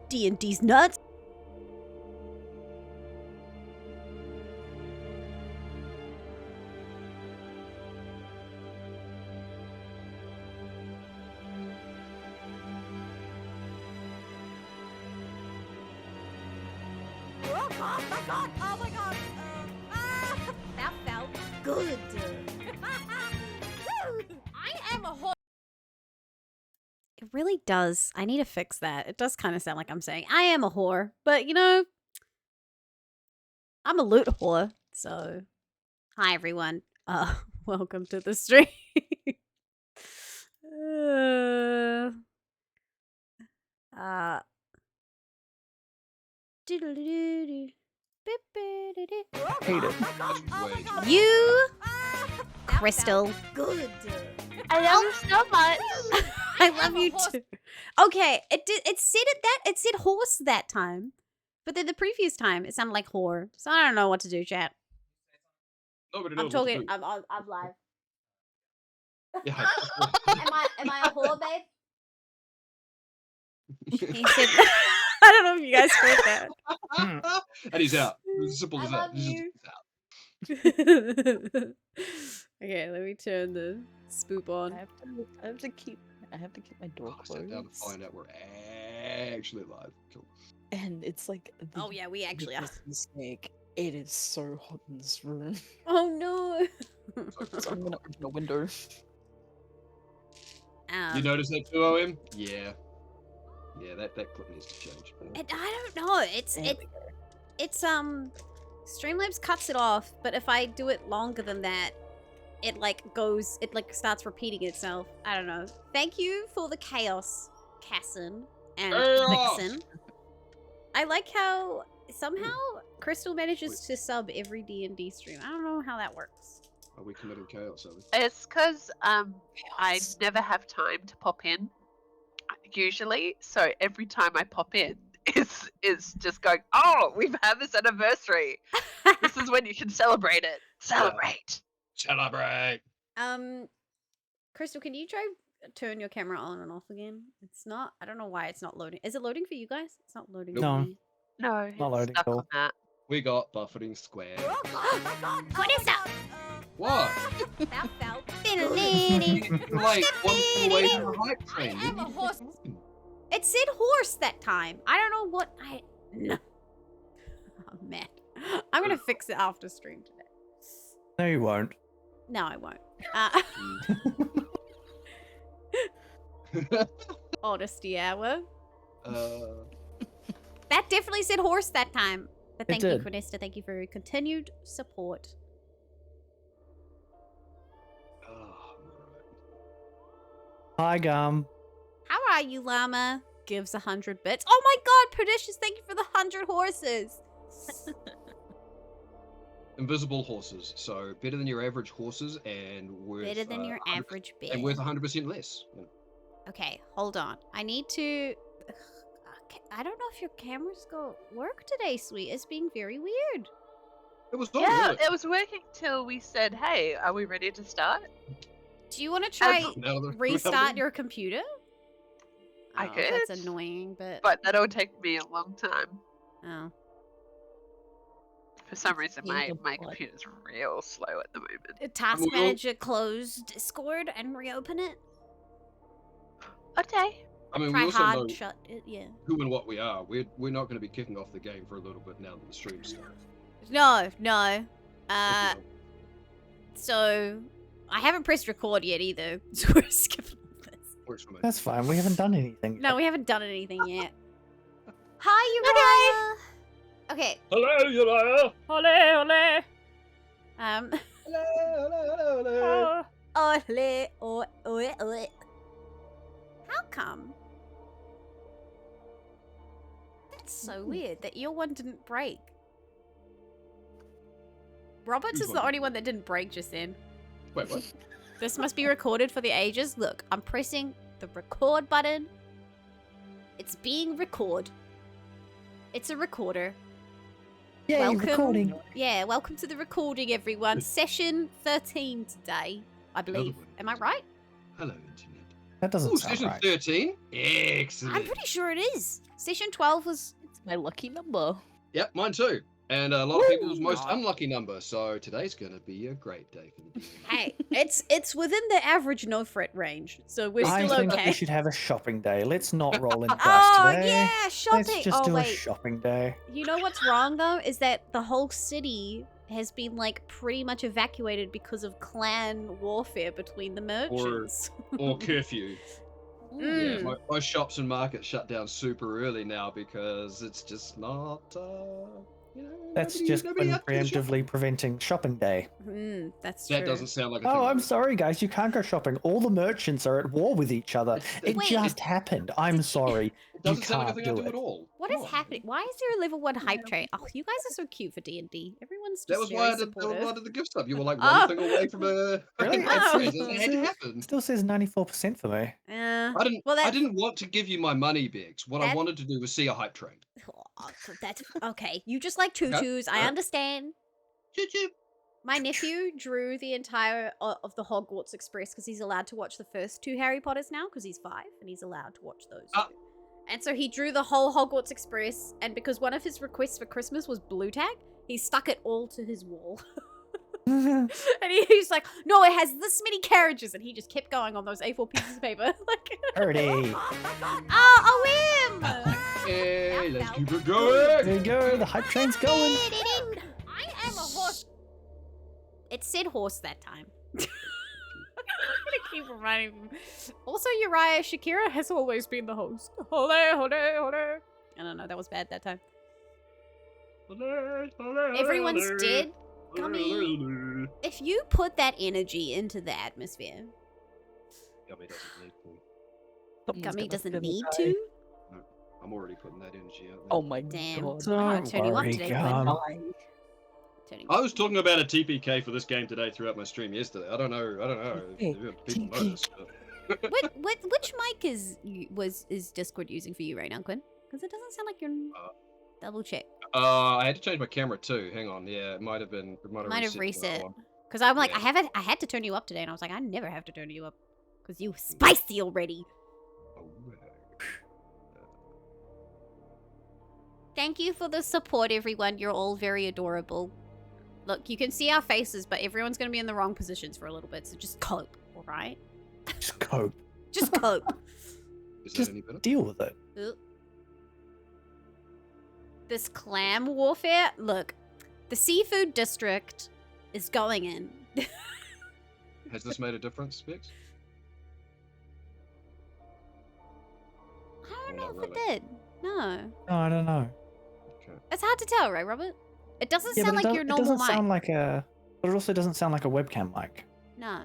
D&D's nuts. Oh my god! Oh my god! That felt good. I am a whore. It really does. I need to fix that. It does kind of sound like I'm saying, I am a whore. But, you know, I'm a loot whore. So, hi everyone. Welcome to the stream. Doodle-doo-doo. Hate it. You, Crystal. Good. I love you so much. I love you too. Okay, it said horse that time. But then the previous time it sounded like whore. So I don't know what to do, chat. Nobody I'm knows what to talking do. I'm live. Yeah. Am I a whore, babe? He said I don't know if you guys heard that. And he's out. As simple as I that. love He's you. out. Okay, let me turn the spoop on. I have to keep my door I sat down to closed. find out we're actually live. Cool. And it's like the Oh yeah, we actually are. biggest mistake. It is so hot in this room. Oh no. So I'm gonna open a window. You notice that too, OM? Yeah. Yeah, that clip needs to change. I don't know. It's Streamlabs cuts it off, but if I do it longer than that, it starts repeating itself. I don't know. Thank you for the chaos, Cassin and Chaos! Vixen. I like how somehow Crystal manages to sub every D&D stream. I don't know how that works. Are we committing chaos, are we? It's because I never have time to pop in, usually. So every time I pop in, is just going, oh, we've had this anniversary. This is when you can celebrate it. Celebrate. Celebrate! Crystal, can you try turn your camera on and off again? It's not. I don't know why it's not loading. Is it loading for you guys? It's not loading. Nope. For No. me. No, it's Not loading stuck at all. on that. We got buffeting square. What is that? What? That felt You're like one thing away from the hype train. I am a horse. It said horse that time. I don't know what I. No. Oh man, I'm gonna fix it after stream today. No, you won't. No, I won't. Honesty hour. That definitely said horse that time. But thank you, did. Quinesta. Thank you for your continued support. Hi, Gum. How are you, Llama? Gives 100 bits. Oh my god, Pernicious, thank you for the 100 horses. Invisible horses, so better than your average horses and worth Better than your 100 average bear. and worth 100% less. Yeah. Okay, hold on. I need to... I don't know if your camera's gonna work today, sweet. It's being very weird. It was all Yeah, good. it was working till we said, hey, are we ready to start? Do you want to try Now the- restart your computer? I Oh, could. That's annoying, but... But that'll take me a long time. Oh. For some reason, my What? computer's real slow at the moment. Task Well- manager close Discord and reopen it. Okay. I mean, we Try also hard, know shut it, yeah. who and what we are. We're not going to be kicking off the game for a little bit now that the stream's started. No. So, I haven't pressed record yet either, so we're skipping this. Works for me. That's fine. We haven't done anything. No, we haven't done anything yet. Hi, Uriah! Okay, Hello, Uriah! ole. Hello. Ole. How come? That's so weird that your one didn't break. Roberts Whose is the one? only one that didn't break just then. Wait, what? This must be recorded for the ages. Look, I'm pressing the record button. It's being recorded. It's a recorder. Yay, Welcome. recording. Yeah, welcome to the recording, everyone. Session 13 today, I believe. one. Am I right? Hello, Internet. That doesn't Ooh, sound session right. 13. Excellent. I'm pretty sure it is. Session 12 was. It's my lucky number. Yep, mine too. And a lot of people's most Aw. unlucky number. So today's gonna be a great day for the DM. Hey, it's within the average no threat range, so we're I still think okay. we should have a shopping day. Let's not roll in dust Oh today. yeah, shopping. Let's just Oh do a wait, shopping day. you know what's wrong though is that the whole city has been like pretty much evacuated because of clan warfare between the merchants. Or curfew. Yeah, Mm. most shops and markets shut down super early now because it's just not, That's just nobody been out to the shop. preemptively preventing shopping day. That's true. That doesn't sound like a thing. Oh, I'm though. sorry, guys. You can't go shopping. All the merchants are at war with each other. It Wait. just happened. I'm sorry. It doesn't You sound like a can't thing I do do it. at all. What Come is on. happening? Why is there a level 1 hype train? Oh, you guys are so cute for D&D. Everyone's just That was very why I did supportive. the gift sub. You were like Oh. one thing away from a Really? hype Oh. train. It had to happen. Still says 94% for me. Well, I didn't want to give you my money, Biggs. What I that- wanted to do was see a hype train. Oh, that's okay. You just like tutus. I okay. understand. Choo choo. My nephew drew the entire of the Hogwarts Express because he's allowed to watch the first 2 Harry Potters now because he's 5 and he's allowed to watch those. Ah. 2. And so he drew the whole Hogwarts Express, and because one of his requests for Christmas was blue tack, he stuck it all to his wall. And he's like, no, it has this many carriages, and he just kept going on those A4 pieces of paper. Like, Alrighty. oh, him! Hey, let's keep it There going. you go. The hype train's going. I am a horse. It said horse that time. I'm gonna keep reminding him. Also, Uriah, Shakira has always been the host. Hole, hole, hole. I don't know, that was bad that time. Everyone's dead. Gummy. If you put that energy into the atmosphere, Gummy doesn't need to. Someone's Gummy gonna doesn't feel need die. to. I'm already putting that energy out there. Oh my Damn. god. Don't I'm gonna turn you up worry, today, Gum. Die. Turning I was talking about a TPK for this game today throughout my stream yesterday. I don't know Hey, if people noticed. But... which mic is Discord using for you right now, Quinn? Because it doesn't sound like you're. Double check. I had to change my camera too. Hang on. Yeah, it might have been. It Might have that reset. one. Because I'm like, Yeah. I had to turn you up today, and I was like, I never have to turn you up. Because you spicy already. Oh, Thank you for the support, everyone. You're all very adorable. Look, you can see our faces, but everyone's going to be in the wrong positions for a little bit, so just cope, alright? Just cope. Just cope. Is Just that any better? deal with it. Oop. This clam warfare, look, the seafood district is going in. Has this made a difference, Specs? I don't Well, know not if really. it did. No. No, I don't know. Okay. It's hard to tell, right, Robert? It doesn't Yeah, sound but like your it normal doesn't mic. sound like a. But it also doesn't sound like a webcam mic. No.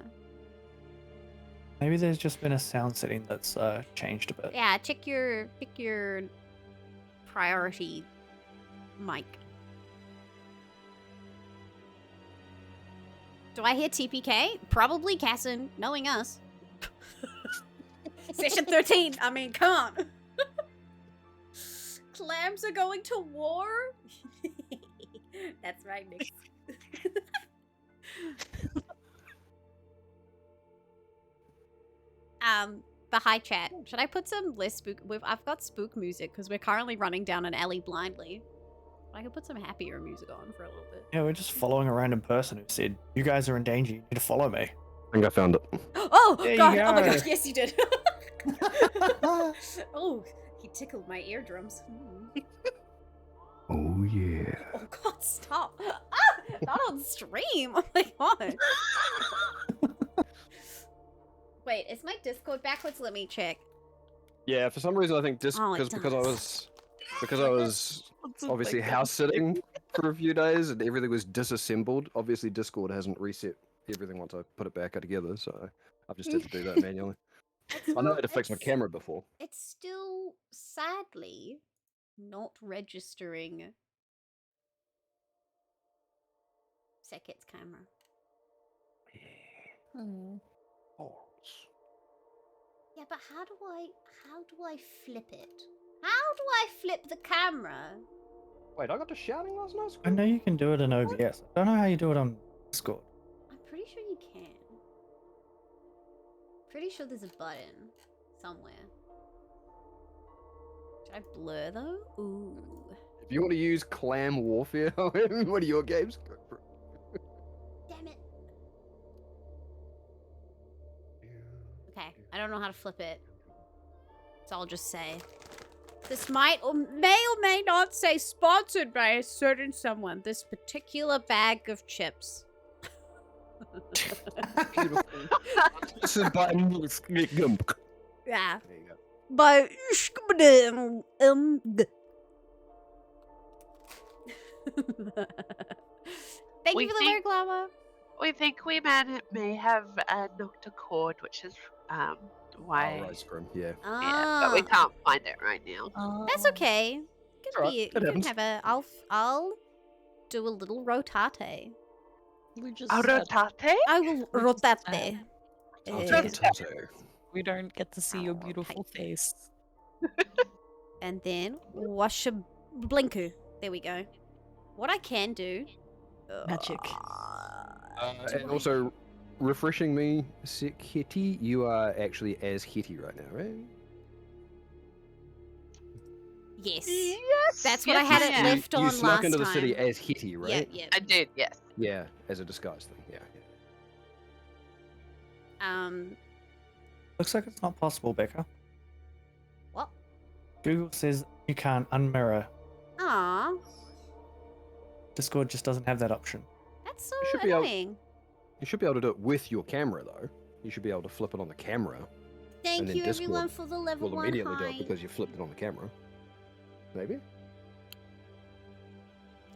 Maybe there's just been a sound setting that's changed a bit. Yeah, pick your priority mic. Do I hear TPK? Probably Cassin, knowing us. Session 13. I mean, come on. Clams are going to war? That's right, Nick. The high chat. Should I put some less spook? I've got spook music because we're currently running down an alley blindly. I could put some happier music on for a little bit. Yeah, we're just following a random person who said, "You guys are in danger. You need to follow me." I think I found it. Oh There you god! Oh my go. gosh! Yes, you did. Oh, he tickled my eardrums. Oh yeah. Oh god! Stop! Ah, not on stream. Oh my god! Wait, is my Discord backwards? Let me check. Yeah, for some reason I think Oh, it because I was What's obviously like house sitting for a few days and everything was disassembled. Obviously Discord hasn't reset everything once I put it back together, so I've just had to do that manually. I know I had to fix my camera before. It's still sadly not registering Seket's camera. Hmm. Yeah, but how do I flip it? How do I flip the camera? Wait, I got to shouting last night? I know you can do it in OBS. I don't know how you do it on Discord. I'm pretty sure you can. Pretty sure there's a button somewhere. Should I blur though? Ooh. If you want to use clam warfare, in one of your games, go for it. Damn it. Okay, I don't know how to flip it. So I'll just say. This might or may not say sponsored by a certain someone. This particular bag of chips. This is button. Yeah. There you go. By Thank We you for the think- lyric lava. We think we may have knocked a chord, which is why. Oh, right, scrum. Yeah. Yeah, but we can't find it right now. That's okay. Could alright, be. it You can happens. have a. I'll do a little rotate. We just Rotate? I will rotate. we don't get to see your beautiful face. And then wash a blinku. There we go. What I can do. Magic. And also, refreshing me, Sick Hitty, you are actually as Hitty right now, right? Yes. Yes. That's what I had it am. left on You snuck last into the time. city as Hitty, right? Yeah, I did, yes. Yeah, as a disguise thing. Yeah. yeah. Looks like it's not possible, Becca. What? Google says you can't unmirror. Aw, Discord just doesn't have that option. that's so You should be able- annoying. You should be able to do it with your camera, though. You should be able to flip it on the camera. Thank and then you, Discord everyone, for the level Will 1 immediately do high. it because you flipped it on the camera. Maybe?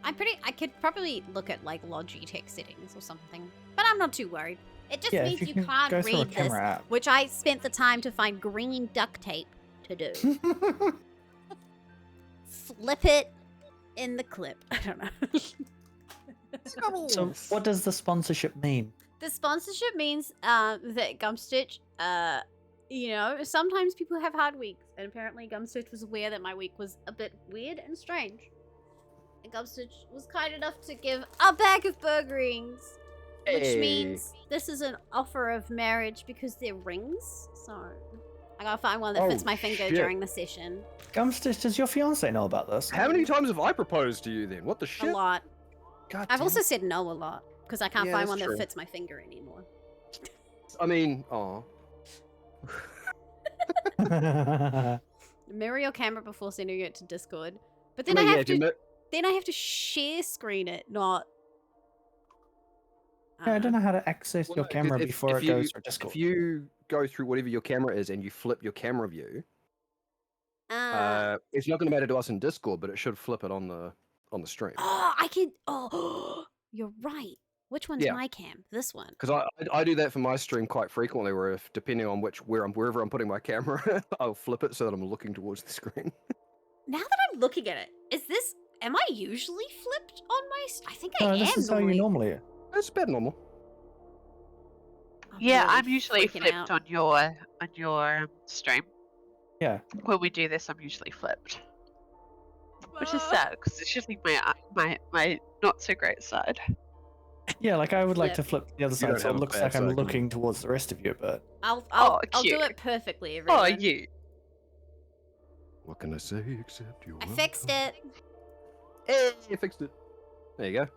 I could probably look at like Logitech settings or something, but I'm not too worried. It just Yeah, means if you you can can't go through a read this, camera app. which I spent the time to find green duct tape to do. Flip it in the clip. I don't know. So what does the sponsorship mean? The sponsorship means that Gumstitch, you know, sometimes people have hard weeks, and apparently Gumstitch was aware that my week was a bit weird and strange. And Gumstitch was kind enough to give a bag of burger rings, which Hey. means this is an offer of marriage because they're rings. So I gotta find one that Oh, fits my finger shit. during the session. Gumstitch, does your fiance know about this? How many times have I proposed to you then? What the A shit? lot. God I've damn also it. said no a lot because I can't Yeah, find that's one true. that fits my finger anymore. I mean, oh. Mirror your camera before sending it to Discord. But then I mean, I yeah, have to to admit- then I have to share screen it, not. Yeah, I don't know how to access Well, your no, 'cause camera if- before if it goes you- through Discord. If you go through whatever your camera is and you flip your camera view, it's not going to matter to us in Discord, but it should flip it on the stream. Oh, I can. Oh, you're right. Which one's Yeah. my cam? This one. Because I do that for my stream quite frequently, where if depending on wherever I'm putting my camera, I'll flip it so that I'm looking towards the screen. Now that I'm looking at it, is this? Am I usually flipped on my? I think I No, am. this is how you normally are. That's about normal. Yeah, really I'm usually freaking flipped out. on your stream. Yeah. When we do this, I'm usually flipped, which is sad because it's usually my not so great side. Yeah, like I would like to Flip. flip the other don't side so have it a looks bad like I'm side, can you? looking towards the rest of you, but I'll Oh, do cute. it perfectly, Oh, everyone. you. What can I say except you? I fixed it. Hey, you fixed it. There you go.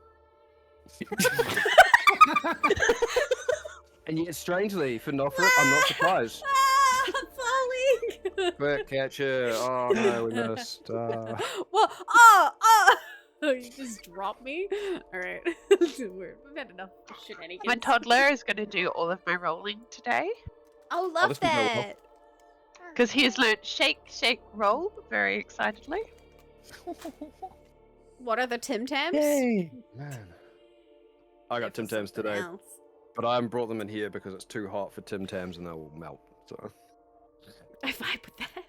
And yet, strangely, for Nofrit, I'm not surprised. Ah, I'm falling. Quick, catch it. Oh no, we missed. What? Oh! You just dropped me? Alright. We've had enough shenanigans. My toddler is going to do all of my rolling today Oh, love this would go well. that. because he has learned shake, shake, roll very excitedly. What are the Tim Tams? yay! Man. I got Tim For Tams something today, else. but I haven't brought them in here because it's too hot for Tim Tams and they will melt. So I vibe with that.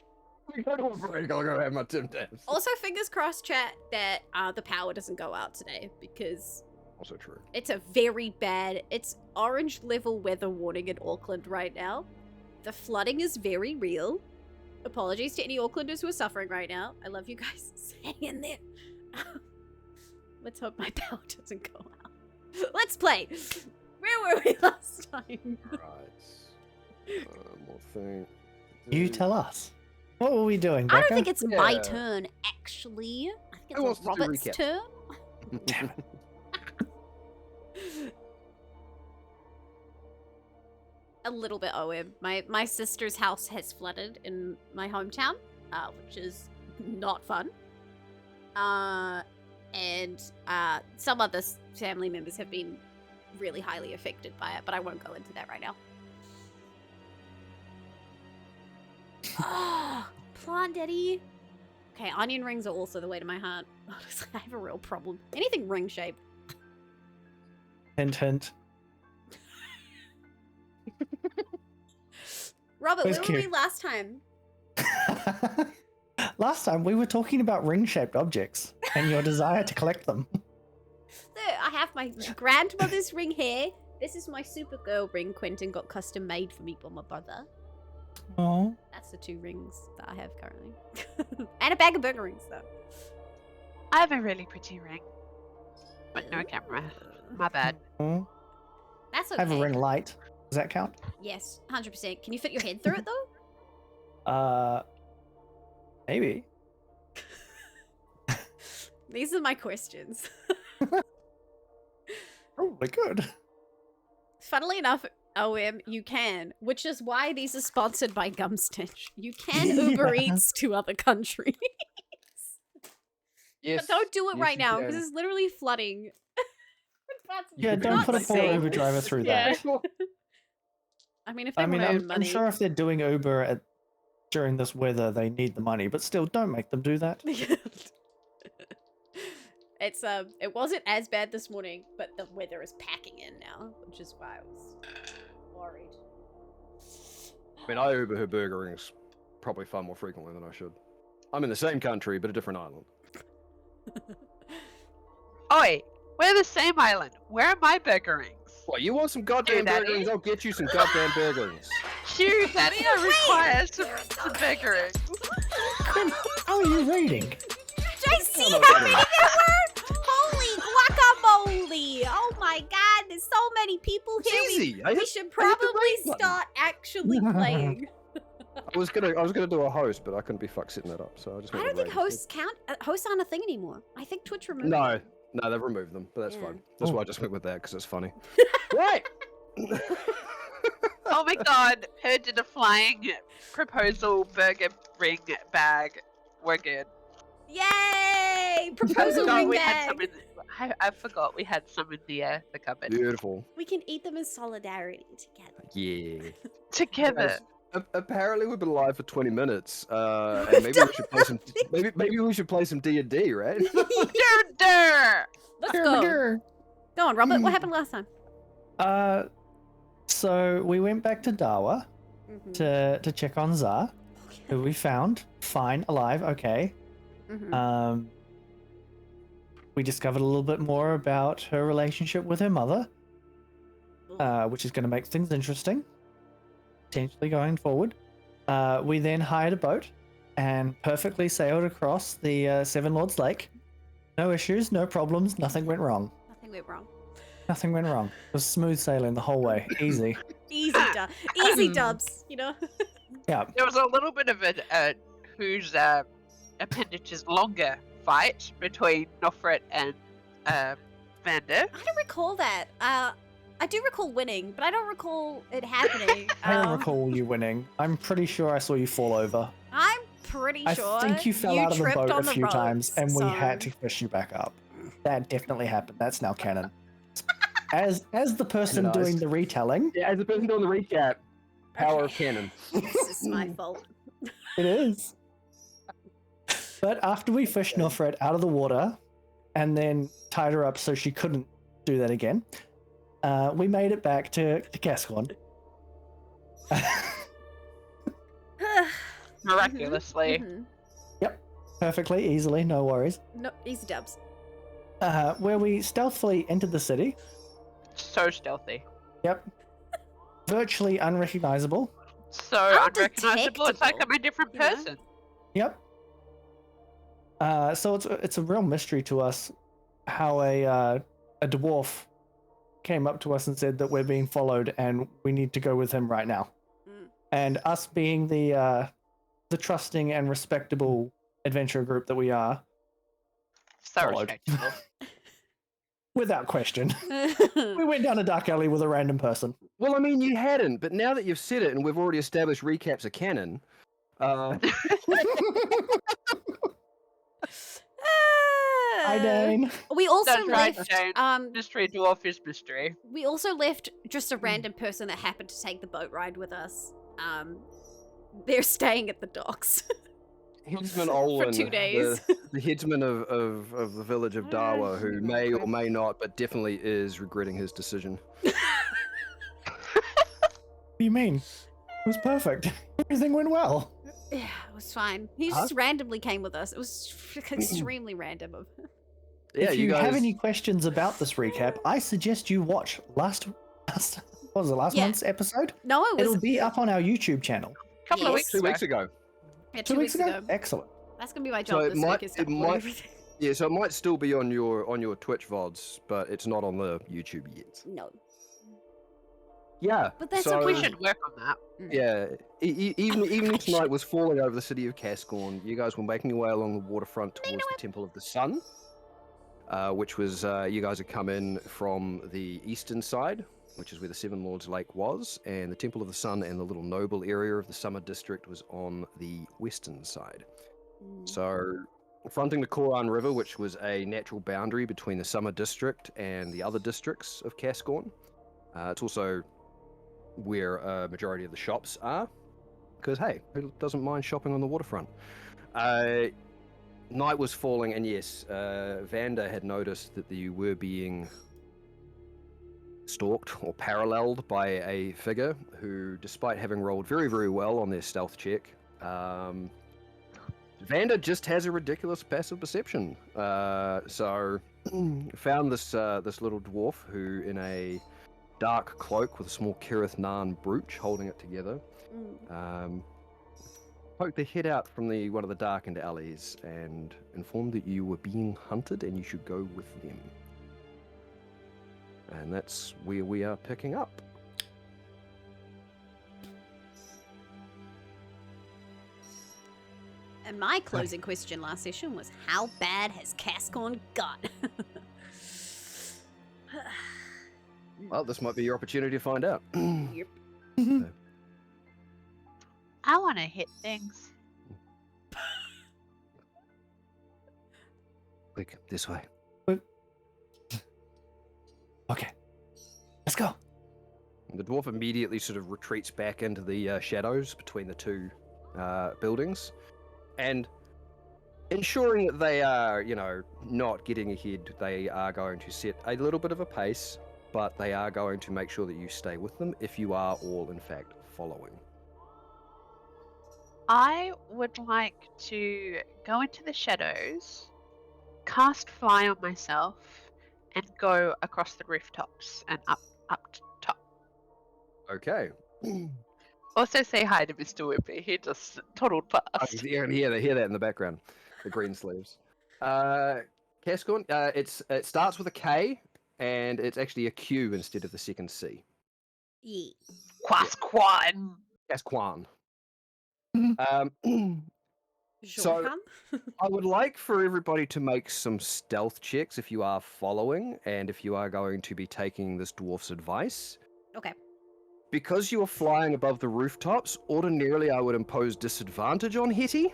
we go to a break. I'll go have my Tim Tams. Also, fingers crossed, chat, that the power doesn't go out today because Also true. it's a very bad. It's orange level weather warning in Auckland right now. The flooding is very real. Apologies to any Aucklanders who are suffering right now. I love you guys. Hang in there. Let's hope my power doesn't go out. Let's play. Where were we last time? Right. More thing. You tell us. What were we doing, I Becca? don't think it's my Yeah. turn, actually. I think Who it's wants to do Robert's recap? turn. Damn it. A little bit OM. My sister's house has flooded in my hometown, which is not fun. And some other family members have been really highly affected by it, but I won't go into that right now. Oh, plant daddy. Okay, onion rings are also the way to my heart. Honestly, I have a real problem. Anything ring shaped. Hint, hint. Robert, Where's where were we Q? last time? Last time we were talking about ring-shaped objects and your desire to collect them. So I have my grandmother's ring here. This is my Supergirl ring Quentin got custom made for me by my brother. Oh, That's the 2 rings that I have currently. And a bag of burger rings, though. I have a really pretty ring, but no camera. My bad. oh. That's okay. I have a ring light. Does that count? Yes, 100%. Can you fit your head through it, though? Maybe. These are my questions. Probably good. Funnily enough, OM, you can, which is why these are sponsored by Gumstitch. You can Uber Eats to other countries. Yes. But don't do it yes, right you now, can. because it's literally flooding. Yeah, It's don't not put a poor safe. Uber driver through Yeah. that. I mean, if they I mean, want to earn I'm money. sure if they're doing Uber during this weather, they need the money, but still, don't make them do that. It's it wasn't as bad this morning, but the weather is packing in now, which is why I was worried. I mean, I Uber her burger rings probably far more frequently than I should. I'm in the same country, but a different island. Oi, we're the same island. Where are my burger rings? What, you want some goddamn Daddy. burger rings? I'll get you some goddamn burger rings. Shoo, Daddy, I require some burger rings. How are you reading? Did I see no, how no. many there were? Holy guacamole! Oh my god, there's so many people here. It's easy. I We hit- should I hit the probably right button. start actually playing. I was gonna do a host, but I couldn't be fucked setting that up, so I just. I went don't with think ratings. hosts count. Hosts aren't a thing anymore. I think Twitch removed No, them. no, they've removed them, but that's Yeah. fine. That's Oh. why I just went with that because it's funny. Right. Oh my god, her did a flying proposal burger ring bag. We're good. Yay! I Proposal forgot ring we bag. had some in I forgot we had some in the cupboard. Beautiful. We can eat them in solidarity together. Yeah. Together. Guys, apparently we've been live for 20 minutes. And maybe we should play some. Maybe we should play some D&D, right? Durr! Let's go. Go on, Robert. What happened last time? So we went back to Dawa Mhm. to check on Zar, who we found fine, alive, okay. Mhm. We discovered a little bit more about her relationship with her mother, which is going to make things interesting, potentially going forward. We then hired a boat and perfectly sailed across the Seven Lords Lake. No issues, no problems, nothing went wrong. Nothing went wrong. Nothing went wrong. It was smooth sailing the whole way, easy. Easy dubs, you know? Yeah. There was a little bit of a whose appendage is longer fight between Nofret and Vander. I don't recall that. I do recall winning, but I don't recall it happening. I don't recall you winning. I'm pretty sure I saw you fall over. I'm pretty I sure think you fell out of the tripped boat on a the few times, ropes, and we so- had to push you back up. That definitely happened. That's now canon. As the person Nice. doing the retelling, Yeah, as a person doing the recap, power of Okay. canon. This is my fault. it is. But after we fished Nilfred out of the water, and then tied her up so she couldn't do that again, we made it back to Gascon. Miraculously. Mhm. Perfectly, easily, no worries. No, easy dubs. Where we stealthily entered the city. So stealthy. Yep. Virtually unrecognizable. So unrecognizable. It's like I'm a different you know? person. Yep. So it's a real mystery to us how a dwarf came up to us and said that we're being followed and we need to go with him right now. And us being the trusting and respectable adventure group that we are, So followed. respectable. Without question. We went down a dark alley with a random person. Well, I mean, you hadn't, but now that you've said it and we've already established recaps are canon, Hi, Dane. We also That's right, left. Jane. Mystery dwarf is mystery. We also left just a random person that happened to take the boat ride with us. They're staying at the docks. Headsman Olin, 2 days. the headsman of the village of Dawa, who may or may not, but definitely is regretting his decision. What do you mean? It was perfect. Everything went well. Yeah, it was fine. He just randomly came with us. It was extremely random of him. Yeah, If you you guys. have any questions about this recap, I suggest you watch last what was it, last Yeah. month's episode? No, it was It'll be up on our YouTube channel. A couple of Yes. weeks 2 ago. weeks ago. yeah, 2 weeks ago? Excellent. That's gonna be my So job it this might- week. Is to it upload might- everything. Yeah, so it might still be on your Twitch VODs, but it's not on the YouTube yet. No, Yeah, but that's so, okay. We should work on that. Yeah, evening tonight was falling over the city of Cascorn. You guys were making your way along the waterfront towards the Temple of the Sun, which was you guys had come in from the eastern side, which is where the Seven Lords Lake was, and the Temple of the Sun and the little noble area of the Summer District was on the western side. So, fronting the Koran River, which was a natural boundary between the Summer District and the other districts of Cascorn. It's also where a majority of the shops are, because hey, who doesn't mind shopping on the waterfront? Night was falling, and yes, Vanda had noticed that you were being stalked or paralleled by a figure who, despite having rolled very, very well on their stealth check, Vanda just has a ridiculous passive perception. So found this little dwarf who, in a dark cloak with a small Kirith Nan brooch holding it together, poked their head out from one of the darkened alleys and informed that you were being hunted and you should go with them. And that's where we are picking up. And my closing question last session was, how bad has Cascorn got? Well, this might be your opportunity to find out. Yep. I want to hit things. Quick, this way. Okay. Let's go. The dwarf immediately sort of retreats back into the shadows between the two buildings, and ensuring that they are, not getting ahead, they are going to set a little bit of a pace, but they are going to make sure that you stay with them if you are all, in fact, following. I would like to go into the shadows, cast fly on myself, and go across the rooftops and up to top. Okay. Also say hi to Mr. Whippy. He just toddled I past. can hear that in the background. The green sleeves. Cascorn, it starts with a K, and it's actually a Q instead of the second C. Yeah. Quasquan. Casquan. Sure, So- hun. I would like for everybody to make some stealth checks if you are following, and if you are going to be taking this dwarf's advice. Okay. Because you are flying above the rooftops, ordinarily I would impose disadvantage on Hetty,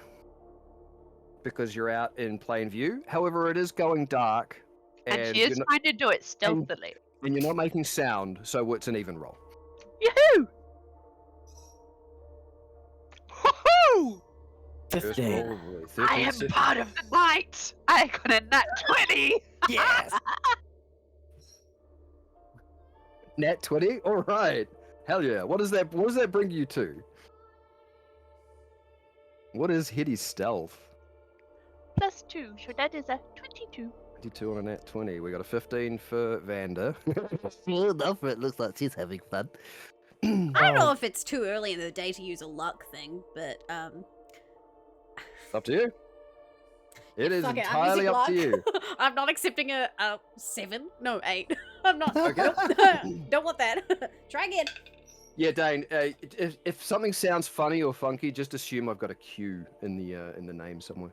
because you're out in plain view. However, it is going dark, And she is you're not, trying to do it stealthily. and you're not making sound, so it's an even roll. Yahoo! Woohoo! First 15. roll of the I 13th am session. part of the night. I got a nat 20. Yes. Nat 20? Alright. Hell yeah. What does that bring you to? What is Hetty's stealth? +2, so that is a 22. 22 on a nat 20. We got a 15 for Vanda. Enough for it looks like she's having fun. I don't know if it's too early in the day to use a luck thing, but Up to you. It is fuck it, I'm entirely using up to luck. you. I'm not accepting a 7. No, 8. I'm not. Okay. Don't want that. Try again. Yeah, Dane. If something sounds funny or funky, just assume I've got a Q in the name somewhere.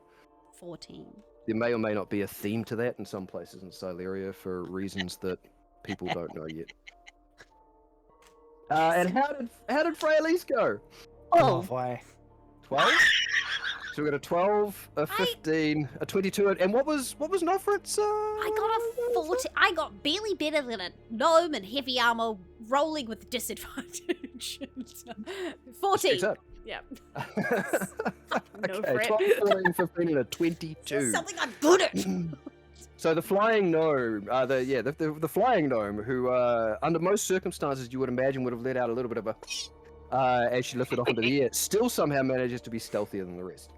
14. There may or may not be a theme to that in some places in Syleria for reasons that people don't know yet. And how did Freyalise go? Halfway. 12. So we got a 12, a 15, a 22, and what was Nofrit's? I got a 40. I got barely better than a gnome and heavy armor rolling with disadvantage. 14. Yeah. No Okay, fret. 12, 14, 15, and a 22. Something I'm good at. So the flying gnome, the flying gnome, who under most circumstances you would imagine would have let out a little bit of a as she lifted off into the air, still somehow manages to be stealthier than the rest.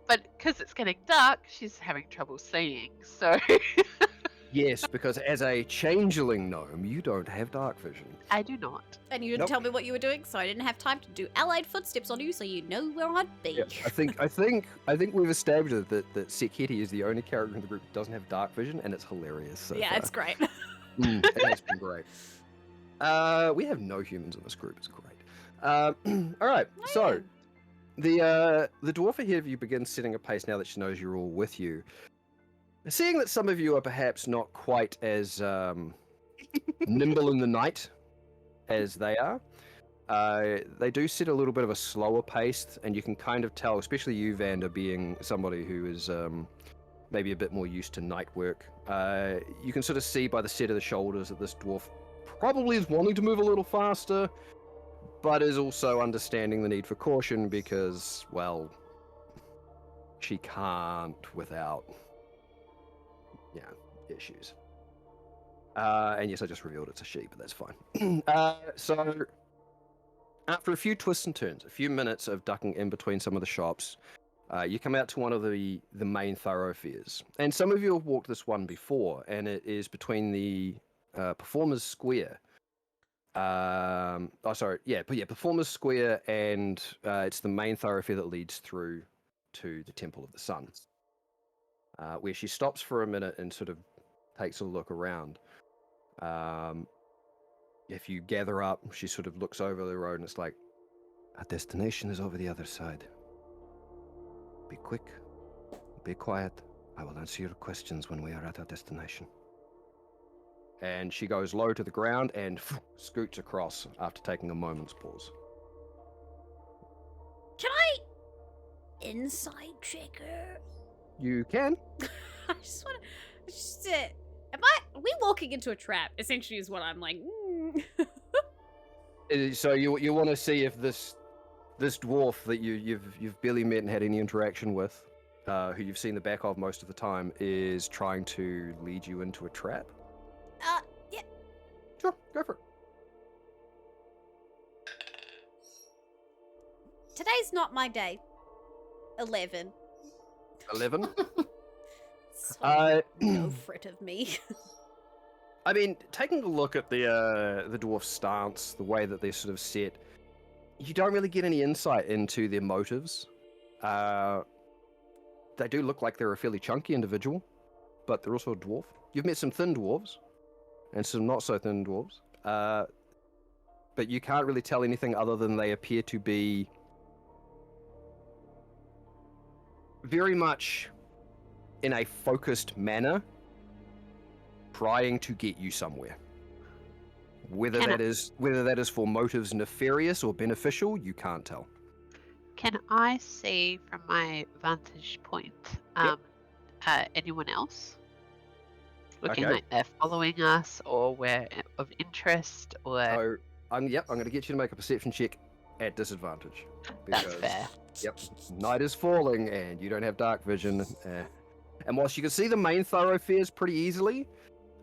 But because it's getting dark, she's having trouble seeing. So Yes, because as a changeling gnome, you don't have dark vision. I do not. And you didn't tell me what you were doing, so I didn't have time to do allied footsteps on you, so you know where I'd be. Yeah, I think we've established that Seketi is the only character in the group that doesn't have dark vision, and it's hilarious. So Yeah, far. it's great. It has been great. We have no humans in this group. It's great. All right, so the dwarf ahead of you begins setting a pace now that she knows you're all with you. Seeing that some of you are perhaps not quite as nimble in the night as they are, they do set a little bit of a slower pace, and you can kind of tell, especially you, Vander, being somebody who is maybe a bit more used to night work. You can sort of see by the set of the shoulders that this dwarf probably is wanting to move a little faster, but is also understanding the need for caution because, well, she can't without, issues. And yes, I just revealed it's a she, but that's fine. So, after a few twists and turns, a few minutes of ducking in between some of the shops, you come out to one of the main thoroughfares. And some of you have walked this one before, and it is between the Performers Square. Performers Square, and it's the main thoroughfare that leads through to the Temple of the Sun, where she stops for a minute and sort of takes a look around. If you gather up, she sort of looks over the road and it's like, our destination is over the other side. Be quick, be quiet. I will answer your questions when we are at our destination. And she goes low to the ground and scoots across after taking a moment's pause. Can I insight check her? You can. I just want to. Are we walking into a trap? Essentially, is what I'm like. So you want to see if this dwarf that you've barely met and had any interaction with, who you've seen the back of most of the time, is trying to lead you into a trap? Yeah. Sure, go for it. Today's not my day. 11. 11. So no fret of me. I mean, taking a look at the dwarf's stance, the way that they're sort of set, you don't really get any insight into their motives. They do look like they're a fairly chunky individual, but they're also a dwarf. You've met some thin dwarves, and some not so thin dwarves, but you can't really tell anything other than they appear to be very much in a focused manner, trying to get you somewhere. Whether that is for motives nefarious or beneficial, you can't tell. Can I see from my vantage point anyone else? Looking like they're following us, or we're of interest, or... So, I'm going to get you to make a perception check at disadvantage. That's fair. Yep, night is falling, and you don't have dark vision. And whilst you can see the main thoroughfares pretty easily,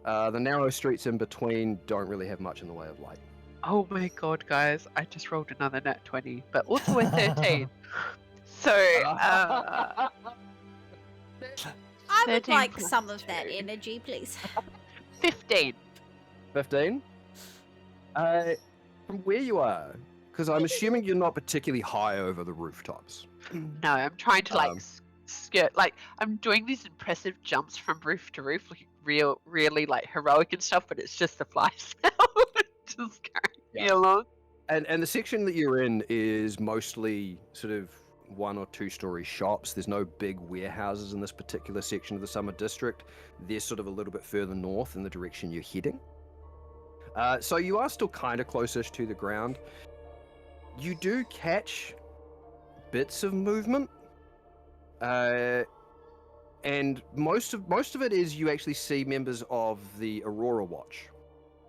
the narrow streets in between don't really have much in the way of light. Oh my god, guys, I just rolled another nat 20, but also a 13. So, I would 13 like plus some of that 2. energy, please. 15. 15? From where you are, because I'm assuming you're not particularly high over the rooftops. No, I'm trying to skirt, I'm doing these impressive jumps from roof to roof, looking really like heroic and stuff, but it's just a fly spell. Just going. be along. And the section that you're in is mostly sort of 1 or 2 story shops. There's no big warehouses in this particular section of the Summer District. They're sort of a little bit further north in the direction you're heading. So you are still kind of close-ish to the ground. You do catch bits of movement, and most of it is you actually see members of the Aurora Watch.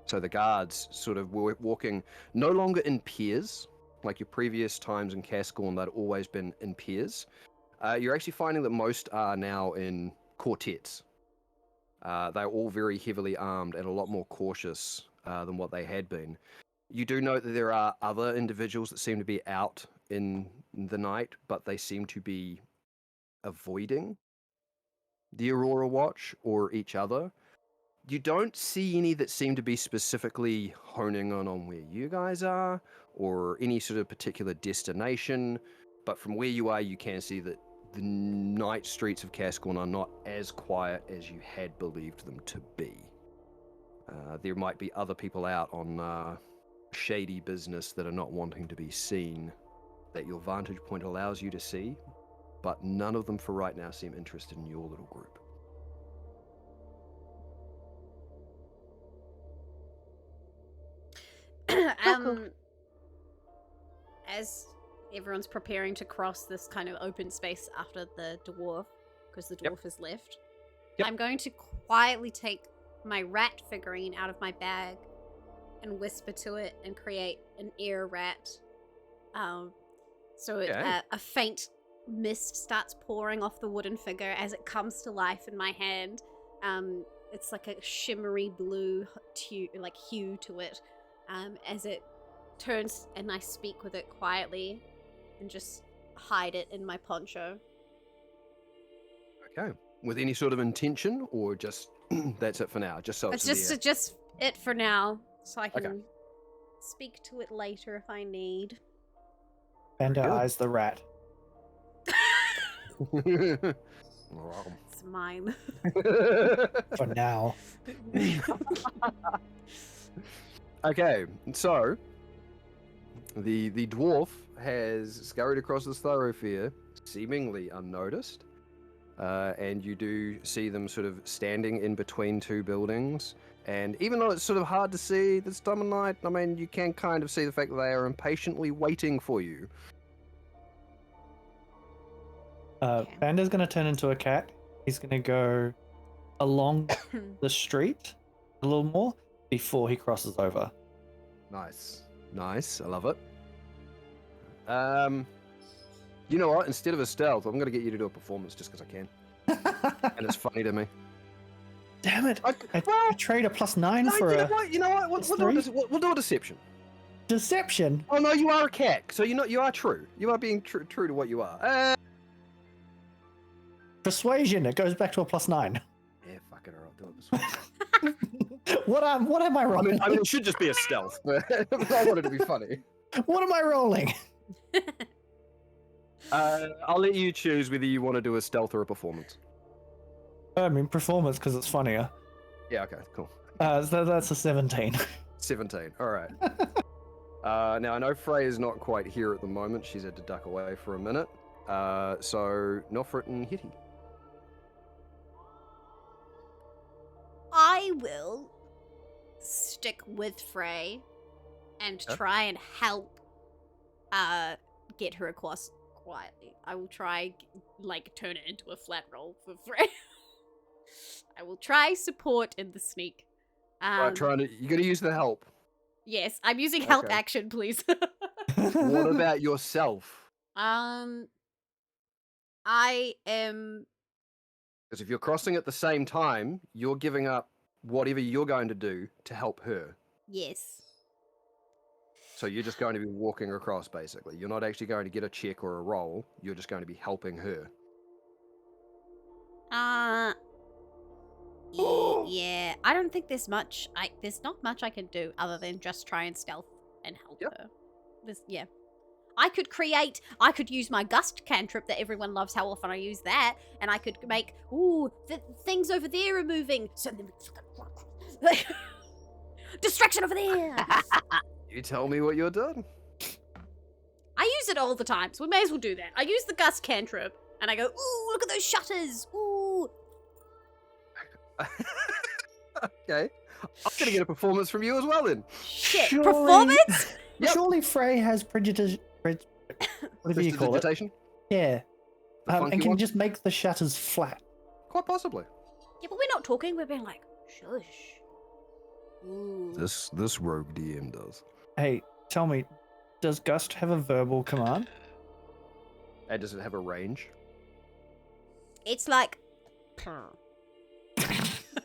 So the guards sort of walking no longer in pairs, like your previous times in Cascorn, they'd always been in pairs. You're actually finding that most are now in quartets. They're all very heavily armed and a lot more cautious than what they had been. You do note that there are other individuals that seem to be out in the night, but they seem to be avoiding the Aurora Watch or each other. You don't see any that seem to be specifically honing on where you guys are or any sort of particular destination, but from where you are, you can see that the night streets of Cascorn are not as quiet as you had believed them to be. There might be other people out on shady business that are not wanting to be seen, that your vantage point allows you to see, but none of them for right now seem interested in your little group. As everyone's preparing to cross this kind of open space after the dwarf, because the dwarf has left, I'm going to quietly take my rat figurine out of my bag and whisper to it and create an air rat. So a faint mist starts pouring off the wooden figure as it comes to life in my hand. It's like a shimmery blue hue to it. As it turns and I speak with it quietly and just hide it in my poncho. Okay. With any sort of intention, or just that's it for now? Just so it's there? just it for now, so I can speak to it later if I need. Panda eyes the rat. It's mine. For now. Okay, so the dwarf has scurried across this thoroughfare, seemingly unnoticed, and you do see them sort of standing in between 2 buildings. And even though it's sort of hard to see this time of night, I mean, you can kind of see the fact that they are impatiently waiting for you. Panda's going to turn into a cat. He's going to go along the street a little more before he crosses over. Nice. I love it. You know what? Instead of a stealth, I'm going to get you to do a performance just because I can. And it's funny to me. Damn it! I trade a +9 No, for you know what? We'll do a deception. deception. Oh no, you are a cat, so you are true. You are being true to what you are. Persuasion. It goes back to a +9. Yeah, fuck it. I'll do it. What am I rolling? I mean, it should just be a stealth, but I wanted to be funny. What am I rolling? I'll let you choose whether you want to do a stealth or a performance. I mean, performance because it's funnier. Yeah. Okay. Cool. So that's a 17. 17. All right. Now I know Frey is not quite here at the moment. She's had to duck away for a minute. So Nofrit and Hitty. I will stick with Frey and try and help get her across quietly. I will try turn it into a flat roll for Frey. I will try support in the sneak. Right, you're gonna use the help. Yes, I'm using help action, please. What about yourself? I am. Because if you're crossing at the same time, you're giving up whatever you're going to do to help her. Yes. So you're just going to be walking across, basically. You're not actually going to get a check or a roll. You're just going to be helping her. Yeah. I don't think there's much. There's not much I can do other than just try and stealth and help her. Yeah. I could use my gust cantrip that everyone loves how often I use that, and I could make, the things over there are moving. So distraction over there. You tell me what you're doing. I use it all the time, so we may as well do that. I use the gust cantrip, and I go, ooh, look at those shutters. Ooh. Okay. I'm gonna get a performance from you as well then. Shit. Surely- Performance? Yep. Surely Frey has prejudice. Whatever you call it. Prestidigitation? Yeah. The funky And can one? just make the shutters flat. Quite possibly. Yeah, but we're not talking. We're being like, shush. Ooh. This rogue DM does. Hey, tell me, does Gust have a verbal command? And does it have a range? It's like...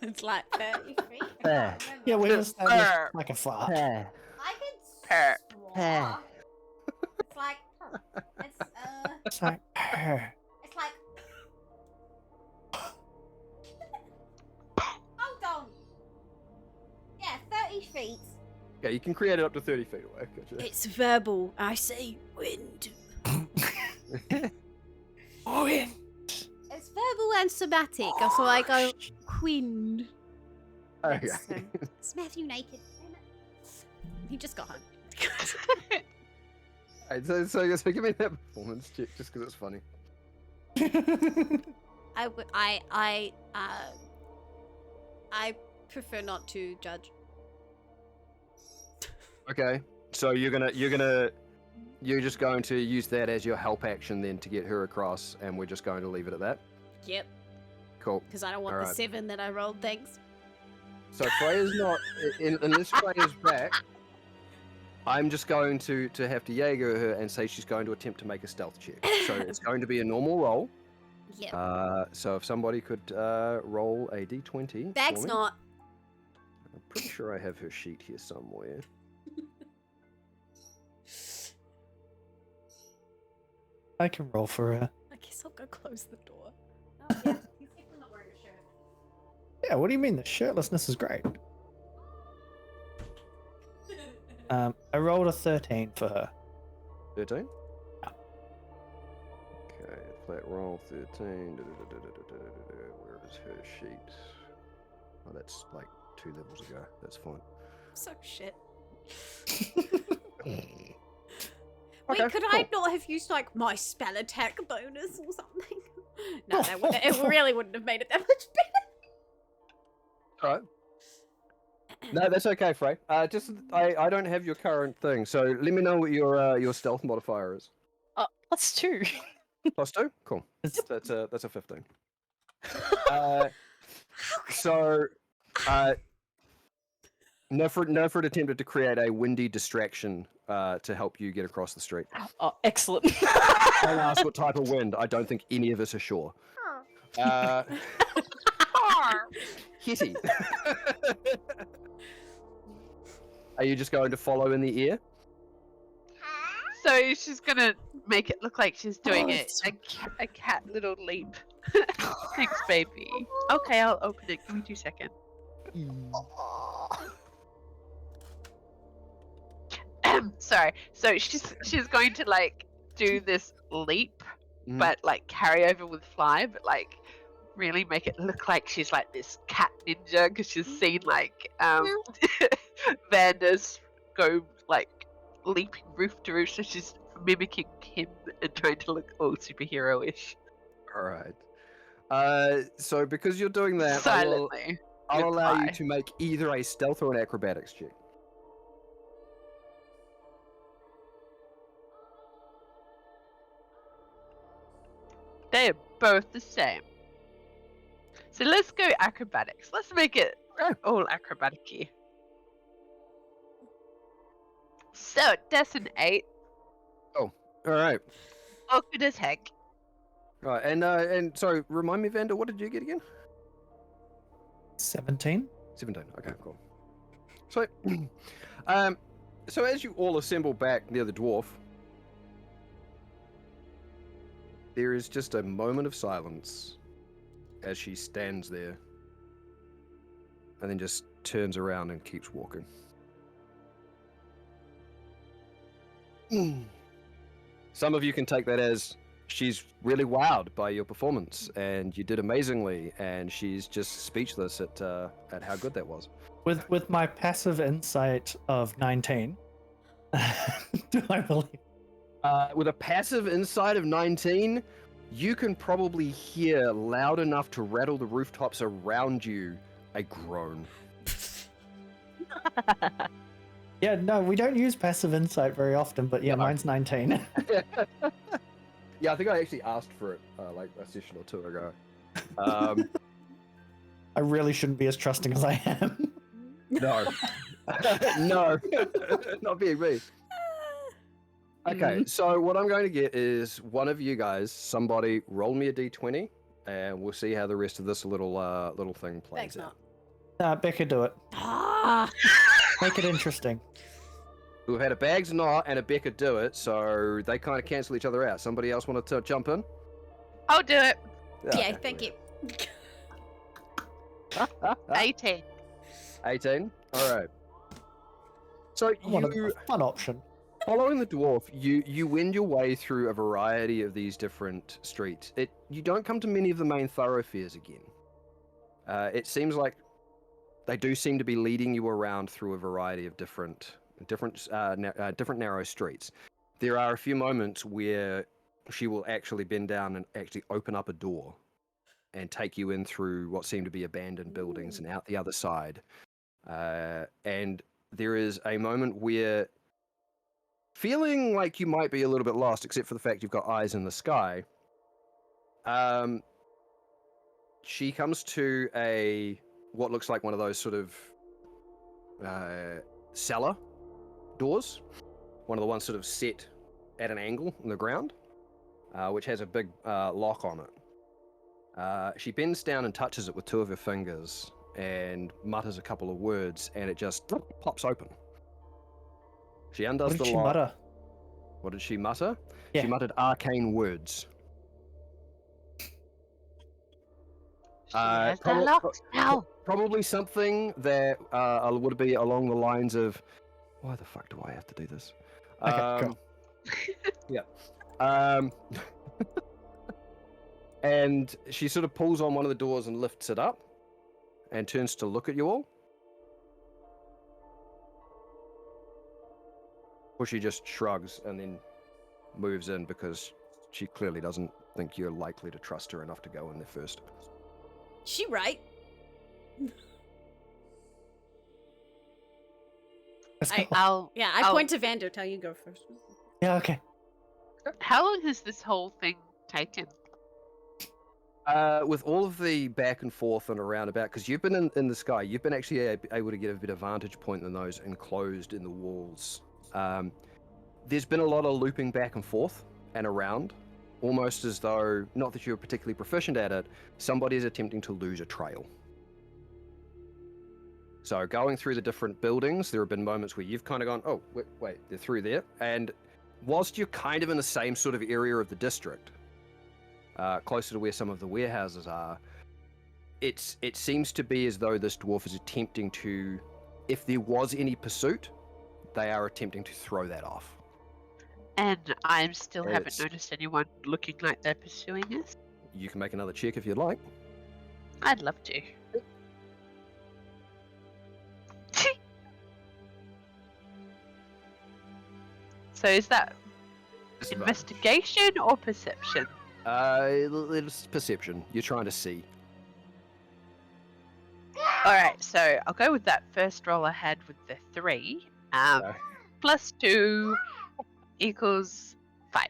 it's like 30 feet. Purr. Yeah, we established Purr. like a fart. Purr. I Purr. can It's like... It's, It's like, purr. It's like... Hold on. Yeah, 30 feet. Yeah, you can create it up to 30 feet away. Gotcha. It's verbal. I say wind. Wind. It's verbal and somatic, so I go wind. Okay. It's Matthew naked. He just got home. Alright, so give me that performance check just because it's funny. I prefer not to judge. Okay. So you're just going to use that as your help action then to get her across, and we're just going to leave it at that. Yep, Cool. because I don't want the Alright. 7 that I rolled. Thanks. So Freya's not unless Freya's back. I'm just going to have to Jaeger her and say she's going to attempt to make a stealth check. So it's going to be a normal roll. Yep. So if somebody could roll a d20. Bag's for me. not. I'm pretty sure I have her sheet here somewhere. I can roll for her. I guess I'll go close the door. Oh, yeah. He's definitely not wearing a shirt. Yeah, what do you mean? The shirtlessness is great. I rolled a 13 for her. 13? Yeah. Okay, flat roll 13. Where is her sheet? Oh, that's like 2 levels ago. That's fine. So shit. Okay, Wait, could I cool. not have used like my spell attack bonus or something? No, that would, it really wouldn't have made it that much better. Alright. No, that's okay, Frey. I don't have your current thing, so let me know what your stealth modifier is. +2. +2? Cool. It's- That's a 15. So, Nefrid attempted to create a windy distraction to help you get across the street. Oh, excellent. Don't ask what type of wind. I don't think any of us are sure. Hitty. Are you just going to follow in the ear? So she's gonna make it look like she's doing Oh, it it's a cat little leap. Thanks, baby. Okay, I'll open it. Give me 2 seconds. Sorry. So she's going to like do this leap, Mhm. but like carry over with fly, but like really make it look like she's like this cat ninja because she's seen like Vanders go like leaping roof to roof, so she's mimicking him and trying to look all superhero-ish. Alright. So because you're doing that, Silently. I'll with allow you fly. to make either a stealth or an acrobatics check. They are both the same. So let's go acrobatics. Let's make it all acrobatic-y. So that's an 8. Alright. Awkward as heck. Right, and sorry, remind me, Vander, what did you get again? 17? 17. Okay, cool. So, so as you all assemble back near the dwarf, there is just a moment of silence as she stands there, and then just turns around and keeps walking. Some of you can take that as she's really wowed by your performance, and you did amazingly, and she's just speechless at how good that was. With my passive insight of 19, Do I believe? With a passive insight of 19, you can probably hear loud enough to rattle the rooftops around you a groan. Yeah, no, we don't use passive insight very often, but yeah, No. mine's 19. Yeah, I think I actually asked for it like a session or two ago. I really shouldn't be as trusting as I am. No. No. Not being me. Okay, so what I'm going to get is one of you guys, somebody, roll me a d20, and we'll see how the rest of this little thing plays Thanks, out. Becca, do it. Ah. Make it interesting. We've had a Bags not and a Becca do it, so they kind of cancel each other out. Somebody else want to jump in? I'll do it. Yeah, thank you. 18. 18. All right. So I want you, a fun option. following the dwarf, you wend your way through a variety of these different streets. You don't come to many of the main thoroughfares again. It seems like they do seem to be leading you around through a variety of different narrow streets. There are a few moments where she will actually bend down and actually open up a door and take you in through what seem to be abandoned buildings and out the other side. And there is a moment where, feeling like you might be a little bit lost, except for the fact you've got eyes in the sky, she comes to what looks like one of those sort of cellar doors, one of the ones sort of set at an angle in the ground, which has a big lock on it. She bends down and touches it with two of her fingers and mutters a couple of words, and it just pops open. She undoes What did the she lock. mutter? What did she mutter? Yeah. She muttered arcane words. She has prob- that locked now. Probably something that would be along the lines of, why the fuck do I have to do this? Okay, cool. Yeah. And she sort of pulls on one of the doors and lifts it up and turns to look at you all. Or she just shrugs and then moves in because she clearly doesn't think you're likely to trust her enough to go in there first. She right. Let's go. I'll. Yeah, I I'll- point to Vander. Tell you go first. Yeah, okay. How long has this whole thing taken? With all of the back and forth and around about, because you've been in the sky, you've been actually able to get a bit of vantage point than those enclosed in the walls. There's been a lot of looping back and forth and around, almost as though, not that you're particularly proficient at it, somebody is attempting to lose a trail. So going through the different buildings, there have been moments where you've kind of gone, oh, wait, they're through there. And whilst you're kind of in the same sort of area of the district, closer to where some of the warehouses are, it seems to be as though this dwarf is attempting to, if there was any pursuit, they are attempting to throw that off. And I still haven't It's- noticed anyone looking like they're pursuing us. You can make another check if you'd like. I'd love to. So is that investigation or perception? It's perception. You're trying to see. Alright, so I'll go with that first roll I had with the 3. Okay. Plus 2 equals 5.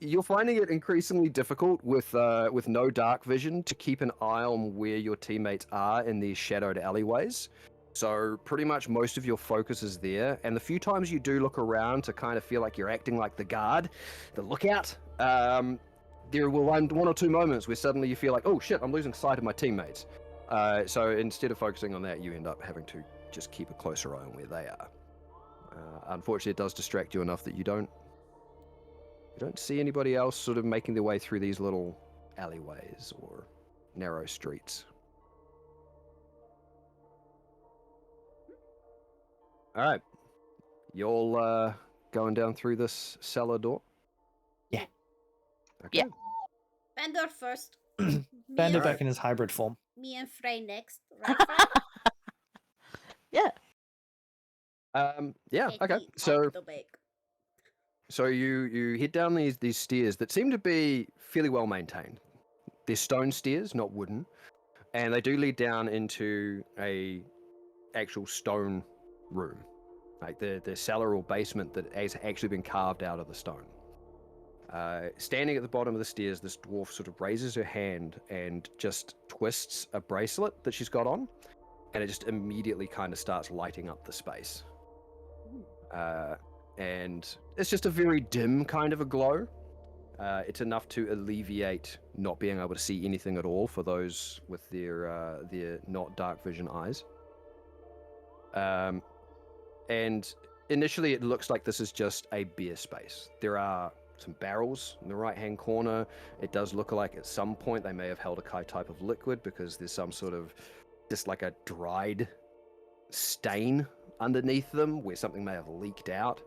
You're finding it increasingly difficult with no dark vision to keep an eye on where your teammates are in these shadowed alleyways. So pretty much most of your focus is there, and the few times you do look around to kind of feel like you're acting like the guard, the lookout, there will one or two moments where suddenly you feel like, oh shit, I'm losing sight of my teammates. So instead of focusing on that, you end up having to just keep a closer eye on where they are. Unfortunately, it does distract you enough that you don't see anybody else sort of making their way through these little alleyways or narrow streets. All right, you all going down through this cellar door? Yeah. Okay. Yeah. Vander first. Vander and, back in his hybrid form. me and Frey next. Right, Frey? Yeah. Yeah. Okay. So you head down these stairs that seem to be fairly well maintained. They're stone stairs, not wooden, and they do lead down into a actual stone room, like the cellar or basement that has actually been carved out of the stone. Standing at the bottom of the stairs, this dwarf sort of raises her hand and just twists a bracelet that she's got on, and it just immediately kind of starts lighting up the space. And it's just a very dim kind of a glow. It's enough to alleviate not being able to see anything at all for those with their not dark vision eyes. And initially it looks like this is just a beer space. There are some barrels in the right-hand corner. It does look like at some point they may have held a type of liquid because there's some sort of just like a dried stain underneath them where something may have leaked out.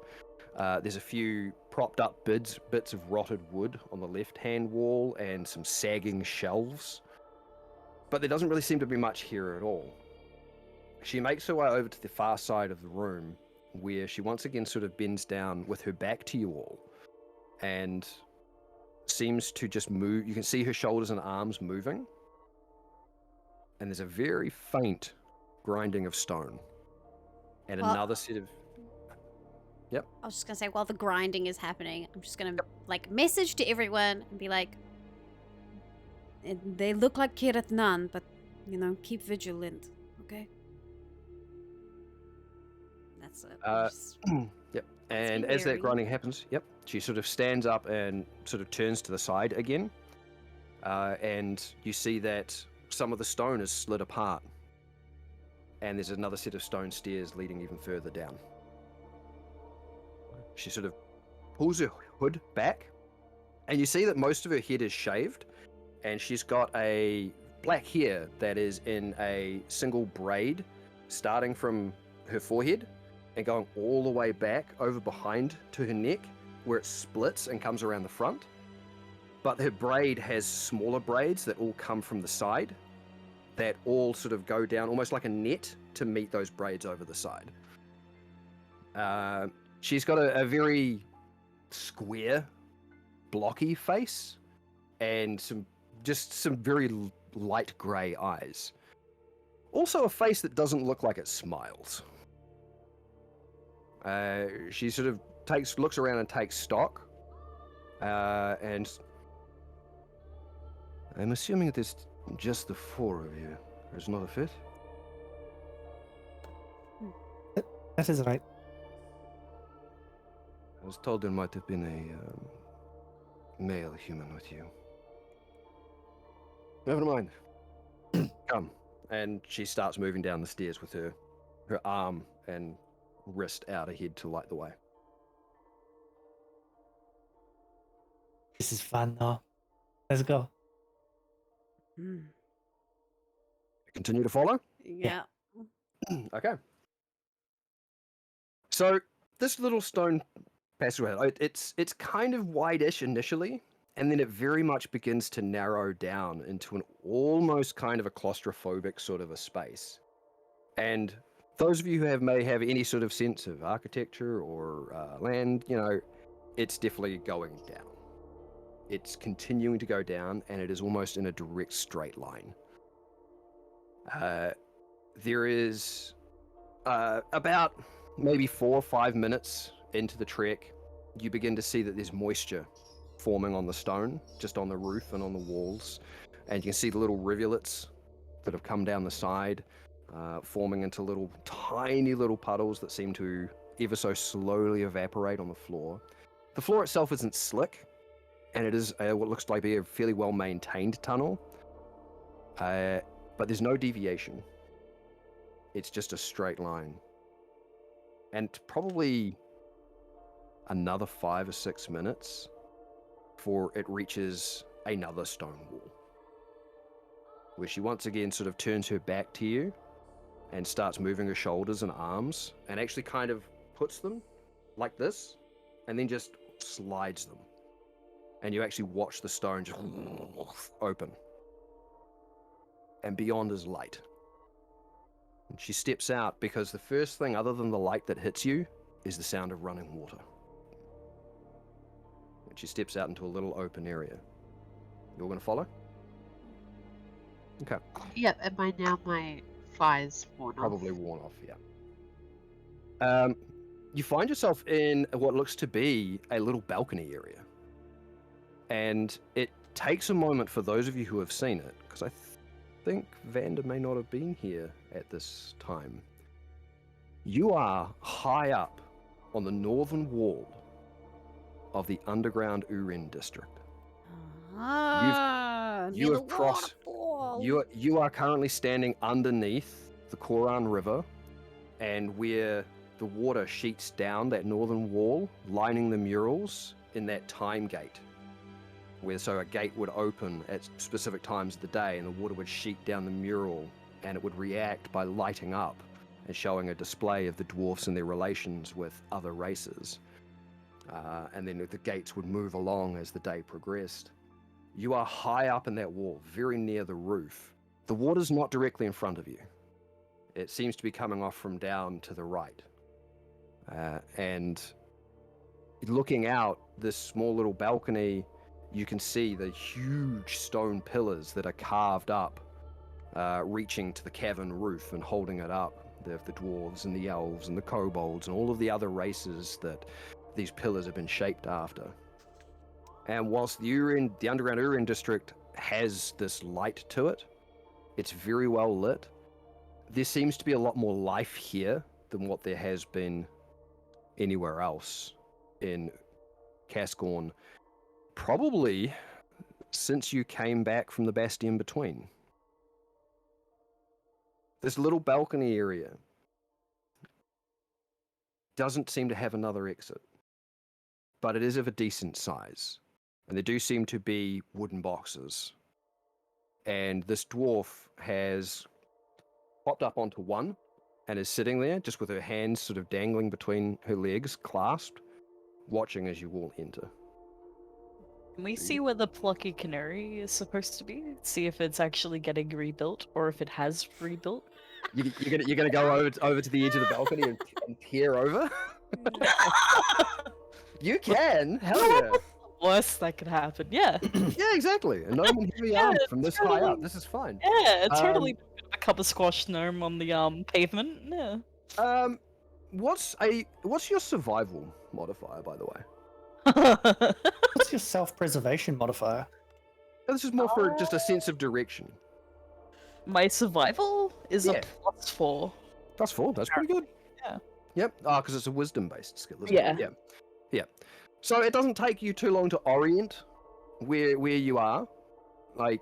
There's a few propped up bits of rotted wood on the left-hand wall and some sagging shelves. But there doesn't really seem to be much here at all. She makes her way over to the far side of the room where she once again sort of bends down with her back to you all and seems to just move. You can see her shoulders and arms moving. And there's a very faint grinding of stone. And another set of... Yep. I was just gonna say, while the grinding is happening, I'm just gonna like message to everyone and be like, they look like Kirat Nan, but you know, keep vigilant, okay? That's it. Yep. And as that grinding happens, she sort of stands up and sort of turns to the side again. And you see that some of the stone is slid apart. And there's another set of stone stairs leading even further down. She sort of pulls her hood back, and you see that most of her head is shaved, and she's got a black hair that is in a single braid starting from her forehead and going all the way back over behind to her neck, where it splits and comes around the front. But her braid has smaller braids that all come from the side that all sort of go down almost like a net to meet those braids over the side. She's got a very square, blocky face and some very light grey eyes. Also a face that doesn't look like it smiles. She sort of looks around and takes stock. And I'm assuming there's just the four of you. There's not a fifth? That is right. I was told there might have been a male human with you. Never mind. Come. And she starts moving down the stairs with her arm and wrist out ahead to light the way. This is fun though. Let's go. Continue to follow? Yeah. Okay. So this little stone passageway, it's kind of wide-ish initially, and then it very much begins to narrow down into an almost kind of a claustrophobic sort of a space. And those of you who may have any sort of sense of architecture or land, it's definitely going down. It's continuing to go down, and it is almost in a direct straight line. There is about maybe 4 or 5 minutes into the trek, you begin to see that there's moisture forming on the stone, just on the roof and on the walls. And you can see the little rivulets that have come down the side, forming into tiny little puddles that seem to ever so slowly evaporate on the floor. The floor itself isn't slick, and it is what looks like a fairly well-maintained tunnel. But there's no deviation. It's just a straight line. And probably another 5 or 6 minutes before it reaches another stone wall, where she once again sort of turns her back to you and starts moving her shoulders and arms and actually kind of puts them like this and then just slides them. And you actually watch the stone just open. And beyond is light. And she steps out because the first thing, other than the light that hits you, is the sound of running water. And she steps out into a little open area. You're going to follow? Okay. Yep, and by now my fire's worn off. Probably worn off, yeah. You find yourself in what looks to be a little balcony area. And it takes a moment for those of you who have seen it, because I think Vander may not have been here at this time. You are high up on the northern wall of the underground Urend district. Ah, you near have the crossed- waterfall. You are currently standing underneath the Koran River, and where the water sheets down that northern wall, lining the murals in that time gate. So a gate would open at specific times of the day, and the water would sheet down the mural, and it would react by lighting up and showing a display of the dwarfs and their relations with other races. And then the gates would move along as the day progressed. You are high up in that wall, very near the roof. The water's not directly in front of you. It seems to be coming off from down to the right. And looking out this small little balcony, you can see the huge stone pillars that are carved up, reaching to the cavern roof and holding it up. The dwarves and the elves and the kobolds and all of the other races that these pillars have been shaped after. And whilst the underground Urend district has this light to it, it's very well lit. There seems to be a lot more life here than what there has been anywhere else in Cascorn, probably since you came back from the Bastion Between. This little balcony area doesn't seem to have another exit, but it is of a decent size. And there do seem to be wooden boxes. And this dwarf has popped up onto one and is sitting there just with her hands sort of dangling between her legs, clasped, watching as you all enter. Can we see where the plucky canary is supposed to be? See if it's actually getting rebuilt, or if it has rebuilt? You're gonna go over to the edge of the balcony and peer over? You can, hell yeah. Worst that could happen, yeah. Yeah, exactly. A gnome and heavy arm from this high up. This is fine. Yeah, totally a cup of squash gnome on the pavement, yeah. What's your survival modifier, by the way? What's your self-preservation modifier? This is more for just a sense of direction. My survival is Yeah. a +4. +4, that's pretty good. Yeah. Yep. Because it's a wisdom-based skill, isn't Yeah. it? Yeah. Yeah. So it doesn't take you too long to orient where you are. Like,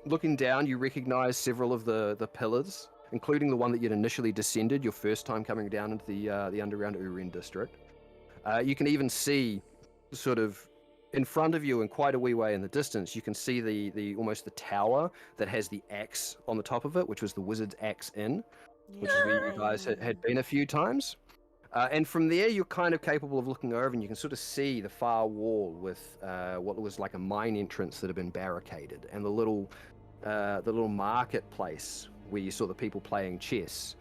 looking down, you recognize several of the pillars, including the one that you'd initially descended your first time coming down into the underground Urend district. You can even see, sort of, in front of you and quite a wee way in the distance, you can see the almost the tower that has the axe on the top of it, which was the wizard's axe inn, which is where you guys had been a few times. And from there, you're kind of capable of looking over, and you can sort of see the far wall with what was like a mine entrance that had been barricaded, and the little marketplace where you saw the people playing chess,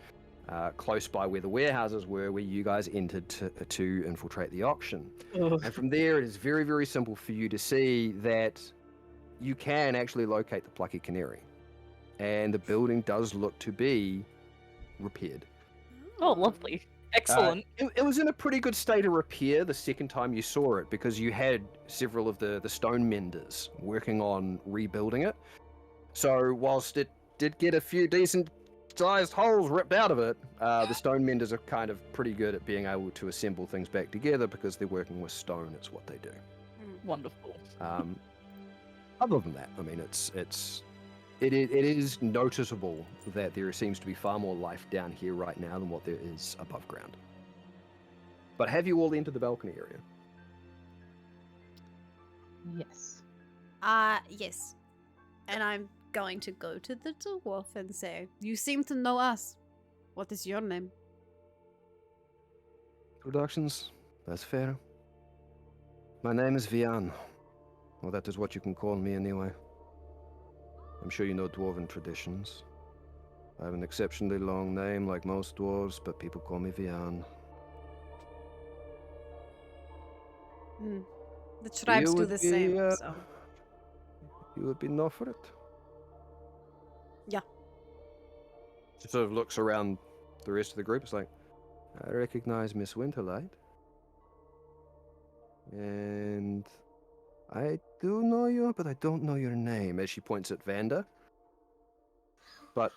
close by where the warehouses were, where you guys entered to infiltrate the auction. And from there, it is very, very simple for you to see that you can actually locate the Plucky Canary, and the building does look to be repaired. Oh, lovely. Excellent. It was in a pretty good state of repair the second time you saw it, because you had several of the stone menders working on rebuilding it. So whilst it did get a few decent sized holes ripped out of it, the stone menders are kind of pretty good at being able to assemble things back together because they're working with stone. It's what they do. Wonderful. Other than that, I mean, it is noticeable that there seems to be far more life down here right now than what there is above ground. But have you all entered the balcony area? Yes. Yes. And I'm going to go to the dwarf and say, "You seem to know us. What is your name?" Productions, that's fair. My name is Vian. Well, that is what you can call me anyway. I'm sure you know dwarven traditions. I have an exceptionally long name like most dwarves, but people call me Vian. The tribes do would the be, same, uh, so. You would be Nofrit? Yeah. She sort of looks around the rest of the group. It's like, I recognize Miss Winterlight. And I do know you, but I don't know your name, as she points at Vanda. But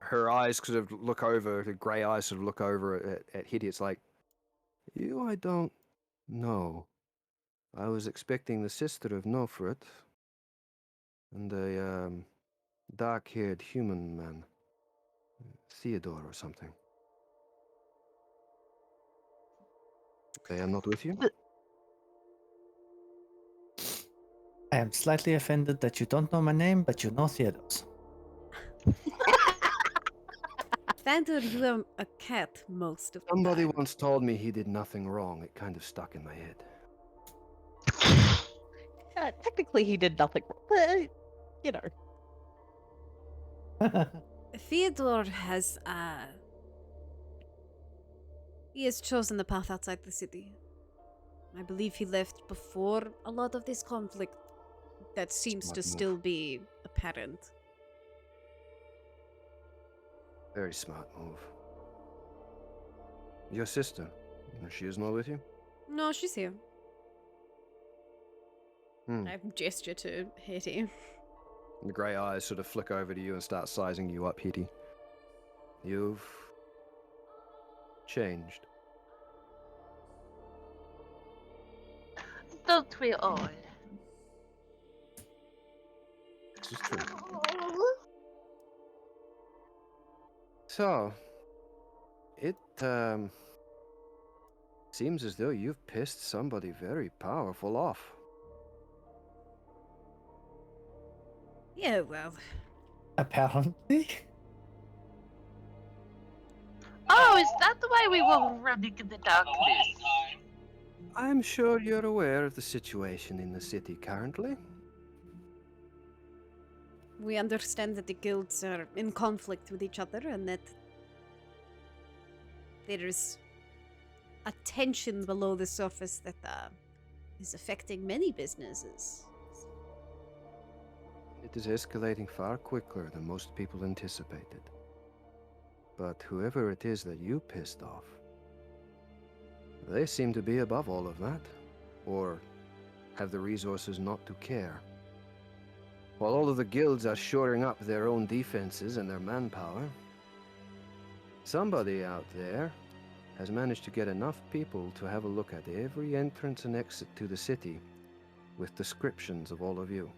her eyes sort of look over, her grey eyes sort of look over at Hitty. It's like, you I don't know. I was expecting the sister of Nofrit and a dark-haired human man, Theodore or something. They are not with you? I am slightly offended that you don't know my name, but you know Theodore's. Vander, you are a cat most of the Somebody time. once told me he did nothing wrong. It kind of stuck in my head. Technically, he did nothing wrong, but you know. Theodore has, he has chosen the path outside the city. I believe he left before a lot of this conflict that seems Smart to move. still be apparent. Very smart move. Your sister, she is not with you? No, she's here. Hmm. I gesture to Hetty. The grey eyes sort of flick over to you and start sizing you up, Hitty. You've changed. Don't we all? This is true. So, it seems as though you've pissed somebody very powerful off. Yeah, well, Apparently. Oh, is that the way we were running in the darkness? I'm sure you're aware of the situation in the city currently. we understand that the guilds are in conflict with each other and that there's a tension below the surface that is affecting many businesses. It is escalating far quicker than most people anticipated. But whoever it is that you pissed off, they seem to be above all of that, or have the resources not to care. While all of the guilds are shoring up their own defenses and their manpower, somebody out there has managed to get enough people to have a look at every entrance and exit to the city with descriptions of all of you.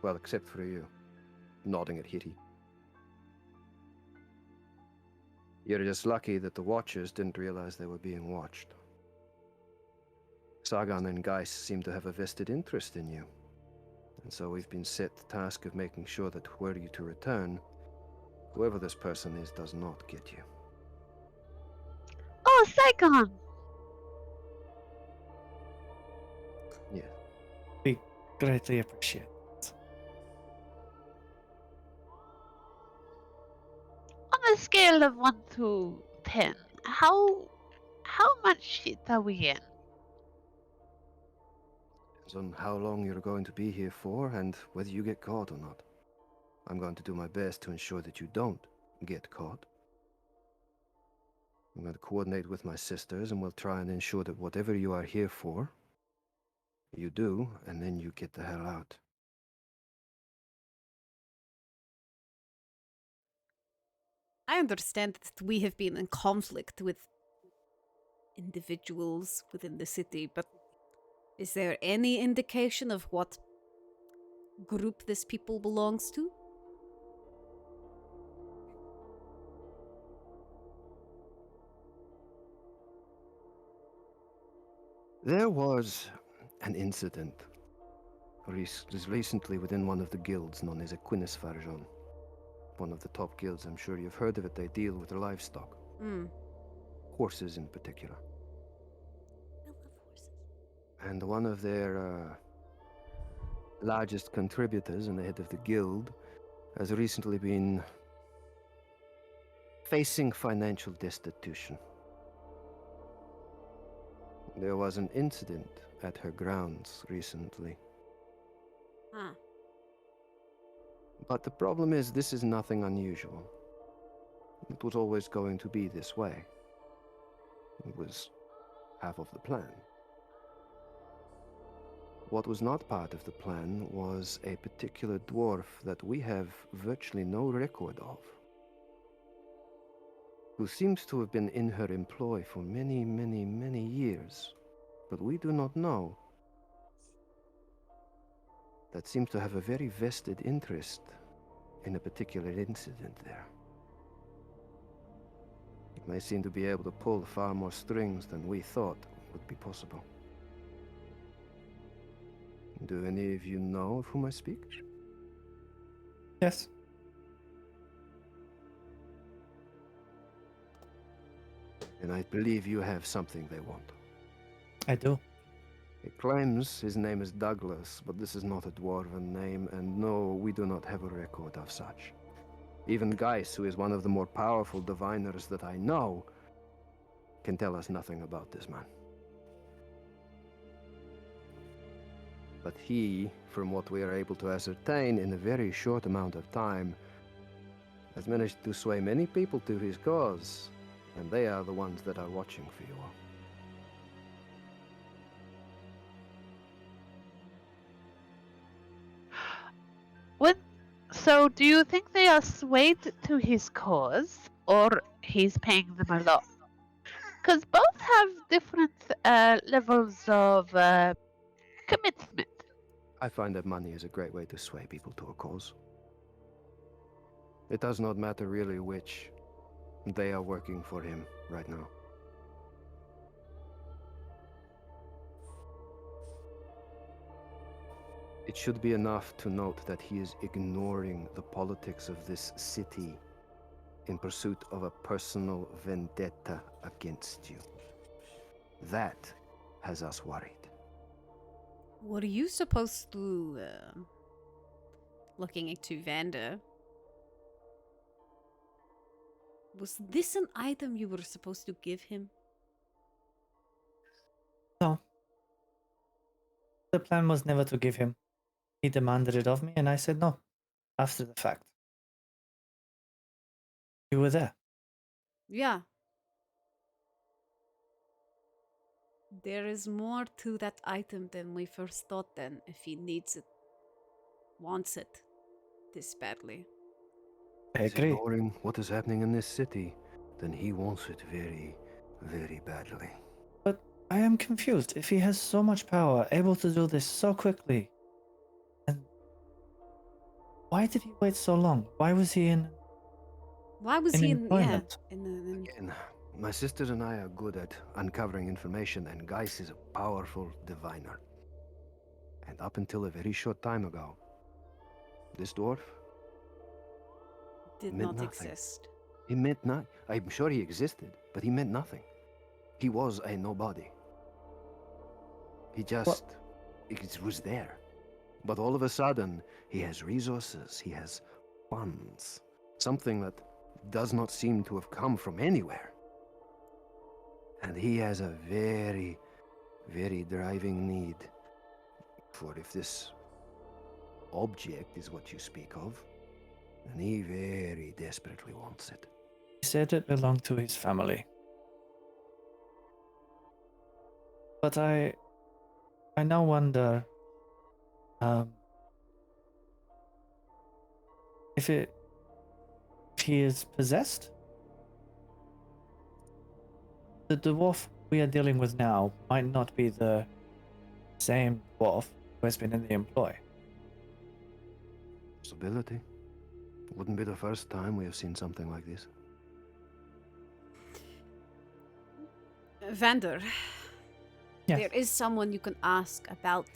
Well, except for you. Nodding at Hitty. You're just lucky that the Watchers didn't realize they were being watched. Sagan and Geis seem to have a vested interest in you. And so we've been set the task of making sure that were you to return, whoever this person is does not get you. Oh, Saigon! Yeah. We greatly appreciate it. On a scale of 1 to 10, how much shit are we in? Depends on how long you're going to be here for and whether you get caught or not. I'm going to do my best to ensure that you don't get caught. I'm going to coordinate with my sisters and we'll try and ensure that whatever you are here for, you do, and then you get the hell out. I understand that we have been in conflict with individuals within the city, but is there any indication of what group this people belongs to? There was an incident recently within one of the guilds known as Aquinas Farjon. One of the top guilds, I'm sure you've heard of it. They deal with their livestock. Horses in particular. I love horses. And one of their largest contributors and the head of the guild has recently been facing financial destitution. There was an incident at her grounds recently. Huh. But the problem is, this is nothing unusual. It was always going to be this way. It was half of the plan. What was not part of the plan was a particular dwarf that we have virtually no record of, who seems to have been in her employ for many, many, many years, but we do not know. That seems to have a very vested interest in a particular incident there. They seem to be able to pull far more strings than we thought would be possible. Do any of you know of whom I speak? Yes. And I believe you have something they want. I do. It claims his name is Douglas, but this is not a dwarven name, and no, we do not have a record of such. Even Geis, who is one of the more powerful diviners that I know, can tell us nothing about this man. But he, from what we are able to ascertain in a very short amount of time, has managed to sway many people to his cause, and they are the ones that are watching for you all. So, do you think they are swayed to his cause, or he's paying them a lot? Because both have different levels of commitment. I find that money is a great way to sway people to a cause. It does not matter really which. They are working for him right now. It should be enough to note that he is ignoring the politics of this city in pursuit of a personal vendetta against you. That has us worried. What are you supposed to, looking into Vander? Was this an item you were supposed to give him? No. The plan was never to give him. He demanded it of me, and I said no. After the fact. You were there. Yeah. There is more to that item than we first thought then, if he needs it, wants it this badly. I He's agree. ignoring what is happening in this city, then he wants it very, very badly. But I am confused. If he has so much power, able to do this so quickly, and why did he wait so long? Why was he in Why was in he in, yeah, employment? in Again, my sisters and I are good at uncovering information, and Geis is a powerful diviner. And up until a very short time ago, this dwarf, did meant not nothing. exist. he meant not. I'm sure he existed, but he meant nothing. He was a nobody. He just it was there. But all of a sudden, he has resources, he has funds, something that does not seem to have come from anywhere. And he has a very, very driving need for, if this object is what you speak of, and he very desperately wants it. He said it belonged to his family. But I now wonder if he is possessed. The dwarf we are dealing with now might not be the same dwarf who has been in the employ. Possibility. Wouldn't be the first time we have seen something like this. Vander, Yes. there is someone you can ask about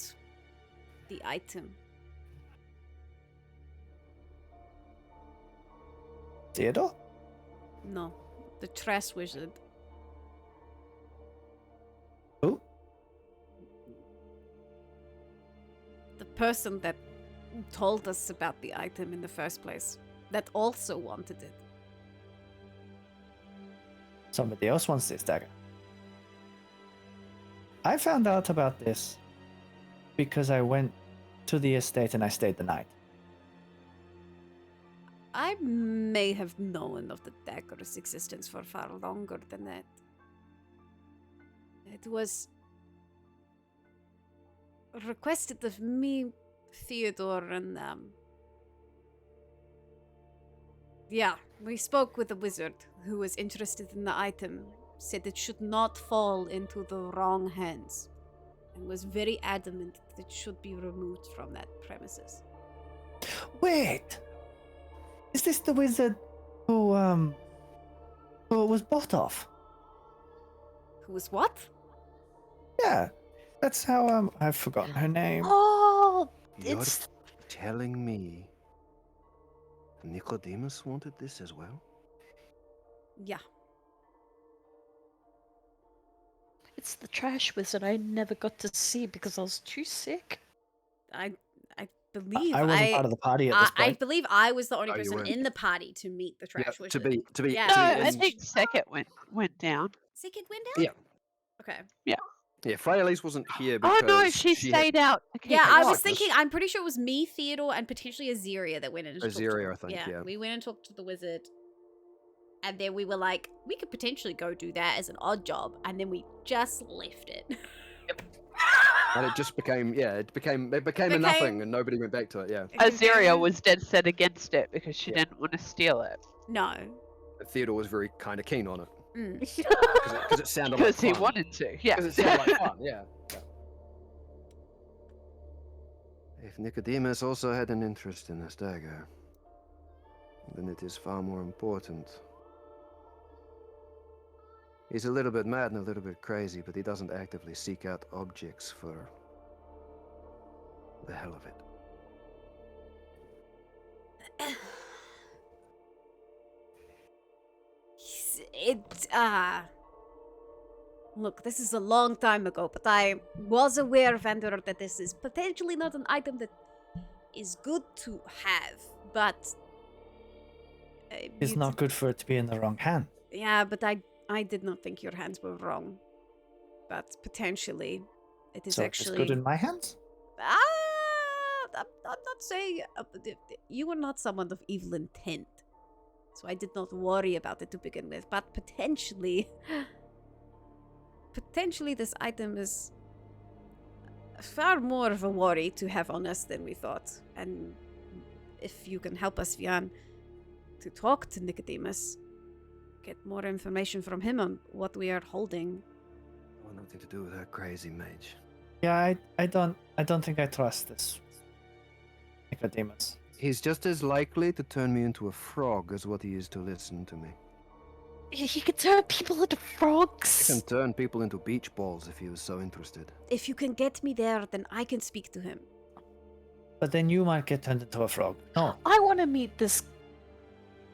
the item. Theodore? No, the trash wizard. Who? The person that told us about the item in the first place. That also wanted it. Somebody else wants this dagger. I found out about this because I went to the estate and I stayed the night. I may have known of the dagger's existence for far longer than that. It was requested of me, Theodore, and yeah, we spoke with the wizard who was interested in the item, said it should not fall into the wrong hands, and was very adamant that it should be removed from that premises. Wait! Is this the wizard who it was bought off? Who was what? Yeah, that's how I've forgotten her name. Oh, You're it's telling me Nicodemus wanted this as well? Yeah. it's the trash wizard I never got to see because I was too sick. I believe I wasn't part of the party at this I point. believe I was the only Oh, you person weren't. in the party to meet the trash Yeah, wizard. to be Yeah. No, Yeah, I in- think Second went down. Second went down? Yeah. Okay. Yeah, Freya Elise wasn't here because Oh no, she had stayed out. to keep Yeah, her I was watch. thinking, I'm pretty sure it was me, Theodore, and potentially Azeria that went in and talked to Azeria, him. I think, yeah. We went and talked to the wizard. And then we were like, we could potentially go do that as an odd job. And then we just left it. And it just became it became a nothing and nobody went back to it, yeah. Azeria was dead set against it because she Yeah. didn't want to steal it. No. Theodore was very kind of keen on it Mm. because it sounded like Because he fun. wanted to, yeah. Because it sounded like fun, yeah. If Nicodemus also had an interest in this dagger, then it is far more important. He's a little bit mad and a little bit crazy, but he doesn't actively seek out objects for the hell of it. Look, this is a long time ago, but I was aware, Vendor, that this is potentially not an item that is good to have, but... It's you not good for it to be in the wrong hand. Yeah, but I did not think your hands were wrong. But potentially, it is So actually... it's good in my hands? I'm not saying... you were not someone of evil intent. So I did not worry about it to begin with. But potentially... Potentially this item is far more of a worry to have on us than we thought. And if you can help us, Vian, to talk to Nicodemus, get more information from him on what we are holding. I want nothing to do with that crazy mage. Yeah, I don't think I trust this Nicodemus. He's just as likely to turn me into a frog as what he is to listen to me. He could turn people into He frogs. can turn people into beach balls if he was so interested. If you can get me there, then I can speak to him. But then you might get turned into a frog. No. I want to meet this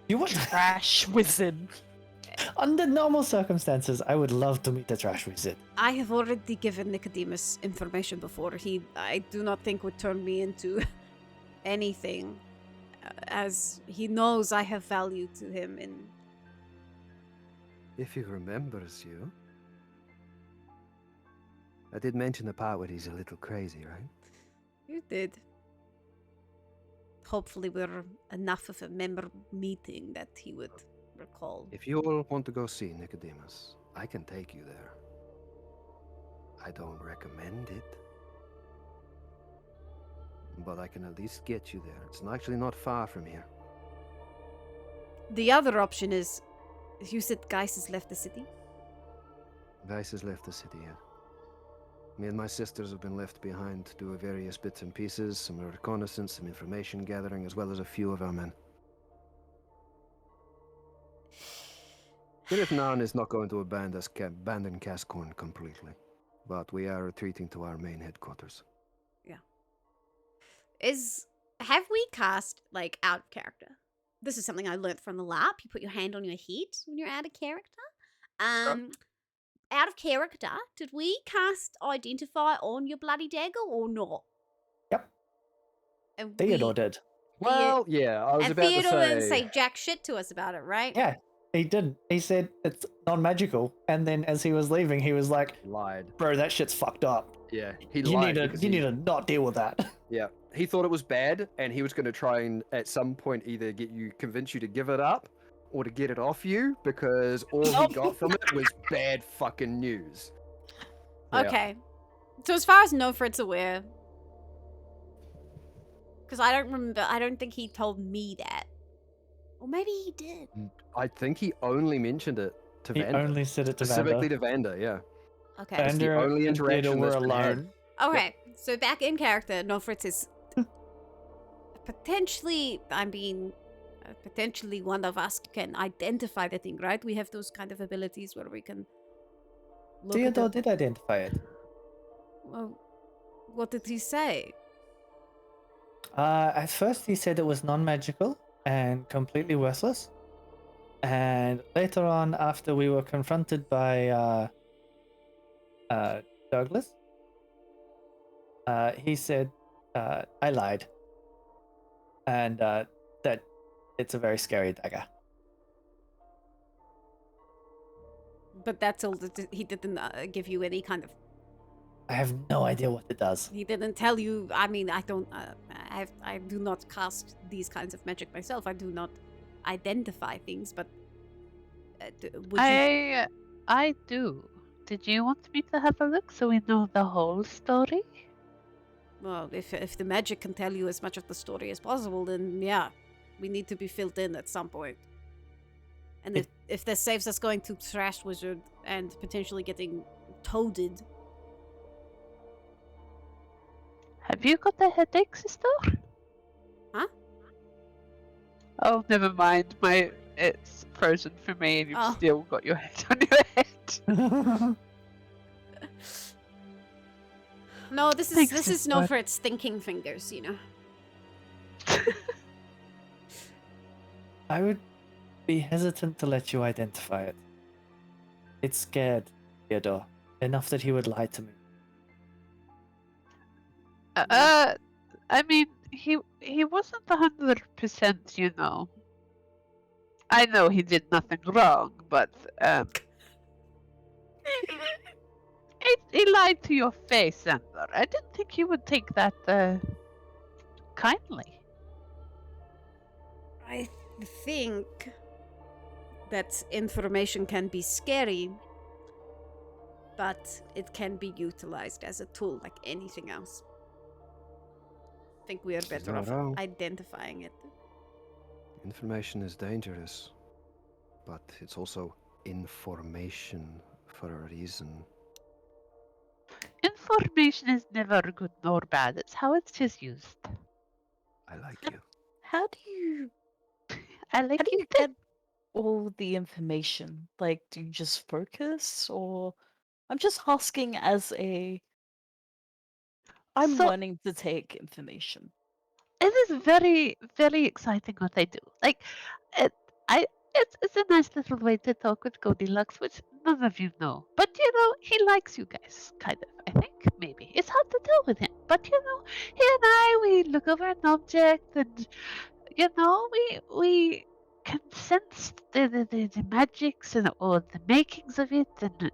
You want trash wizard. Under normal circumstances, I would love to meet the trash wizard. I have already given Nicodemus information before. I do not think would turn me into anything, as he knows I have value to him in... If he remembers you. I did mention the part where he's a little crazy, right? You did. Hopefully we're enough of a member meeting that he would recall. If you all want to go see Nicodemus, I can take you there. I don't recommend it. But I can at least get you there. It's actually not far from here. The other option is, you said Geis has left the city? Weiss has left the city yet. Me and my sisters have been left behind to do various bits and pieces, some reconnaissance, some information gathering, as well as a few of our men. Philip Nan is not going to abandon Cascorn completely, but we are retreating to our main headquarters. Have we cast, like, out of character? This is something I learnt from the lab. You put your hand on your head when you're out of character. Out of character, did we cast Identify on your bloody dagger or not? Yep. And Theodore did. Well, yeah, I was and about Theodore to didn't say... say jack shit to us about it, right? Yeah. He didn't. He said it's non-magical, and then as he was leaving, he was like, Lied. "Bro, that shit's fucked up. Yeah, he You lied need to because you need to not deal with that." Yeah, he thought it was bad, and he was going to try and at some point either convince you to give it up, or to get it off you, because all he got from it was bad fucking news. Yeah. Okay. So as far as Nofrit's aware, because I don't remember, I don't think he told me that. Or maybe he did. I think he only mentioned it to He Vander. only said it to Specifically Vander. to Vander, yeah. Okay. That's the Vander only and Data interaction were that's been had. alone. Okay. So back in character, Nofritz is potentially, potentially one of us can identify the thing, right? We have those kind of abilities where we can look at Theodore the... did identify it. Well, what did he say? At first, he said it was non-magical and completely worthless. And later on, after we were confronted by Douglas, he said, "I lied, and that it's a very scary dagger." But that's all. He didn't give you any kind of... I have no idea what it does. He didn't tell you. I mean, I don't. I do not cast these kinds of magic myself. I do not identify things. But would you... I do. Did you want me to have a look so we know the whole story? Well, if the magic can tell you as much of the story as possible, then yeah, we need to be filled in at some point. And if this saves us going to Thrash Wizard and potentially getting toaded. Have you got a headache, sister? Huh? Oh, never mind. It's frozen for me, and you've Oh. still got your head on your head. No, this Thanks, is sister. Nofrit's thinking fingers, you know. I would be hesitant to let you identify it. It's scared Theodore enough that he would lie to me. I mean, he wasn't 100%, you know. I know he did nothing wrong, but he lied to your face, Xander. I didn't think he would take that kindly. I think that information can be scary, but it can be utilized as a tool like anything else. I think we are better not off wrong. identifying it. Information is dangerous, but it's also information for a reason. Information is never good nor bad. It's how it is used. I like you. How do you I like how do you you get all the information? Like, do you just focus, or I'm just asking as a I'm So- wanting to take information. It is very, very exciting what they do. Like, it's a nice little way to talk with Goldilocks, which none of you know. But you know, he likes you guys, kind of. I think maybe it's hard to tell with him. But you know, he and I, we look over an object, and you know, we can sense the magics and or the makings of it,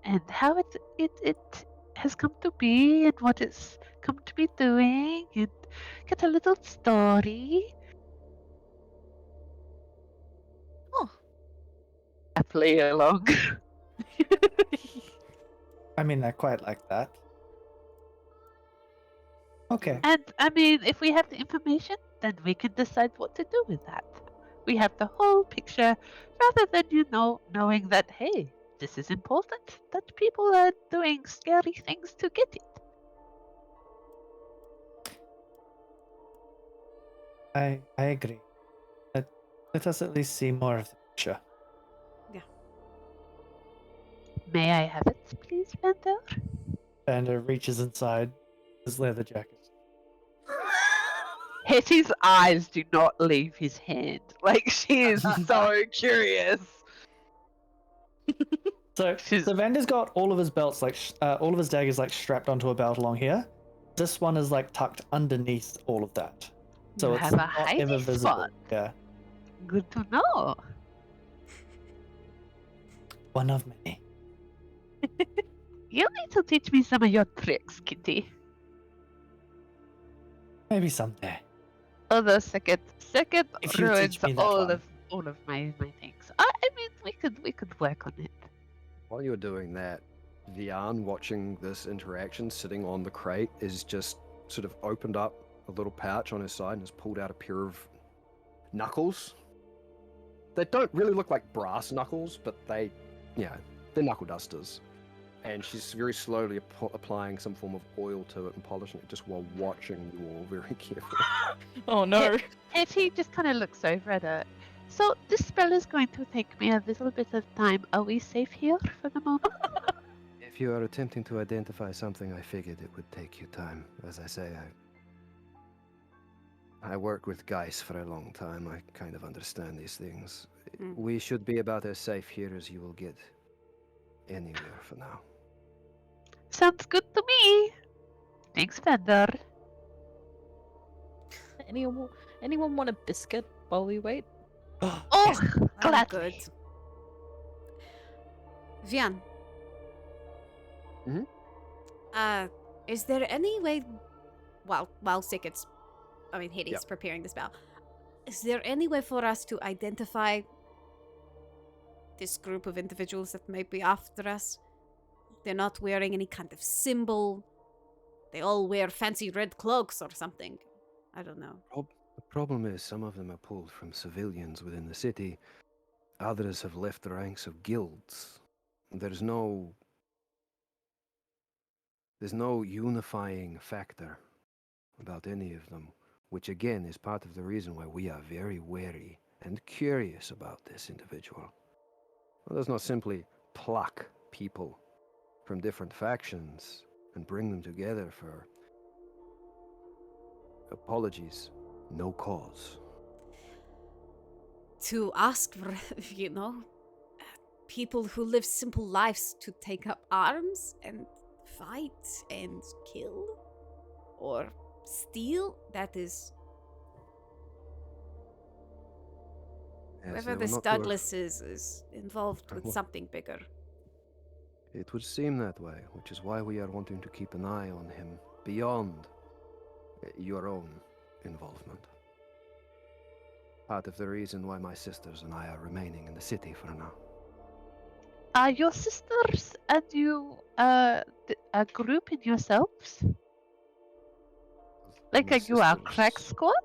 and how it has come to be, and what it's come to be doing, and get a little story. Oh. I play along. I mean, I quite like that. Okay. And I mean, if we have the information, then we can decide what to do with that. We have the whole picture, rather than knowing that, hey, this is important, that people are doing scary things to get it. I agree. Let us at least see more of the picture. May I have it, please, Vander? Vander reaches inside his leather jacket. Hetty's eyes do not leave his hand. Like, she is so curious. So Vander's got all of his belts, all of his daggers, strapped onto a belt along here. This one is tucked underneath all of that, so You it's have a not ever hiding visible. spot. Yeah. Good to know. One of many. You need to teach me some of your tricks, Kitty. Maybe someday. Although second If you ruins teach me that all one. of my things. I mean, we could work on it. While you're doing that, Vian, watching this interaction, sitting on the crate, is just sort of opened up a little pouch on his side and has pulled out a pair of knuckles. They don't really look like brass knuckles, but they're knuckle dusters. And she's very slowly applying some form of oil to it and polishing it, just while watching you all very carefully. Oh no. And he just kind of looks over at her. So this spell is going to take me a little bit of time. Are we safe here for the moment? If you are attempting to identify something, I figured it would take you time. As I say, I worked with Geis for a long time. I kind of understand these things. We should be about as safe here as you will get anywhere for now. Sounds good to me. Thanks, Fender. Anyone want a biscuit while we wait? Oh, I'm gladly. good. Vian. Mhm. Is there any way, while Hades preparing the spell, is there any way for us to identify this group of individuals that may be after us? They're not wearing any kind of symbol. They all wear fancy red cloaks or something. I don't know. The problem is some of them are pulled from civilians within the city. Others have left the ranks of guilds. There's no unifying factor about any of them, which again is part of the reason why we are very wary and curious about this individual. Well, let's not simply pluck people from different factions and bring them together for apologies, no cause. To ask for, people who live simple lives to take up arms and fight and kill or steal, that is... Yes, Whoever they were this not Douglas is involved with Well- something bigger. It would seem that way, which is why we are wanting to keep an eye on him beyond your own involvement. Part of the reason why my sisters and I are remaining in the city for now. Are your sisters and you a group in yourselves? Like, My are you a sisters- crack squad?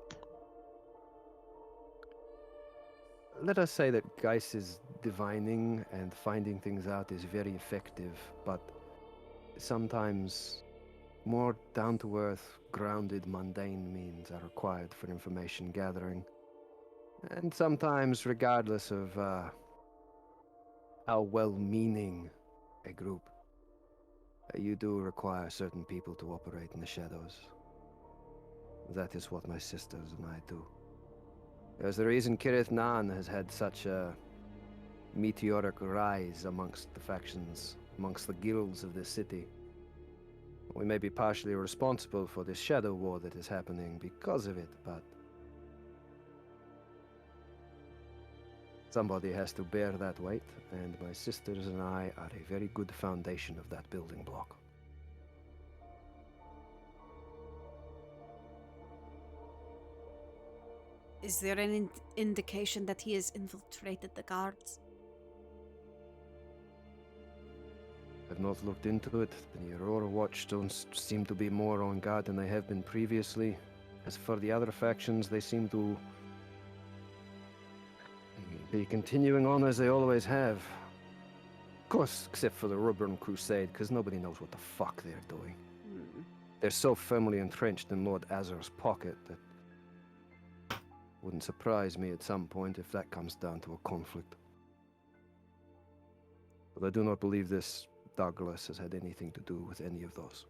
Let us say that Geis's divining and finding things out is very effective, but sometimes more down-to-earth, grounded, mundane means are required for information gathering. And sometimes, regardless of how well-meaning a group, you do require certain people to operate in the shadows. That is what my sisters and I do. There's the reason Kirith Nan has had such a meteoric rise amongst the factions, amongst the guilds of this city. We may be partially responsible for this shadow war that is happening because of it, but somebody has to bear that weight, and my sisters and I are a very good foundation of that building block. Is there an indication that he has infiltrated the guards? I've not looked into it. The Aurora Watch don't seem to be more on guard than they have been previously. As for the other factions, they seem to be continuing on as they always have. Of course, except for the Rubron Crusade, because nobody knows what the fuck they're doing. They're so firmly entrenched in Lord Azur's pocket that wouldn't surprise me at some point if that comes down to a conflict. But I do not believe this Douglas has had anything to do with any of those.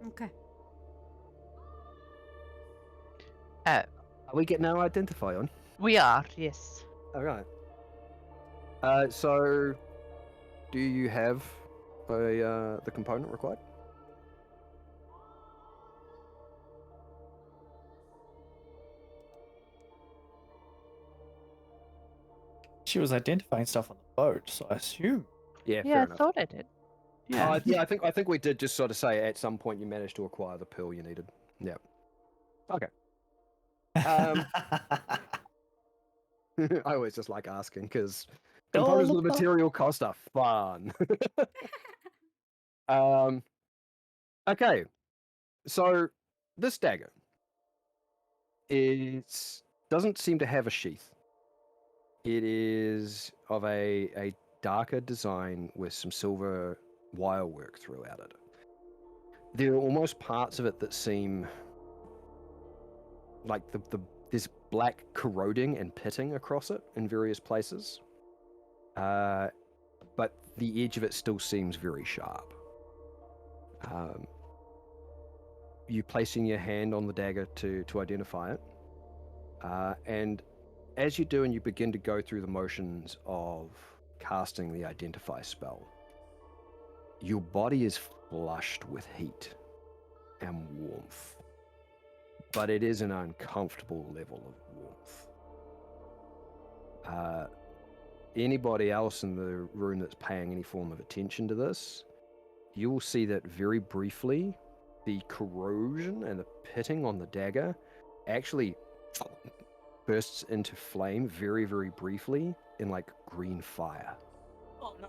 Okay. Are we getting our identify on? We are, yes. Alright. So, do you have the component required? she was identifying stuff on the boat, so I assume. Yeah, Yeah, fair I enough. thought I did. Yeah. Yeah, I think we did just sort of say at some point you managed to acquire the pill you needed. Yeah. Okay. Um, I always just like asking because components of the material cost are fun. um, okay, so this dagger doesn't seem to have a sheath. It is of a darker design with some silver wire work throughout it. There are almost parts of it that seem like there's black corroding and pitting across it in various places. But the edge of it still seems very sharp. You placing your hand on the dagger to identify it, and as you do and you begin to go through the motions of casting the identify spell, your body is flushed with heat and warmth, but it is an uncomfortable level of warmth. Anybody else in the room that's paying any form of attention to this, you will see that very briefly the corrosion and the pitting on the dagger actually bursts into flame very, very briefly in like green fire. Oh no.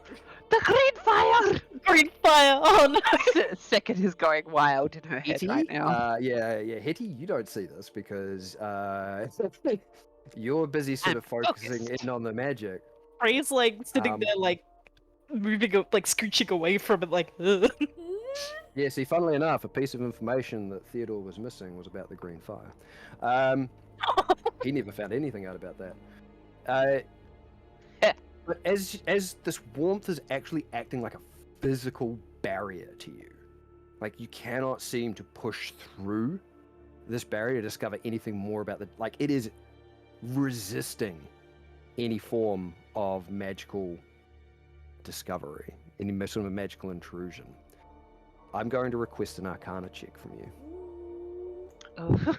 The green fire! Green fire! Oh no! Second is going wild in her head Hetty, right now. yeah, Hetty, you don't see this because you're busy sort I'm of focusing focused. in on the magic. Ray's like sitting Um, there like moving like scooching away from it like ugh. Yeah, see, funnily enough, a piece of information that Theodore was missing was about the green fire. He never found anything out about that. But as this warmth is actually acting like a physical barrier to you, like you cannot seem to push through this barrier to discover anything more about like it is resisting any form of magical discovery, any sort of magical intrusion. I'm going to request an Arcana check from you. Oh.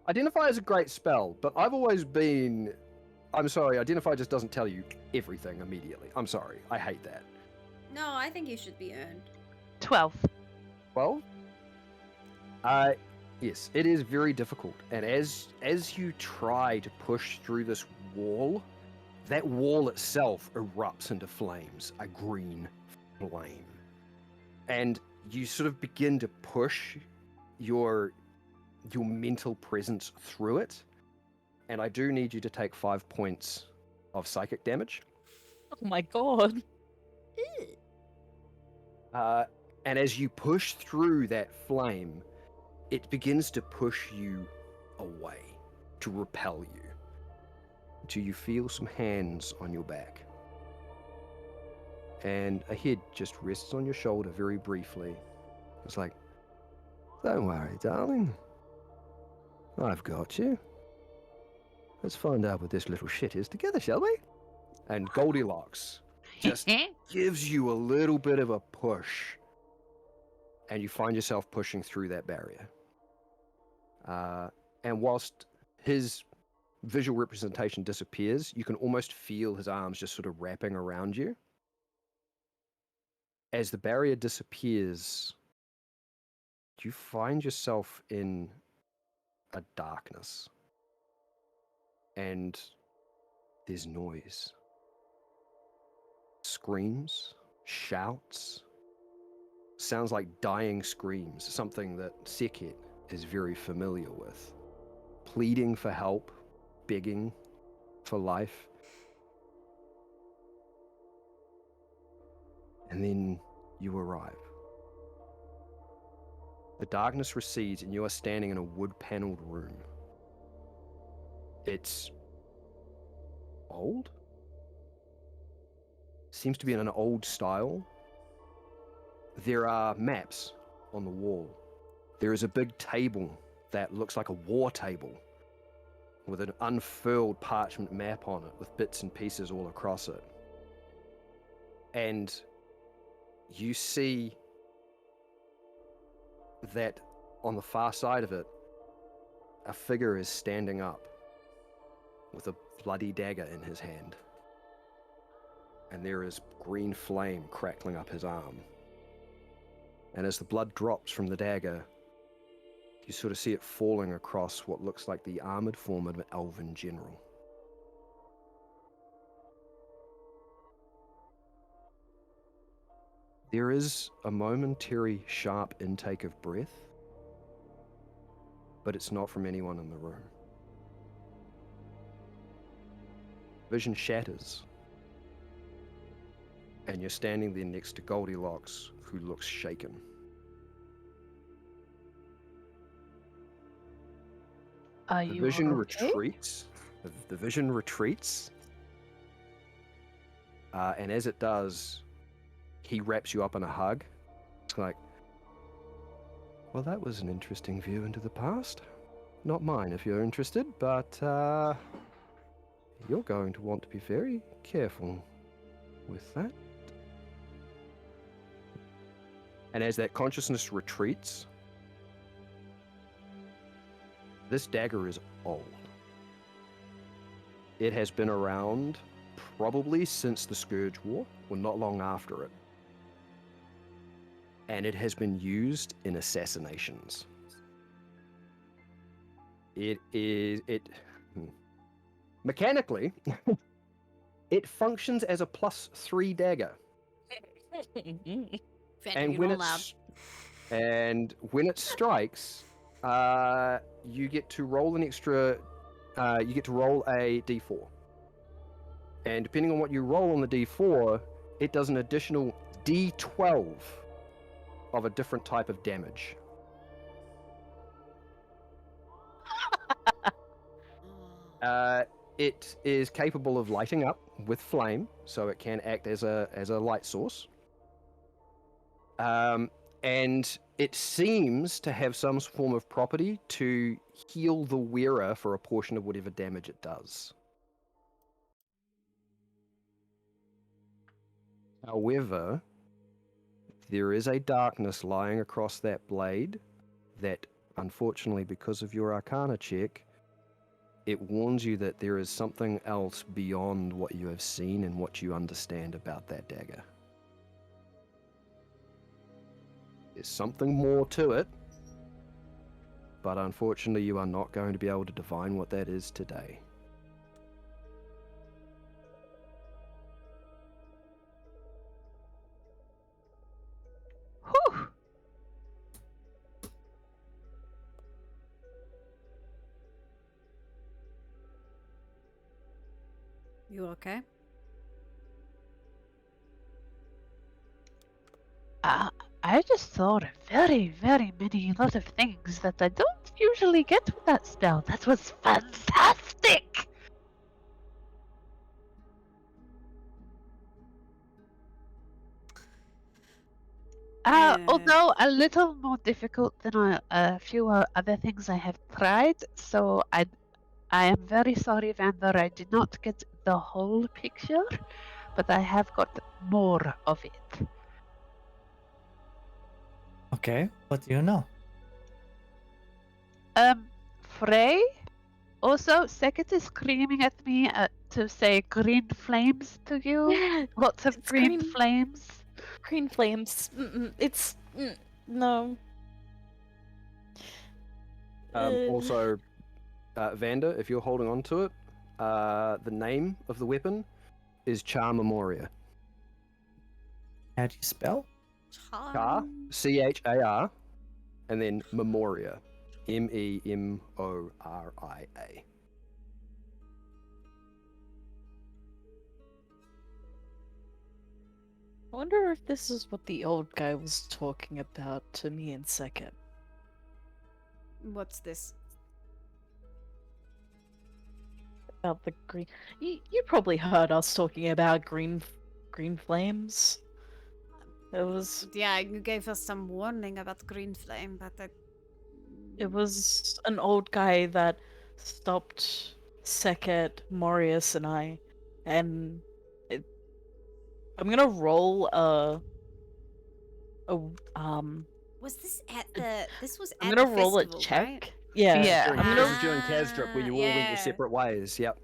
Identify is a great spell, but I've always been... I'm sorry, Identify just doesn't tell you everything immediately. I'm sorry, I hate that. No, I think you should be earned. 12. 12? Yes, it is very difficult. And as you try to push through this wall, that wall itself erupts into flames, a green flame. And you sort of begin to push your mental presence through it. And I do need you to take 5 points of psychic damage. Oh my god. And as you push through that flame, it begins to push you away, to repel you, till you feel some hands on your back. And a head just rests on your shoulder very briefly. It's like, don't worry, darling. I've got you. Let's find out what this little shit is together, shall we? And Goldilocks just gives you a little bit of a push. And you find yourself pushing through that barrier. And whilst his visual representation disappears, you can almost feel his arms just sort of wrapping around you. As the barrier disappears, you find yourself in a darkness. And there's noise. Screams, shouts. Sounds like dying screams, something that Sekhet is very familiar with. Pleading for help, begging for life. And then you arrive. The darkness recedes and you are standing in a wood-paneled room. It's old? Seems to be in an old style. There are maps on the wall. There is a big table that looks like a war table with an unfurled parchment map on it with bits and pieces all across it. And you see that on the far side of it, a figure is standing up with a bloody dagger in his hand. And there is green flame crackling up his arm. And as the blood drops from the dagger, you sort of see it falling across what looks like the armored form of an elven general. There is a momentary sharp intake of breath, but it's not from anyone in the room. Vision shatters, and you're standing there next to Goldilocks, who looks shaken. Are The you vision okay? retreats. The vision retreats, and as it does, he wraps you up in a hug. It's like, well, that was an interesting view into the past. Not mine, if you're interested, but you're going to want to be very careful with that. And as that consciousness retreats, this dagger is old. It has been around probably since the Scourge War, or not long after it. And it has been used in assassinations. Mechanically, it functions as a +3 dagger. And when it strikes, you get to roll an extra. You get to roll a d4, and depending on what you roll on the d4, it does an additional d12 of a different type of damage. It is capable of lighting up with flame, so it can act as a light source. And it seems to have some form of property to heal the wearer for a portion of whatever damage it does. However, there is a darkness lying across that blade that, unfortunately, because of your Arcana check, it warns you that there is something else beyond what you have seen and what you understand about that dagger. There's something more to it, but unfortunately you are not going to be able to divine what that is today. Whew. You okay? I just thought of very, very many lot of things that I don't usually get with that spell. That was fantastic! Although a little more difficult than a few other things I have tried, so I am very sorry, Vander, I did not get the whole picture, but I have got more of it. Okay, what do you know? Frey? Also, Sekit is screaming at me to say green flames to you. Lots of It's green green. flames. Green flames. No. Also, Vander, if you're holding on to it, the name of the weapon is Char Memoria. How do you spell? Char, C-H-A-R, and then Memoria, M-E-M-O-R-I-A. I wonder if this is what the old guy was talking about to me in second. What's this? About the green. You probably heard us talking about green flames. It was Yeah, you gave us some warning about green flame, but it was an old guy that stopped Sekit, Morius, and I, and I'm gonna roll was this at the? This was I'm at gonna the roll a festival, check. right? Yeah. Yeah. During, I'm this gonna is during Kazdrup, where you all went your yeah. separate ways, yep.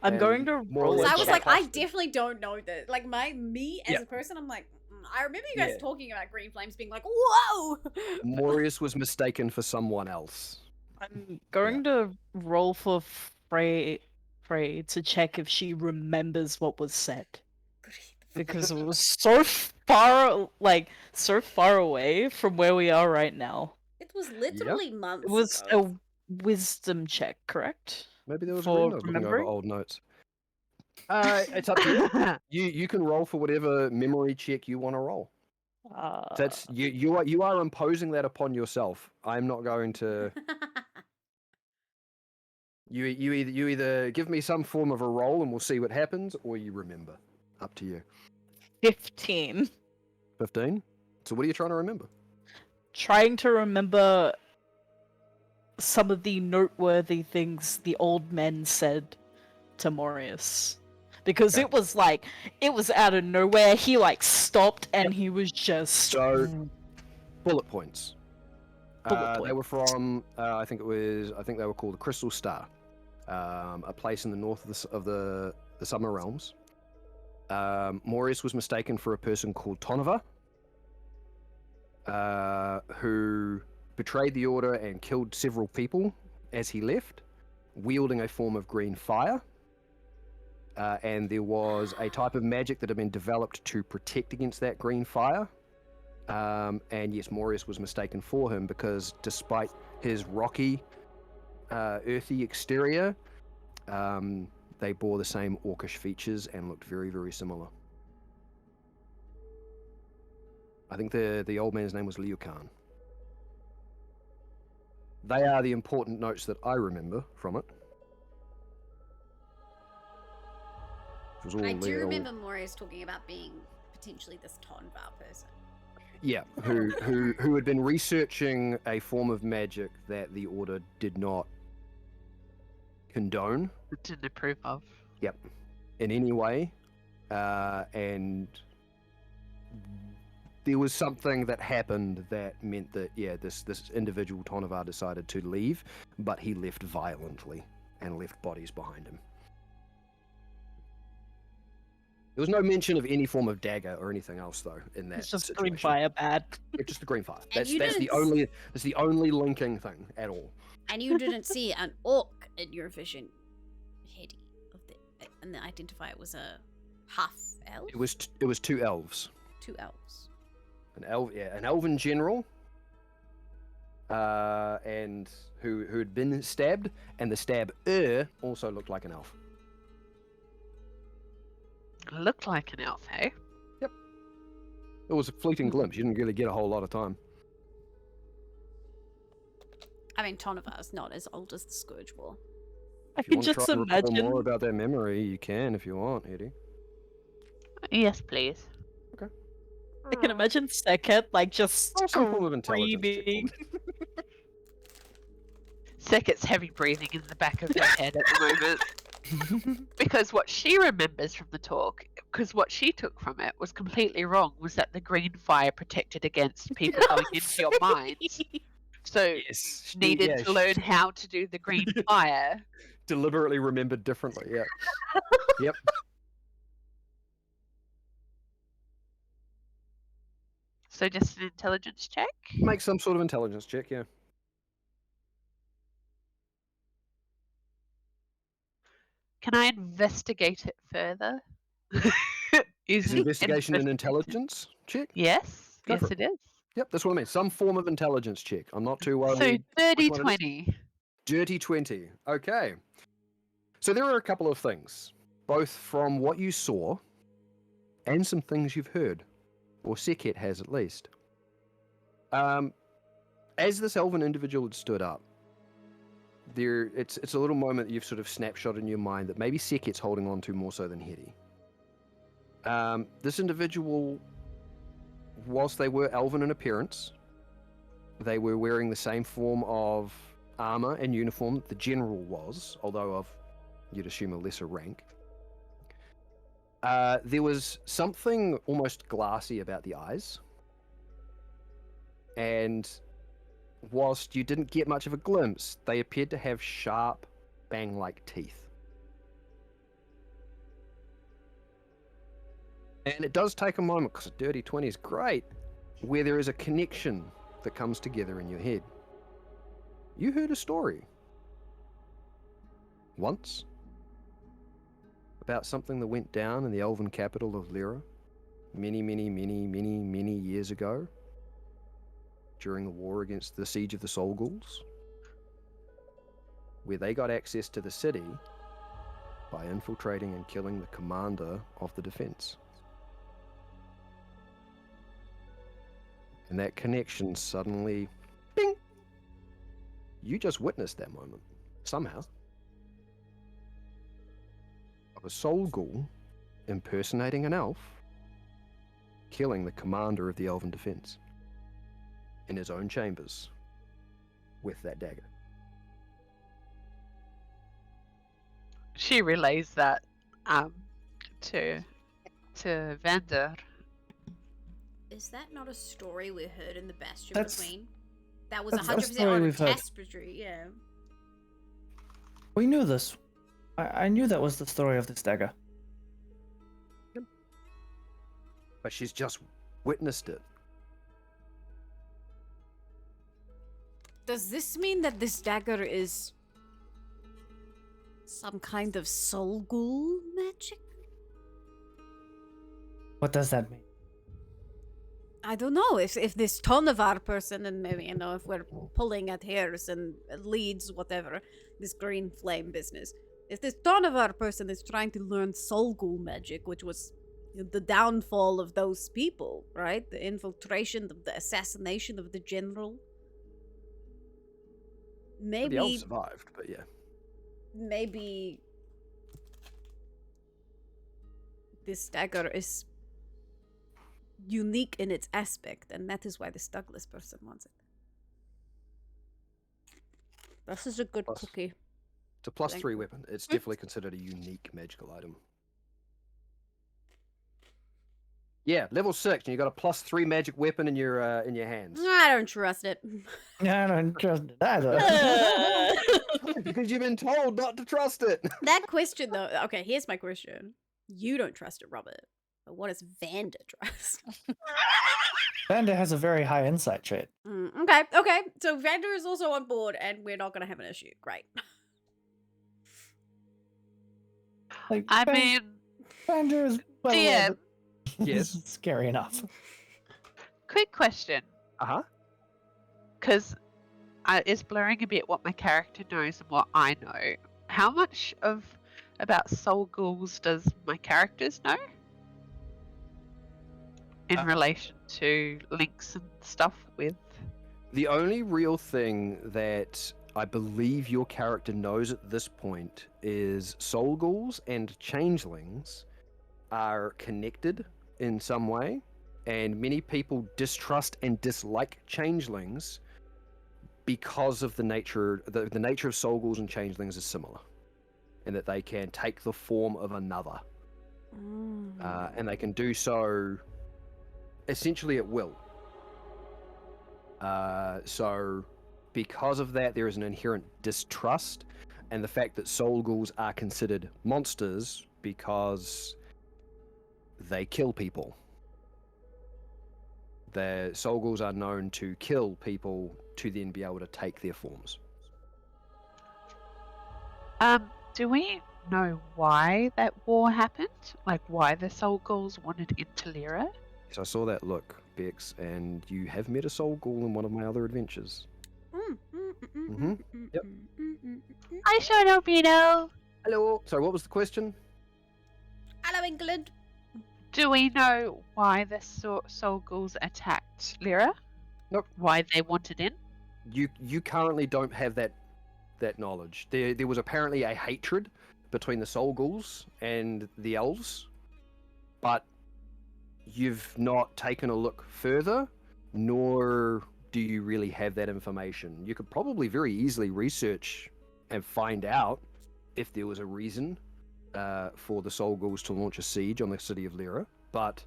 I'm going And to more or roll So less I a was what like, it I costs you. definitely don't know this. Like me as Yeah. a person, I'm like, I remember you guys Yeah. talking about green flames being like, whoa. Morius was mistaken for someone else. I'm going to roll for Frey to check if she remembers what was said. Because it was so far away from where we are right now. It was literally months It was ago. a wisdom check, correct? Maybe there was a For reason I was looking over remembering? old notes. It's up to you. You can roll for whatever memory check you want to roll. That's you are imposing that upon yourself. I'm not going to. You either give me some form of a roll and we'll see what happens, or you remember. Up to you. 15. 15. So what are you trying to remember? Trying to remember some of the noteworthy things the old men said to Morius. Because Okay. it was out of nowhere. He stopped and he was just So, bullet points. bullet They point. were from I think they were called the Crystal Star, a place in the north of the Summer Realms. Morius was mistaken for a person called Tonava, who betrayed the order and killed several people as he left, wielding a form of green fire. And there was a type of magic that had been developed to protect against that green fire. And yes, Morius was mistaken for him because despite his rocky, earthy exterior, they bore the same orcish features and looked very, very similar. I think the old man's name was Liukan. They are the important notes that I remember from it. It was all I do there, all- remember Morius talking about being potentially this Tonvar person. Yeah, who had been researching a form of magic that the Order did not condone. Didn't approve of. Yep, in any way, and there was something that happened that meant that this individual Tonavar decided to leave, but he left violently and left bodies behind him. There was no mention of any form of dagger or anything else, though, in that It's just situation. green fire bad. It's just the green fire. And you That's the only linking thing at all. And you didn't see an orc in your vision, Hedy, and identify it was a half elf. It was two elves, 2 elves. an elven general, and who had been stabbed, and the stabber also looked like an elf. Looked like an elf, hey? It was a fleeting glimpse. You didn't really get a whole lot of time. I mean, Tonavar's not as old as the Scourge War. I If you can want to just try to recall imagine. more about that memory, you can if you want, Eddie. Yes, please. I can imagine Seket just Roll some form of intelligence check for screaming. me. Seket's heavy breathing in the back of her head at the moment. Because what she remembers from the talk, because what she took from it was completely wrong, was that the green fire protected against people going into your mind. So Yes, needed to learn how to do the green fire. deliberately remembered differently. Yeah. Yep. So just an intelligence check. Make some sort of intelligence check. Yeah. Can I investigate it further? Is it investigation an investigate- intelligence check? Yes, Go yes for it is. Yep, that's what I mean. Some form of intelligence check. I'm not too worried. So dirty which one it is. 20. Dirty 20. Okay. So there are a couple of things, both from what you saw and some things you've heard, or Seket has at least. As this elven individual had stood up, it's a little moment that you've sort of snapshot in your mind that maybe Seket's holding on to more so than Hedy. This individual, whilst they were elven in appearance, they were wearing the same form of armor and uniform that the general was, although of, you'd assume, a lesser rank. There was something almost glassy about the eyes, and whilst you didn't get much of a glimpse, they appeared to have sharp, bang-like teeth. And it does take a moment, because a dirty 20 is great, where there is a connection that comes together in your head. You heard a story once about something that went down in the elven capital of Lyra many, many, many, many, many years ago during the war against the siege of the Soul Ghouls, where they got access to the city by infiltrating and killing the commander of the defense. And that connection suddenly, bing! You just witnessed that moment, somehow, of a soul ghoul impersonating an elf, killing the commander of the elven defense in his own chambers with that dagger. She relays that to Vander. Is that not a story we heard in the Bastion That's- between? That was that's a 100% story on a we've heard. tapestry, yeah. We knew this. I knew that was the story of this dagger. But she's just witnessed it. Does this mean that this dagger is some kind of soul ghoul magic? What does that mean? I don't know if this Tonavar person, and maybe, you know, if we're pulling at hairs and leads, whatever, this green flame business, if this Tonavar person is trying to learn soul ghoul magic, which was the downfall of those people, right? The infiltration, the assassination of the general. The elf Maybe, survived, but yeah. maybe this dagger is unique in its aspect, and that is why this Douglas person wants it. This is a good Plus- cookie. It's a plus Thank 3 weapon. It's definitely considered a unique magical item. Yeah, level 6, and you got a plus 3 magic weapon in your hands. I don't trust it. I don't trust it either. Because you've been told not to trust it. That question, though. Okay, here's my question. You don't trust it, Robert. But what does Vander trust? Vander has a very high insight trait. Okay. So Vander is also on board, and we're not going to have an issue. Great. Like, I mean, Vander is well DM. aware Yes. that- scary enough. Quick question, Uh-huh. because it's blurring a bit what my character knows and what I know. How much about soul ghouls does my characters know in relation to links and stuff with? The only real thing that I believe your character knows at this point is soul ghouls and changelings are connected in some way, and many people distrust and dislike changelings because of the nature of soul ghouls and changelings is similar, and that they can take the form of another, and they can do so essentially at will. So because of that, there is an inherent distrust, and the fact that soul ghouls are considered monsters because they kill people. The soul ghouls are known to kill people to then be able to take their forms. Do we know why that war happened? Like why the soul ghouls wanted into Lyra? So I saw that look, Bex, and you have met a soul ghoul in one of my other adventures. Yep. I sure don't, Vito. Hello. Sorry, what was the question? Hello, England. Do we know why the soul ghouls attacked Lyra? Nope. Why they wanted in? You currently don't have that knowledge. There was apparently a hatred between the soul ghouls and the elves, but you've not taken a look further, nor do you really have that information. You could probably very easily research and find out if there was a reason for the soul ghouls to launch a siege on the city of Lyra, but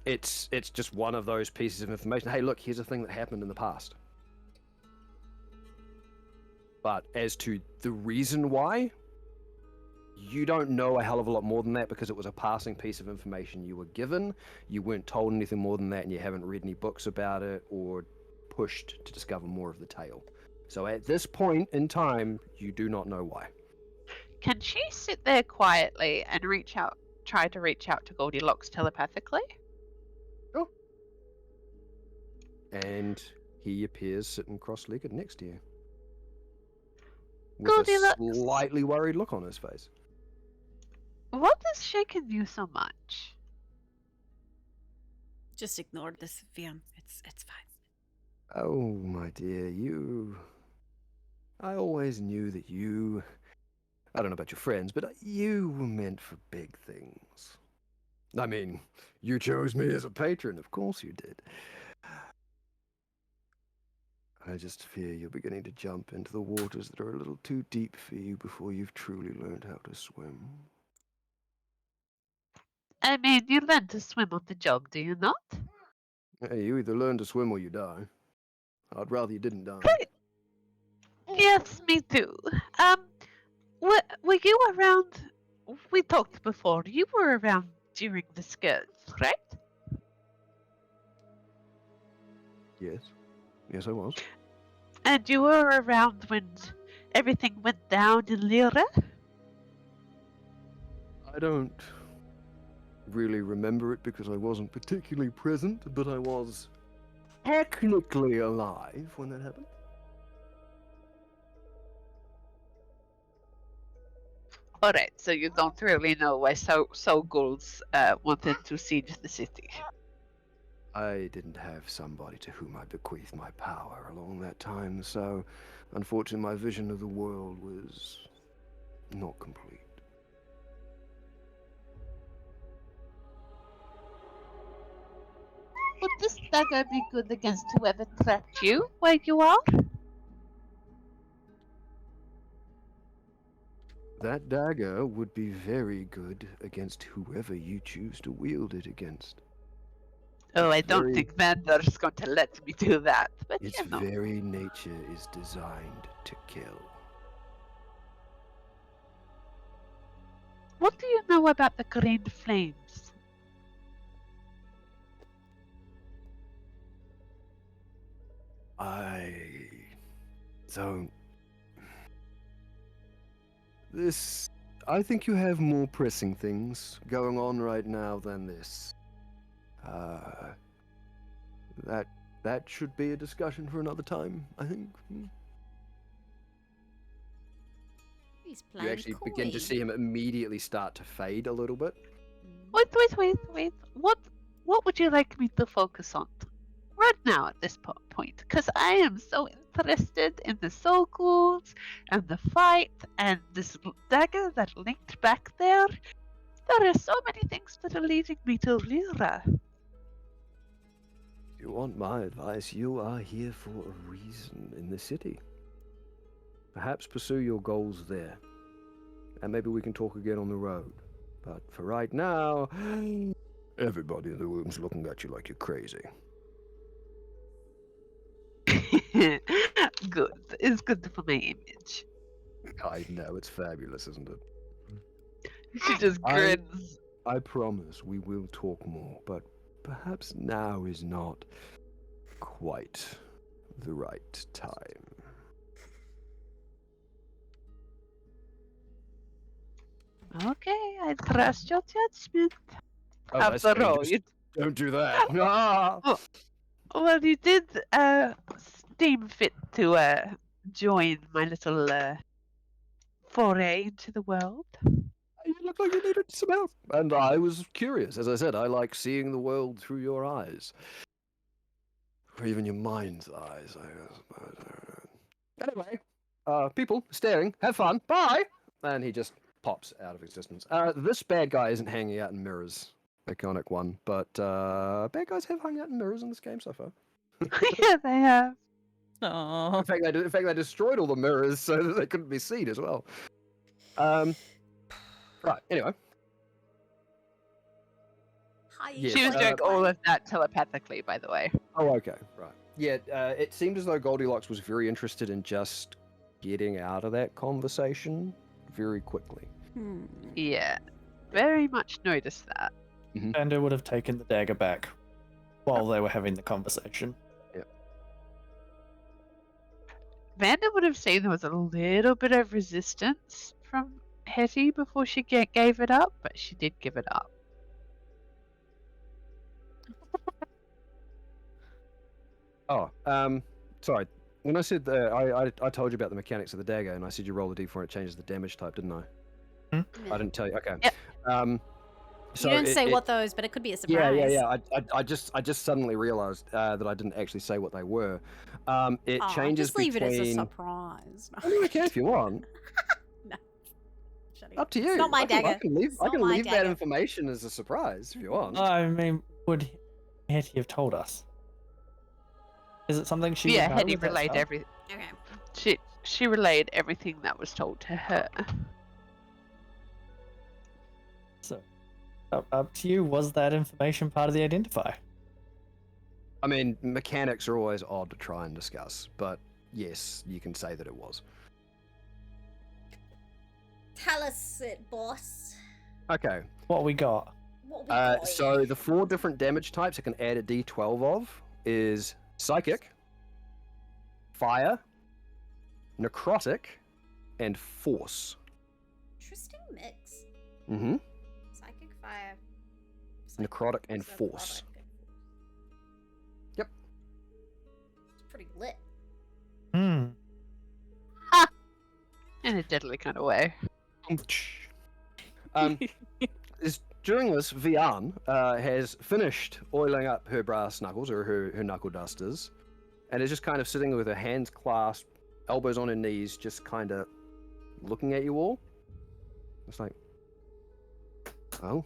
it's just one of those pieces of information. Hey, look, here's a thing that happened in the past. But as to the reason why, You don't know a hell of a lot more than that because it was a passing piece of information you were given. You weren't told anything more than that, and you haven't read any books about it or pushed to discover more of the tale. So at this point in time, you do not know why. Can she sit there quietly and try to reach out to Goldilocks telepathically? And he appears sitting cross-legged next to you, with Goldilocks. a slightly worried look on his face. What is shaking you so much? Just ignore this, VM. It's fine. Oh, my dear, I always knew that you... I don't know about your friends, but you were meant for big things. I mean, you chose me as a patron, of course you did. I just fear you're beginning to jump into the waters that are a little too deep for you before you've truly learned how to swim. I mean, you learn to swim on the job, do you not? Hey, you either learn to swim or you die. I'd rather you didn't die. Great. Yes, me too. Were you around? We talked before. You were around during the scourge, right? Yes. Yes, I was. And you were around when everything went down in Lyra? I don't really remember it because I wasn't particularly present, but I was technically alive when that happened. Alright, so you don't really know why Ghouls wanted to siege the city. I didn't have somebody to whom I bequeathed my power along that time, so unfortunately my vision of the world was not complete. Would this dagger be good against whoever trapped you where you are? That dagger would be very good against whoever you choose to wield it against. Oh, I It's don't very- think Vander's going to let me do that, but Its you know. very nature is designed to kill. What do you know about the green flames? I don't. I think you have more pressing things going on right now than this. That should be a discussion for another time, I think. He's playing You actually coy. begin to see him immediately start to fade a little bit. Wait. What would you like me to focus on right now at this point? Because I am so interested in the soul ghouls and the fight and this dagger that linked back there. There are so many things that are leading me to Lyra. If you want my advice, you are here for a reason in the city. Perhaps pursue your goals there. And maybe we can talk again on the road. But for right now, everybody in the room's looking at you like you're crazy. Good. It's good for my image. I know, it's fabulous, isn't it? She just grins. I promise we will talk more, but perhaps now is not quite the right time. Okay, I trust your judgment. Oh, that's After all, dangerous. Don't do that. Ah! well, you did seem fit to join my little foray into the world. You look like you needed some help. And I was curious. As I said, I like seeing the world through your eyes. Or even your mind's eyes, I suppose. Anyway, people staring, have fun, bye! And he just pops out of existence. This bad guy isn't hanging out in mirrors. Iconic one. But bad guys have hung out in mirrors in this game so far. Yeah, they have. Aww. In fact, they destroyed all the mirrors so that they couldn't be seen as well. Right, anyway. Hi, Yes, She was doing uh, all of that telepathically, by the way. Oh, okay, right. Yeah, it seemed as though Goldilocks was very interested in just getting out of that conversation very quickly. Yeah, very much noticed that. Vander would have taken the dagger back while they were having the conversation. Vanda would have seen there was a little bit of resistance from Hetty before she gave it up, but she did give it up. Oh, sorry. When I said I told you about the mechanics of the dagger, and I said you roll a d4 and it changes the damage type, didn't I? I didn't tell you. Okay. Yep. So you didn't say it, what those, but it could be a surprise. Yeah. I just suddenly realized that I didn't actually say what they were. It Aw, changes just leave between. it as a surprise. I mean, I can if you want. No. Shut Up to you. It's not my I dagger. can leave. It's I not can my leave that dagger. information as a surprise if you want. I mean, would Hetty have told us? Is it something she? Yeah, would know Hetty with that relayed spell? everything. Okay. She relayed everything that was told to her. So, up to you. Was that information part of the identifier? I mean, mechanics are always odd to try and discuss, but yes, you can say that it was. Tell us it, boss. Okay. What we got? What we got So here? the 4 different damage types I can add a d12 of is psychic, fire, necrotic, and force. Interesting mix. Mm-hmm. Psychic fire. Necrotic and necrotic, force. Yep. It's pretty lit. Hmm. In a deadly kind of way. During this, Vian has finished oiling up her brass knuckles, or her knuckle dusters, and is just kind of sitting with her hands clasped, elbows on her knees, just kind of looking at you all. It's like, oh,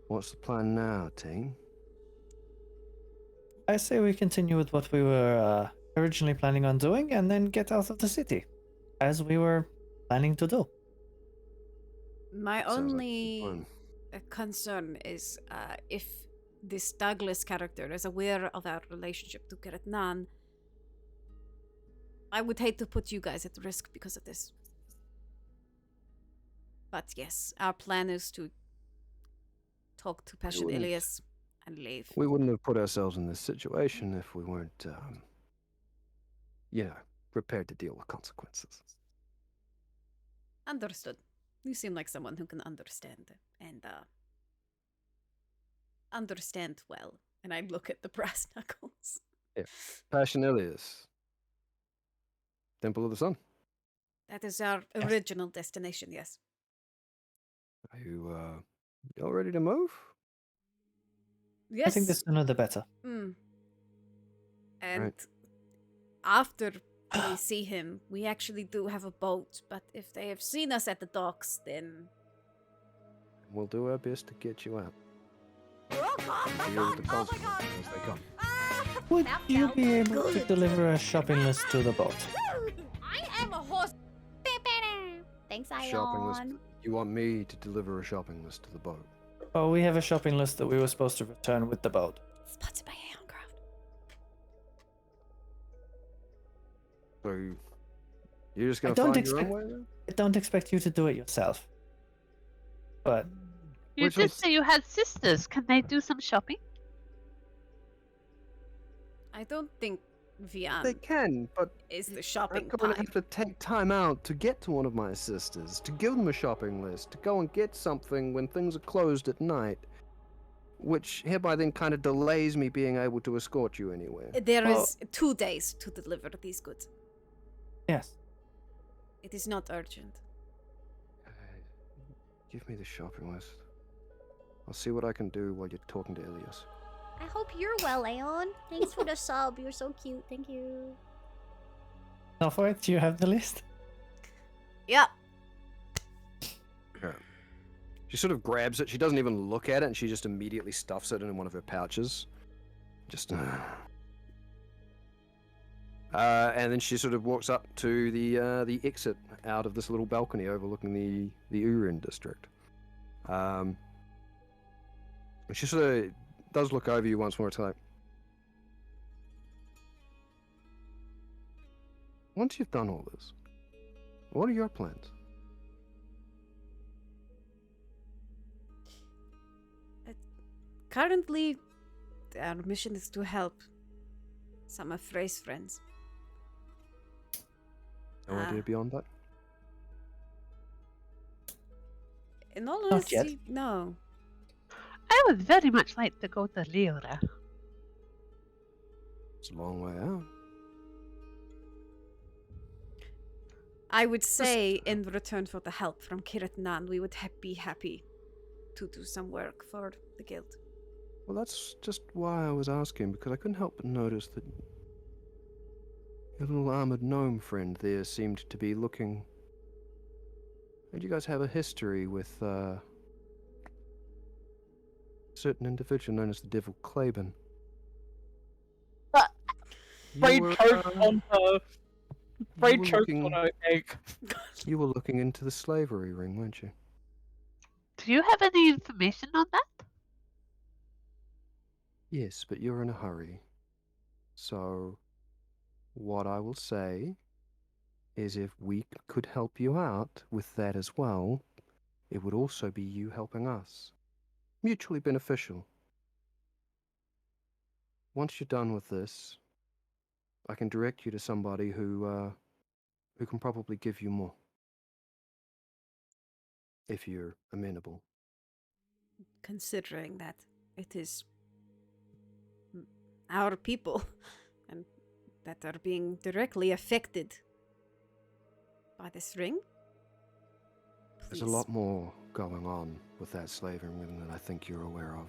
what's the plan now, team? I say we continue with what we were originally planning on doing, and then get out of the city, as we were planning to do. My Sounds like a good only plan. concern is if this Douglas character is aware of our relationship to Keretnan. I would hate to put you guys at risk because of this. But yes, our plan is to talk to Passion wouldn't- Ilias and leave. We wouldn't have put ourselves in this situation if we weren't, prepared to deal with consequences. Understood. You seem like someone who can understand and understand well. And I look at the brass knuckles. Passion Ilias. Temple of the Sun. That is our original destination, yes. Are you, y'all ready to move? Yes. I think the sooner the better. Mm. And Right. after we see him, we actually do have a boat, but if they have seen us at the docks, then We'll do our best to get you out. Oh god, my Deal with the god, oh my god. consequences as they come. Ah, Would that you felt be able to good. deliver a shopping list to the boat? I am a horse. Thanks, Shopping list. Ion. You want me to deliver a shopping list to the boat? Oh, we have a shopping list that we were supposed to return with the boat. sponsored by Houndcraft. So you're just gonna don't find your own expect- way then? I don't expect you to do it yourself. But You Which did was- say you had sisters. Can they do some shopping? I don't think Vian They can, but is the I'm shopping going to type. have to take time out to get to one of my sisters, to give them a shopping list, to go and get something when things are closed at night, which hereby then kind of delays me being able to escort you anywhere. There Well- is 2 days to deliver these goods. yes, It is not urgent. Give me the shopping list. I'll see what I can do while you're talking to Ilias. I hope you're well, Aeon. Thanks for the sub. You're so cute. Thank you. now for it, do you have the list? Yeah. She sort of grabs it. She doesn't even look at it, and she just immediately stuffs it in one of her pouches. Just. And then she sort of walks up to the exit out of this little balcony overlooking the Urend district. She sort of does look over you once more. It's like, once you've done all this, What are your plans? Currently, our mission is to help some of Frey's friends. No idea beyond that? In all Not yet. honesty, no. I would very much like to go to Lyra. It's a long way out. I would say, in return for the help from Kirat Nan, we would be happy to do some work for the guild. Well, that's just why I was asking, because I couldn't help but notice that your little armored gnome friend there seemed to be looking... And you guys have a history with a certain individual known as the Devil Claben. Braid choked on her. Braid were choked looking- on her egg. You were looking into the slavery ring, weren't you? Do you have any information on that? Yes, but you're in a hurry. So, what I will say is if we could help you out with that as well, it would also be you helping us. Mutually beneficial. Once you're done with this, I can direct you to somebody who can probably give you more. If you're amenable. Considering that it is our people and that are being directly affected by this ring. There's a Please. lot more going on with that slavery ring than I think you're aware of.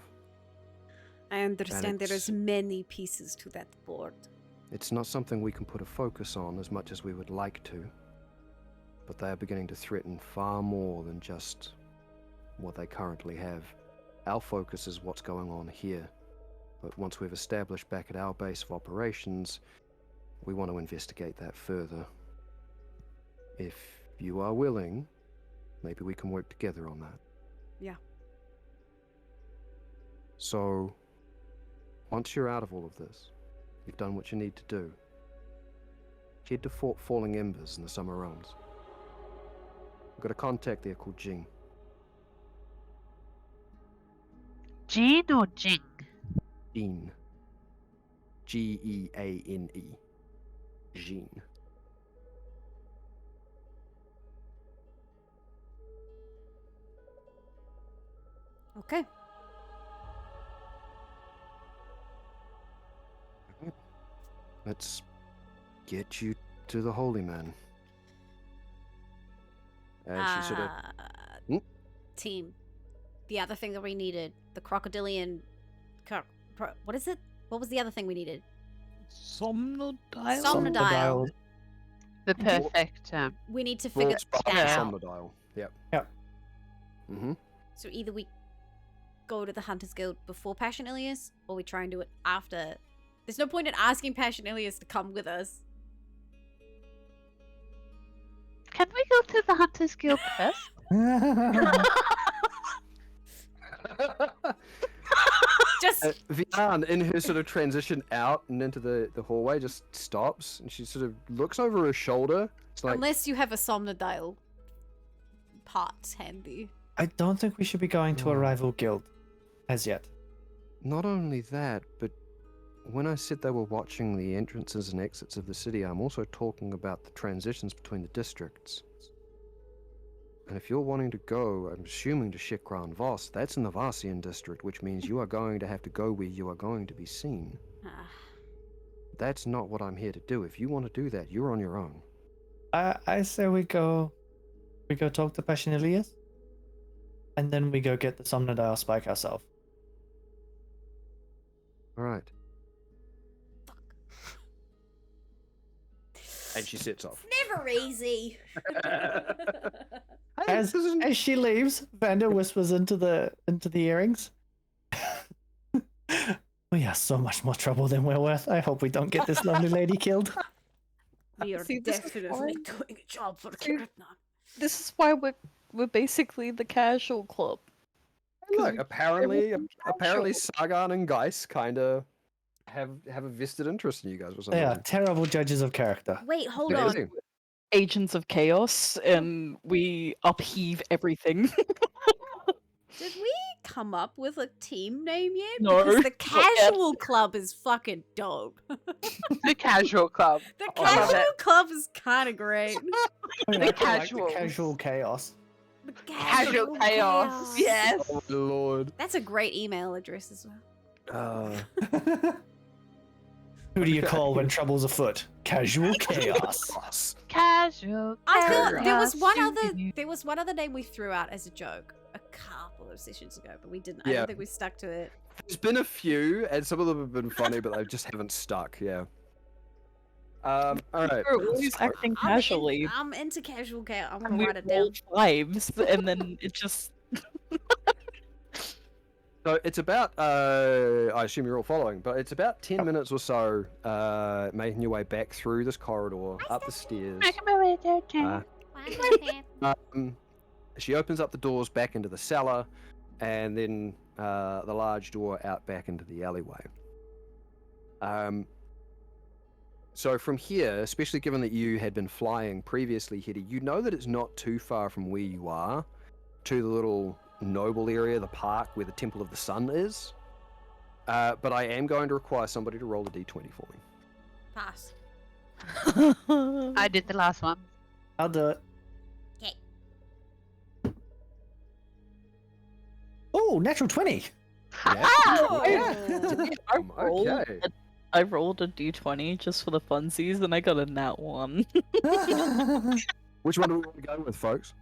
I understand there it's- is many pieces to that board. It's not something we can put a focus on as much as we would like to, but they are beginning to threaten far more than just what they currently have. Our focus is what's going on here, but once we've established back at our base of operations, we want to investigate that further. If you are willing, maybe we can work together on that. Yeah. So, once you're out of all of this, you've done what you need to do. Head to Fort Falling Embers in the Summer Realms. I've got a contact there called Jing. Jean or Jing? Jean. Geane. Jean. Okay. Let's get you to the Holy Man. And she sort of... Hmm? Team. The other thing that we needed, the crocodilian... what is it? What was the other thing we needed? Somnodial? Somnodial. The perfect We need to figure Spot that out. Somnodial. Yep. Yep. Mm-hmm. So either we go to the Hunters Guild before Passion Ilias, or we try and do it after. There's no point in asking Passion Ilias to come with us. Can we go to the Hunters Guild first? Just Vian, in her sort of transition out and into the hallway, just stops and she sort of looks over her shoulder. It's like, unless you have a Somnodial part handy. I don't think we should be going to a rival guild as yet. not only that, but when I said they were watching the entrances and exits of the city, I'm also talking about the transitions between the districts. And if you're wanting to go, I'm assuming to Shikran Voss, that's in the Varsian district, which means you are going to have to go where you are going to be seen. Ah. That's not what I'm here to do. If you want to do that, you're on your own. I say we go talk to Passion Ilias, and then we go get the Somnodial spike ourselves. All right. And she sits off. Never easy. As she leaves, Vander whispers into the earrings. We are so much more trouble than we're worth. I hope we don't get this lovely lady killed. We are See, this is definitely why- doing a job for See, Kiratna. This is why we're basically the casual club. Look, apparently casual. Sagan and Geis kind of have a vested interest in you guys or something. They are terrible judges of character. Wait, hold They on. do. agents of chaos and we upheave everything. Did we come up with a team name yet? No, Because the not yet. casual club is fucking dope. The casual club. The I love casual it. club is kind of great. I The quite like casuals. the casual chaos. The Casual chaos. Yes. Oh my lord. That's a great email address as well. Who do you Okay. call when trouble's afoot? Casual chaos. Casual. I feel there was one chaos. other there was one other name we threw out as a joke a couple of sessions ago, but we didn't. I Yeah. don't think we stuck to it. There's been a few, and some of them have been funny, but they just haven't stuck. Yeah. All right. We're always so- acting casually. I'm into casual chaos. I'm And gonna we write it roll down. fives, and then it just. So it's about, I assume you're all following, but it's about 10 minutes or so making your way back through this corridor, up the stairs. She opens up the doors back into the cellar, and then the large door out back into the alleyway. So from here, especially given that you had been flying previously, Hetty, you know that it's not too far from where you are to the little noble area, the park where the Temple of the Sun is. But I am going to require somebody to roll a d20 for me. Pass. I did the last one. I'll do it. Okay. Oh, natural 20. Yeah. Oh. Okay. I rolled a d20 just for the funsies, and I got a nat 1. Which one do we want to go with, folks?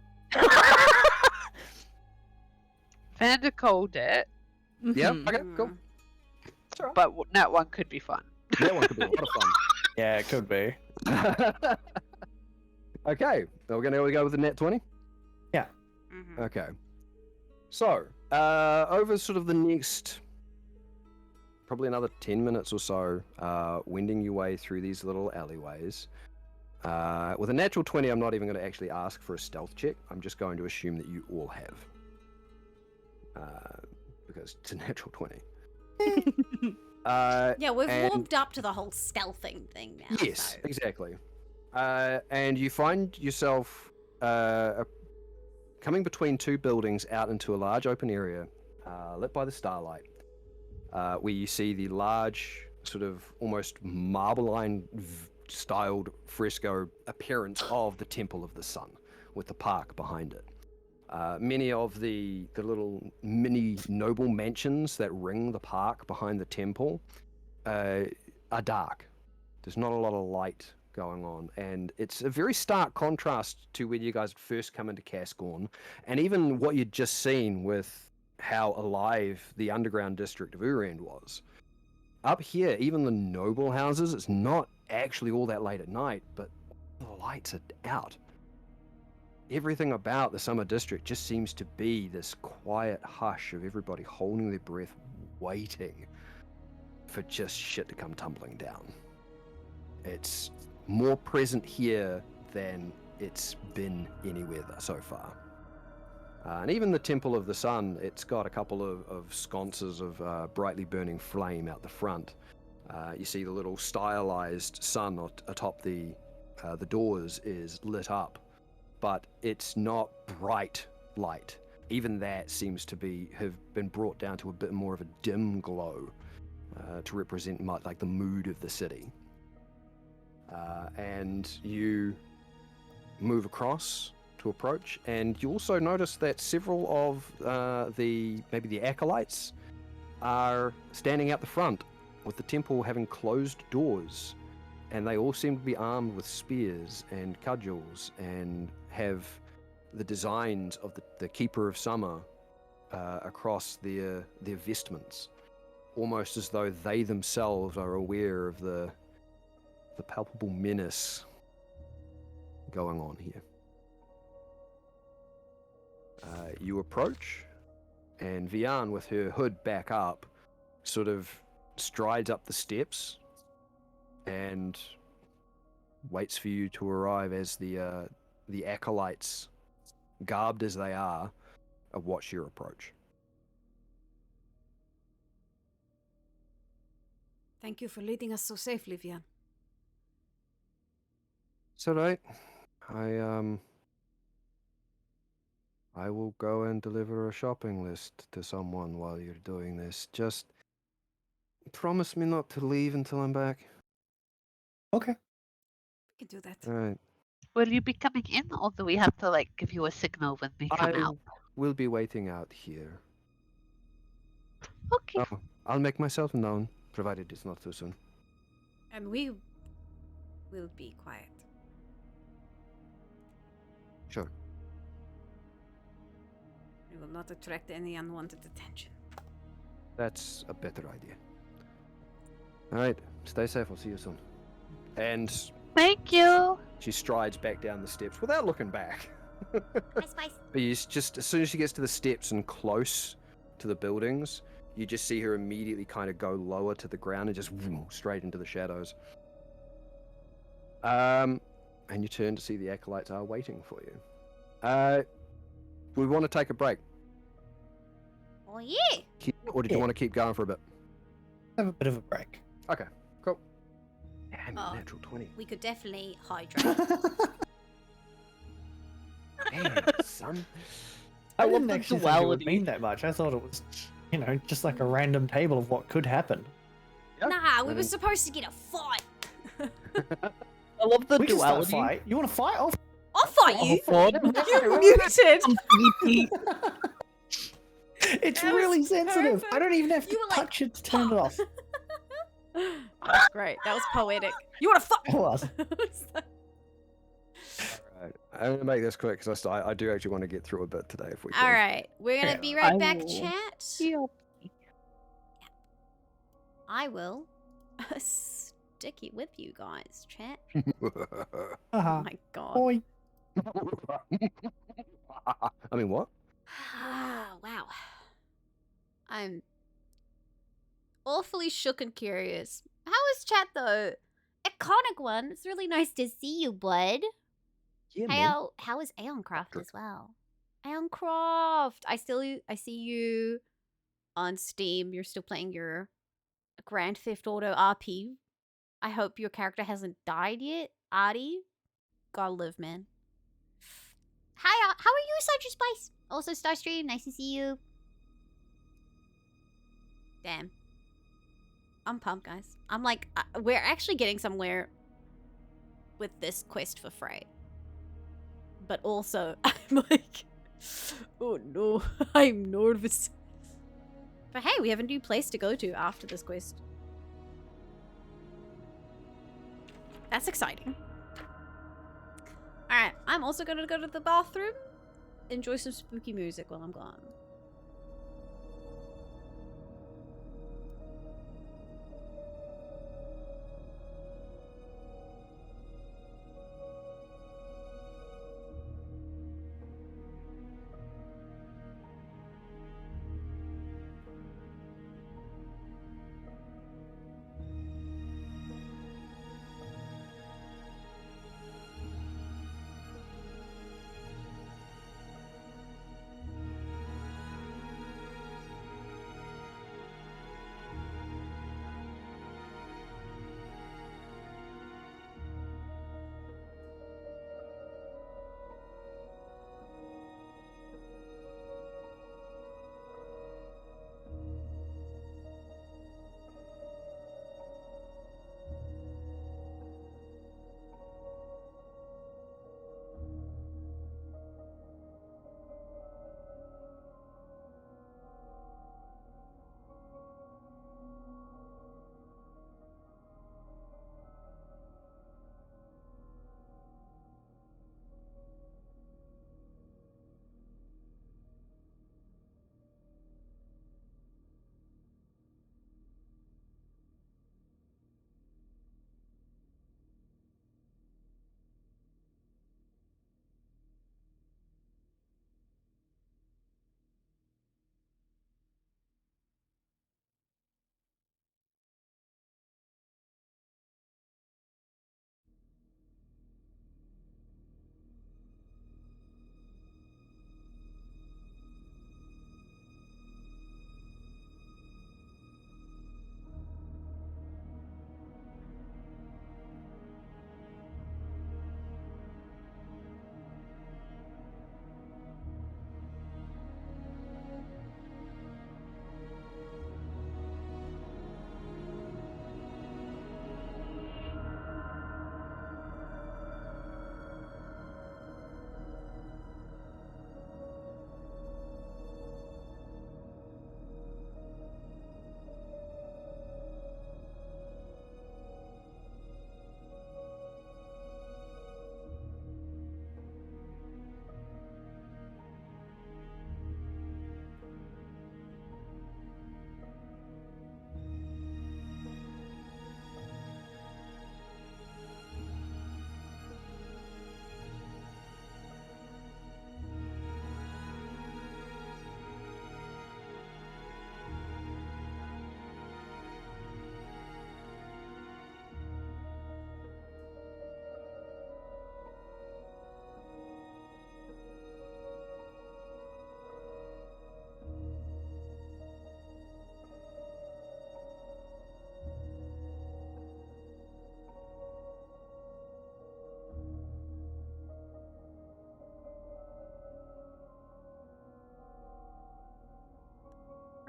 Vander called it, Yeah. Mhm. Okay. Cool. but that one could be fun. That one could be a lot of Yeah, it could be. fun. Okay. Are we going to go with the nat 20? Mhm. Okay. So, over sort of the next, probably another 10 minutes or so, wending your way through these little alleyways. With a natural 20, I'm not even going to actually ask for a stealth check. I'm just going to assume that you all have. Because it's a natural 20. Yeah, we've and- warmed up to the whole stealthing thing now. Yes, so- exactly. And you find yourself coming between two buildings out into a large open area lit by the starlight, where you see the large, sort of almost Marble-line styled fresco appearance of the Temple of the Sun, with the park behind it. Many of the little mini noble mansions that ring the park behind the temple are dark. There's not a lot of light going on, and it's a very stark contrast to when you guys first come into Cascorn, and even what you'd just seen with how alive the underground district of Urend was. Up here, even the noble houses, it's not actually all that late at night, but the lights are out. Everything about the summer district just seems to be this quiet hush of everybody holding their breath, waiting for just shit to come tumbling down. It's more present here than it's been anywhere so far. And even the Temple of the Sun, it's got a couple of sconces of brightly burning flame out the front. You see the little stylized sun atop the doors is lit up, but it's not bright light. Even that seems to have been brought down to a bit more of a dim glow to represent like the mood of the city. And you move across to approach, and you also notice that several of the acolytes are standing out the front, with the temple having closed doors, and they all seem to be armed with spears and cudgels and have the designs of the Keeper of Summer across their vestments, almost as though they themselves are aware of the palpable menace going on here. You approach, and Vian, with her hood back up, sort of strides up the steps and waits for you to arrive as the acolytes, garbed as they are, watch your approach. Thank you for leading us so safely, Vian. It's alright. I will go and deliver a shopping list to someone while you're doing this. Just promise me not to leave until I'm back. Okay. We can do that. All right. Will you be coming in, or do we have to like give you a signal when we come I out? will be waiting out here. Okay. Oh, I'll make myself known, provided it's not too soon. And we will be quiet. Sure. We will not attract any unwanted attention. That's a better idea. All right. Stay safe. I'll see you soon. And Thank you. she strides back down the steps without looking back. Hi, Spice. But you just as soon as she gets to the steps and close to the buildings, you just see her immediately kind of go lower to the ground and just straight into the shadows. And you turn to see the acolytes are waiting for you. We want to take a break. Oh, yeah. Or did you Yeah. want to keep going for a bit? Have a bit of a break. Okay, cool. Damn, Oh. natural 20. We could definitely hydrate. Damn, son. I love didn't the actually think it would duality. mean that much. I thought it was, just like a random table of what could happen. Yep. Nah, we I were think- supposed to get a fight. I love the We can start a duality. fight. You want to fight? I'll fight you. God. You muted. It's That was really sensitive. I don't even have to You were like, touch it to turn it off. Great, that was poetic. You want to It was. fuck? Alright, I'm gonna make this quick because I do actually want to get through a bit today if we can. All right, we're gonna Yeah. be right I back, will chat. Heal. I will sticky with you guys, chat. Uh-huh. Oh my god. Boy. I mean, what? Wow. I'm awfully shook and curious. How is chat though? Iconic one. It's really nice to see you, bud. Yeah, How is Aeoncraft as well? Aeoncraft. I see you on Steam. You're still playing your Grand Theft Auto RP. I hope your character hasn't died yet. Artie, gotta live, man. Hi, how are you, Such Spice? Also, Starstream, nice to see you. Damn. I'm pumped, guys. I'm like, we're actually getting somewhere with this quest for Frey. But also, I'm like, oh no, I'm nervous. But hey, we have a new place to go to after this quest. That's exciting. Alright, I'm also gonna go to the bathroom. Enjoy some spooky music while I'm gone.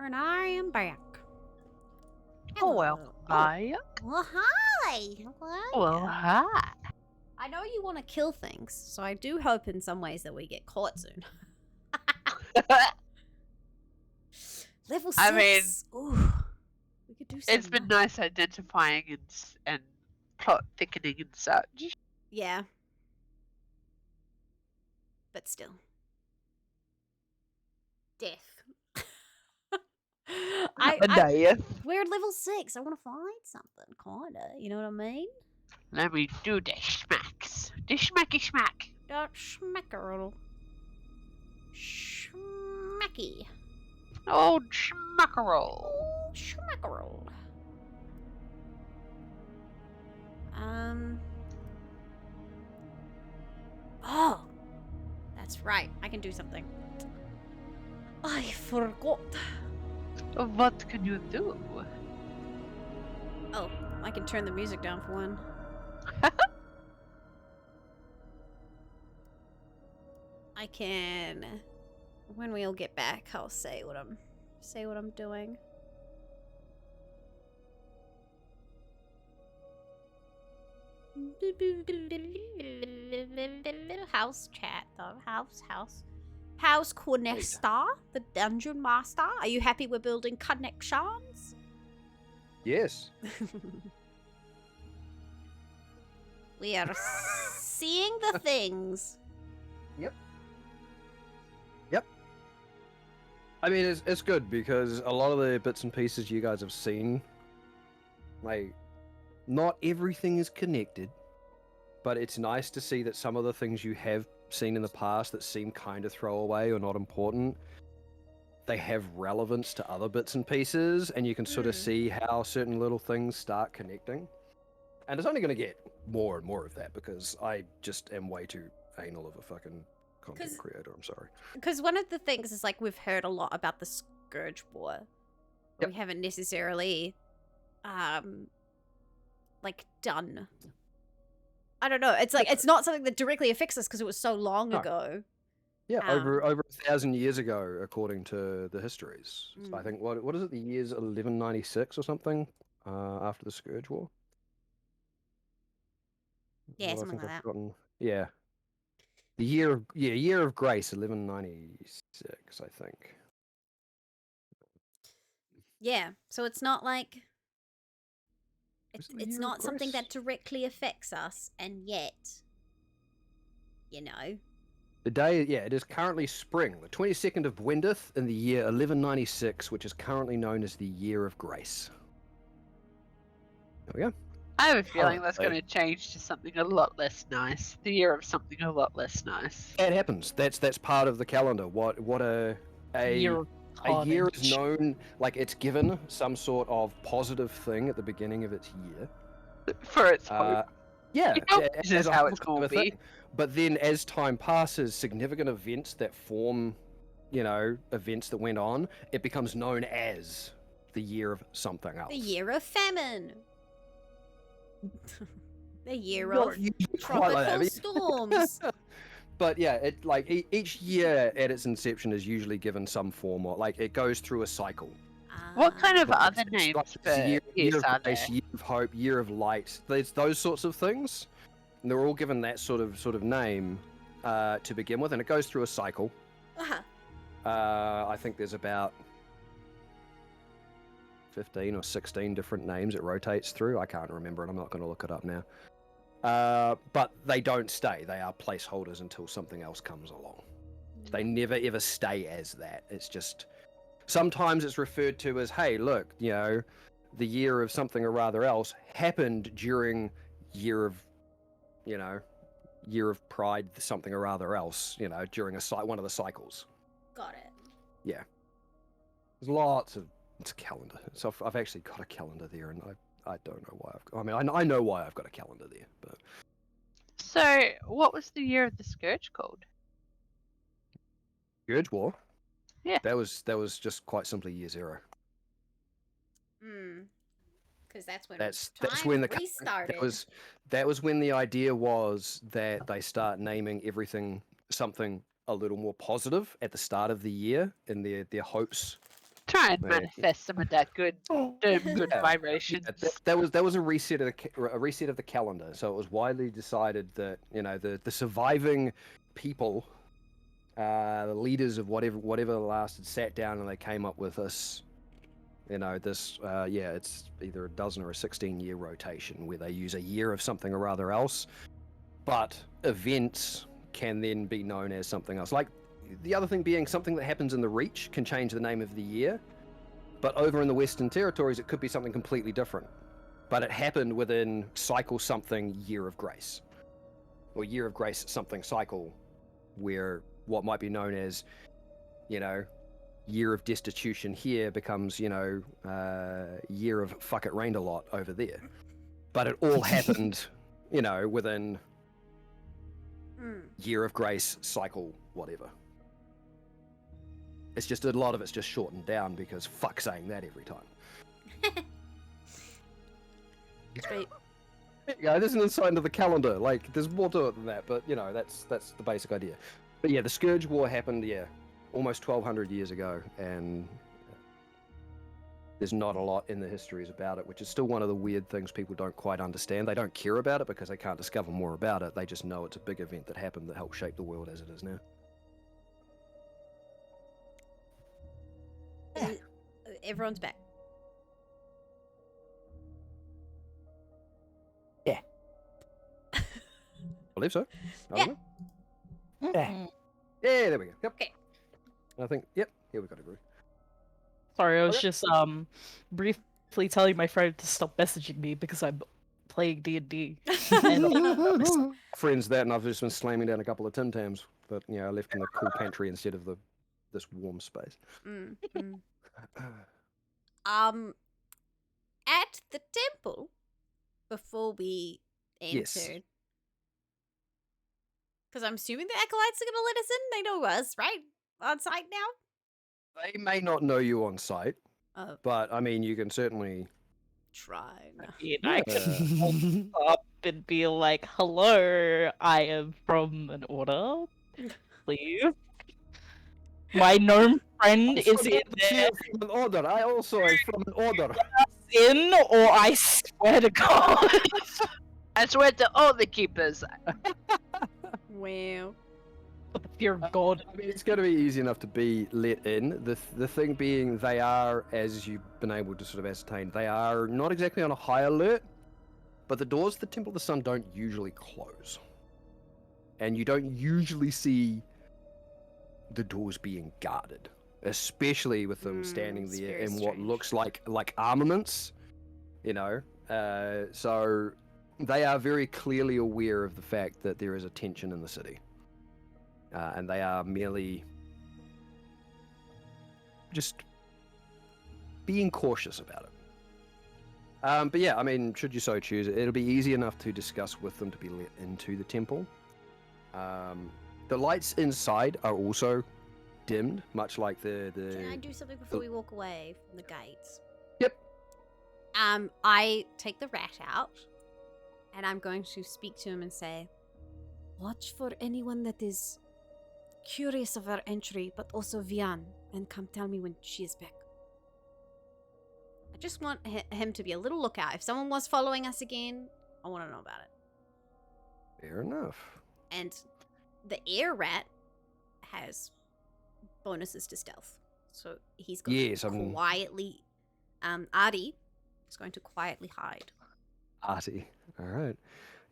And I am back. Oh well. Hello. Hi. Well, hi. Well, hi. I know you want to kill things, so I do hope in some ways that we get caught soon. Level 6. I mean, Ooh, we could do something. It's been nice identifying and plot thickening and such. Yeah. But still. Death. We're at level 6. I want to find something, kinda. You know what I mean? Let me do the smacks. The smacky smack. That schmackerl. Schmacky. Old schmackerel. Oh, schmackerl. Oh, that's right. I can do something. I forgot. What can you do? Oh, I can turn the music down for one. I can. When we all get back, I'll say what I'm doing. House chat though. House Cornesta, the dungeon master. Are you happy we're building connections? Yes. We are seeing the things. Yep. I mean, it's good because a lot of the bits and pieces you guys have seen, like, not everything is connected, but it's nice to see that some of the things you have seen in the past that seem kind of throwaway or not important, they have relevance to other bits and pieces, and you can sort of see how certain little things start connecting. And it's only going to get more and more of that because I just am way too anal of a fucking content creator. I'm sorry. Because one of the things is, like, we've heard a lot about the Scourge War. But Yep. we haven't necessarily, like, done. I don't know. It's like, it's not something that directly affects us because it was so long ago. Yeah, over 1,000 years ago, according to the histories. So I think, what is it, the year's 1196 or something, after the Scourge War? Yeah, What I something think like I've that. forgotten. Yeah. The year of grace, 1196, I think. Yeah, so it's not like Was it the it's year of not something grace? that directly affects us, and yet, you know. The day, yeah, it is currently spring, the 22nd of Wendith in the year 1196, which is currently known as the Year of Grace. There we go. I have a feeling that's going Currently. to change to something a lot less nice. The year of something a lot less nice. It happens. That's part of the calendar. What a Year of year is carnage. known, like it's given some sort of positive thing at the beginning of its year. For its hope. Yeah, You know, a- this as is a how whole it's kind going of to a be. thing. But then as time passes, significant events that form, events that went on, it becomes known as the year of something else. The year of famine. The year Not of usually quite tropical like that, but- storms. But yeah, it like each year at its inception is usually given some form, or like it goes through a cycle. What kind of Like, other it's names like for year years of are grace, there? year of hope, year of light. There's those sorts of things. And they're all given that sort of name to begin with, and it goes through a cycle. Uh-huh. I think there's about 15 or 16 different names it rotates through. I can't remember it. I'm not going to look it up now. But they don't stay. They are placeholders until something else comes along. They never ever stay as that. It's just sometimes it's referred to as, hey, look, the year of something or rather else happened during year of pride, something or rather else, during one of the cycles. Got it. Yeah. There's lots of it's a calendar. So I've actually got a calendar there, and I don't know why I know why I've got a calendar there, but So, what was the year of the Scourge called? Scourge War. Yeah. That was just quite simply year 0. Because that's when That's time when the restarted. that was when the idea was that they start naming everything something a little more positive at the start of the year in their hopes Try and Yeah. manifest some of that good, good Yeah. vibrations. That was a reset of the calendar. So it was widely decided that the surviving people, the leaders of whatever lasted, sat down and they came up with this. It's either a dozen or a 16-year rotation where they use a year of something or other else, but events can then be known as something else. Like the other thing being something that happens in the Reach can change the name of the year, but over in the Western Territories it could be something completely different. But it happened within cycle something year of grace, or year of grace something cycle, where what might be known as, year of destitution here becomes, year of fuck it rained a lot over there. But it all happened, within year of grace cycle whatever. It's just a lot of it's just shortened down because fuck saying that every time. Straight. Yeah, there's an insight into the calendar. Like, there's more to it than that, but that's the basic idea. But yeah, the Scourge War happened, almost 1,200 years ago, and there's not a lot in the histories about it, which is still one of the weird things people don't quite understand. They don't care about it because they can't discover more about it. They just know it's a big event that happened that helped shape the world as it is now. Everyone's back. Yeah. I believe so. I Yeah. don't know. Yeah. Yeah, there we go. Yep. Okay. I think, yep, here we got a groove. Sorry, I was Okay. just briefly telling my friend to stop messaging me because I'm playing D&D. Friends that, and I've just been slamming down a couple of Tim Tams, but I left in the cool pantry instead of this warm space. At the temple, before we Yes. entered, because I'm assuming the acolytes are going to let us in. They know us, right? On site now. They may not know you on site, Oh, but I mean, you can certainly. try. No. I can up and be like, hello, I am from an order, please. My gnome friend is in there. From an order. I also am from an order. In, or I swear to God. I swear to all the keepers. Wow. Fear of God. I mean, it's going to be easy enough to be let in. The thing being, they are, as you've been able to sort of ascertain, they are not exactly on a high alert, but the doors to the Temple of the Sun don't usually close. And you don't usually see the doors being guarded, especially with them standing it's there very in what strange. looks like armaments, so they are very clearly aware of the fact that there is a tension in the city, and they are merely just being cautious about it. But yeah, I mean, should you so choose, it'll be easy enough to discuss with them to be let into the temple. The lights inside are also dimmed, much like the. Can I do something before we walk away from the gates? Yep. I take the rat out, and I'm going to speak to him and say, "Watch for anyone that is curious of our entry, but also Vian, and come tell me when she is back." I just want him to be a little lookout. If someone was following us again, I want to know about it. Fair enough. And the air rat has bonuses to stealth, so he's going Yes, to quietly. Adi is going to quietly hide. Artie. All right.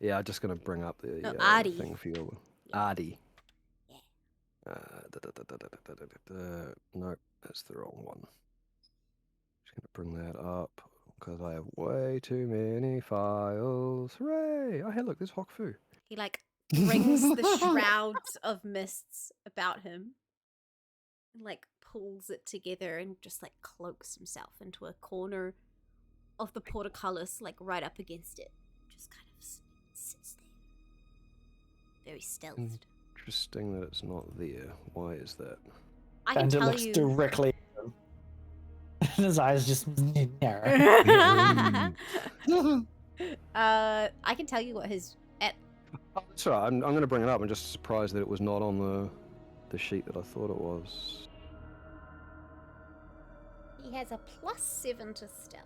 Yeah, I'm just gonna bring up the No, Adi. thing for you. Yeah. Adi. Yeah. Nope, that's the wrong one. Just gonna bring that up because I have way too many files. Hooray! Oh, hey, look, there's Hok Fu. He brings the shrouds of mists about him and pulls it together and just cloaks himself into a corner of the portcullis, right up against it. Just kind of sits there. Very stealthed. Interesting that it's not there. Why is that? I can And it tell looks you. directly at him. And his eyes just narrow. I can tell you what his Oh, that's all right. I'm going to bring it up. I'm just surprised that it was not on the sheet that I thought it was. He has a +7 to stealth.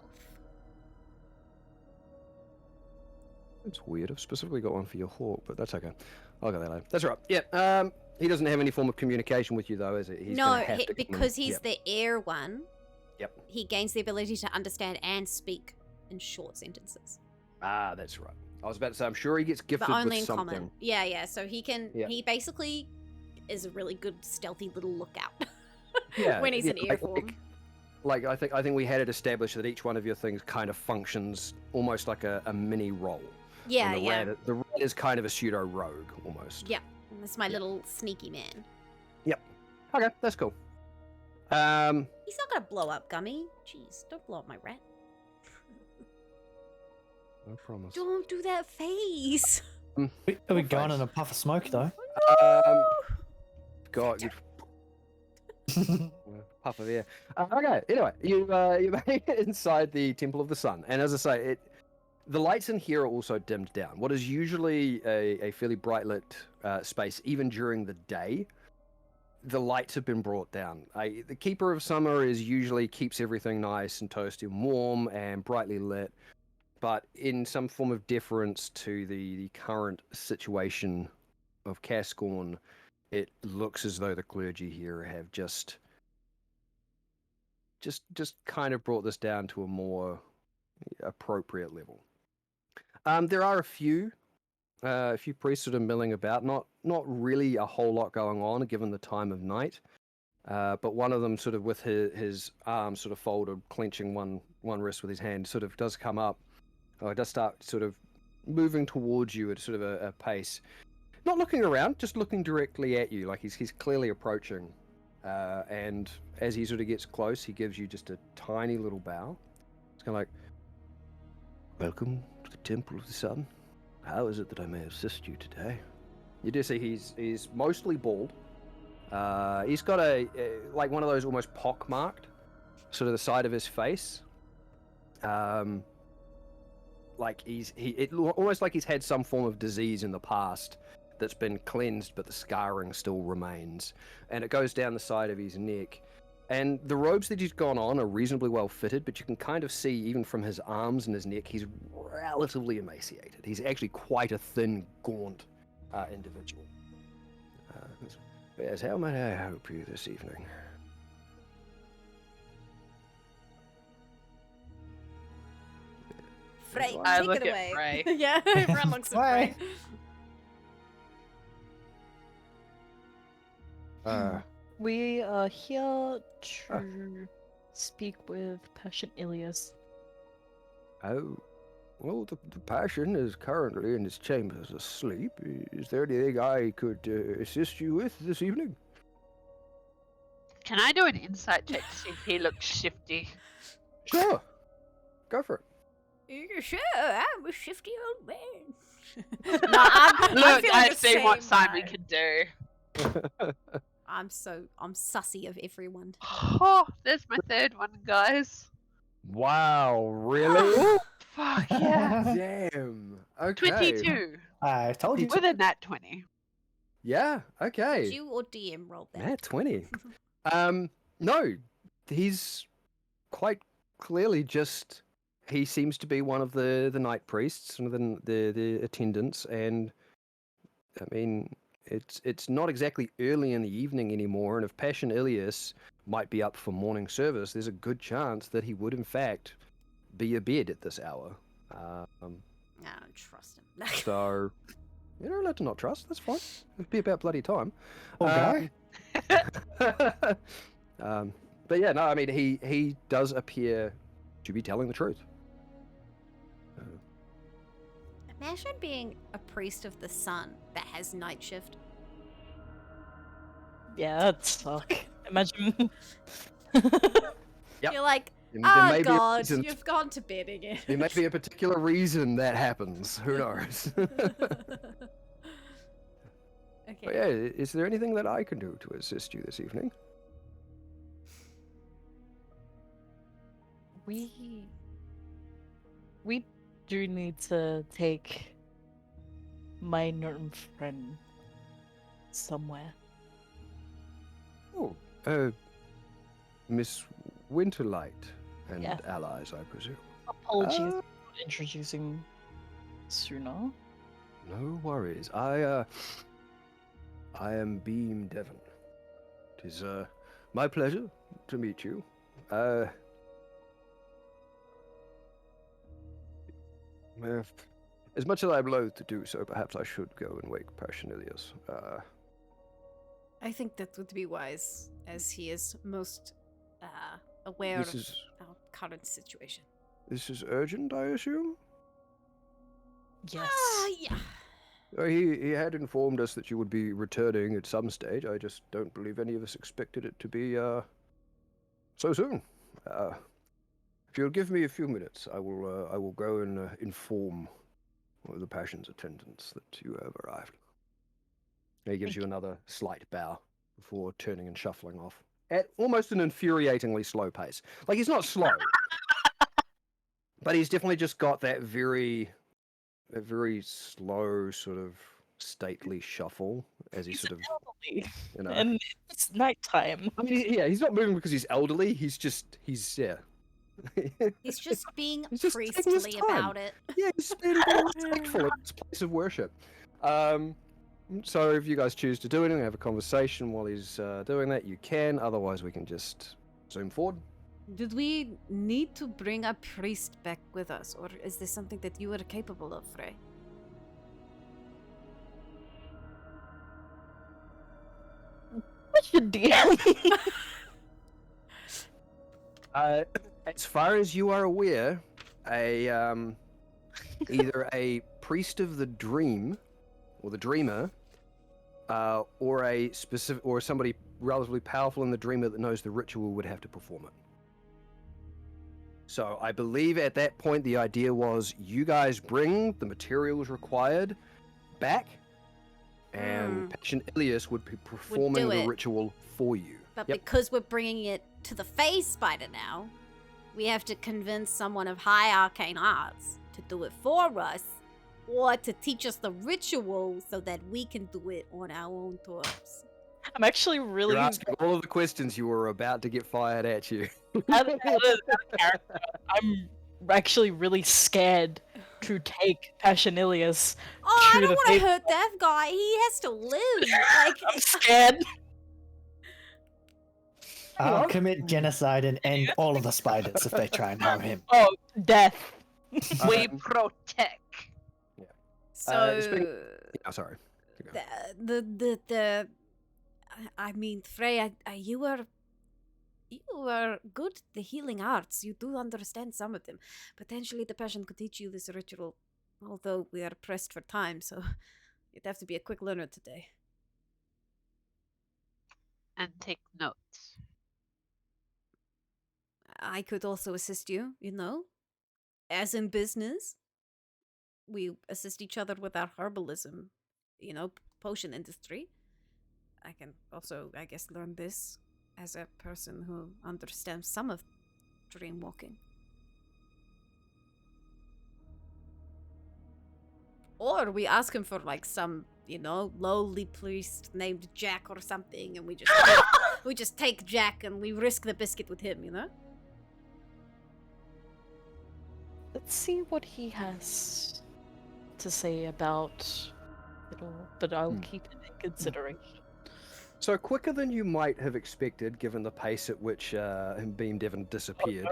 It's weird. I've specifically got one for your hawk, but that's okay. I'll get that later. That's all right. Yeah. He doesn't have any form of communication with you, though, is it? He's No, gonna have to come because and- he's the air one. Yep. He gains the ability to understand and speak in short sentences. Ah, that's right. I was about to say, I'm sure he gets gifted But only with in something. common. Yeah, yeah. So he can. Yeah. He basically is a really good stealthy little lookout. Yeah, when he's yeah, in air form. Like I think we had it established that each one of your things kind of functions almost like a mini role. Yeah, And yeah. the rat is kind of a pseudo rogue almost. Yep. That's my little sneaky man. Okay, that's cool. He's not gonna blow up, Gummy. Jeez, don't blow up my rat. No promise. Don't do that face. Are we going in a puff of smoke though? God, puff of air. Okay, anyway, you make it inside the Temple of the Sun, and as I say, the lights in here are also dimmed down. What is usually a fairly bright lit space, even during the day, the lights have been brought down. The Keeper of Summer usually keeps everything nice and toasty and warm and brightly lit, but in some form of deference to the current situation of Cascorn, it looks as though the clergy here have just kind of brought this down to a more appropriate level. There are a few priests sort of milling about, not really a whole lot going on given the time of night. But one of them, sort of with his arm sort of folded, clenching one wrist with his hand, sort of does come up. It does start sort of moving towards you at sort of a pace. Not looking around, just looking directly at you, like he's clearly approaching. And as he sort of gets close, he gives you just a tiny little bow. It's kind of like, "Welcome to the Temple of the Sun. How is it that I may assist you today?" You do see he's mostly bald. He's got a like one of those almost pock-marked, sort of the side of his face. Like almost like he's had some form of disease in the past that's been cleansed, but the scarring still remains, and it goes down the side of his neck. And the robes that he's gone on are reasonably well fitted, but you can kind of see even from his arms and his neck, he's relatively emaciated. He's actually quite a thin, gaunt individual. Yes, how might I help you this evening? Frey, I take look it at away. Frey. Yeah, everyone looks at Frey. We are here to speak with Passion Ilias. Oh, well, the Passion is currently in his chambers asleep. Is there anything I could assist you with this evening? Can I do an insight check to see if he looks shifty? Sure. Go for it. Sure, I'm a shifty old man. No, I'm Look, feeling I the see what same Simon vibe. can do. I'm sussy of everyone. Oh, there's my third one, guys. Wow, really? Fuck yeah. Damn. Okay. 22 I told you. with a nat 20. Yeah, Did okay. you or DM roll that? Nat 20. No, he's quite clearly just, he seems to be one of the night priests, one of the attendants, and I mean, it's not exactly early in the evening anymore, and if Passion Ilias might be up for morning service, there's a good chance that he would in fact be abed at this hour. I don't trust him. So you're allowed to not trust. That's fine. It'd be about bloody time. Okay. But yeah, no, I mean, he does appear to be telling the truth. Imagine being a priest of the sun that has night shift. Yeah, that'd suck. Imagine. Yep. You're like, There oh may be a god, reason- you've gone to bed again. There may be a particular reason that happens. Who knows? Okay. But yeah, is there anything that I can do to assist you this evening? We do need to take my gnome friend somewhere. Oh, Miss Winterlight and Yeah. allies, I presume. Apologies for not introducing sooner. No worries. I am Beam Devon. It is my pleasure to meet you. As much as I'm loath to do so, perhaps I should go and wake Passionilius. I think that would be wise, as he is most aware This of is- our current situation. This is urgent, I assume? Yes. Yeah. He had informed us that you would be returning at some stage. I just don't believe any of us expected it to be so soon. If you'll give me a few minutes, I will go and inform the Passion's attendants that you have arrived. He gives you another slight bow before turning and shuffling off at almost an infuriatingly slow pace. Like, he's not slow, but he's definitely just got that very slow, sort of stately shuffle as he He's sort of, elderly, you know. and it's nighttime. I mean, yeah, he's not moving because he's elderly. He's yeah. He's just being He's just taking his priestly time. about it. Yeah, he's being very respectful at his place of worship. So if you guys choose to do anything, have a conversation while he's doing that, you can. Otherwise, we can just zoom forward. Did we need to bring a priest back with us, or is this something that you are capable of, Frey? What's your DM? As far as you are aware, either a priest of the dream, or the dreamer, or somebody relatively powerful in the dreamer that knows the ritual would have to perform it. So I believe at that point the idea was you guys bring the materials required back, and Passion Ilias would be performing the it. ritual for you. But Yep. because we're bringing it to the phase spider now, we have to convince someone of high arcane arts to do it for us, or to teach us the ritual so that we can do it on our own terms. I'm actually really You're asking all of the questions you were about to get fired at you. out of character. I'm actually really scared to take Passionilius. Oh, I to don't the want to phase- hurt that guy. He has to live. Like, I'm scared. I'll commit genocide and end all of the spiders if they try and harm him. Oh, death. We Um, protect. so sorry. I mean, Frey, you were good at the healing arts. You do understand some of them. Potentially, the Passion could teach you this ritual. Although we are pressed for time, so you'd have to be a quick learner today. And take notes. I could also assist you, as in business. We assist each other with our herbalism, potion industry. I can also, I guess, learn this as a person who understands some of dream walking. Or we ask him for, like, some, lowly priest named Jack or something, and we just take Jack and we risk the biscuit with him, Let's see what he has to say about it all, but I'll keep it in consideration. So quicker than you might have expected, given the pace at which Beam Devon disappeared.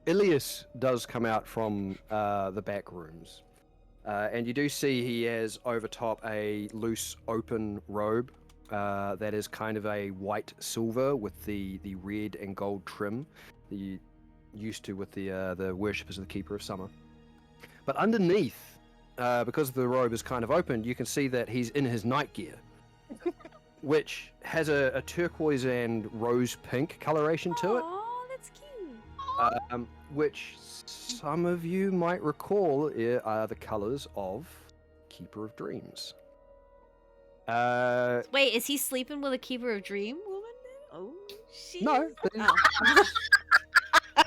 Ilias does come out from the back rooms, and you do see he has over top a loose open robe that is kind of a white silver with the red and gold trim that you used to with the worshippers of the Keeper of Summer. But underneath, because the robe is kind of open, you can see that he's in his night gear, which has a turquoise and rose pink coloration to it. Oh, that's cute. Which some of you might recall are the colors of Keeper of Dreams. Wait, is he sleeping with a Keeper of Dream woman? Oh, shit. No,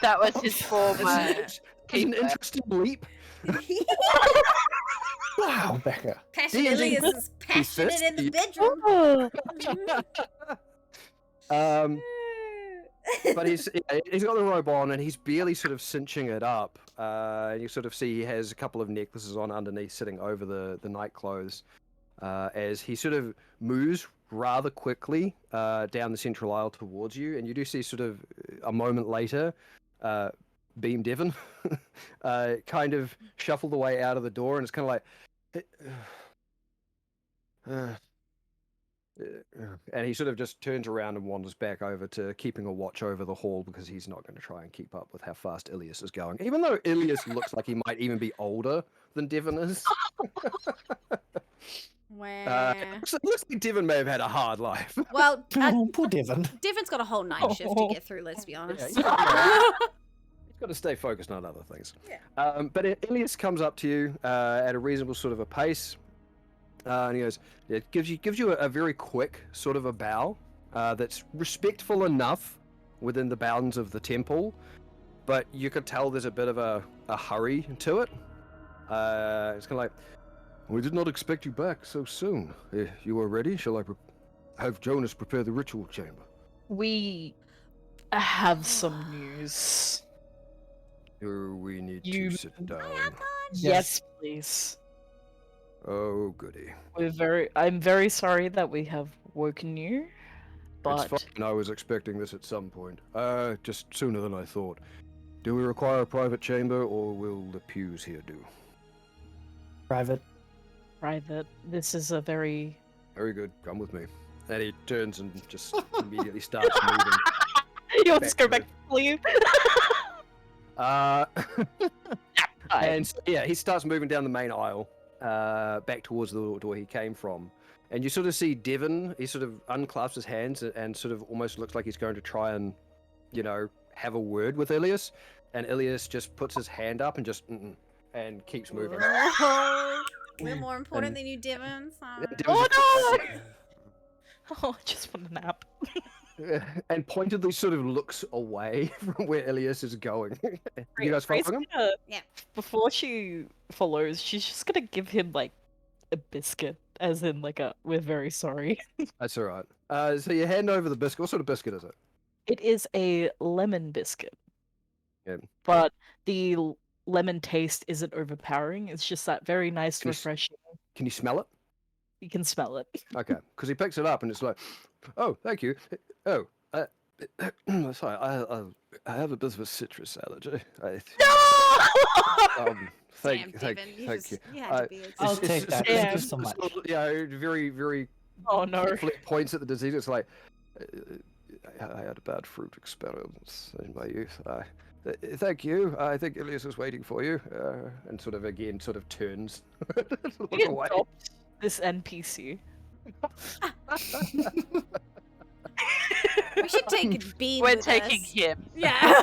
That was his former. it's an interesting leap. Wow, Becca. Passion D&D Ilias is passionate in the thirsty. bedroom. Oh, But he's got the robe on and he's barely sort of cinching it up. And you sort of see he has a couple of necklaces on underneath, sitting over the night clothes. As he sort of moves rather quickly down the central aisle towards you, and you do see sort of a moment later, Beam Devon kind of shuffle the way out of the door, and it's kind of like. And he sort of just turns around and wanders back over to keeping a watch over the hall because he's not going to try and keep up with how fast Ilias is going. Even though Ilias looks like he might even be older than Devon is. Where? Looks like Devon may have had a hard life. Well, Oh, poor Devon. Devon's got a whole night shift to get through, let's be honest. He's got to stay focused on other things. Yeah. But Ilias comes up to you at a reasonable sort of a pace. And he goes, it gives you a very quick sort of a bow that's respectful enough within the bounds of the temple, but you could tell there's a bit of a hurry to it. It's kind of like, we did not expect you back so soon. You are ready? Shall I have Jonas prepare the ritual chamber? We have some news. We need You- to sit down. Yes, please. Oh, goody. I'm very sorry that we have woken you, but It's fine. I was expecting this at some point. Just sooner than I thought. Do we require a private chamber, or will the pews here do? Private. private. This is a very Very good. Come with me. And he turns and just immediately starts moving. You'll just go back to sleep. And so, yeah, he starts moving down the main aisle, back towards the door he came from. And you sort of see Devon, he sort of unclasps his hands and sort of almost looks like he's going to try and, have a word with Ilias. And Ilias just puts his hand up and just, and keeps moving. Whoa. We're more important And- than you, Devon. Sorry. Devon's Oh no! Oh, I just want a nap. and pointedly sort of looks away from where Ilias is going. You guys Ray's following him? gonna- Yeah. Before she follows, she's just gonna give him like a biscuit, as in like a "we're very sorry." That's all right. So you hand over the biscuit. What sort of biscuit is it? It is a lemon biscuit. Yeah. But the lemon taste isn't overpowering. It's just that very nice, Can you s- refreshing. Can you smell it? You can smell it. Okay, because he picks it up and it's like, oh, thank you. Oh, sorry, I have a bit of a citrus allergy. Thank Damn, Devon, you. you had to be I'll excited. take that. Yeah. Thank you so much. Yeah, very, very Oh no. carefully points at the disease. It's like, I had a bad fruit experience in my youth. Thank you. I think Ilias is waiting for you. And sort of again, sort of turns to look We away. adopt this NPC. We should take Bean We're with taking us. him. Yeah.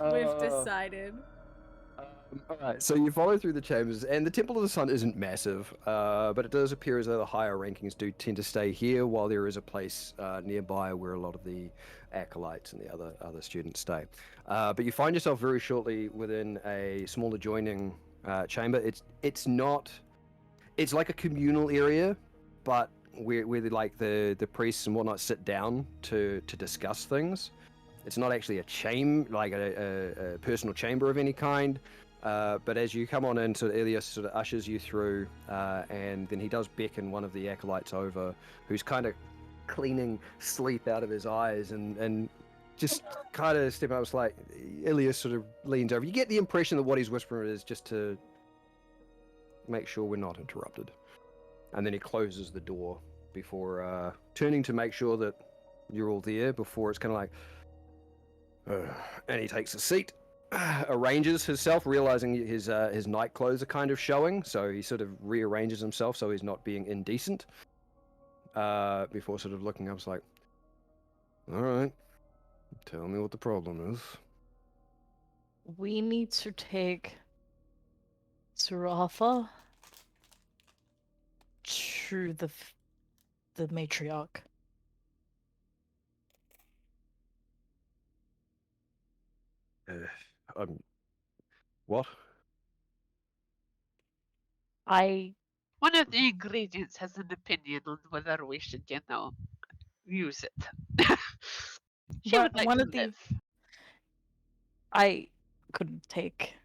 We've Uh, decided. Alright, so you follow through the chambers, and the Temple of the Sun isn't massive, but it does appear as though the higher rankings do tend to stay here, while there is a place nearby where a lot of the acolytes and the other students stay. But you find yourself very shortly within a small adjoining chamber. It's like a communal area, but where the priests and whatnot sit down to discuss things. It's not actually a a personal chamber of any kind. But as you come on in, so Ilias sort of ushers you through, and then he does beckon one of the acolytes over, who's kind of cleaning sleep out of his eyes, and just kind of step up. It's like Ilias sort of leans over. You get the impression that what he's whispering is just to make sure we're not interrupted. And then he closes the door before turning to make sure that you're all there. Before it's kind of like, and he takes a seat. Arranges himself, realizing his night clothes are kind of showing, so he sort of rearranges himself so he's not being indecent. Before sort of looking up, it's like, all right, tell me what the problem is. We need to take Zarafa to the matriarch. What? I One of the ingredients has an opinion on whether we should, use it. She would like One to of the live. I couldn't take.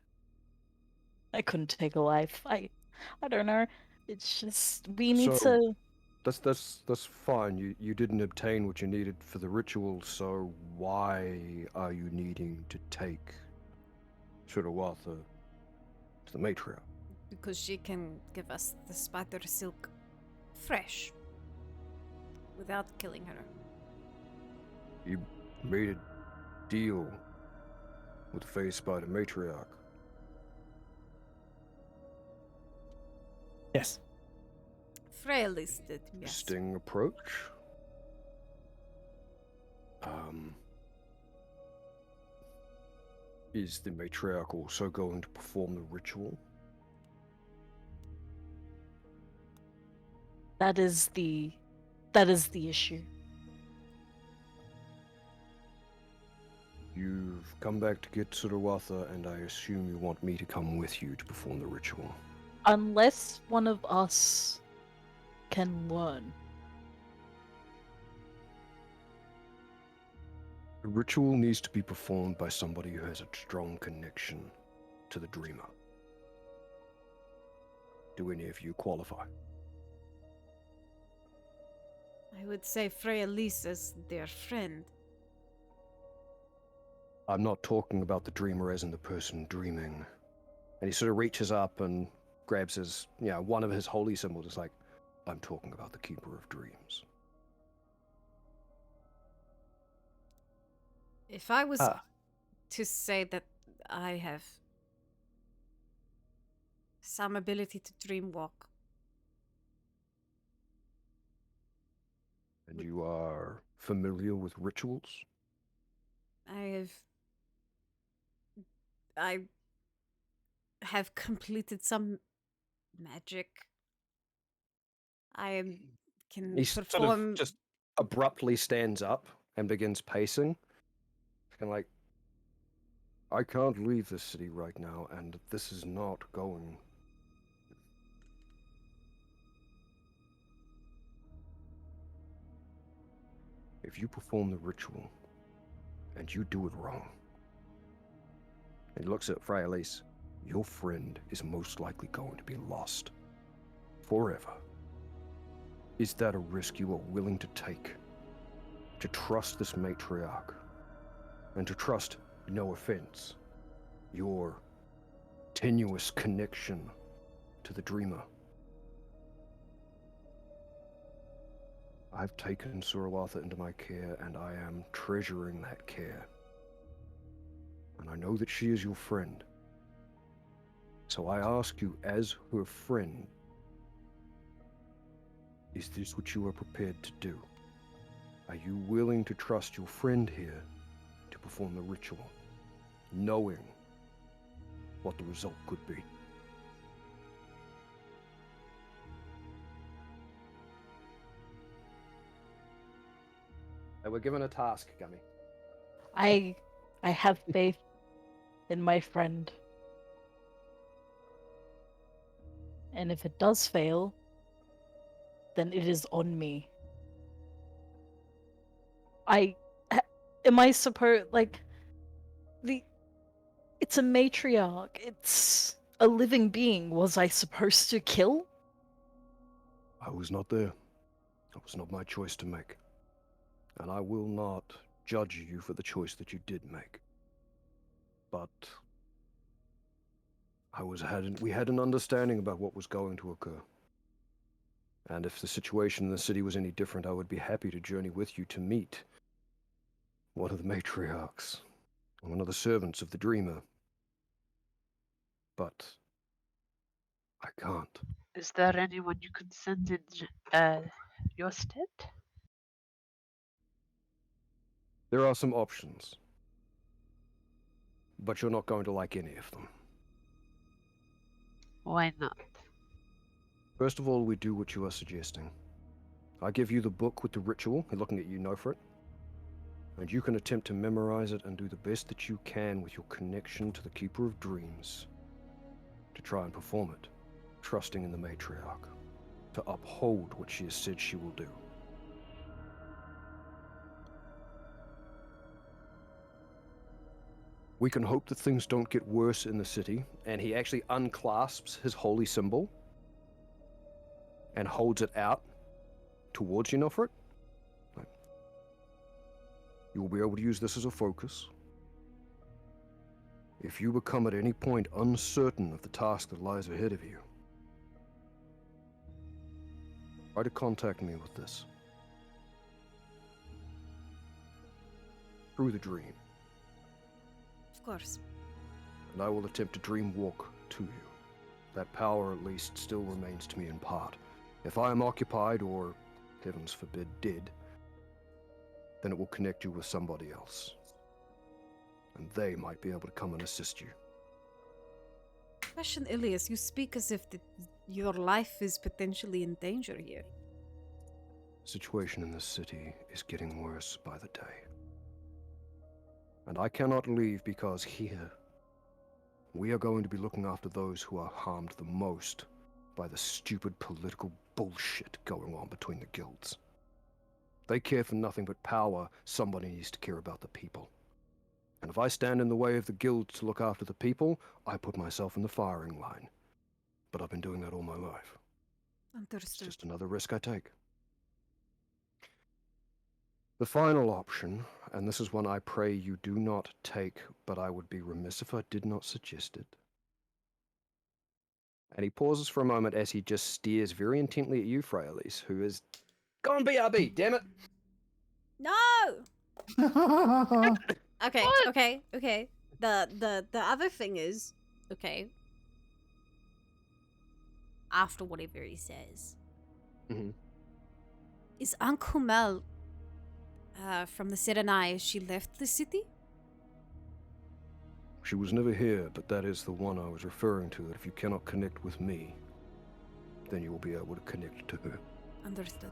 I couldn't take a life. I don't know. It's just we need So- to. That's fine. You didn't obtain what you needed for the ritual, so why are you needing to take Surawatha to the matriarch? Because she can give us the spider silk fresh without killing her. You made a deal with the face spider matriarch. Yes. Freya listed, yes. Interesting approach. Is the matriarch also going to perform the ritual? That is the issue. You've come back to get Surawatha, and I assume you want me to come with you to perform the ritual. Unless one of us can learn. The ritual needs to be performed by somebody who has a strong connection to the dreamer. Do any of you qualify? I would say Freya Lisa's their friend. I'm not talking about the dreamer as in the person dreaming. And he sort of reaches up and grabs his, one of his holy symbols. It's like, I'm talking about the Keeper of Dreams. If I was Ah. to say that I have some ability to dream walk, And you are familiar with rituals? I have completed some magic. Can He sort perform. of just abruptly stands up and begins pacing. And like, I can't leave this city right now, and this is not going. If you perform the ritual, and you do it wrong, and he looks at Freya Elise, your friend is most likely going to be lost. Forever. Is that a risk you are willing to take? To trust this matriarch? And to trust, no offense, your tenuous connection to the dreamer? I've taken Surawatha into my care, and I am treasuring that care. And I know that she is your friend. So I ask you, as her friend, is this what you are prepared to do? Are you willing to trust your friend here to perform the ritual, knowing what the result could be? We're given a task, Gummy. I have faith in my friend. And if it does fail, then it is on me. Am I supposed it's a matriarch. It's a living being. Was I supposed to kill? I was not there. It was not my choice to make. And I will not judge you for the choice that you did make. But we had an understanding about what was going to occur. And if the situation in the city was any different, I would be happy to journey with you to meet one of the matriarchs, one of the servants of the Dreamer. But I can't. Is there anyone you can send in your stead? There are some options, but you're not going to like any of them. Why not? First of all, we do what you are suggesting. I give you the book with the ritual, and looking at you, Nofrit, and you can attempt to memorize it and do the best that you can with your connection to the Keeper of Dreams to try and perform it, trusting in the matriarch, to uphold what she has said she will do. We can hope that things don't get worse in the city. And he actually unclasps his holy symbol and holds it out towards you, Nofrit. You will be able to use this as a focus. If you become at any point uncertain of the task that lies ahead of you, try to contact me with this. Through the dream. Of course. And I will attempt to dream walk to you. That power, at least, still remains to me in part. If I am occupied, or, heavens forbid, dead, then it will connect you with somebody else. And they might be able to come and assist you. Question, Ilias, you speak as if your life is potentially in danger here. The situation in this city is getting worse by the day. And I cannot leave because here, we are going to be looking after those who are harmed the most by the stupid political bullshit going on between the guilds. They care for nothing but power. Somebody needs to care about the people. And if I stand in the way of the guilds to look after the people, I put myself in the firing line. But I've been doing that all my life. It's Understood. just another risk I take. The final option, and this is one I pray you do not take, but I would be remiss if I did not suggest it. And he pauses for a moment as he just stares very intently at you, Freyalise, who is... Go on, BRB, damn it! No! Okay, What? okay. The other thing is, okay. After whatever he says, Is Uncle Mel from the Serenai, has she left the city? She was never here, but that is the one I was referring to, that if you cannot connect with me, then you will be able to connect to her. Understood.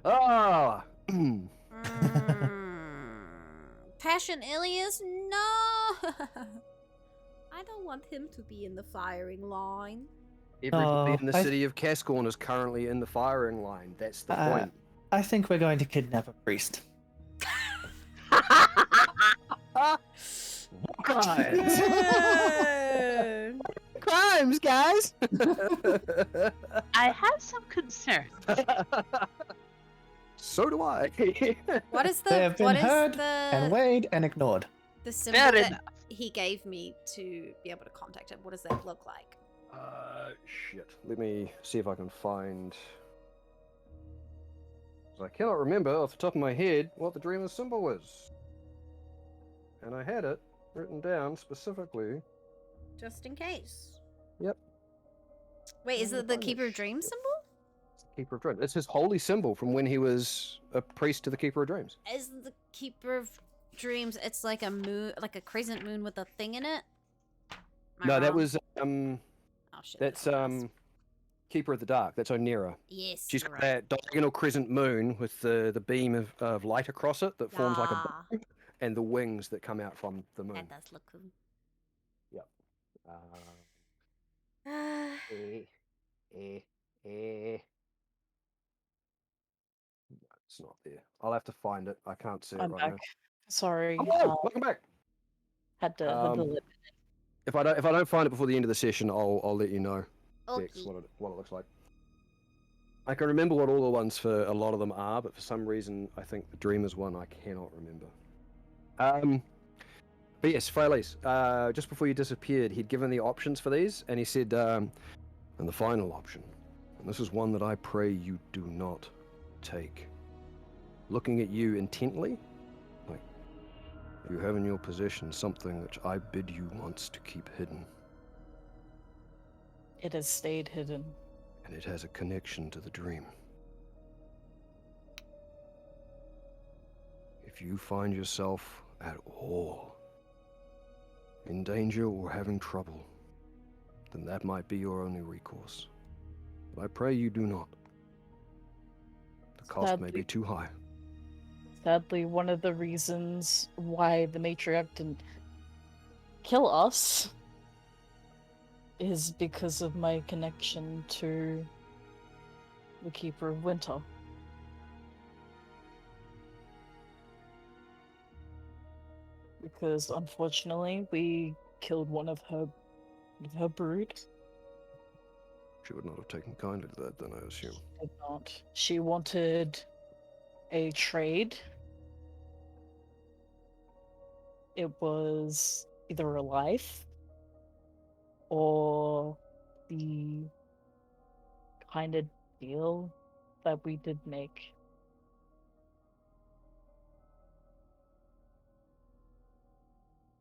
Ah! Passion Ilias, no! I don't want him to be in the firing line. Everybody Oh, in the city of Cascorn is currently in the firing line. That's the point. I think we're going to kidnap a priest. Crimes! Crimes, guys! I have some concerns. So do I. What is They the have been what is heard and the weighed and ignored. symbol Fair that enough. he gave me to be able to contact him? What does that look like? Shit. Let me see if I can find... 'Cause I cannot remember off the top of my head what the dreamer's symbol was. And I had it written down specifically. Just in case. Yep. Wait, is I'm it the gonna find Keeper this of Dreams shit. symbol? Keeper of Dreams. It's his holy symbol from when he was a priest to the Keeper of Dreams. Is the Keeper of Dreams? It's like a moon, like a crescent moon with a thing in it. Am I No, that wrong? was Oh shit. that's that's Keeper of the Dark. That's Onira. Yes. She's you're got right. that diagonal crescent moon with the beam of light across it that forms like a Ah, bow, and the wings that come out from the moon. that does look cool. It's not there. I'll have to find it. I can't see it I'm right back. now. Sorry. Hello, welcome back. Had to let If I don't find it before the end of the session, I'll let you know. Dex, Okay. what it looks like. I can remember what all the ones for a lot of them are, but for some reason I think the Dreamers one I cannot remember. But yes, Freyalise, just before you disappeared, he'd given the options for these, and he said, and the final option, and this is one that I pray you do not take. Looking at you intently, like you have in your possession something which I bid you once to keep hidden, it has stayed hidden. and it has a connection to the dream. If you find yourself at all in danger or having trouble, then that might be your only recourse. But I pray you do not. The cost may be Sadly. too high. Sadly, one of the reasons why the matriarch didn't kill us is because of my connection to the Keeper of Winter. Because unfortunately, we killed one of her brood. She would not have taken kindly to that, then, I assume. Did not. She wanted a trade. It was either a life or the kind of deal that we did make.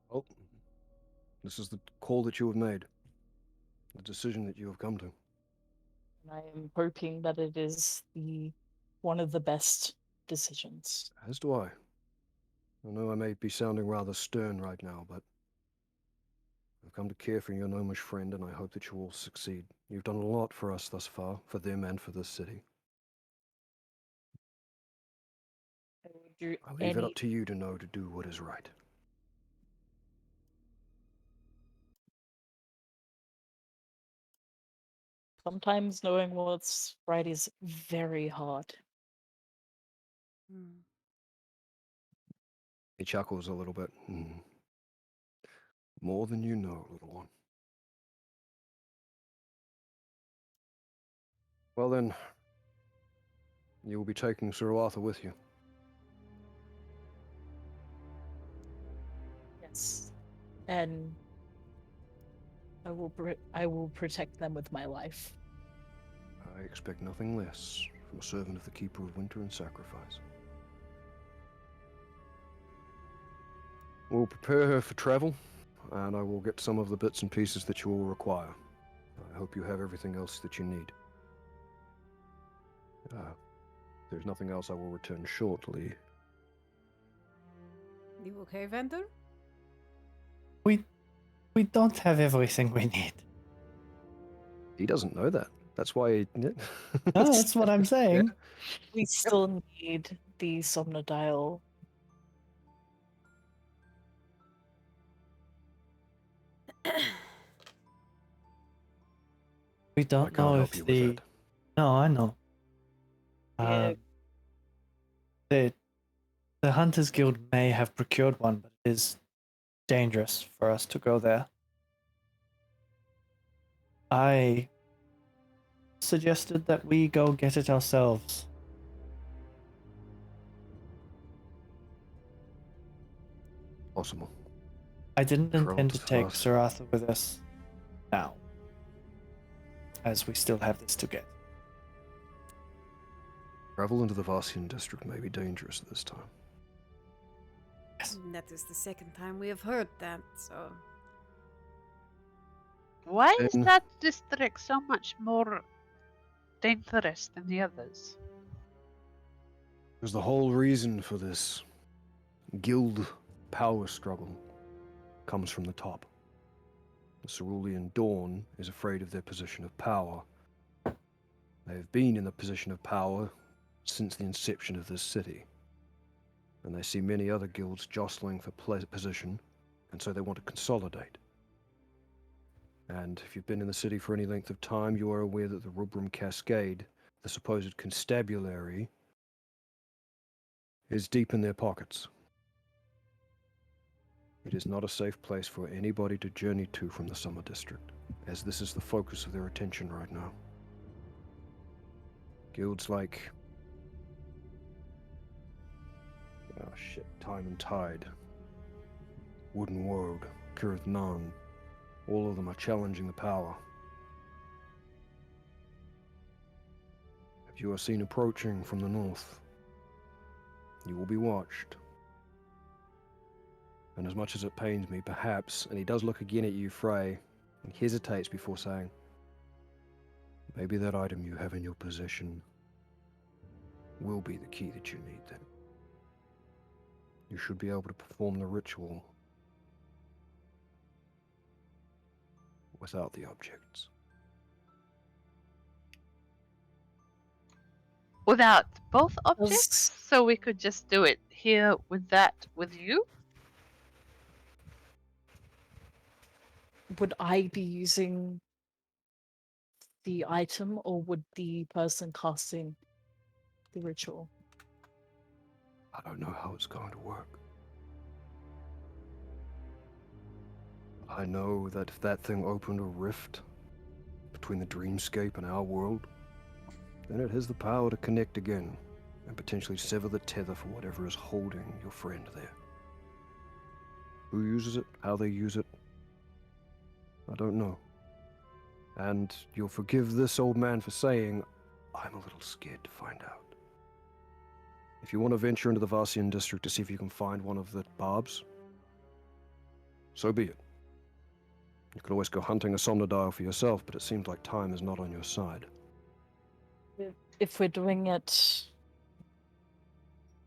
Well, this is the call that you have made. The decision that you have come to. And I am hoping that it is one of the best decisions. As do I. I know I may be sounding rather stern right now, but I've come to care for your gnomish friend, and I hope that you will succeed. You've done a lot for us thus far, for them and for this city. I would do I leave it up to you to know to do what is right. Sometimes knowing what's right is very hard. He chuckles a little bit. More than you know, little one. Well then, you will be taking Sir Arthur with you. Yes. And I will protect them with my life. I expect nothing less from a servant of the Keeper of Winter and Sacrifice. We'll prepare her for travel, and I will get some of the bits and pieces that you will require. I hope you have everything else that you need. If there's nothing else, I will return shortly. You okay, Vander? We don't have everything we need. He doesn't know that. That's why he... No, that's what I'm saying. We still need the Somnodial. We I don't can't know help if you with the... that. No, I know. Yeah. The Hunters Guild may have procured one, but it is dangerous for us to go there. I suggested that we go get it ourselves. Possible. I didn't Travel intend to to take fast. Sir Arthur with us now, as we still have this to get. Travel into the Varsian district may be dangerous this time. That is the second time we have heard that, so... Why is Then- that district so much more dangerous than the others? Because the whole reason for this guild power struggle comes from the top. The Cerulean Dawn is afraid of their position of power. They have been in the position of power since the inception of this city. And they see many other guilds jostling for position, and so they want to consolidate. And if you've been in the city for any length of time, you are aware that the Rubrum Cascade, the supposed constabulary, is deep in their pockets. It is not a safe place for anybody to journey to from the Summer District, as this is the focus of their attention right now. Guilds like... Time and Tide, Wooden Woad, Kirith Nan, all of them are challenging the power. If you are seen approaching from the north, you will be watched. And as much as it pains me, perhaps, and he does look again at you, Frey, and hesitates before saying, maybe that item you have in your possession will be the key that you need then. You should be able to perform the ritual without the objects. Without both objects? So we could just do it here with you? Would I be using the item, or would the person casting the ritual? I don't know how it's going to work. I know that if that thing opened a rift between the dreamscape and our world, then it has the power to connect again and potentially sever the tether for whatever is holding your friend there. Who uses it, how they use it, I don't know. And you'll forgive this old man for saying, I'm a little scared to find out. If you want to venture into the Varsian district to see if you can find one of the barbs, so be it. You could always go hunting a Somnodile for yourself, but it seems like time is not on your side. If we're doing it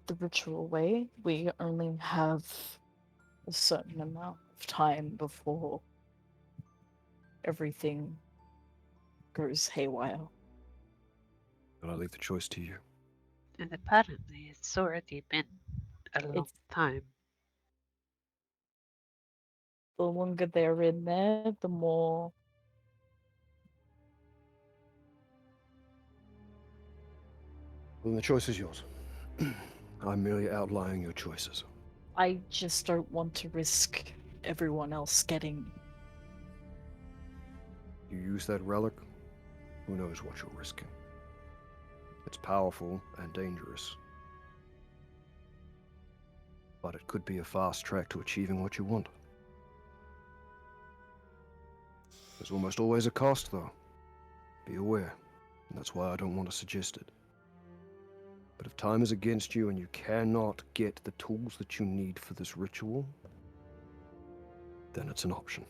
the ritual way, we only have a certain amount of time before everything goes haywire. But I leave the choice to you. And apparently it's already been a long It's- time. The longer they're in there, the more Well, then the choice is yours. I'm merely outlining your choices. I just don't want to risk everyone else getting. You use that relic, who knows what you're risking. It's powerful and dangerous. But it could be a fast track to achieving what you want. There's almost always a cost, though. Be aware, and that's why I don't want to suggest it. But if time is against you and you cannot get the tools that you need for this ritual, then it's an option.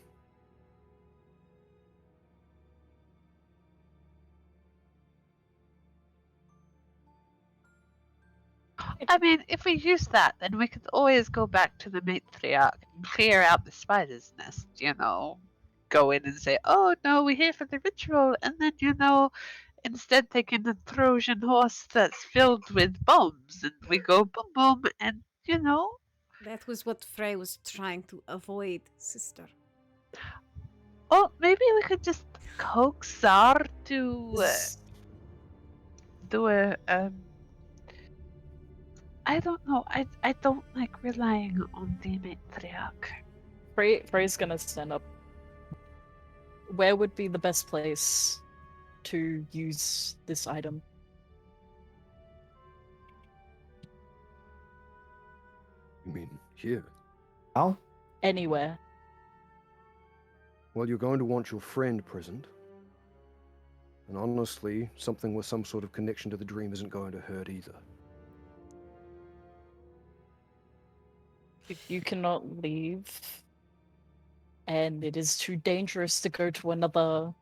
I mean, if we use that, then we could always go back to the matriarch and clear out the spider's nest, you know. Go in and say, oh no, we're here for the ritual, and then, you know, instead take an Trojan horse that's filled with bombs, and we go boom boom, and, you know. That was what Frey was trying to avoid, sister. Oh, maybe we could just coax Zar to do a I don't know. I don't like relying on the matriarch. Frey's gonna stand up. Where would be the best place to use this item? You mean here? Al? Anywhere. Well, you're going to want your friend present. And honestly, something with some sort of connection to the dream isn't going to hurt either. If you cannot leave, and it is too dangerous to go to another.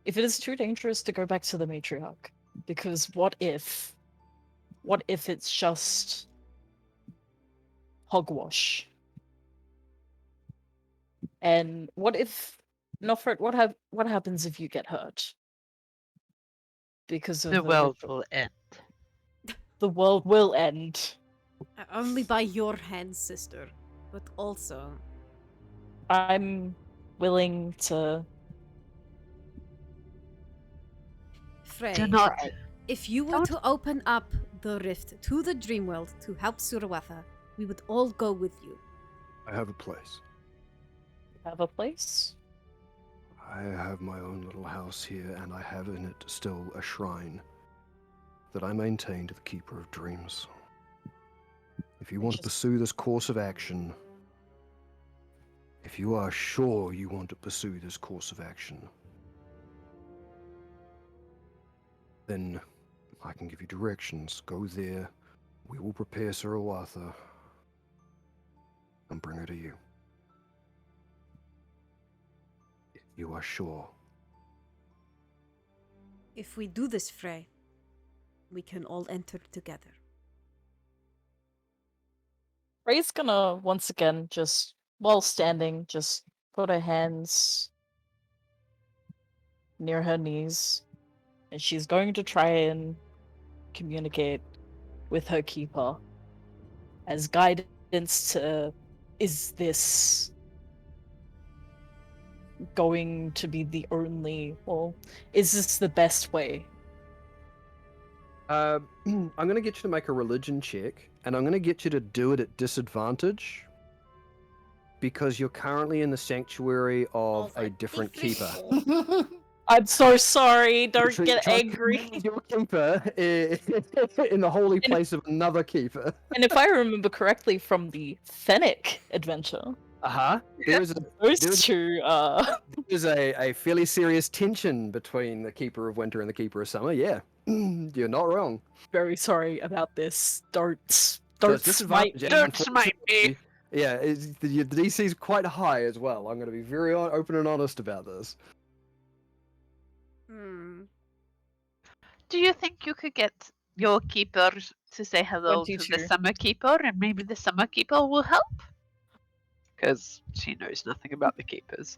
If it is too dangerous to go back to the matriarch, because what if it's just hogwash? And what if, Nofret, what happens if you get hurt? Because of The world ritual? will end. The world will end. Only by your hands, sister. But also, I'm willing to. Frey, Do not. if you were to open up the rift to the dream world to help Surawatha, we would all go with you. I have a place. Have a place? I have my own little house here, and I have in it still a shrine that I maintain to the Keeper of Dreams. If you want to pursue this course of action, if you are sure you want to pursue this course of action, then I can give you directions. Go there, we will prepare Surawatha, and bring her to you. If you are sure. If we do this, Frey, we can all enter together. Ray's gonna once again, just while standing, just put her hands near her knees, and she's going to try and communicate with her keeper as guidance to, is this going to be the only, or is this the best way? I'm going to get you to make a religion check, and I'm going to get you to do it at disadvantage because you're currently in the sanctuary of a different keeper. I'm so sorry. Don't So get try to angry. commune with your keeper in the holy And if- place of another keeper. And if I remember correctly from the Fennec adventure, There is those There's- two, there's a fairly serious tension between the keeper of winter and the keeper of summer. Yeah, you're not wrong. very sorry about this. Don't So don't it's smite disadvantage, me. and Don't smite me. unfortunately- Yeah, the DC is quite high as well. I'm going to be very open and honest about this. Do you think you could get your keeper to say hello to the 22. summer keeper, and maybe the summer keeper will help? Because she knows nothing about the keepers.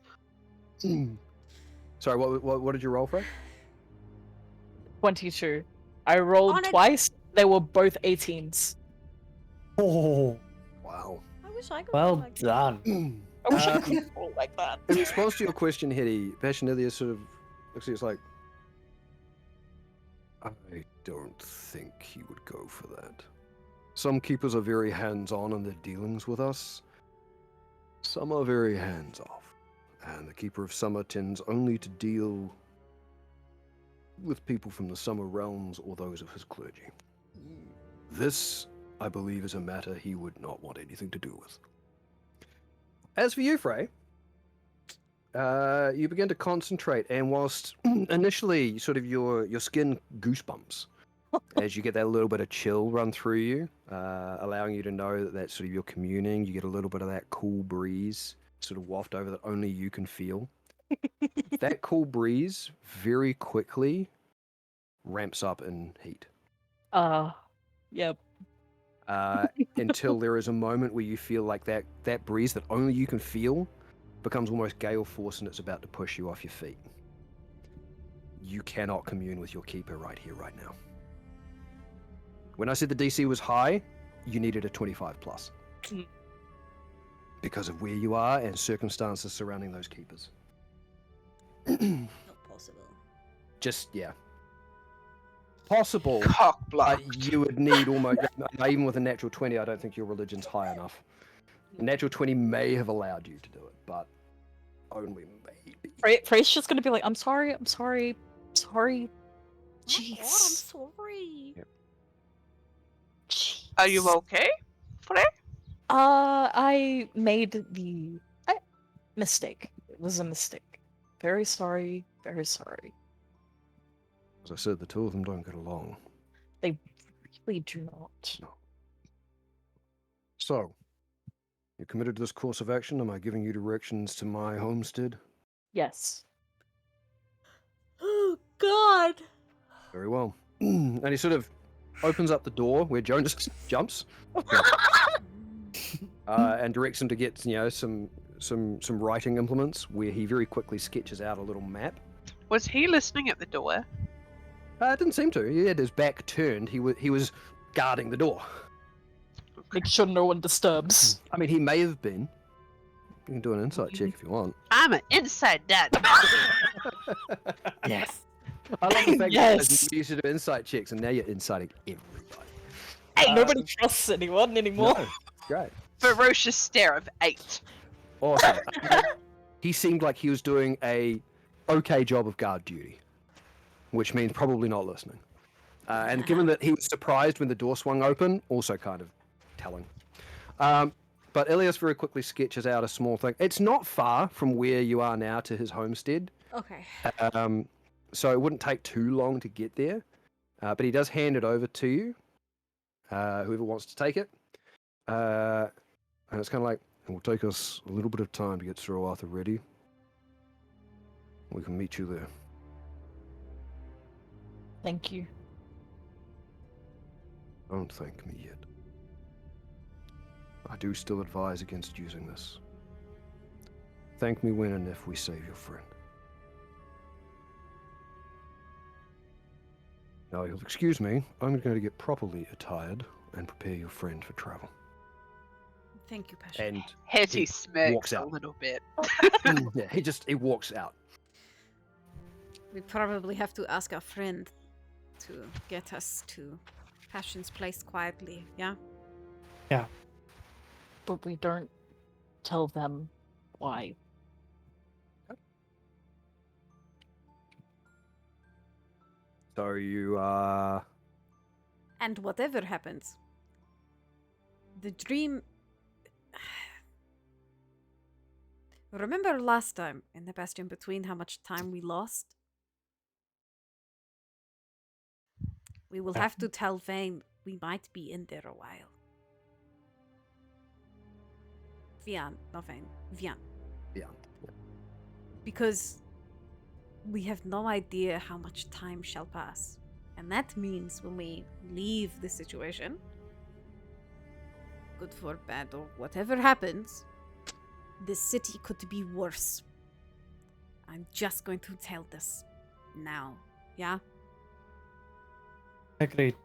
Sorry, what did you roll for? 22. I rolled On it. twice. They were both 18s. Oh, Wow. I wish I could. well roll like that. done. I wish I Uh, could roll like that. In response to your question, Hetty, Passionelia sort of looks at you, it's like, I don't think he would go for that. Some keepers are very hands-on in their dealings with us. Some are very hands-off. And the Keeper of Summer tends only to deal with people from the Summer realms or those of his clergy. This, I believe, is a matter he would not want anything to do with. As for you, Frey, you begin to concentrate, and whilst initially sort of your skin goosebumps as you get that little bit of chill run through you, allowing you to know that that's sort of you're communing, you get a little bit of that cool breeze sort of waft over that only you can feel. That cool breeze very quickly ramps up in heat. Yep. Until there is a moment where you feel like that breeze that only you can feel becomes almost gale force and it's about to push you off your feet. You cannot commune with your keeper right here, right now. When I said the DC was high, you needed a 25 plus. Mm. Because of where you are and circumstances surrounding those keepers. Not possible. Just, yeah. Possible. Cock block. You would need almost, even with a natural 20, I don't think your religion's high enough. A natural 20 may have allowed you to do it, but only maybe. Frey's just gonna be like, I'm sorry. Jeez. Oh, I'm sorry. Jeez. Are you okay, Frey? I made the mistake. It was a mistake. Very sorry. Very sorry. As I said, the two of them don't get along. They really do not. No. So, you committed to this course of action? Am I giving you directions to my homestead? Yes. Oh God. Very well. And he sort of opens up the door where Jonas jumps and directs him to get, some writing implements where he very quickly sketches out a little map. Was he listening at the door? It didn't seem to. He had his back turned. He was guarding the door. Make sure no one disturbs. I mean, he may have been. You can do an insight check if you want. I'm an inside dad. Yes. I love the fact Yes. that you used to do insight checks and now you're inciting everybody. Hey, nobody trusts anyone anymore. No. Great. Ferocious stare of 8. Awesome. He seemed like he was doing a okay job of guard duty, which means probably not listening. And given that he was surprised when the door swung open, also kind of telling. But Ilias very quickly sketches out a small thing. It's not far from where you are now to his homestead, Okay. so it wouldn't take too long to get there. But he does hand it over to you, whoever wants to take it. And it's kind of like, it will take us a little bit of time to get Sir Arthur ready. We can meet you there. Thank you. Don't thank me yet. I do still advise against using this. Thank me when and if we save your friend. Now, you'll excuse me, I'm going to get properly attired and prepare your friend for travel. Thank you, Passion. And Hetty He smirks walks a out. little bit. yeah, he walks out. We probably have to ask our friend to get us to Passion's place quietly, yeah? But we don't tell them why. So you are. And whatever happens, the dream. Remember last time in the Bastion Between how much time we lost? We will have to tell Vane we might be in there a while. Vian, not Vane. Vian. Yeah. Because we have no idea how much time shall pass. And that means when we leave the situation, good for bad or whatever happens, the city could be worse. I'm just going to tell this now, yeah? Agreed.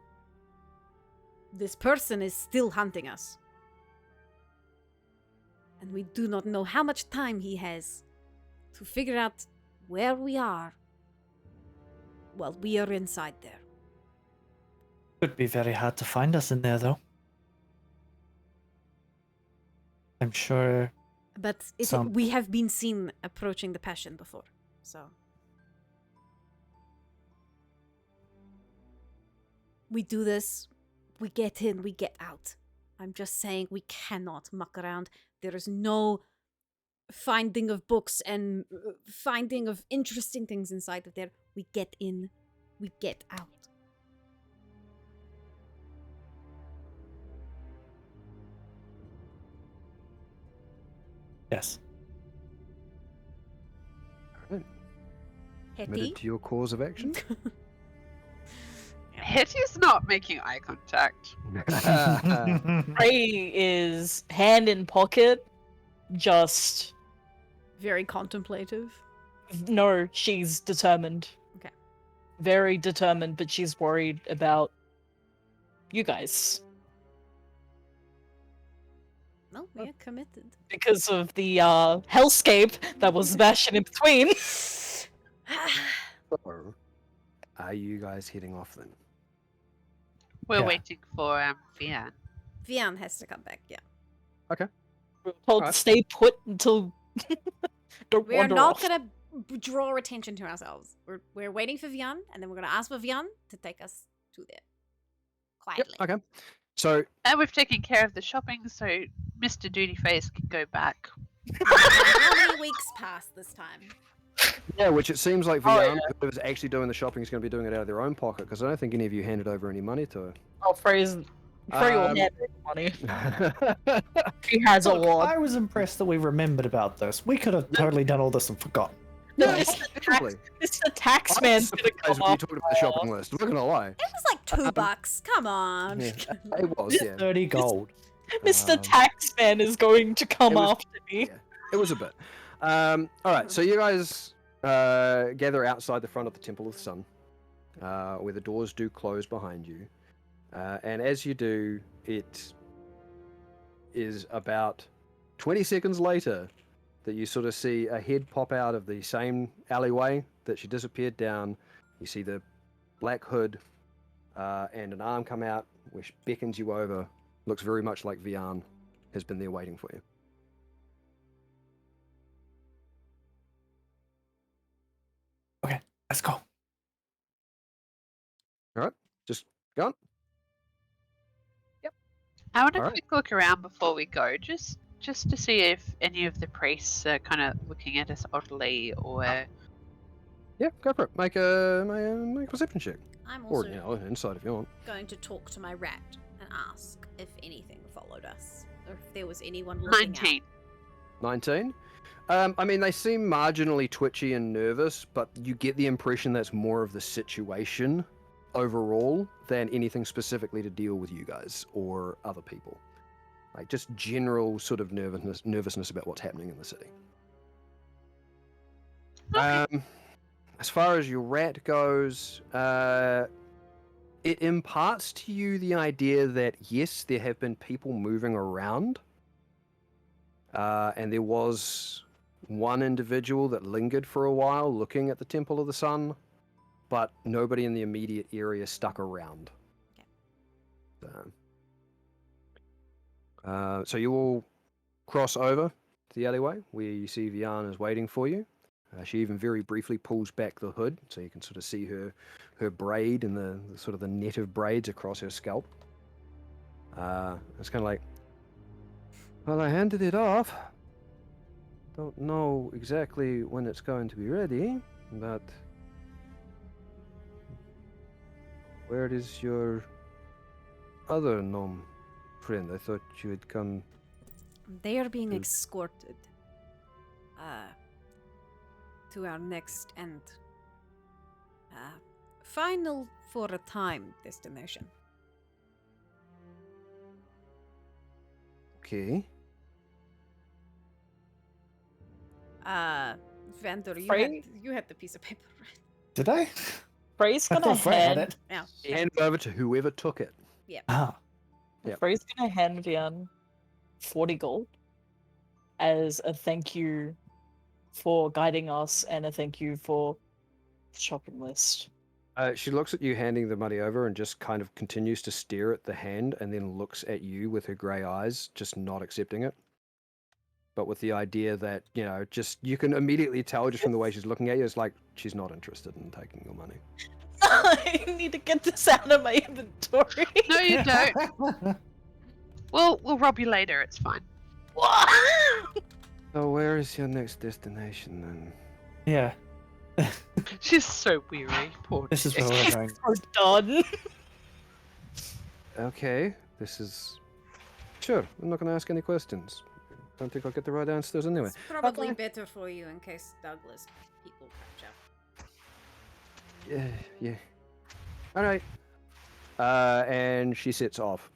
This person is still hunting us. And we do not know how much time he has to figure out where we are while we are inside there. Could be very hard to find us in there, though. I'm sure. But Some- we have been seen approaching the Passion before, so. We do this, we get in, we get out. I'm just saying we cannot muck around. There is no finding of books and finding of interesting things inside of there. We get in, we get out. Yes. Alright. Hetty? Committed to your cause of action. Hetty's not making eye contact. Ray is hand in pocket, just Very contemplative. no, she's determined. Okay. Very determined, but she's worried about you guys No, we are committed. because of the hellscape that was Bastion in between. So, are you guys heading off then? We're Yeah. waiting for Vian. Vian has to come back, yeah. We were told to Alright. stay put until don't We are wander not off. gonna draw attention to ourselves. We're waiting for Vian, and then we're gonna ask for Vian to take us to there. Quietly. Okay. So And we've taken care of the shopping, so Mr. Dutyface can go back. How many weeks passed this time? yeah, which it seems like Oh, Vian, whoever's actually doing the shopping, is going to be doing it out of their own pocket because I don't think any of you handed over any money to Oh, Frey will Um, have money. her. He has a Look, lot. I was impressed that we remembered about this. We could have totally done all this and forgotten. No, Yeah, Mr. definitely. Tax I Man's was gonna surprised come when you up. talked about the shopping list. I'm not going to lie. It was like $2. Come on. Yeah, it was, yeah. 30 gold. Mr. Um, Tax Man is going to come it was- after me. yeah. It was a bit. All right, so you guys gather outside the front of the Temple of the Sun, where the doors do close behind you. And as you do, it is about 20 seconds later that you sort of see a head pop out of the same alleyway that she disappeared down. You see the black hood and an arm come out, which beckons you over. Looks very much like Vian has been there waiting for you. Okay, let's go. Just go on. I want a Alright. quick look around before we go, just to see if any of the priests are kind of looking at us oddly, or Yeah, go for it. Make a perception check. I'm Or, also you know, inside if you want. going to talk to my rat and ask if anything followed us, or if there was anyone looking 19. 19. I mean, they seem marginally twitchy and nervous, but you get the impression that's more of the situation overall than anything specifically to deal with you guys or other people. Like just general sort of nervousness about what's happening in the city. Okay. As far as your rat goes, it imparts to you the idea that yes, there have been people moving around and there was one individual that lingered for a while looking at the Temple of the Sun, but nobody in the immediate area stuck around. Okay. So you all cross over to the alleyway where you see Vian is waiting for you. She even very briefly pulls back the hood so you can sort of see her braid and the sort of the net of braids across her scalp. It's kind of like, well, I handed it off. Don't know exactly when it's going to be ready, but where is your other gnome friend? I thought you had come. They are being Good. escorted to our next and final for a time destination. Okay. Vendor, Frey? you had the piece of paper, right? Did I? Frey's I gonna thought Frey had hand. it. Yeah. Hand it over to whoever took it. Ah, Yep. Frey's gonna hand Vian 40 gold as a thank you for guiding us and a thank you for the shopping list. She looks at you handing the money over and just kind of continues to stare at the hand and then looks at you with her grey eyes, just not accepting it. But with the idea that, you know, just you can immediately tell just from the way she's looking at you, it's like she's not interested in taking your money. I need to get this out of my inventory. No, you don't. We'll rob you later. It's fine. So where is your next destination then? yeah. She's so weary. Poor This is chick. where we're going. We're done. Okay, this is... Sure, I'm not going to ask any questions. Don't think I'll get the right answers anyway. It's probably Okay. better for you in case Douglas people catch up. Yeah. All right. And she sets off.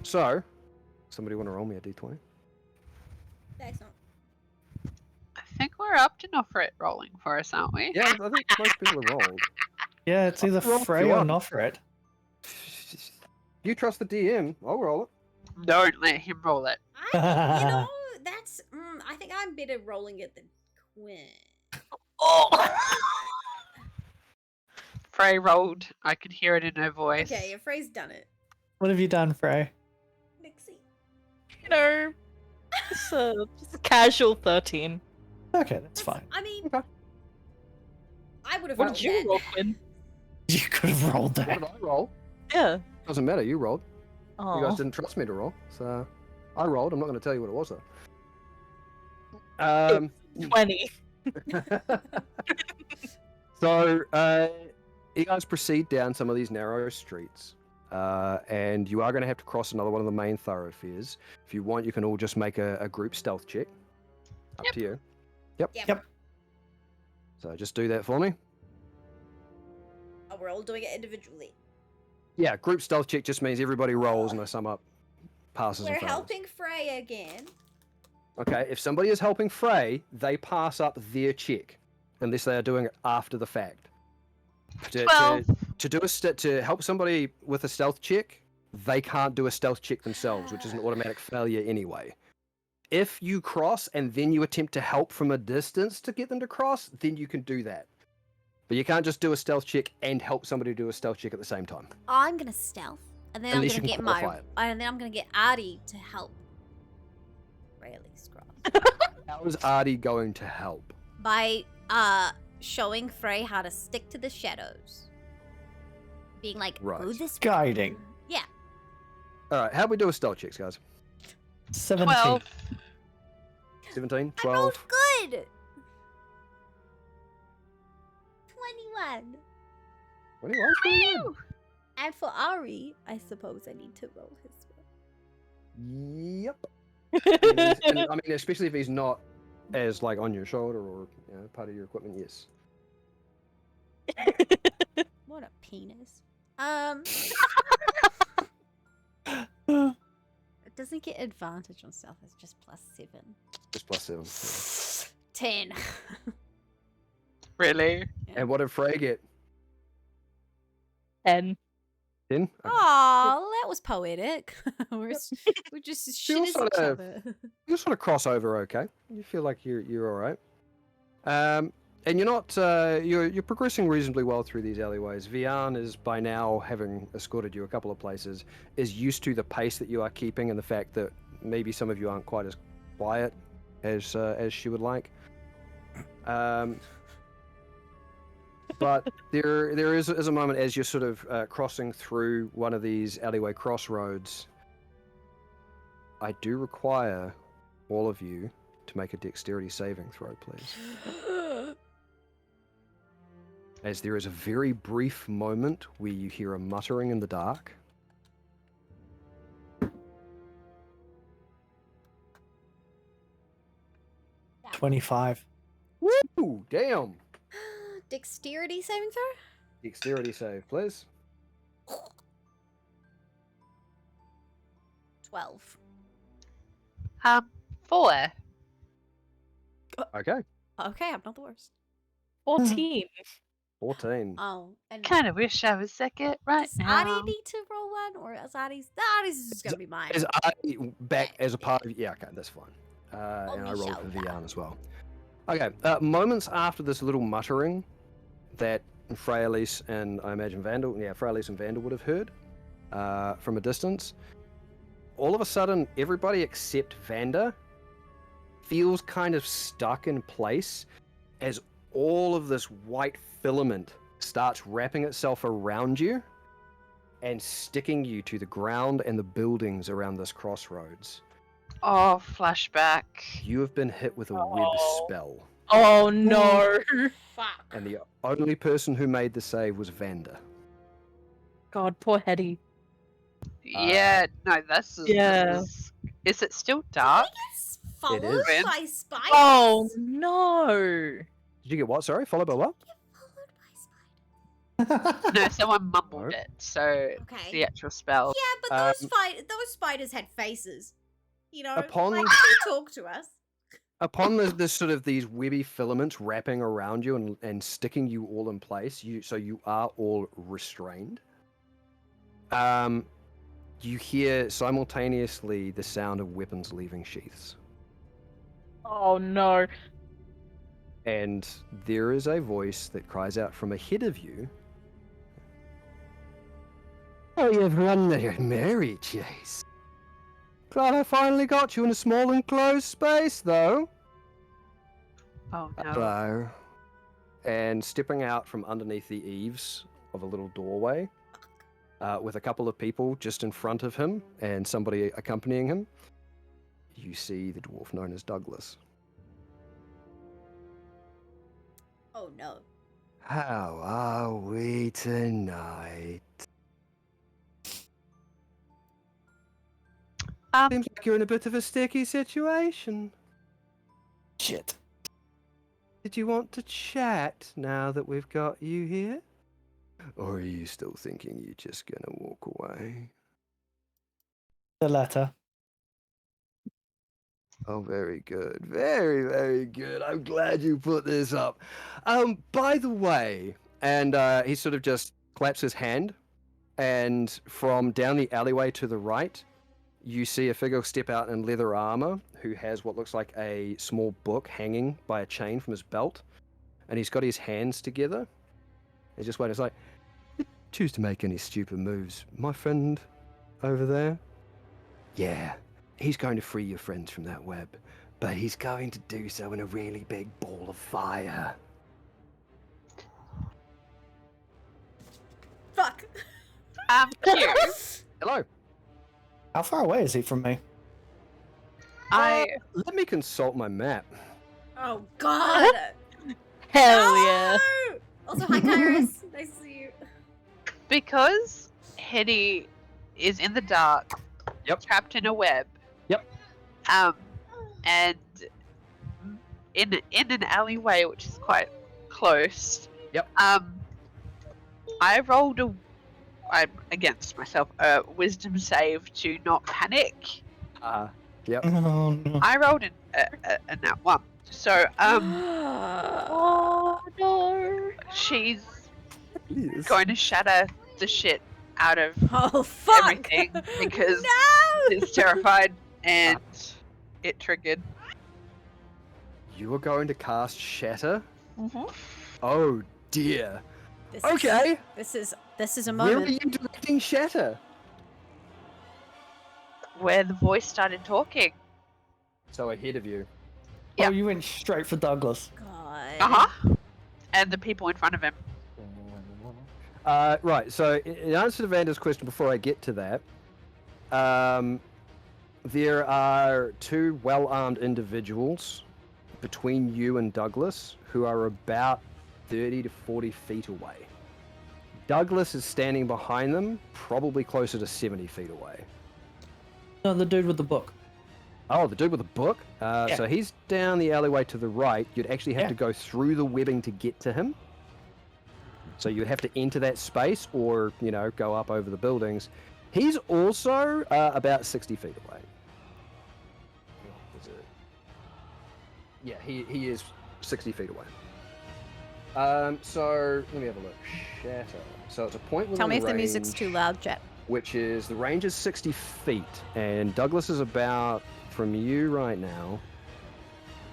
So, somebody want to roll me a d20? Excellent. I think we're up to enough for it rolling for us, aren't we? Yeah, I think most people have rolled. Yeah, it's either Roll if Frey you or want. Nofret. You trust the DM, I'll roll it. Don't let him roll it. You know, that's. I think I'm better rolling it than Quinn. Oh. Frey rolled. I could hear it in her voice. Okay, if Frey's done it. What have you done, Frey? Nixie. You know, just a casual 13. Okay, that's fine. I mean, Okay. I would have What rolled did you that. roll, Quinn? You could have rolled What that. did I roll? Yeah. Doesn't matter, you rolled. You guys Oh. didn't trust me to roll, so I rolled. I'm not going to tell you what it was though. 20. So, you guys proceed down some of these narrow streets, and you are going to have to cross another one of the main thoroughfares. If you want, you can all just make a group stealth check. Up to you. Yep. So just do that for me. Oh, we're all doing it individually. Yeah, group stealth check just means everybody rolls and I sum up passes We're and fails. helping Frey again. Okay, if somebody is helping Frey, they pass up their check, unless they are doing it after the fact. To help somebody with a stealth check, they can't do a stealth check themselves, which is an automatic failure anyway. If you cross and then you attempt to help from a distance to get them to cross, then you can do that. But you can't just do a stealth check and help somebody do a stealth check at the same time. I'm gonna stealth, and then Unless I'm gonna you get can my, qualify it. and then I'm gonna get Artie to help. Really, scroll. How is Artie going to help? By showing Frey how to stick to the shadows. Being like, Right. go this way. Guiding. Yeah. Alright, how do we do a stealth checks, guys? 17. 12. 17? I 12? rolled good. 21. 21? 21? And for Ari, I suppose I need to roll his one. Yep. And, I mean, especially if he's not as like on your shoulder or part of your equipment. Yes. What a penis. It doesn't get advantage on stealth. It's just +7. Just +7. 10. Really? And what did Frey get? 10. 10? Okay. Oh, that was poetic. we're just as shit as sort each of- other. You sort of cross over okay. You feel like you're all right. And you're not you're progressing reasonably well through these alleyways. Vian is by now, having escorted you a couple of places, is used to the pace that you are keeping and the fact that maybe some of you aren't quite as quiet as she would like. But there is a moment as you're sort of crossing through one of these alleyway crossroads. I do require all of you to make a dexterity saving throw, please. As there is a very brief moment where you hear a muttering in the dark. That 25. Woo! Damn! Dexterity saving throw? Dexterity save, please. 12. 4. Okay. Okay, I'm not the worst. 14. 14. Oh, and Kind of wish I was second right does now. Adi need to roll one, or is Adi's? Adi's just gonna be mine. Is I back as a part of... Yeah, okay, that's fine. And I Only rolled for show Vian as well. Okay, moments after this little muttering that Freya-Lise and I imagine Vandal... Yeah, Freya-Lise and Vandal would have heard from a distance. All of a sudden, everybody except Vanda feels kind of stuck in place as all of this white filament starts wrapping itself around you and sticking you to the ground and the buildings around this crossroads. Oh, flashback. You have been hit with a web spell, Oh no. Fuck. and the only person who made the save was Vanda. God, poor Hetty. Yeah, no, this is... Yeah. Is it still dark? It's followed is. by spiders. Oh no. Did you get what? Sorry, followed by what? Followed by spiders. No, someone mumbled No. it, so Okay. the actual spell. Yeah, but those spiders had faces. You know, Upon- like they talk to us. Upon this sort of these webby filaments wrapping around you and sticking you all in place, so you are all restrained. You hear simultaneously the sound of weapons leaving sheaths. Oh no. And there is a voice that cries out from ahead of you. Oh, you've run there, Mary Chase. Glad I finally got you in a small enclosed space, though. Oh no. Hello. And stepping out from underneath the eaves of a little doorway, with a couple of people just in front of him and somebody accompanying him, you see the dwarf known as Douglas. Oh no. How are we tonight? Seems like you're in a bit of a sticky situation. Shit. Did you want to chat now that we've got you here? Or are you still thinking you're just gonna walk away? The letter. Oh, very good. Very, very good. I'm glad you put this up. By the way, and he sort of just claps his hand, and from down the alleyway to the right, you see a figure step out in leather armor who has what looks like a small book hanging by a chain from his belt, and he's got his hands together. He's just waiting. It's like, choose to make any stupid moves, my friend over there? Yeah, he's going to free your friends from that web, but he's going to do so in a really big ball of fire. Fuck. Q. Hello. How far away is he from me? Let me consult my map. Oh god. Hell yeah. No! Also, hi Kairos. Nice to see you. Because Hetty is in the dark, trapped in a web. Yep. And in an alleyway, which is quite close. Yep. I rolled I'm against myself a wisdom save to not panic. Yep. Oh, no. I rolled a nat 1. So Oh no. she's Yes. going to shatter the shit out of Oh fuck! everything because no! it's terrified and it triggered. You are going to cast Shatter? Mm-hmm. Oh dear. This Okay. This is a Where are moment. you directing Shatter? Where the voice started talking. So ahead of you. Yeah. Oh, you went straight for Douglas. God. And the people in front of him. Right, so in answer to Vanda's question before I get to that, there are two well-armed individuals between you and Douglas who are about 30 to 40 feet away. Douglas is standing behind them, probably closer to 70 feet away. No, the dude with the book. Oh, the dude with the book? Yeah. So he's down the alleyway to the right. You'd actually have Yeah. to go through the webbing to get to him. So you'd have to enter that space or, go up over the buildings. He's also about 60 feet away. Yeah, he is 60 feet away. So let me have a look. Shatter. So it's a point within Tell me if range, the music's too loud, Jet. which is the range is 60 feet, and Douglas is about from you right now.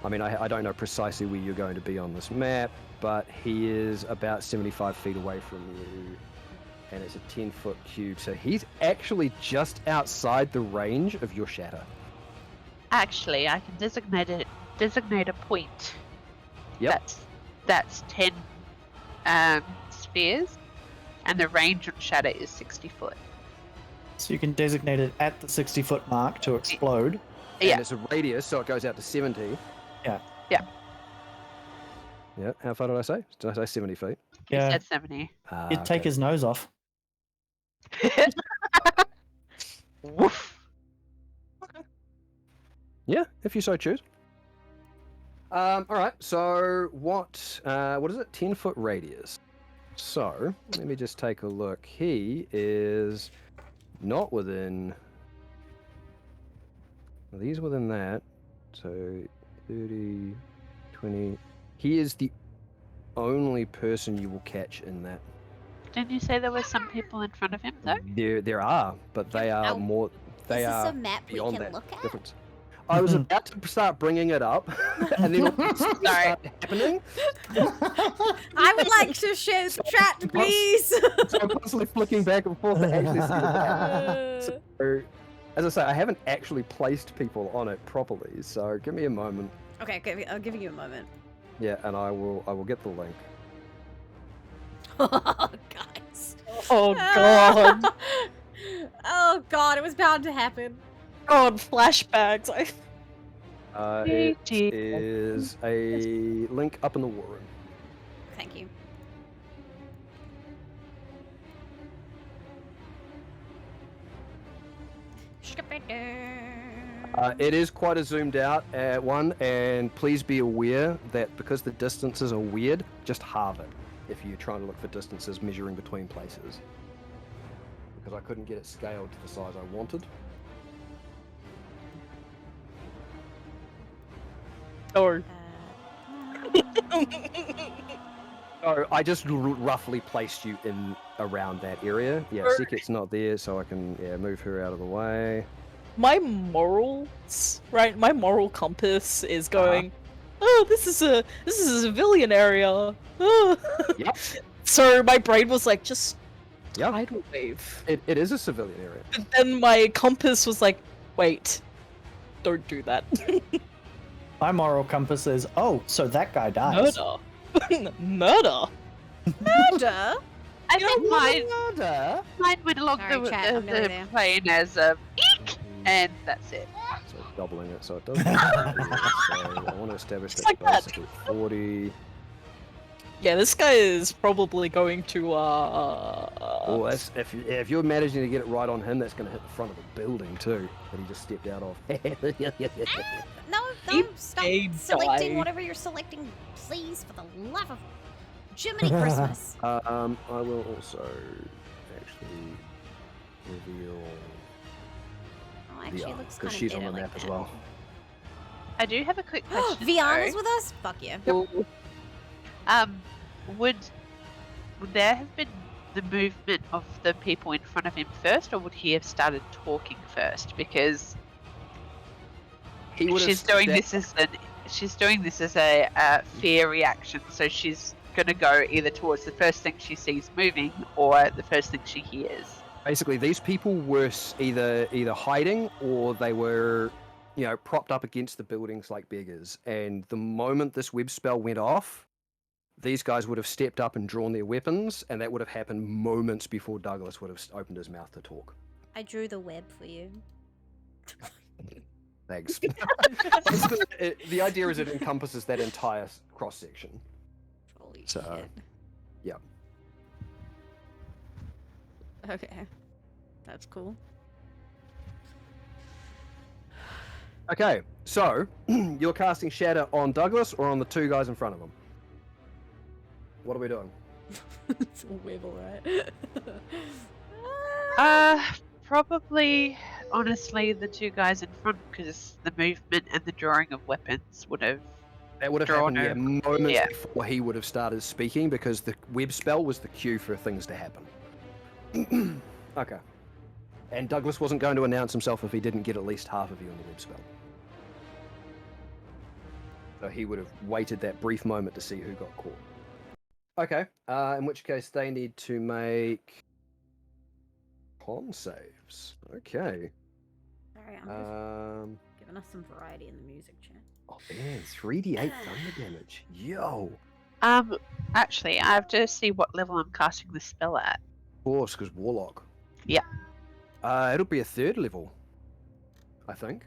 I mean, I don't know precisely where you're going to be on this map, but he is about 75 feet away from you, and it's a 10-foot cube. So he's actually just outside the range of your shatter. Actually, I can designate a point. Yep. That's 10 spheres, and the range of shatter is 60 foot. So you can designate it at the 60-foot mark to explode. And Yeah. it's a radius, so it goes out to 70. Yeah. Yeah. Yeah. How far did I say? Did I say 70 feet? You Yeah. said 70. You'd take Okay. his nose off. Woof. Yeah, if you so choose. All right. So what is it? 10-foot radius. So let me just take a look. He is not within. Well, he's within that. So 30, 20. He is the only person you will catch in that. Didn't you say there were some people in front of him though? There are, but they are Ow. more. They Is this are a map we beyond can that look at? difference. I was about to start bringing it up, and then it started happening. I would like to share the chat, please. So I'm constantly flicking back and forth to actually see the map. So, as I say, I haven't actually placed people on it properly, so give me a moment. Okay, I'll give you a moment. Yeah, and I will get the link. Oh, guys. Oh god. Oh god, it was bound to happen. God, flashbacks. It is a link up in the war room. Thank you. It is quite a zoomed out one, and please be aware that because the distances are weird, just halve it if you're trying to look for distances measuring between places. Because I couldn't get it scaled to the size I wanted. Or Oh, I just roughly placed you in around that area. Yeah, Seket's not there, so I can move her out of the way. my morals, right? My moral compass is going. Oh, this is a civilian area. Oh. Yep. So my brain was like, just Yep. tidal wave. It is a civilian area. But then my compass was like, wait, don't do that. My moral compass is, oh, so that guy dies. Murder. Murder. Murder? I think Murder? mine went along Sorry, chat, I'm nearly the there. plane as a eek, and that's it. So doubling it, so it does. So I want to establish Just that like that. basically 40. Yeah, this guy is probably going to Oh, that's, if you're managing to get it right on him, that's going to hit the front of the building too. That he just stepped out of. No, He stop may selecting die. whatever you're selecting, please, for the love of Jiminy Christmas. I will also actually reveal Oh, actually, it VR looks kind because of she's on the map as well. I do have a quick question. Viana's though. with us? Fuck yeah. Would there have been the movement of the people in front of him first, or would he have started talking first? Because He would have she's doing stepped- this as a fear reaction, so she's going to go either towards the first thing she sees moving or the first thing she hears. Basically, these people were either hiding or they were, propped up against the buildings like beggars. And the moment this web spell went off, these guys would have stepped up and drawn their weapons, and that would have happened moments before Douglas would have opened his mouth to talk. I drew the web for you. Thanks. Basically, the idea is it encompasses that entire cross section. Holy So, shit. yeah. Okay. That's cool. Okay, so you're casting Shatter on Douglas or on the two guys in front of him? What are we doing? It's a web, alright. Probably, honestly, the two guys in front, because the movement and the drawing of weapons would have. That would have Drawn happened her. moments Yeah. before he would have started speaking, because the web spell was the cue for things to happen. Okay. And Douglas wasn't going to announce himself if he didn't get at least half of you on the web spell. So he would have waited that brief moment to see who got caught. Okay, in which case they need to make con saves. Okay. Sorry, I'm just Um, giving us some variety in the music chat. oh man, 3d8 thunder damage. Yo! Actually, I have to see what level I'm casting the spell at. Of course, because Warlock. Yeah. It'll be a 3rd level, I think.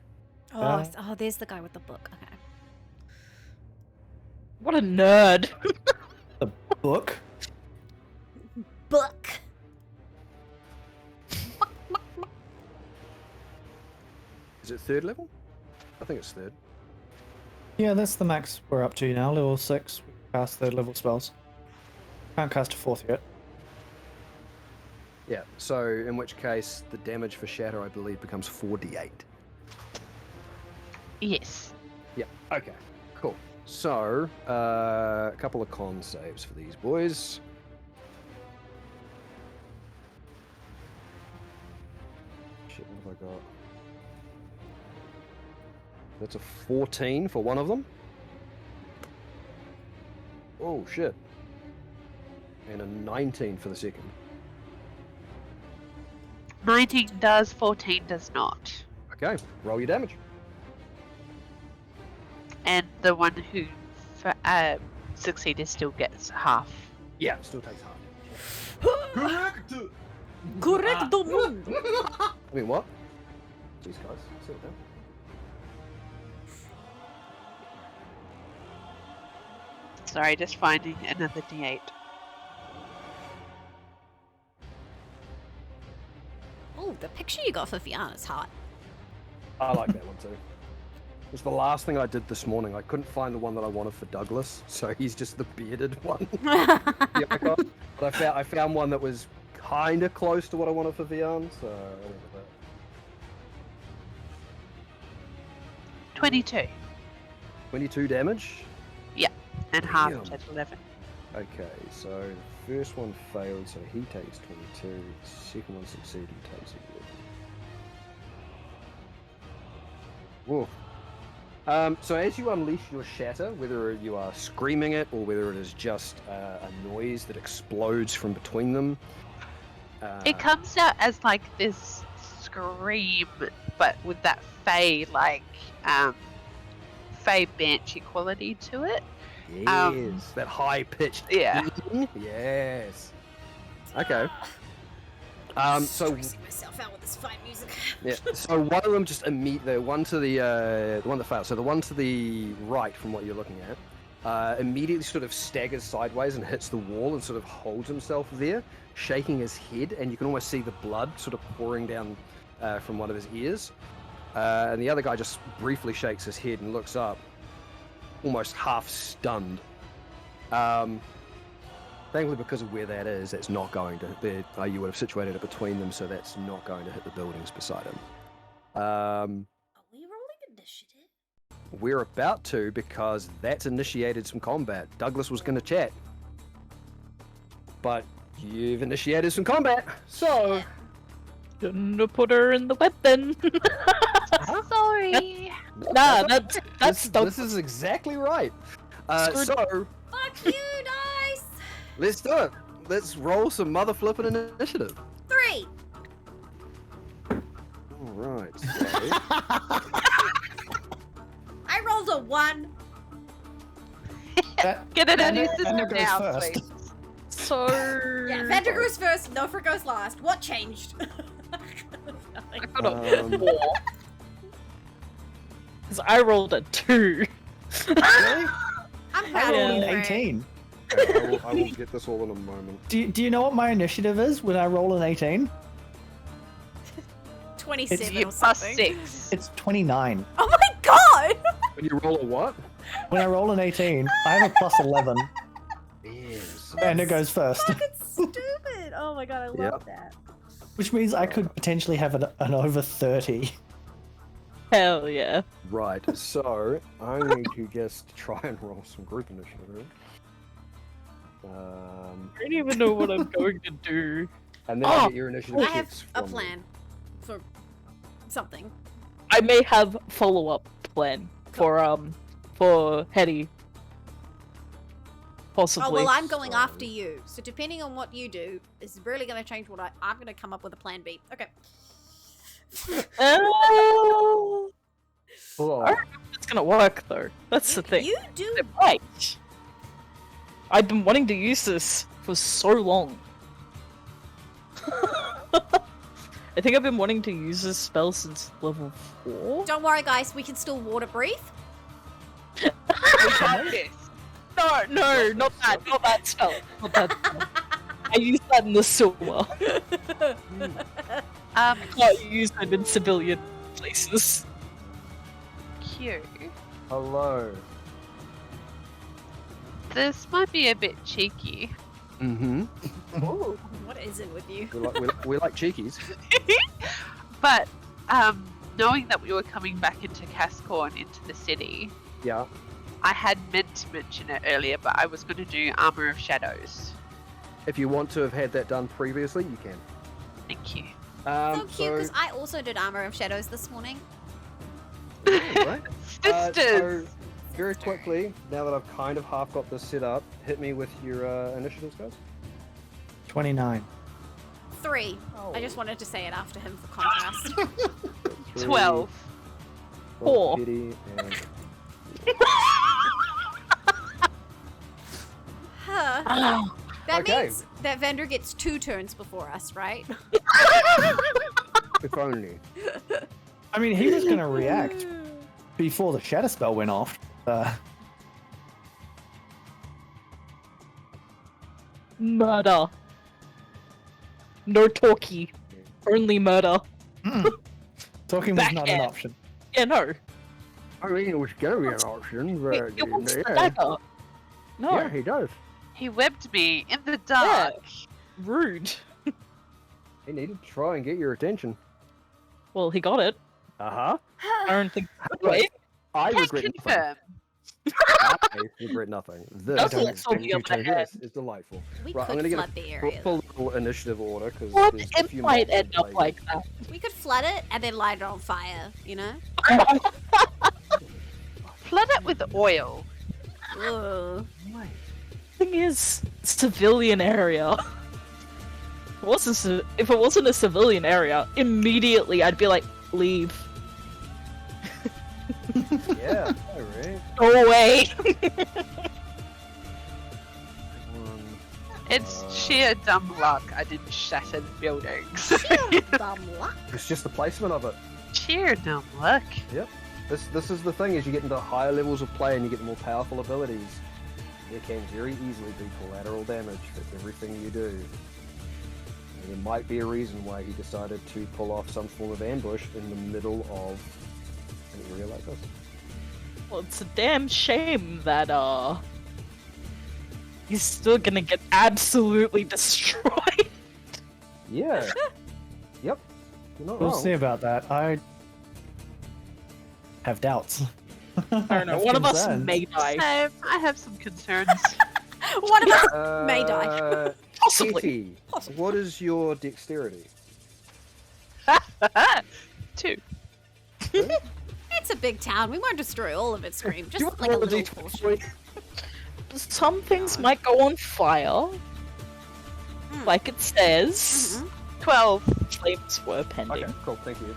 Oh, there's the guy with the book. Okay. What a nerd. Book. Book. Is it 3rd level? I think it's 3rd. Yeah, that's the max we're up to now. Level 6. We can cast 3rd level spells. Can't cast a 4th yet. Yeah, so in which case the damage for Shatter, I believe, becomes 4d8. Yes. Yeah, okay, cool. So, a couple of con saves for these boys. Shit, what have I got? That's a 14 for one of them. Oh, shit. And a 19 for the second. 19 does, 14 does not. Okay, roll your damage. And the one who succeeded still gets half. Yeah, still takes half. Correcto mundo. I mean, what? Jeez, guys, settle down. Sorry, just finding another d8. Oh, the picture you got for Fiana's hot. I like that one too. It was the last thing I did this morning. I couldn't find the one that I wanted for Douglas, so he's just the bearded one. The icon. But I found one that was kind of close to what I wanted for Vian, so I went with that. 22. 22 damage. And half Damn. at 11. Okay, so the first one failed, so he takes 22. The second one succeeded, he takes 11. Whoa. So as you unleash your shatter, whether you are screaming it or whether it is just a noise that explodes from between them, It comes out as like this scream, but with that Fey Fey Banshee quality to it. yes, that high pitched. Yeah. Yes. Okay. So Stressing myself out with this fight music. yeah, so one of them just immediately, the one that failed. So the one to the right, from what you're looking at, immediately sort of staggers sideways and hits the wall and sort of holds himself there, shaking his head, and you can almost see the blood sort of pouring down from one of his ears. And the other guy just briefly shakes his head and looks up, almost half stunned. Thankfully, because of where that is, that's not going to. You would have situated it between them, so that's not going to hit the buildings beside him. Are we rolling initiative? We're about to, because that's initiated some combat. Douglas was going to chat, but you've initiated some combat. So Shouldn't have put her in the weapon. Sorry. Nah, that's This is exactly right. Screwed- So Fuck you, dice! let's do it. Let's roll some mother flipping initiative. 3. All right. So, I rolled a 1. Get it out of Vander- your system Vander goes now, first. please. So Yeah, Vander goes first, Nofra goes last. What changed? I got a Um, 4. Because I rolled a 2. okay. I'm I proud rolled of an you, 18. I will get this all in a moment. Do you know what my initiative is when I roll an 18? 27 You or plus something. 6. It's 29. Oh my god! When you roll a what? When I roll an 18, I have a plus 11. Yes. Vander goes first. Fucking stupid! Oh my god, I love Yep. that. Which means I could potentially have an over 30. Hell yeah. Right. So I need to just try and roll some group initiative. I don't even know what I'm going to do. And then Oh, get your initiative I have checks a from me. plan for something. I may have follow-up plan for Hetty. Possibly. Oh well, I'm going Sorry. after you. So depending on what you do, is really going to change what I'm going to come up with a plan B. Okay. Oh, Oh, I don't know if it's gonna work though. That's the thing. You do. They're right. I've been wanting to use this for so long. I think I've been wanting to use this spell since level 4. Don't worry, guys. We can still water breathe. We got this. No, not that spell. Not that spell. I use that in the sewer. Can't use it in civilian places. Q. hello. This might be a bit cheeky. Mm-hmm. What is it with you? We like cheekies. But knowing that we were coming back into Cascorn, into the city, Yeah. I had meant to mention it earlier, but I was going to do Armor of Shadows. If you want to have had that done previously, you can. Thank you. So cute because I also did Armor of Shadows this morning. Right. Sisters! So, very quickly, now that I've kind of half got this set up, hit me with your initiatives, guys. 29. 3. I just wanted to say it after him for contrast. 12. 4. Kitty, and... Huh. Oh, That Okay. means that Vander gets 2 turns before us, right? if only. I mean, he was going to react before the shatter spell went off. murder. No talkie. Only murder. Talking was not an Backhand. option. Yeah, no. I mean, it was going to be an option, but... It wants the yeah. dagger. No. Yeah, he does. He webbed me in the dark. Rude. He needed to try and get your attention. Well, he got it. Uh-huh. I don't think. Wait. I Can regret nothing. confirm. I regret nothing. This That's don't also the other hand. is delightful. We Right, I'm could gonna get flood the area. Full little initiative order because What? there's a It few might mobs in end up play. like that. We could flood it and then light it on fire, you know? Flood it with oil. Ugh. Thing is, civilian area. If it wasn't a civilian area, immediately I'd be like, leave. Yeah, alright. Go away. It's sheer dumb luck I didn't shatter the buildings. Dumb luck. It's just the placement of it. sheer dumb luck. This is the thing, as you get into higher levels of play and you get more powerful abilities, there can very easily be collateral damage for everything you do. And there might be a reason why he decided to pull off some form of ambush in the middle of an area like this. Well, it's a damn shame that he's still gonna get absolutely destroyed. Yeah. Yep. You're not We'll wrong. see about that. I have doubts. I don't know. One of us may die. I have some concerns. One of us may die. Possibly. Kitty, what is your dexterity? 2. It's a big town. We won't destroy all of it, Scream. Do you Just want like a to roll little D20 portion. for me? Some things might go on fire, like it says. 12. Flames were pending. Okay, cool. Thank you.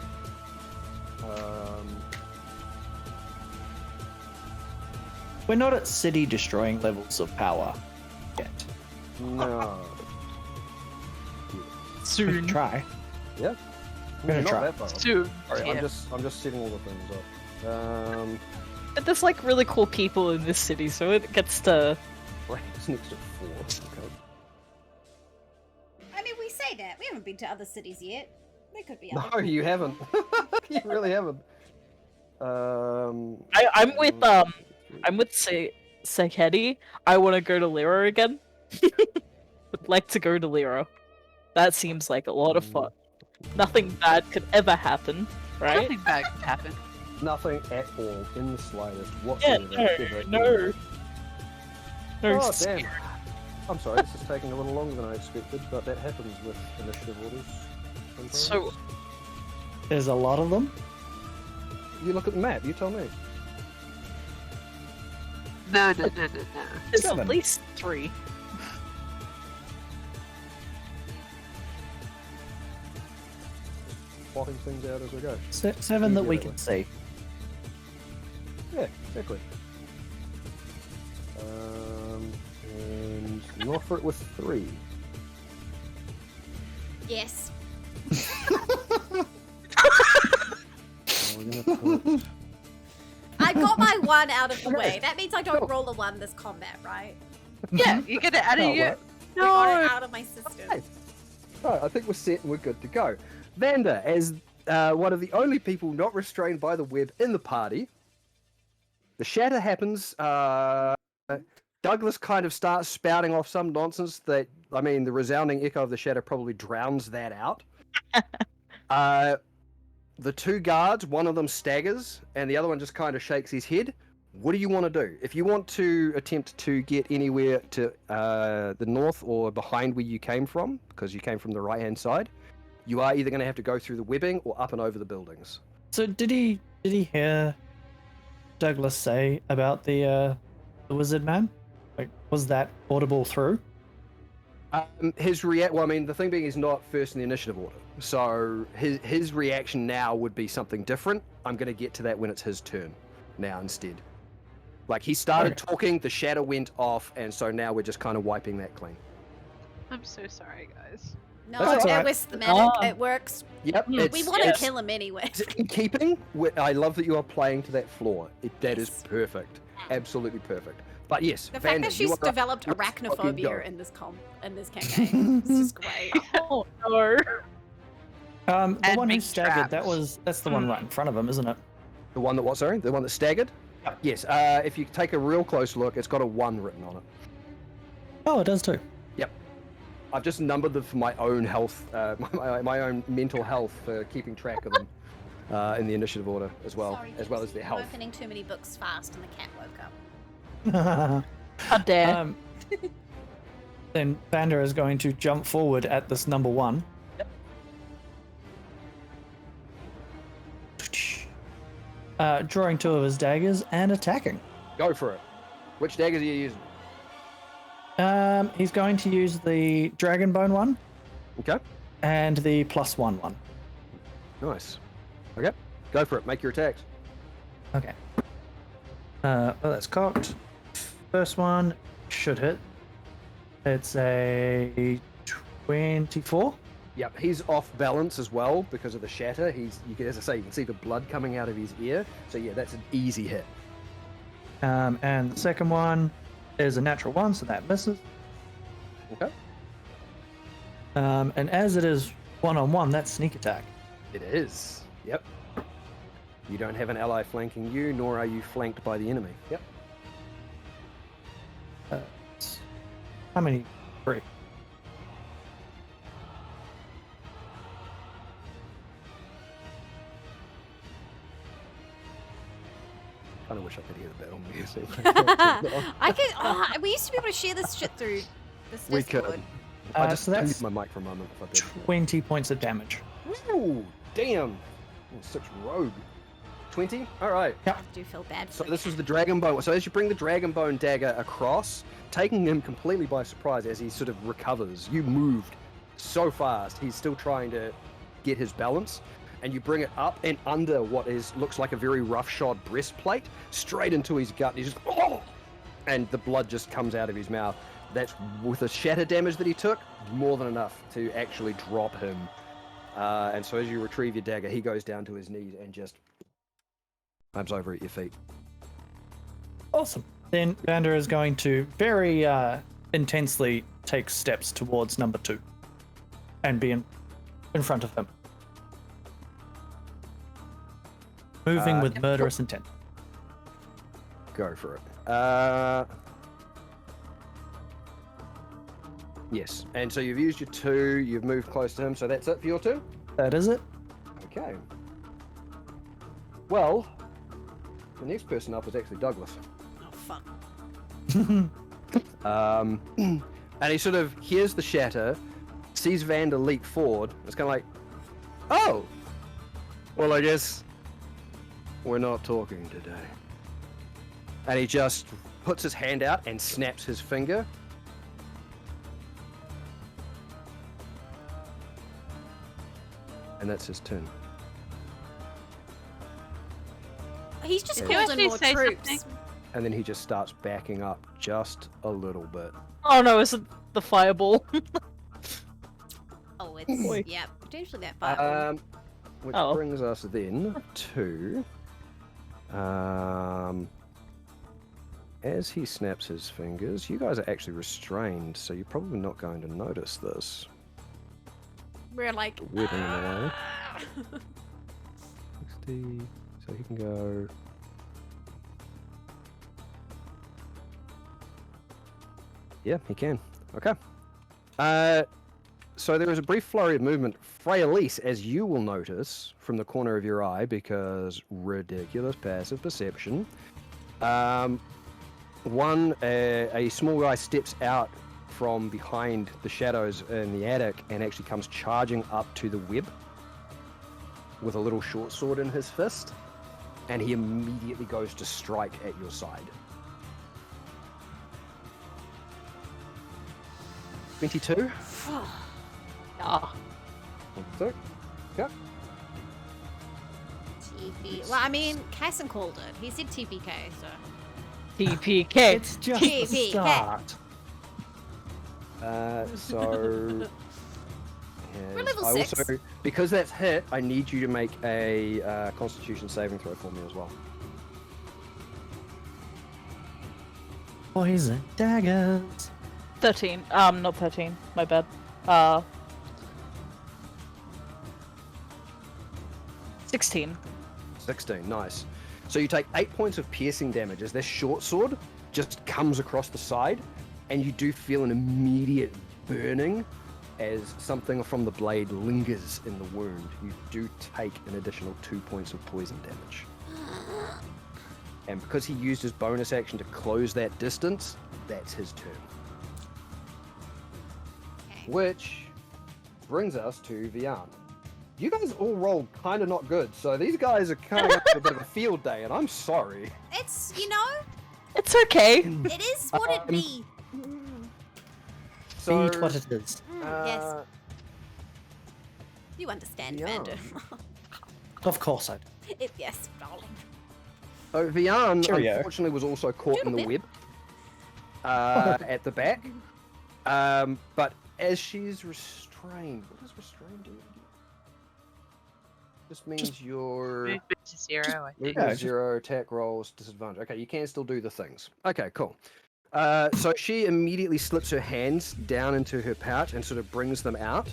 We're not at city destroying levels of power yet. No. We Soon. can try. Yeah. Gonna Not try. that far. Soon. Sorry, Yeah. I'm just setting all the things up. But there's like really cool people in this city, so it gets to. Brain's next at 4. Okay. I mean, we say that. We haven't been to other cities yet. There could be No, other. you haven't. You really haven't. I'm with Sekedi. I want to go to Lyra again. Would like to go to Lyra. That seems like a lot of fun. Nothing bad could ever happen, right? Nothing bad can happen. Nothing at all, in the slightest, Yeah, whatsoever. no. Oh, s- damn. I'm sorry, this is taking a little longer than I expected, but that happens with initiative orders. sometimes. So, There's a lot of them. You look at the map, you tell me. No. there's 7. at least 3. Plotting things out as we go. 7 that we can see. Yeah, exactly. And you offer it with 3. Yes. We're gonna put... I got my 1 out of the way. That means I don't roll a 1 this combat, right? Yeah, you get it out of Oh, your. what? I got it out of my system. Okay. Right, I think we're set and we're good to go. Vander, as one of the only people not restrained by the web in the party, the shatter happens. Douglas kind of starts spouting off some nonsense that, I mean, the resounding echo of the shatter probably drowns that out. The 2 guards, one of them staggers, and the other one just kind of shakes his head. What do you want to do? If you want to attempt to get anywhere to the north or behind where you came from, because you came from the right-hand side, you are either going to have to go through the webbing or up and over the buildings. So did he hear Douglas say about the wizard man? Like, was that audible through? Well, I mean, the thing being, he's not first in the initiative order, so his reaction now would be something different. I'm going to get to that when it's his turn now instead. Like, he started Okay. talking, the shadow went off, and so now we're just kind of wiping that clean. I'm so sorry, guys. No, That's all it right. was thematic. Oh. It works. Yep, Hmm. it's, We want to it's- kill him anyway. it's in keeping. I love that you are playing to that floor. That is Yes. perfect, absolutely perfect. But yes, The fact Vander, that she's you are up. developed Let's fucking go. arachnophobia in this campaign. This is great. Oh no. The And one who big staggered, traps. that's the one right in front of him, isn't it? The one that what? Sorry, the one that staggered. Yep. Yes. If you take a real close look, it's got a 1 written on it. Oh, it does too. I've just numbered them for my own health, my own mental health, for keeping track of them in the initiative order as well, Sorry, as well as their I'm health. opening too many books fast and the cat woke up. How dare. Then Vander is going to jump forward at this number 1. Drawing 2 of his daggers and attacking. Go for it. Which daggers are you using? He's going to use the Dragonbone one Okay. and the +1 one. Nice. Okay. Go for it. Make your attacks. Okay. Well, that's cocked. First one should hit. It's a 24. Yep. He's off balance as well because of the shatter. As I say, you can see the blood coming out of his ear. So yeah, that's an easy hit. And the second one is a natural 1, so that misses. Okay. And as it is 1-on-1, that's sneak attack. It is. Yep. You don't have an ally flanking you, nor are you flanked by the enemy. Yep. How many? 3. Kind of wish I could hear the battle music. I can. Oh, we used to be able to share this shit through this We could. Discord. I just So that's muted my mic for a moment. If I did. 20 points of damage. Ooh, damn. 6 rogue. 20? Alright. I do feel bad So for this was the dragon bone. So as you bring the dragon bone dagger across, taking him completely by surprise as he sort of recovers, you moved so fast. He's still trying to get his balance, and you bring it up and under what looks like a very roughshod breastplate, straight into his gut. And he's just and the blood just comes out of his mouth. That's with the shatter damage that he took, more than enough to actually drop him. And so as you retrieve your dagger, he goes down to his knees and just climbs over at your feet. Awesome. Then Vander is going to very intensely take steps towards number 2 and be in front of him. Moving with murderous intent. Go for it. Yes, and so you've used your 2, you've moved close to him, so that's it for your 2? That is it. Okay. Well, the next person up is actually Douglas. Oh, fuck. And he sort of hears the shatter, sees Vander leap forward. It's kind of like, oh, well, I guess we're not talking today. And he just puts his hand out and snaps his finger. And that's his turn. He's just Can you called in more say troops. something? And then he just starts backing up just a little bit. Oh no, is it the fireball? Oh, it's Boy. yeah, potentially that fireball. Which Oh. brings us then to as he snaps his fingers, you guys are actually restrained, so you're probably not going to notice this. We're like, Whipping away. 60, so he can go. Yeah, he can. Okay. So there is a brief flurry of movement. Freya-Lise, as you will notice from the corner of your eye, because ridiculous passive perception, a small guy steps out from behind the shadows in the attic and actually comes charging up to the web with a little short sword in his fist, and he immediately goes to strike at your side. 22? Ah, So, yeah. TP. Well, I mean, Casson called it. He said TPK, so. TPK. It's just the TPK. start. So We're level I 6. also, because that's hit, I need you to make a Constitution saving throw for me as well. Poison daggers. 13. Not 13. My bad. 16. 16, nice. So you take 8 points of piercing damage as this short sword just comes across the side, and you do feel an immediate burning as something from the blade lingers in the wound. You do take an additional 2 points of poison damage. And because he used his bonus action to close that distance, that's his turn. Okay. Which brings us to Vian. You guys all rolled kind of not good, so these guys are coming up with a bit of a field day, and I'm sorry. It's, you know, It's okay. it is what it be. So, Be what it is. Yes. You understand, yeah. Vander. Of course I do. Yes, darling. So Vian, Cheerio. unfortunately, was also caught in the Doodle web at the back. But as she's restrained, what does restrained do? This means your Movement to 0, I think. movement 0, attack rolls, disadvantage. Okay, you can still do the things. Okay, cool. So she immediately slips her hands down into her pouch and sort of brings them out.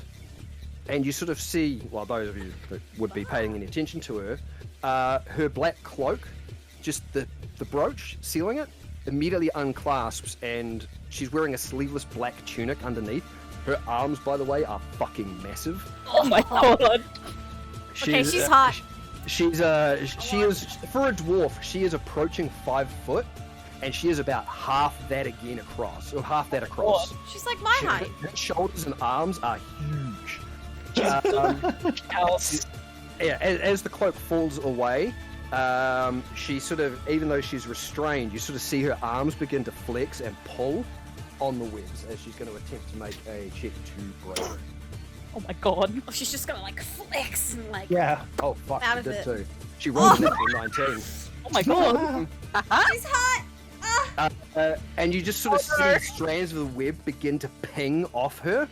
And you sort of see, well, those of you that would be paying any attention to her, her black cloak, just the brooch, sealing it, immediately unclasps, and she's wearing a sleeveless black tunic underneath. Her arms, by the way, are fucking massive. Oh my god. Okay, she's hot. She is, for a dwarf, she is approaching 5 foot, and she is about half that again across, or half that across. She's like my height. Her shoulders and arms are huge. House. yeah, as the cloak falls away, she sort of, even though she's restrained, you sort of see her arms begin to flex and pull on the webs as she's going to attempt to make a check to break. Oh my god. Oh, she's just gonna like flex and like. Yeah. Oh fuck, Out she of did it. too. She rolled a natural 19. Oh my god. She's hot. And you just sort of see the strands of the web begin to ping off her,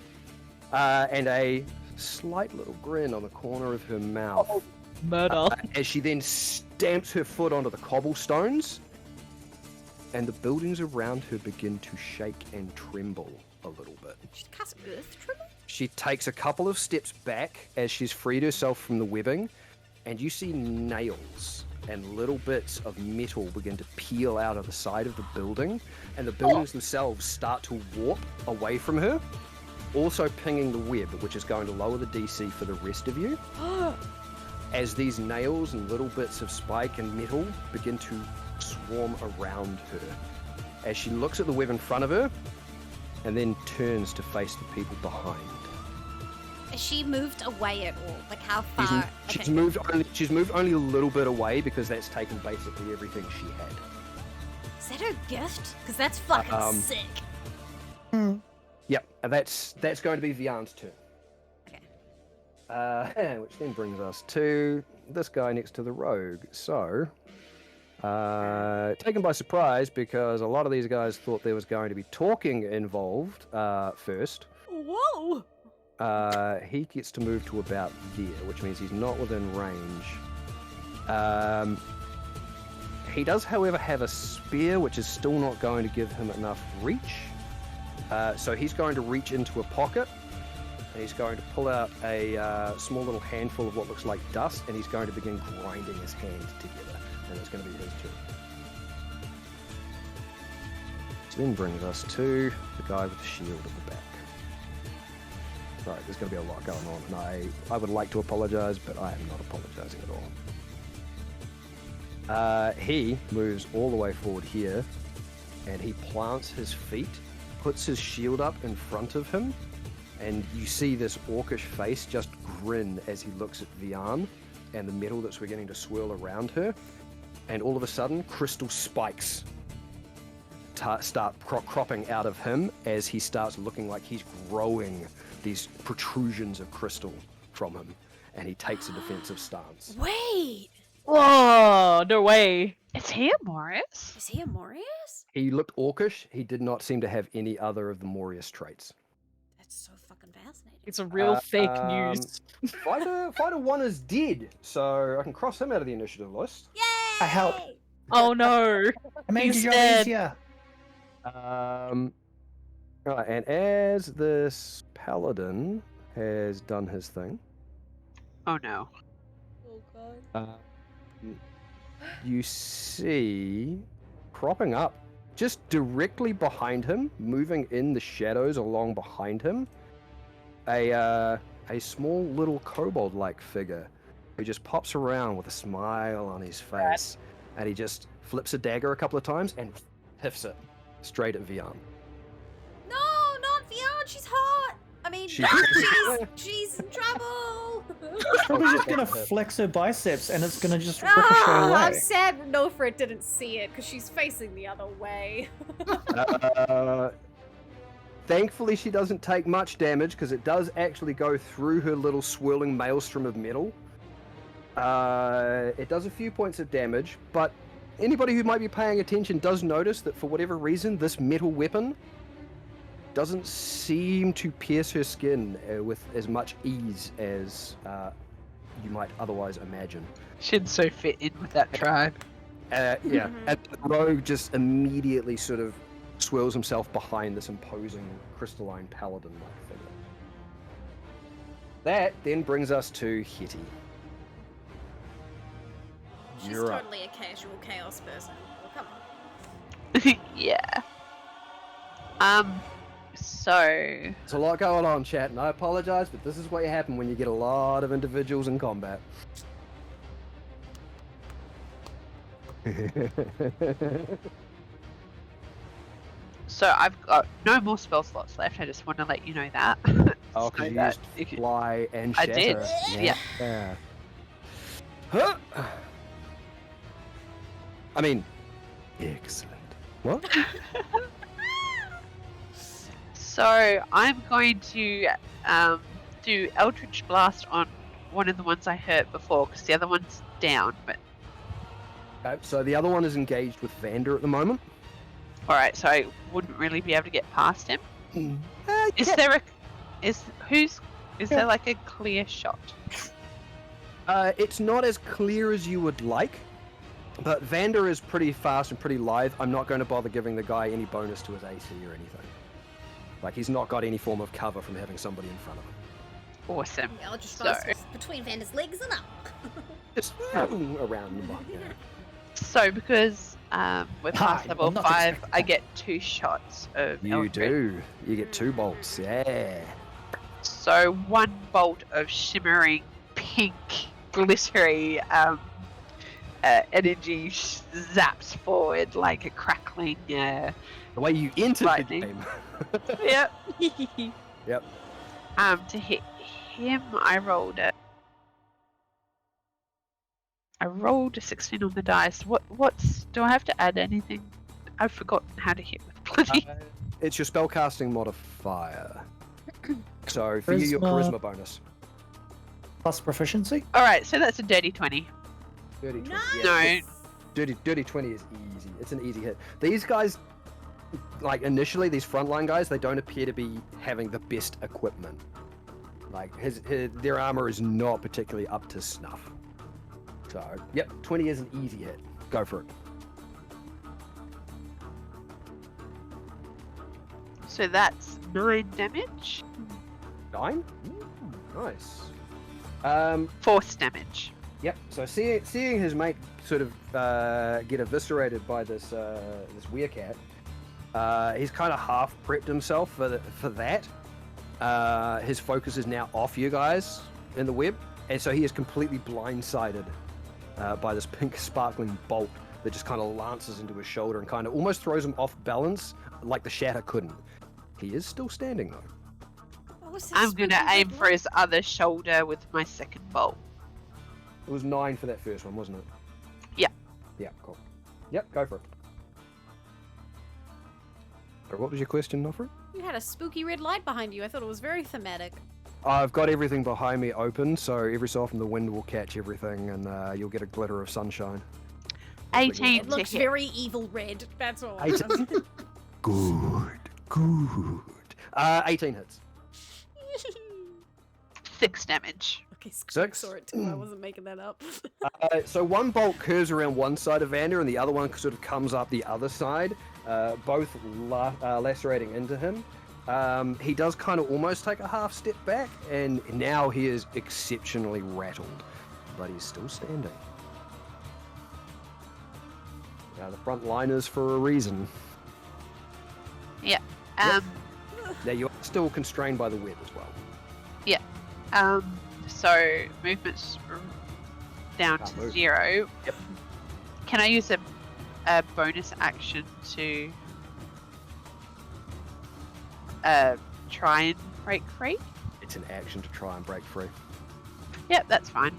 and a slight little grin on the corner of her mouth. Murder. As she then stamps her foot onto the cobblestones, and the buildings around her begin to shake and tremble a little bit. She cast earth tremor. She takes a couple of steps back as she's freed herself from the webbing, and you see nails and little bits of metal begin to peel out of the side of the building, and the buildings themselves start to warp away from her, also pinging the web, which is going to lower the DC for the rest of you. As these nails and little bits of spike and metal begin to swarm around her, as she looks at the web in front of her, and then turns to face the people behind. Has she moved away at all? Like how far? She's moved only a little bit away because that's taken basically everything she had. Is that her gift? Because that's fucking sick. Yep, and that's going to be Vian's turn. Okay. Which then brings us to this guy next to the rogue. So, taken by surprise because a lot of these guys thought there was going to be talking involved first. Whoa! He gets to move to about there, which means he's not within range. He does, however, have a spear, which is still not going to give him enough reach. So he's going to reach into a pocket, and he's going to pull out a small little handful of what looks like dust, and he's going to begin grinding his hands together, and it's going to be his turn. Which then brings us to the guy with the shield at the back. Right, there's going to be a lot going on, and I would like to apologize, but I am not apologizing at all. He moves all the way forward here, and he plants his feet, puts his shield up in front of him, and you see this orcish face just grin as he looks at Vian and the metal that's beginning to swirl around her, and all of a sudden, crystal spikes start cropping out of him as he starts looking like he's growing these protrusions of crystal from him, and he takes a defensive stance. Wait! Whoa, no way. Is he a Morris? Is he a Morius? He looked orcish. He did not seem to have any other of the Morius traits. That's so fucking fascinating. It's a real fake news. Fighter 1 is dead, so I can cross him out of the initiative list. Yay! I help. Oh no. I made He's your job dead. easier. Right, and as this paladin has done his thing, Oh no. Oh god. you see cropping up just directly behind him, moving in the shadows along behind him, a small little kobold-like figure who just pops around with a smile on his face, and he just flips a dagger a couple of times and hiffs it straight at Vian. No, not Vian. She's hot. I mean, She's- she's in trouble. She's probably just gonna flex her biceps and it's gonna just ricochet Oh, away. I'm sad Nofrit didn't see it because she's facing the other way. Thankfully, she doesn't take much damage because it does actually go through her little swirling maelstrom of metal. It does a few points of damage, but anybody who might be paying attention does notice that for whatever reason, this metal weapon doesn't seem to pierce her skin with as much ease as you might otherwise imagine. Should so fit in with that tribe. Yeah, and the rogue just immediately sort of swirls himself behind this imposing crystalline paladin-like figure. That then brings us to Hetty. She's You're up. totally a casual chaos person. Well, come on. Yeah. So There's a lot going on, chat, and I apologize, but this is what happens when you get a lot of individuals in combat. I've got no more spell slots left. I just want to let you know that. Oh, So because you that used you can- fly and I shatter. did, yeah. Yeah. Huh? I mean, excellent. What? So I'm going to do Eldritch Blast on one of the ones I hurt before, because the other one's down. But Okay, so the other one is engaged with Vander at the moment. all right, so I wouldn't really be able to get past him. Is Yeah. there there like a clear shot? It's not as clear as you would like, but Vander is pretty fast and pretty lithe. I'm not going to bother giving the guy any bonus to his AC or anything. Like, he's not got any form of cover from having somebody in front of him. Awesome. Eldritch So- Blast was between Vander's legs and up. Just around the mark. Yeah. So because we're past Hi, level I'm not 5, expecting I that. get 2 shots of You Eldritch. do. You get 2 bolts. Yeah. So 1 bolt of shimmering pink, glittery energy zaps forward like a crackling. The way you entered Lightning. the game. Yep. Yep. To hit him, I rolled a 16 on the dice. Do I have to add anything? I've forgotten how to hit with bloody. It's your spellcasting modifier. So for you, your Charisma. charisma bonus. Plus proficiency. All right, so that's a dirty 20. Dirty 20. Nice. No. Dirty 20 is easy. It's an easy hit. These guys, like initially, these frontline guys, they don't appear to be having the best equipment. Like their armor is not particularly up to snuff. So, yep, 20 is an easy hit. Go for it. So that's 9 damage. 9? Ooh, nice. Force damage. Yep. So seeing his mate sort of get eviscerated by this weircat, he's kind of half prepped himself for that. His focus is now off you guys in the web, and so he is completely blindsided by this pink sparkling bolt that just kind of lances into his shoulder and kind of almost throws him off balance, like the shatter couldn't. He is still standing though. What was this I'm going to spooky aim red for his other shoulder with my second bolt. It was 9 for that first one, wasn't it? Yeah. Yeah, cool. Yep, go for it. So what was your question, Nofri? You had a spooky red light behind you. I thought it was very thematic. I've got everything behind me open, so every so often the wind will catch everything and you'll get a glitter of sunshine. 18 It to looks hit. very evil red. That's all. 18. Good. 18 hits. 6 damage. Okay, Squeak 6? saw it too. I wasn't making that up. So one bolt curves around one side of Vander and the other one sort of comes up the other side, both lacerating into him. He does kind of almost take a half step back, and now he is exceptionally rattled, but he's still standing. Now the front liners for a reason. Yeah. Now you're still constrained by the web as well. So movement's down Can't to move. 0. Yep. Can I use a bonus action to try and break free? It's an action to try and break free. Yep, that's fine.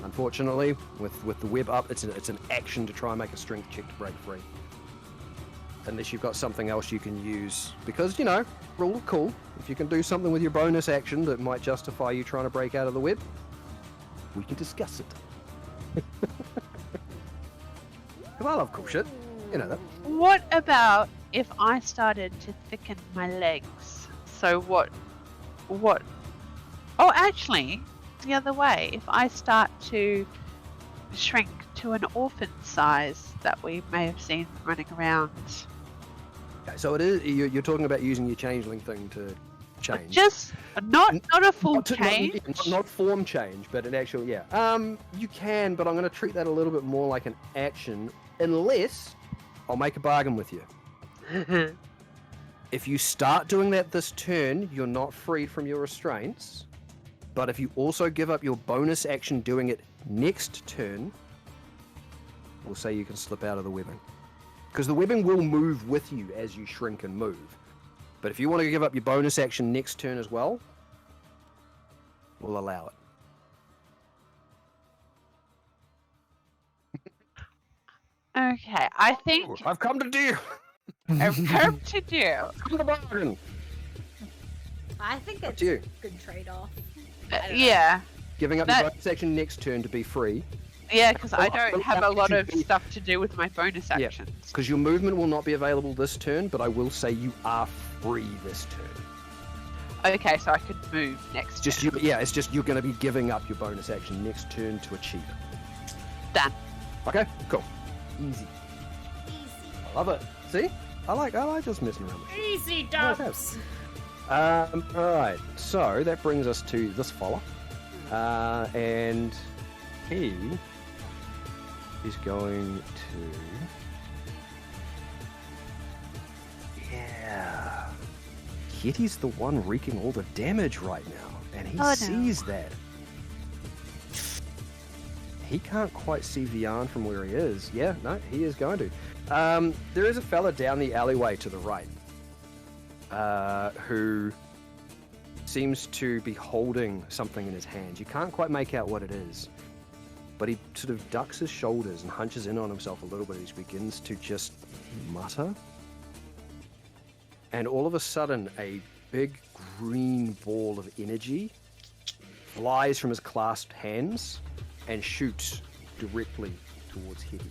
Unfortunately, with the web up, it's an action to try and make a strength check to break free. Unless you've got something else you can use. Because, rule of cool, if you can do something with your bonus action that might justify you trying to break out of the web, we can discuss it. Because I love cool shit. You know that. What about if I started to thicken my legs? So what? Oh, actually, the other way. If I start to shrink to an orphan size that we may have seen running around. Okay, so it is. You're talking about using your changeling thing to change. Just not a full Not to- change. not form change, but an actual, yeah. You can, but I'm going to treat that a little bit more like an action, unless I'll make a bargain with you. If you start doing that this turn, you're not freed from your restraints. But if you also give up your bonus action doing it next turn, we'll say you can slip out of the webbing. Because the webbing will move with you as you shrink and move. But if you want to give up your bonus action next turn as well, we'll allow it. Okay, I think I've come to deal. I've come to do. Come to bargain. I think Up it's to a you. good trade-off. I don't know. Yeah, Giving up That- your bonus action next turn to be free, yeah, because I Oh, don't have a that lot should of be- stuff to do with my bonus Yeah. actions. because your movement will not be available this turn. But I will say you are free this turn. Okay, so I could move next. Just turn. you, yeah. It's just you're going to be giving up your bonus action next turn to achieve. Done. Okay, cool. Easy. Easy. I love it. See, I like just messing around with shit. Easy I like dubs. All right. So that brings us to this fella, and he is going to. Yeah. Kitty's the one wreaking all the damage right now, and he Oh, no. sees that. He can't quite see Vian from where he is. Yeah, no, he is going to. There is a fella down the alleyway to the right who seems to be holding something in his hand. You can't quite make out what it is, but he sort of ducks his shoulders and hunches in on himself a little bit as he begins to just mutter. And all of a sudden, a big green ball of energy flies from his clasped hands and shoots directly towards Hetty.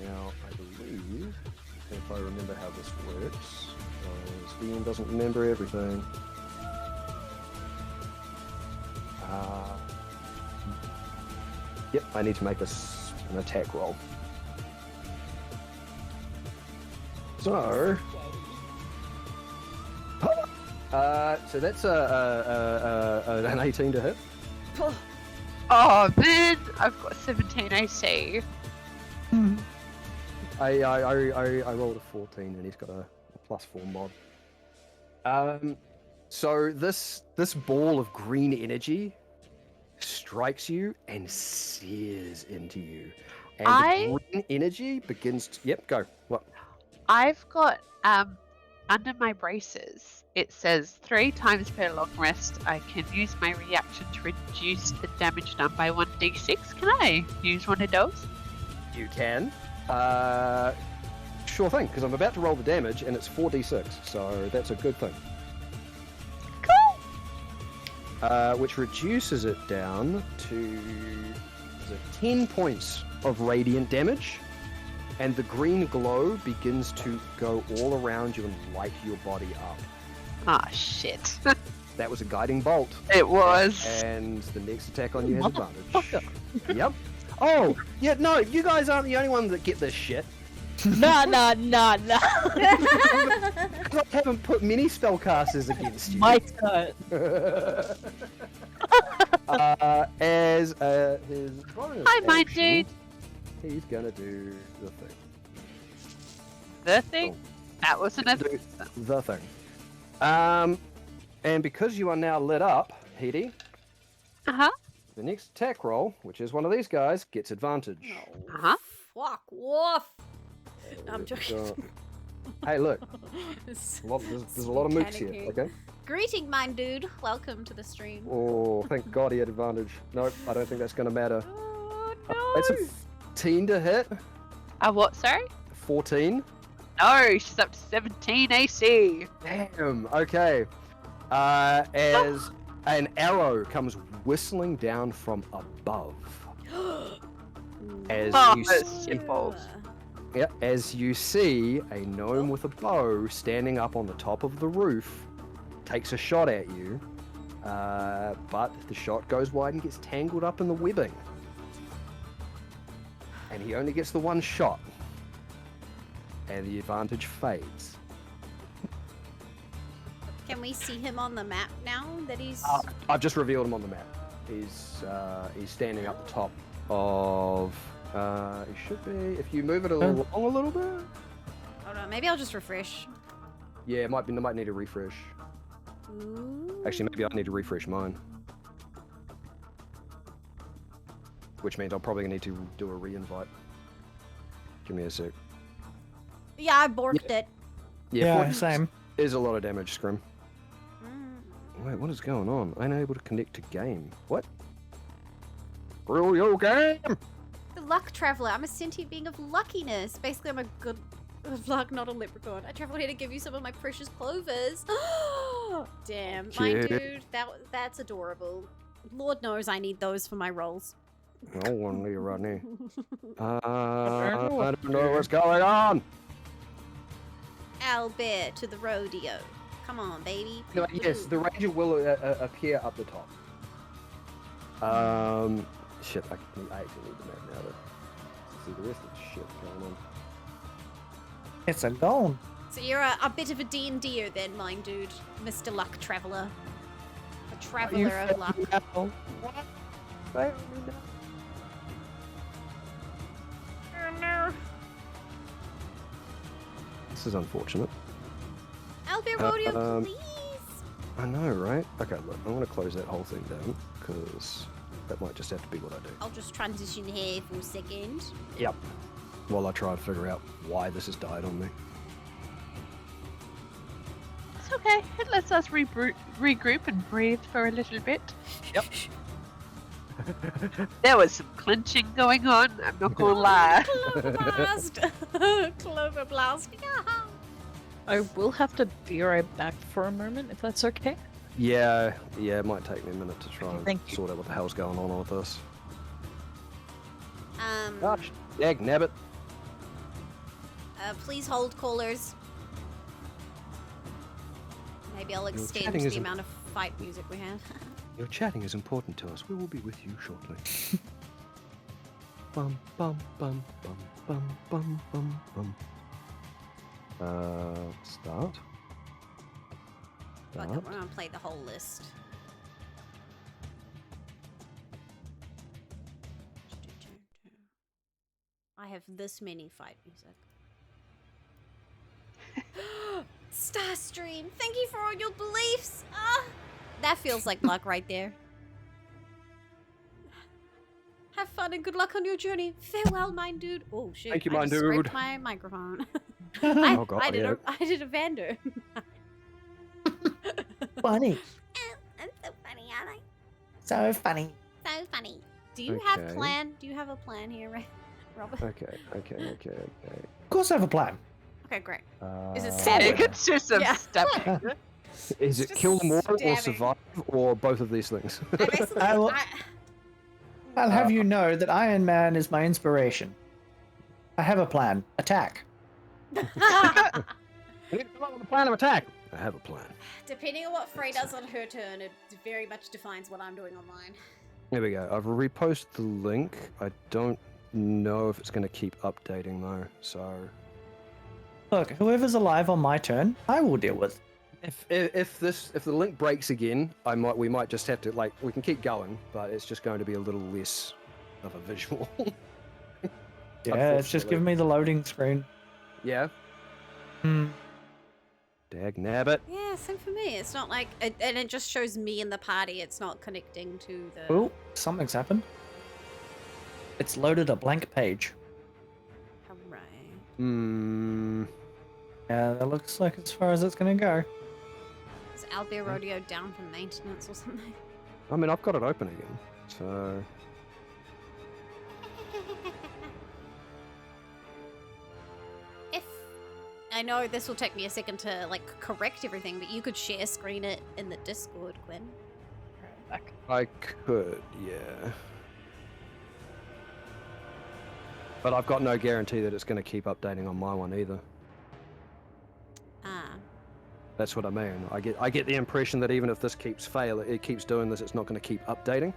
Now, I believe, if I remember how this works, Ian doesn't remember everything. Yep, I need to make an attack roll. So, so that's an 18 to hit. Oh man, I've got 17 AC. I rolled a 14 and he's got a +4 mod. So this ball of green energy strikes you and sears into you. And the green energy begins to... Yep, go. What? I've got under my braces. It says 3 times per long rest. I can use my reaction to reduce the damage done by 1d6. Can I use one of those? You can. Sure thing, because I'm about to roll the damage and it's 4d6, so that's a good thing. Cool. Which reduces it down to 10 points of radiant damage, and the green glow begins to go all around you and light your body up. Ah, shit. That was a guiding bolt. It was. And the next attack on you has advantage. Yep. Oh, yeah, no, you guys aren't the only ones that get this shit. Nah. I haven't put many spellcasters against you. My turn. As his bonus Hi, my action, dude. he's gonna do the thing. The thing? Oh. That wasn't a Do the thing. And because you are now lit up, Hedie, Uh-huh. the next attack roll, which is one of these guys, gets advantage. Uh-huh. Fuck, woof. I'm There we joking. go. Hey, look, there's a lot of mooks here, Panicking. okay? Greeting, mine dude. Welcome to the stream. Oh, thank God he had advantage. Nope, I don't think that's going to matter. Oh, That's no. a 14 to hit. What, sorry? 14. No, she's up to 17 AC. Damn, okay. As an arrow comes whistling down from above. As Oh, you it's see, simple. yeah, as you see a gnome with a bow standing up on the top of the roof, takes a shot at you, but the shot goes wide and gets tangled up in the webbing. And he only gets the one shot. And the advantage fades. Can we see him on the map now that he's... I've just revealed him on the map. He's standing up the top of... he should be... If you move it along a little bit... Hold on, maybe I'll just refresh. Yeah, it might need a refresh. Ooh. Actually, maybe I need to refresh mine. Which means I'll probably need to do a re-invite. Give me a sec. Yeah, I borked it. Yeah, 40 same. is a lot of damage, Scrim. Mm. Wait, what is going on? Unable to connect to game. What? Screw your game! luck traveler. I'm a sentient being of luckiness. Basically, I'm a good of luck, not a leprechaun. I traveled here to give you some of my precious clovers. Damn, my Cute. dude, that's adorable. Lord knows I need those for my rolls. I want to run here. know I what don't know what's going on. Albert to the rodeo. Come on, baby. Yes, the ranger will appear up the top. Shit, I actually need the map now to see the rest of the shit going on. It's a gone. So you're a bit of a D&D'er then, mine dude. Mr. Luck Traveler. A traveler of luck. Oh no. This is unfortunate. Albert Rodeo, Um, please. I know, right? Okay, look, I'm gonna close that whole thing down because that might just have to be what I do. I'll just transition here for a second. Yep. While I try and figure out why this has died on me. It's okay. It lets us regroup and breathe for a little bit. Yep. There was some clinching going on, I'm not gonna lie. Clover blast. Clover blast. I will have to be right back for a moment, if that's okay. Yeah, it might take me a minute to try and Thank you. sort out what the hell's going on with this. Um, Gosh, dag nabbit. please hold callers. Maybe I'll extend chatting the isn't- amount of fight music we have. Your chatting is important to us. We will be with you shortly. Bum bum bum bum bum bum bum bum. Start. Fuck it, we're gonna play the whole list. I have this many fight music. Starstream, thank you for all your beliefs. That feels like luck right there. Have fun and good luck on your journey. Farewell, mine dude. Oh shit! Thank you, I mine just scraped dude. my microphone. Oh, God, I did yeah. I did a Vander. Funny. I'm so funny, aren't I? So funny. So funny. Do you have Okay. plan? Do you have a plan here, right, Robert? Okay. Of course I have a plan. Okay, great. Uh, Is it Yeah, stabbing? you can do some Yeah. stabbing. Is it Just kill them all or stabbing. survive or both of these things? I basically, I will- I'll have you know that Iron Man is my inspiration. I have a plan. Attack. We need to come up with a plan of attack. I have a plan. Depending on what Frey does on her turn, it very much defines what I'm doing on mine. Here we go. I've reposted the link. I don't know if it's going to keep updating though. So Look, whoever's alive on my turn, I will deal with. if the link breaks again, we might just have to we can keep going, but it's just going to be a little less of a visual. Yeah, it's just giving me the loading screen. Yeah. Hmm. Dag nabbit. Yeah, same for me. It's not like, and it just shows me in the party. It's not connecting to the. Oh, something's happened. It's loaded a blank page. Hooray. Hmm. Yeah, that looks like as far as it's gonna go. Is Albert Rodeo down for maintenance or something? I mean, I've got it open again, so If I know this will take me a second to correct everything, but you could share screen it in the Discord, Quinn. I could, yeah. But I've got no guarantee that it's going to keep updating on my one either. Ah. That's what I mean. I get the impression that even if this keeps it keeps doing this, it's not going to keep updating.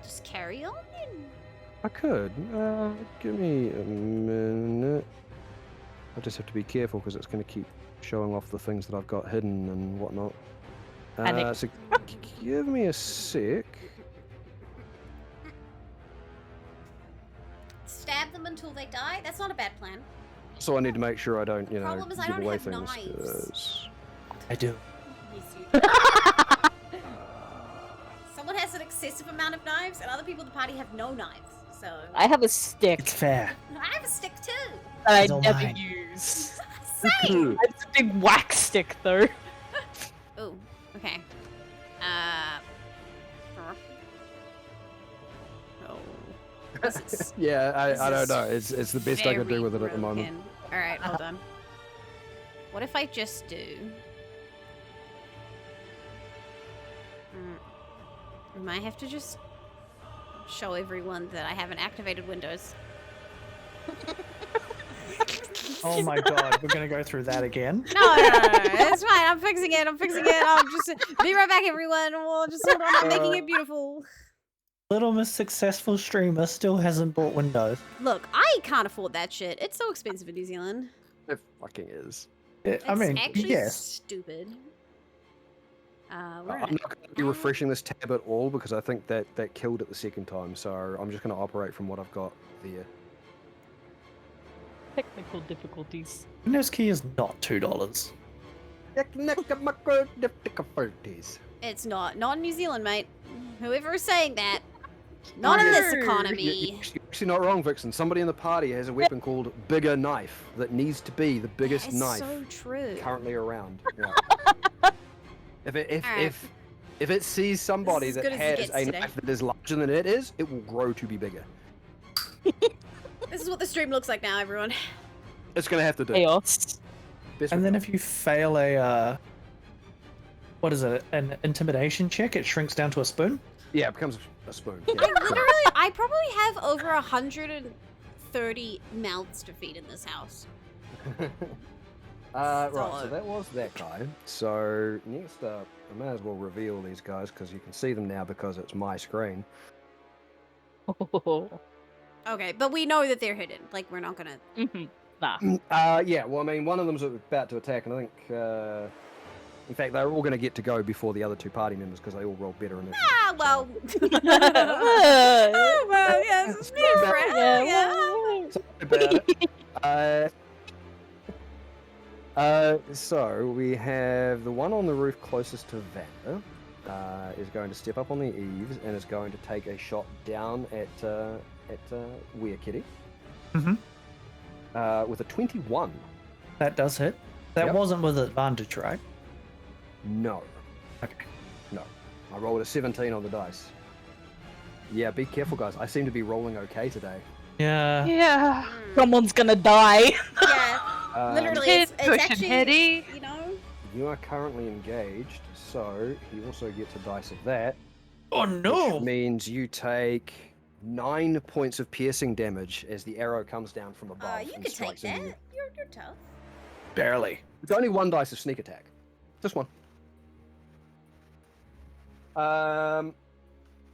Just carry on then. I could. Give me a minute. I just have to be careful because it's going to keep showing off the things that I've got hidden and whatnot. Panic. So give me a sec. Stab them until they die? That's not a bad plan. So I need to make sure I don't, Problem is I give don't away have things. knives. 'cause- I do. Yes, you do. Someone has an excessive amount of knives, and other people in the party have no knives. So I have a stick It's fair. I have a stick too. that It's I all never mine. use. Same. It's a big wax stick, though. Oh, okay. This is Yeah, This I don't is know. It's the best I can do very with it at the moment. broken. Alright, hold on. What if I just do... I might have to just show everyone that I haven't activated Windows. Oh my god, we're gonna go through that again. No, it's fine. I'm fixing it. I'll just be right back, everyone. We'll just hold on. I'm making it beautiful. Little Miss Successful Streamer still hasn't bought Windows. Look, I can't afford that shit. It's so expensive in New Zealand. It fucking is. It's I mean, actually yes. stupid. We're I'm in not going to be refreshing this tab at all because I think that killed it the second time. So I'm just going to operate from what I've got there. Technical difficulties. Windows key is not $2. It's not in New Zealand, mate. Whoever is saying that, not in this economy. You're actually not wrong, Vixen. Somebody in the party has a weapon called Bigger Knife that needs to be the biggest It's knife so true. currently around. Yeah. if Alright. it sees somebody This is that as good as it has gets a today. knife that is larger than it is, it will grow to be bigger. This is what the stream looks like now, everyone. It's going to have to do. Chaos. Best And we then can. if you fail a, what is it, an intimidation check, it shrinks down to a spoon. Yeah, it becomes a spoon. I probably have over 130 mouths to feed in this house. Right, So- so that was that guy. So next up, I may as well reveal these guys because you can see them now because it's my screen. Okay, but we know that they're hidden. Like, we're not gonna... Nah. Yeah, well, I mean, one of them's about to attack, and I think, in fact, they're all going to get to go before the other two party members because they all rolled better in this. Ah, well... Oh, Oh, well, yes, it's me, Sorry friend. yeah, Oh, yeah. Sorry about it. So we have the one on the roof closest to Vander is going to step up on the eaves and is going to take a shot down at Weir Kitty. Mm-hmm. With a 21. That does hit. That Yep. wasn't with advantage, right? No. Okay. No. I rolled a 17 on the dice. Yeah, be careful, guys. I seem to be rolling okay today. Yeah. Yeah. Someone's gonna die. Yeah, literally, it's Pushing actually, Hetty. you know... You are currently engaged, so he also gets a dice of that. Oh no! Which means you take 9 points of piercing damage as the arrow comes down from above. you and could take strikes into that. you. You're tough. Barely. It's only 1 dice of sneak attack. Just one.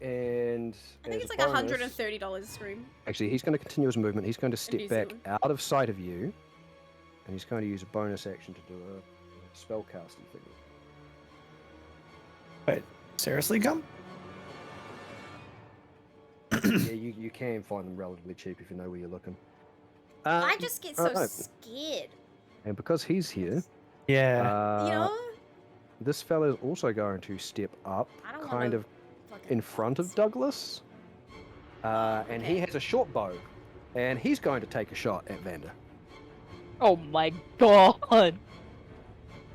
And I think as it's a like bonus- $130 a stream. Actually, he's going to continue his movement. He's going to step New back Zealand. out of sight of you, and he's going to use a bonus action to do a spell casting thing. Wait, seriously, Gum? Yeah, you can find them relatively cheap if you know where you're looking. I just get so alright. scared. And because he's here, Yeah. You know? this fella is also going to step up, I don't kind wanna of fucking in front of fight. Douglas. And he okay. has a short bow, and he's going to take a shot at Vander Oh my god.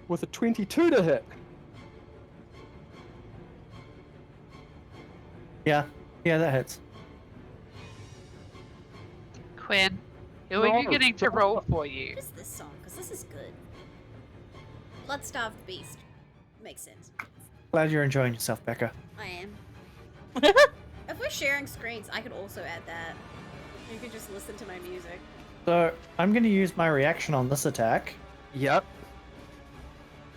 with a 22 to hit. Yeah. Yeah, that hits. Quinn, who are you No, getting to stop. roll for you? What is this song? Because this is good. Bloodstarved Beast. Makes sense. Glad you're enjoying yourself, Becca. I am. If we're sharing screens, I could also add that. You could just listen to my music. So I'm going to use my reaction on this attack. Yep.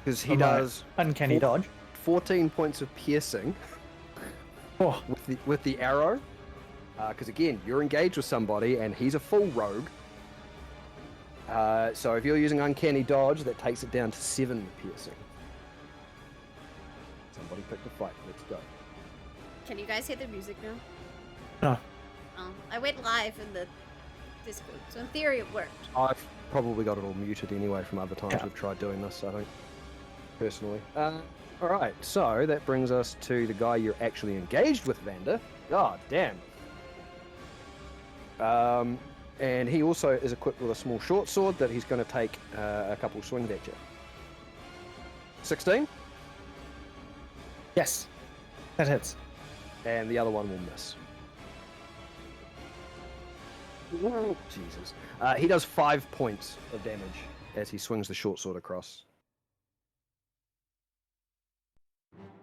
Because he for my does uncanny dodge. 14 points of piercing Oh, with the arrow. Because again, you're engaged with somebody, and he's a full rogue. So if you're using uncanny dodge, that takes it down to 7 piercing. Somebody picked a fight. Let's go. Can you guys hear the music now? no. I went live in the Discord, so in theory it worked. I've probably got it all muted anyway from other times Yeah. we've tried doing this, I think, personally. Alright, so that brings us to the guy you're actually engaged with, Vander. God damn. And he also is equipped with a small short sword that he's going to take a couple swings at you. 16, Yes. That hits. and the other one will miss. Jesus. He does 5 points of damage as he swings the short sword across.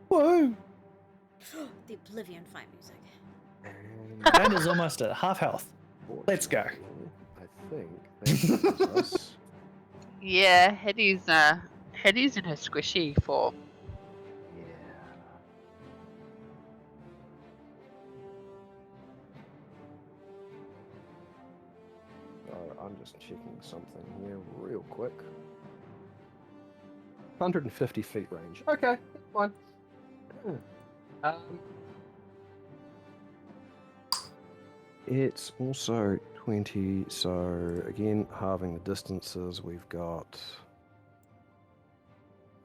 Whoa! The Oblivion fight music. And And is almost at half health. Let's go. I think that gives us Yeah, Hetty's in her squishy form. Yeah. I'm just checking something here real quick. 150 feet range. Okay, fine. It's also 20, so again, halving the distances, we've got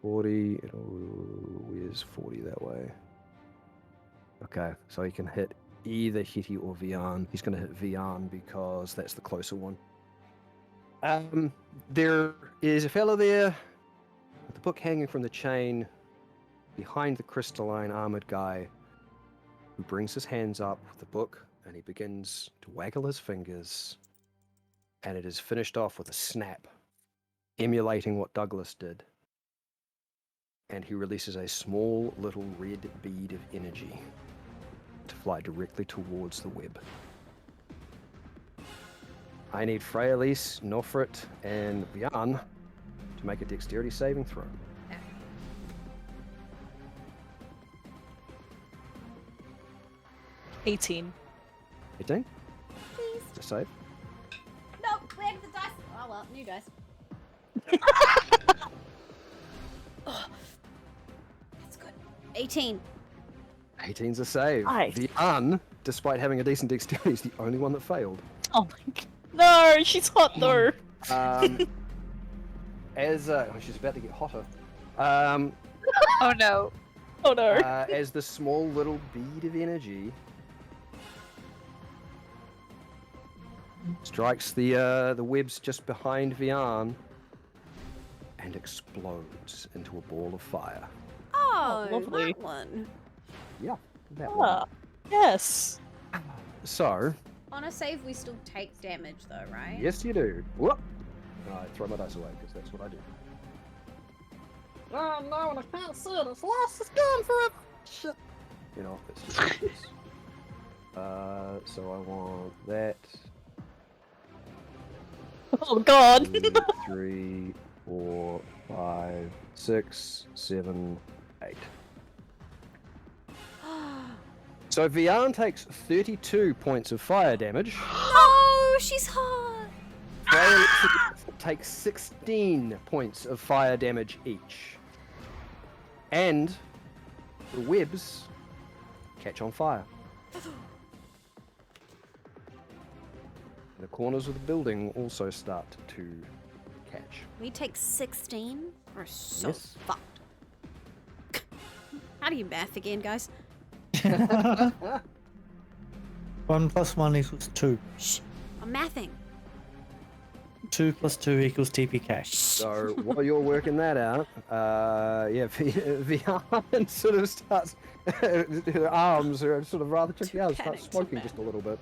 40. Where's 40 that way? Okay, so he can hit either Hetty or Vian. He's going to hit Vian because that's the closer one. There is a fellow there with the book hanging from the chain behind the crystalline armored guy who brings his hands up with the book and he begins to waggle his fingers, and it is finished off with a snap, emulating what Douglas did. And he releases a small little red bead of energy to fly directly towards the web. I need Freyalise, Nofrit, and Vian to make a dexterity saving throw. 18. 18? Please. To save. Nope, where's the dice? Oh well, new dice. Oh, that's good. 18. 18's a save. Nice. Vian, despite having a decent dexterity, is the only one that failed. Oh my god. No, she's hot though. She's about to get hotter. Oh no. Oh no. As the small little bead of energy strikes the webs just behind Vian and explodes into a ball of fire. Oh, lovely. that one. Yeah, that one. Ah, yes. So, On a save, we still take damage though, right? yes, you do. Whoop! I throw my dice away because that's what I do. Oh no, I can't see it. It's lost. It's gone forever. Shit. You know, it's just this. So I want that. Oh god. 2, 3, 4, 5, 6, 7, 8. So Vian takes 32 points of fire damage. Oh, she's hot. Freya takes 16 points of fire damage each. And the webs catch on fire. The corners of the building also start to catch. We take 16. We're so Yes. fucked. How do you math again, guys? 1 + 1 equals 2. Shh, I'm mathing. 2 + 2 equals TPK. So while you're working that out, Vian sort of starts, her arms are sort of rather tricky out, starts Panicked smoking man. just a little bit.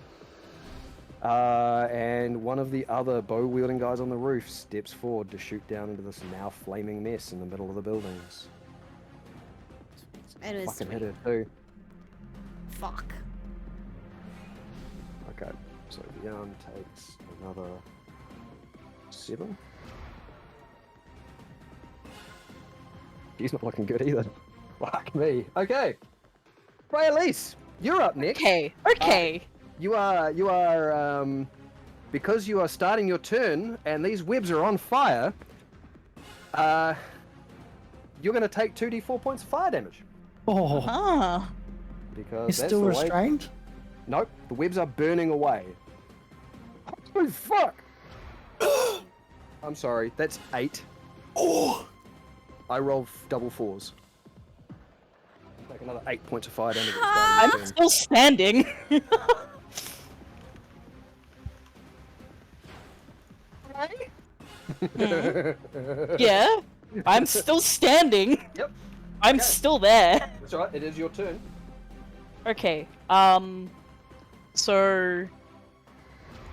And one of the other bow-wielding guys on the roof steps forward to shoot down into this now flaming mess in the middle of the buildings. It is Fucking hit sweet. her too. Fuck. Okay, so Vian takes another 7. He's not looking good either. Fuck me. Okay. Freyalise, you're up next. Okay. Okay. You are, because you are starting your turn and these webs are on fire, you're going to take 2d4 points of fire damage. Oh, Ah. Because he's that's still the way- restrained? Nope, the webs are burning away. Oh, fuck! I'm sorry, that's 8. Oh! I rolled double 4s. Take another 8 points of fire damage. at the I'm start of your turn. still standing. Yeah. I'm still standing. Yep. I'm Okay. still there. That's alright, it is your turn. Okay. So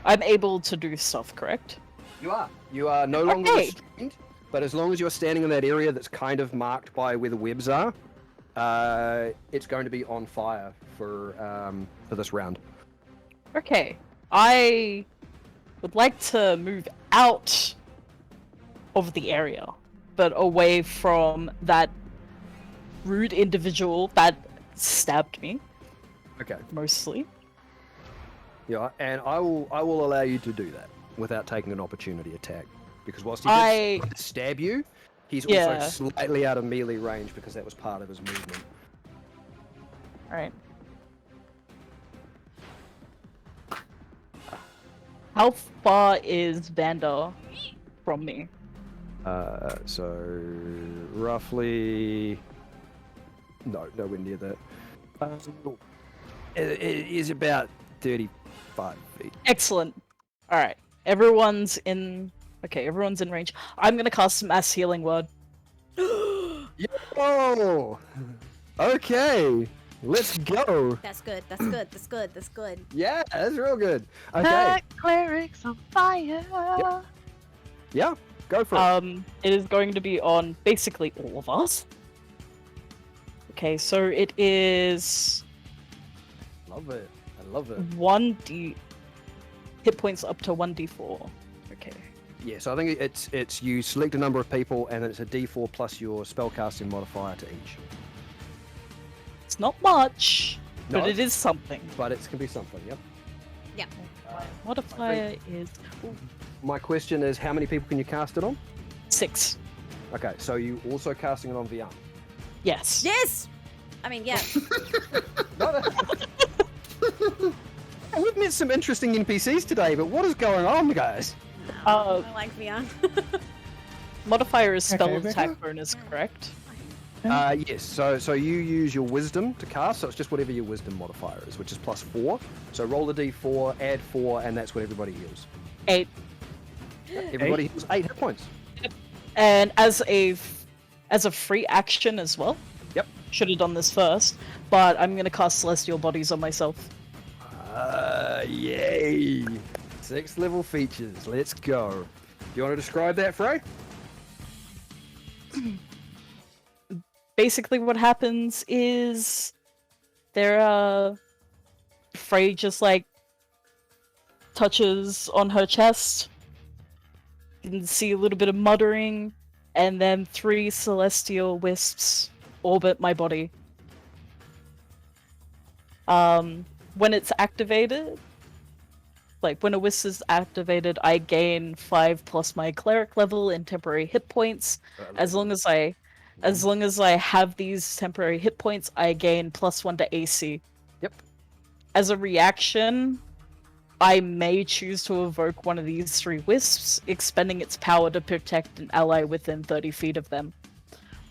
I'm able to do stuff, correct? You are. You are no longer Okay. restrained, but as long as you're standing in that area that's kind of marked by where the webs are, it's going to be on fire for this round. Okay. I would like to move out of the area, but away from that rude individual that stabbed me, Okay. mostly. Yeah, and I will allow you to do that without taking an opportunity attack, because whilst he did stab you, he's Yeah. also slightly out of melee range because that was part of his movement. Alright. How far is Vanda from me? So roughly, nowhere near that. It is about 35 feet. Excellent. Alright. Everyone's in range. I'm gonna cast Mass Healing Word. Oh, okay. Let's go. That's good. That's good. That's good. That's good. Yeah, that's real good. Okay. Clerics on fire. Yeah, go for it. It is going to be on basically all of us. Okay, so it is Love it. I love it. 1d hit points up to 1d4. Okay. Yeah, so I think it's you select a number of people and it's a D4 plus your spellcasting modifier to each. It's not much, No, but it is something. But it can be something. Yep. Yeah. Modifier is My question is, how many people can you cast it on? 6. Okay, so you also casting it on VR. Yes. Yes. I mean, yeah. Hey, we've met some interesting NPCs today, but what is going on, guys? I like Beyond. Modifier is spell Okay, attack Becca? bonus, correct? Yes. So you use your wisdom to cast, so it's just whatever your wisdom modifier is, which is +4. So roll a D4, add 4, and that's what everybody heals. 8. Everybody heals 8 hit points. And as a free action as well. Yep. Should have done this first, but I'm gonna cast Celestial Bodies on myself. Yay! 6 level features. Let's go. Do you want to describe that, Frey? Basically, what happens is Frey just like touches on her chest. You can see a little bit of muttering, and then 3 celestial wisps orbit my body. When it's activated, like when a wisp is activated, I gain 5 plus my cleric level in temporary hit points. As long as I have these temporary hit points, I gain +1 to AC. Yep. As a reaction, I may choose to evoke one of these 3 wisps, expending its power to protect an ally within 30 feet of them.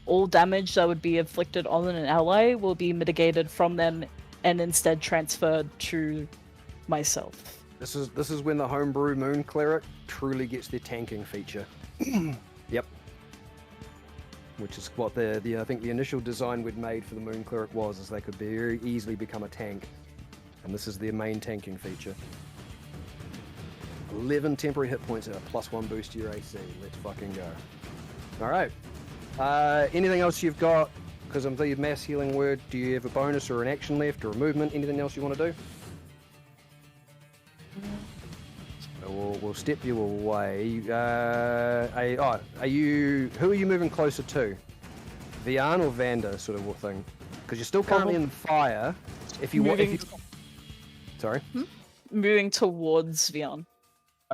All damage that would be inflicted on an ally will be mitigated from them and instead transferred to myself. This is when the homebrew moon cleric truly gets their tanking feature. Yep. Which is what I think the initial design we'd made for the moon cleric is they could very easily become a tank, and this is their main tanking feature. 11 temporary hit points and a +1 boost to your AC. Let's fucking go. All right. Anything else you've got? Because of the mass healing word, do you have a bonus or an action left or a movement? Anything else you want to do? We'll step you away. Who are you moving closer to? Vian or Vanda, sort of thing? Because you're still currently in the fire. Sorry. Moving towards Vion.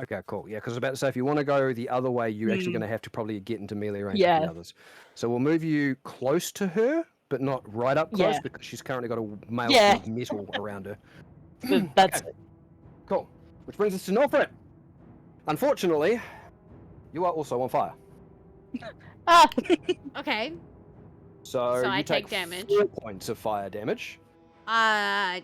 Okay, cool. Yeah, because I was about to say, if you want to go the other way, you're actually going to have to probably get into melee range with the others. So we'll move you close to her, but not right up close, because she's currently got a mail of metal around her. That's it. Cool. Which brings us to Norfred. Unfortunately, you are also on fire. Okay. So you I take damage. 4 points of fire damage. Fuck.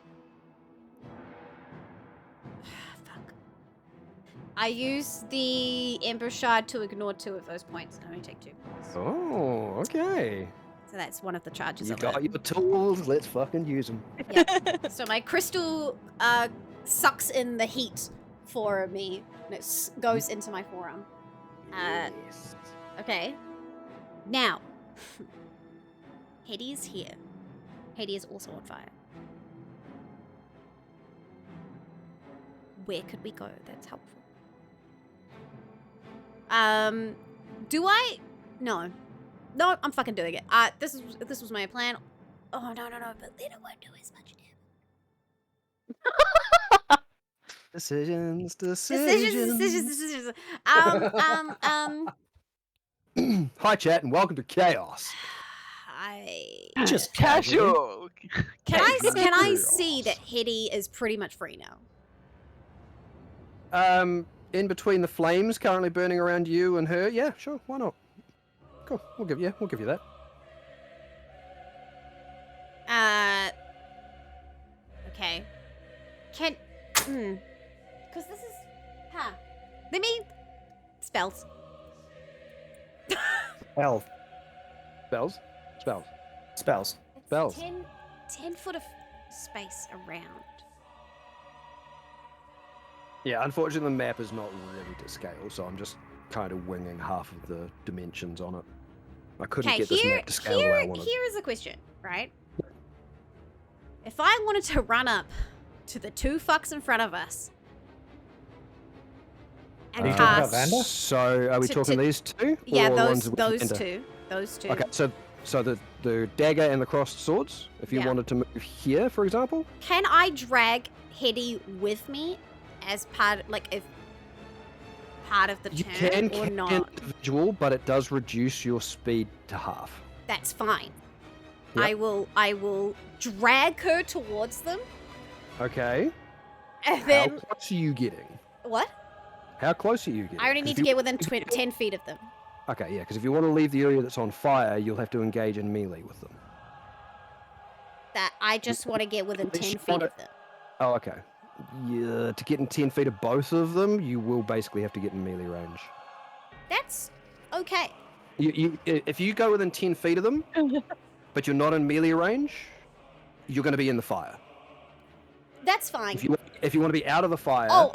I use the Ember Shard to ignore 2 of those points. I only take 2 points. Oh, okay. So that's one of the charges. You of got it. your tools. Let's fucking use them. Yeah. So my crystal sucks in the heat for me. And it goes into my forearm. Yes. Okay. Now, Hedy is here. Hedy is also on fire. Where could we go that's helpful? Do I? No. No, I'm fucking doing it. This was my plan. Oh, no, but then it won't do as much damage. Decisions. Decisions. Hi, chat, and welcome to Chaos. Just Casual. Can I Chaos. see that Hedy is pretty much free now? In between the flames currently burning around you and her, yeah, sure, why not? Cool, we'll give you that. Okay. Because this is, let me, spells. Spells. Spells? Spells. Spells. It's Spells. 10 foot of space around. Yeah, unfortunately the map is not really to scale, so I'm just kind of winging half of the dimensions on it. I couldn't Okay, get this map to scale the way I wanted. here is a question, right? If I wanted to run up to the two fucks in front of us and Are you talking about cast, Vanda? So are we To- talking to- these two? yeah, or the ones those with the two, those two. Okay, so the dagger and the crossed swords. If you Yeah. wanted to move here, for example. Can I drag Hedy with me as part, if part of the You turn can or carry an not? individual, but it does reduce your speed to half. That's fine. Yep. I will drag her towards them, Okay. and How then close are you getting? what? How close are you getting? I only 'Cause need if to you- get within 10 feet of them. Okay, yeah, because if you want to leave the area that's on fire, you'll have to engage in melee with them. That I just want to get within Unless 10 you feet wanna- of them. Oh, okay. Yeah, to get in 10 feet of both of them, you will basically have to get in melee range. That's okay. If you go within 10 feet of them, but you're not in melee range, you're going to be in the fire. That's fine. If you want to be out of the fire. Oh,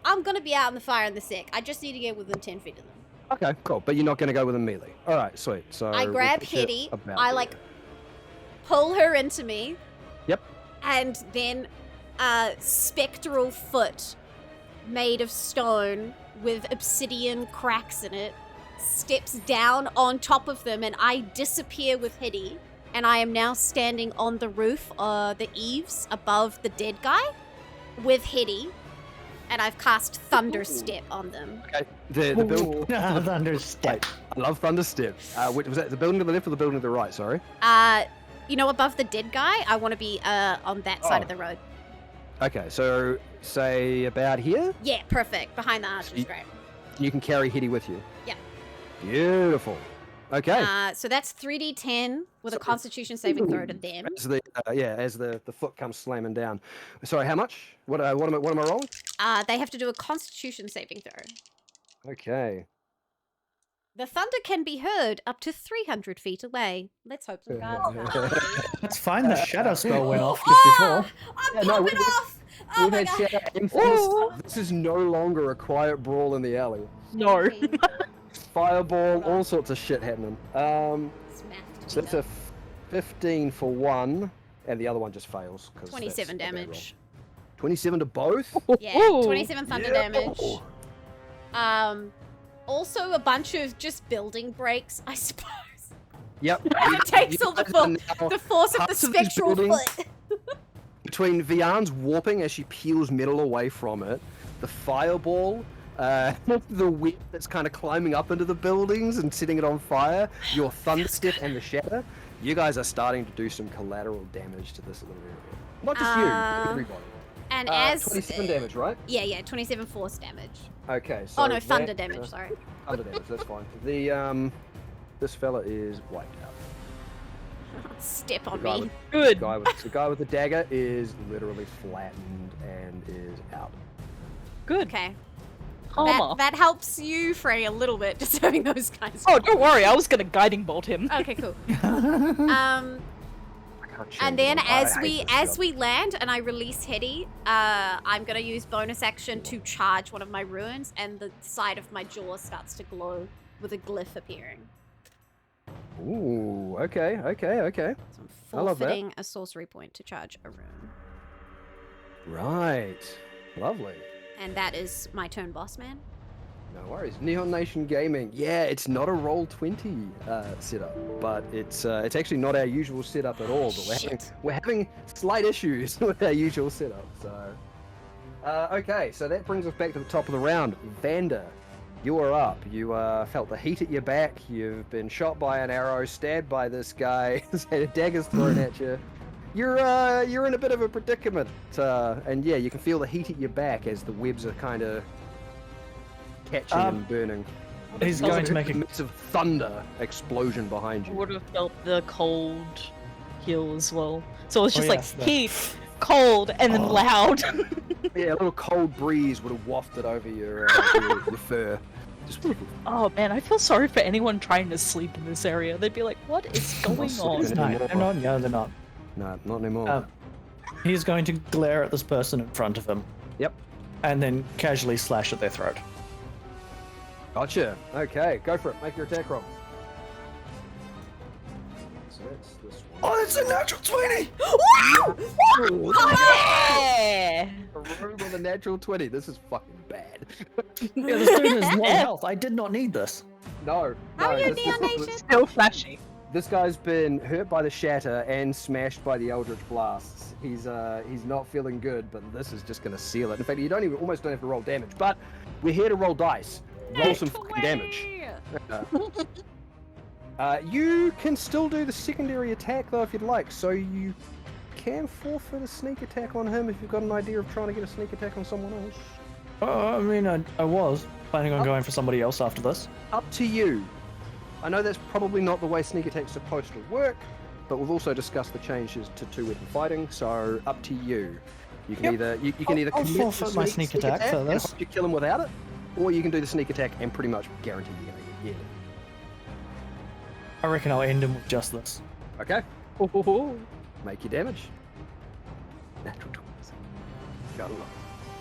I'm gonna be out in the fire in the sec. I just need to get within 10 feet of them. Okay, cool. But you're not going to go within melee. All right, sweet. So I we'll grab put you Hedy. about I there. pull her into me. Yep. And then a spectral foot made of stone with obsidian cracks in it steps down on top of them, and I disappear with Hedy. And I am now standing on the roof, the eaves above the dead guy with Hedy. And I've cast Thunder Step on them. Okay. The building. Understand. I love Thunder Step. Which was that the building to the left or the building to the right? Sorry. Above the dead guy, I want to be on that side of the road. Okay, so say about here. Yeah, perfect. Behind the archers, You- great. You can carry Hedy with you. Yeah. Beautiful. Okay. So that's 3d10 with a Constitution saving throw to them. As the foot comes slamming down. Sorry, how much? What am I rolling? They have to do a Constitution saving throw. Okay. The thunder can be heard up to 300 feet away. Let's hope some guards are. That's fine. The shadow spell went off just before. I'm Yeah, no, popping off! Oh We've my had god! shadow and thunder. This is no longer a quiet brawl in the alley. No. Fireball, all sorts of shit happening. It's math to So me, that's a 15 for one, and the other one just fails. 'cause 27 that's a bad roll. damage. 27 to both? Yeah, 27 thunder Yeah. damage. Also a bunch of just building breaks, I suppose. Yep. It takes all the guys are now The force of the parts of this spectral building- foot. Between Vian's warping as she peels metal away from it, the fireball, the whip that's kind of climbing up into the buildings and setting it on fire, your thunder step and the shatter, you guys are starting to do some collateral damage to this little area. Not just you, everybody. And as 27 damage, right? Yeah, 27 force damage. Okay, so Oh no, thunder that, damage, sorry. Thunder damage, that's fine. The this fella is wiped out. Step on The guy me. with- Good. The guy with the dagger is literally flattened and is out. Good. Okay. Karma. That helps you, Frey, a little bit, just having those guys. Oh, don't worry. I was gonna guiding bolt him. Okay, cool. I And then as we land and I release Hetty, I'm gonna use bonus action to charge one of my runes, and the side of my jaw starts to glow with a glyph appearing. Ooh, okay. So I'm I love that. forfeiting a sorcery point to charge a rune. Right. Lovely. And that is my turn, boss man. No worries. Neon Nation Gaming. Yeah, it's not a Roll20 setup, but it's actually not our usual setup at all. But we're having slight issues with our usual setup. So, okay. So that brings us back to the top of the round. Vander, you are up. You felt the heat at your back. You've been shot by an arrow, stabbed by this guy, a dagger's thrown at you. You're in a bit of a predicament, and yeah, you can feel the heat at your back as the webs are kind of catching and burning. He's going to make a massive thunder explosion behind I you. would have felt the cold heal as well. So it's just yes, like heat, cold, and then loud. Yeah, a little cold breeze would have wafted over your fur. Just Oh man, I feel sorry for anyone trying to sleep in this area. They'd be like, "What is going on?" No, they're not. No, they're not. no, not anymore. He's going to glare at this person in front of him. Yep. And then casually slash at their throat. Gotcha. Okay, go for it. Make your attack roll. So that's this one. Oh, it's a natural 20! Yeah! A room with a natural 20. This is fucking bad. Yeah, this dude has low health. I did not need this. No. How are you, this- Neon this- Nation? Still flashy. This guy's been hurt by the shatter and smashed by the eldritch blasts. He's not feeling good, but this is just gonna seal it. In fact, you almost don't have to roll damage. But we're here to roll dice. Roll some fucking damage. You can still do the secondary attack though if you'd like. So you can forfeit a sneak attack on him if you've got an idea of trying to get a sneak attack on someone else. I mean, I was planning on going for somebody else after this. Up to you. I know that's probably not the way sneak attack's supposed to work, but we've also discussed the changes to two-weapon fighting, so up to you. You can either I'll commit forfeit to my sneak sneak attack for and this. hope you kill him without it, or you can do the sneak attack and pretty much guarantee you're gonna get it. I reckon I'll end him with just this. Okay. Make your damage. Natural 20s. Got a lot.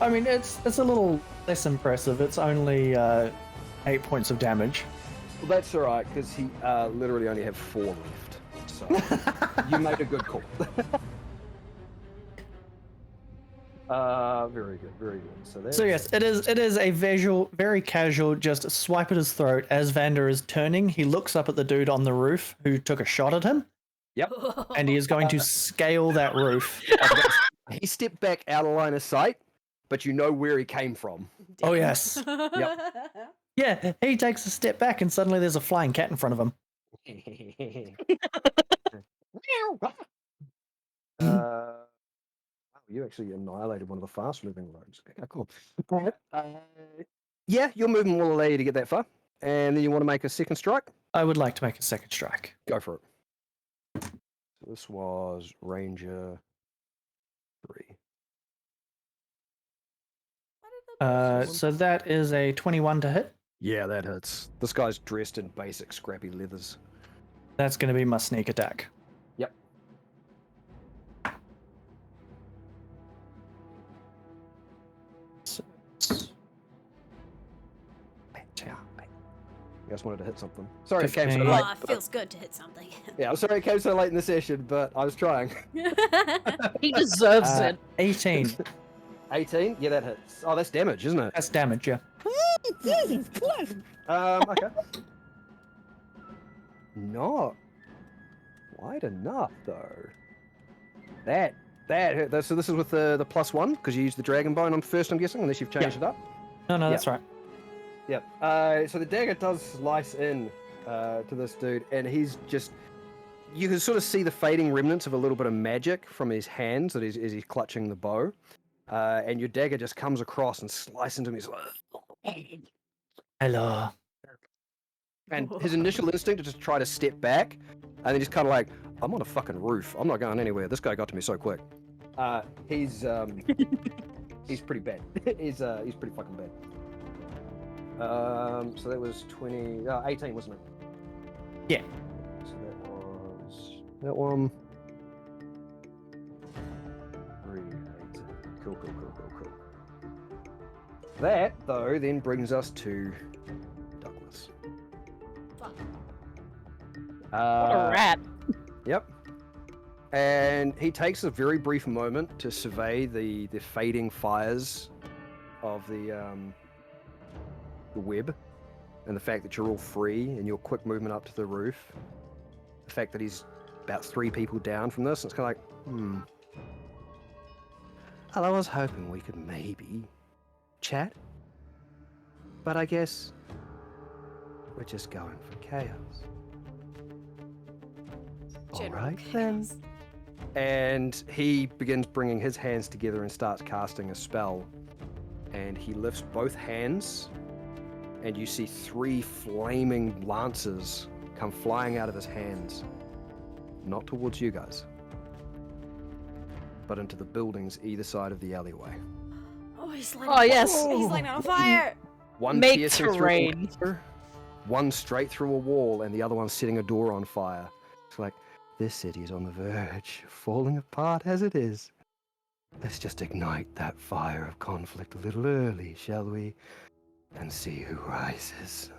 I mean, it's a little less impressive. It's only 8 points of damage. Well, that's all right because he literally only have 4 left. So you made a good call. Very good, very good. So yes, it is a visual, very casual, just swipe at his throat as Vander is turning. He looks up at the dude on the roof who took a shot at him, Yep. and he is going to scale that roof. He stepped back out of line of sight, but you know where he came from. Oh yes, yeah. He takes a step back, and suddenly there's a flying cat in front of him. Wow, you actually annihilated one of the fast-moving roads. Okay, cool. Yeah, your movement will allow you to get that far, and then you want to make a second strike. I would like to make a second strike. Go for it. So this was Ranger 3. So that is a 21 to hit. Yeah, that hits. This guy's dressed in basic scrappy leathers. That's going to be my sneak attack. Yep. So You guys wanted to hit something. Sorry it came so 15. late. Oh, it feels good to hit something. Yeah, I'm sorry it came so late in the session, but I was trying. He deserves it. 18. 18? Yeah, that hits. Oh, that's damage, isn't it? That's damage, yeah. Okay. Not quite enough, though. That hurt. So this is with the +1, because you used the dragon bone on first, I'm guessing, unless you've changed it up. No, that's right. Yep. So the dagger does slice in to this dude, and he's just... You can sort of see the fading remnants of a little bit of magic from his hands as he's clutching the bow. And your dagger just comes across and slices into him. He's like... Hello. And his initial instinct is just try to step back, and then he's kind of like, I'm on a fucking roof. I'm not going anywhere. This guy got to me so quick. He's pretty bad. he's pretty fucking bad. So that was 18, wasn't it? Yeah. So that was that one. Cool. That, though, then brings us to Douglas. Fuck. What a rat. Yep. And he takes a very brief moment to survey the fading fires of the web, and the fact that you're all free and your quick movement up to the roof. The fact that he's about 3 people down from this, and it's kind of like, Well, I was hoping we could maybe chat, but I guess we're just going for chaos. All General right chaos. then. And he begins bringing his hands together and starts casting a spell. And he lifts both hands, and you see 3 flaming lances come flying out of his hands. Not towards you guys, but into the buildings either side of the alleyway. Oh, he's lighting. Oh, yes. He's lighting on fire. One Make piercing through a terrain. window, one straight through a wall, and the other one setting a door on fire. It's like, this city is on the verge of falling apart as it is. Let's just ignite that fire of conflict a little early, shall we? And see who rises.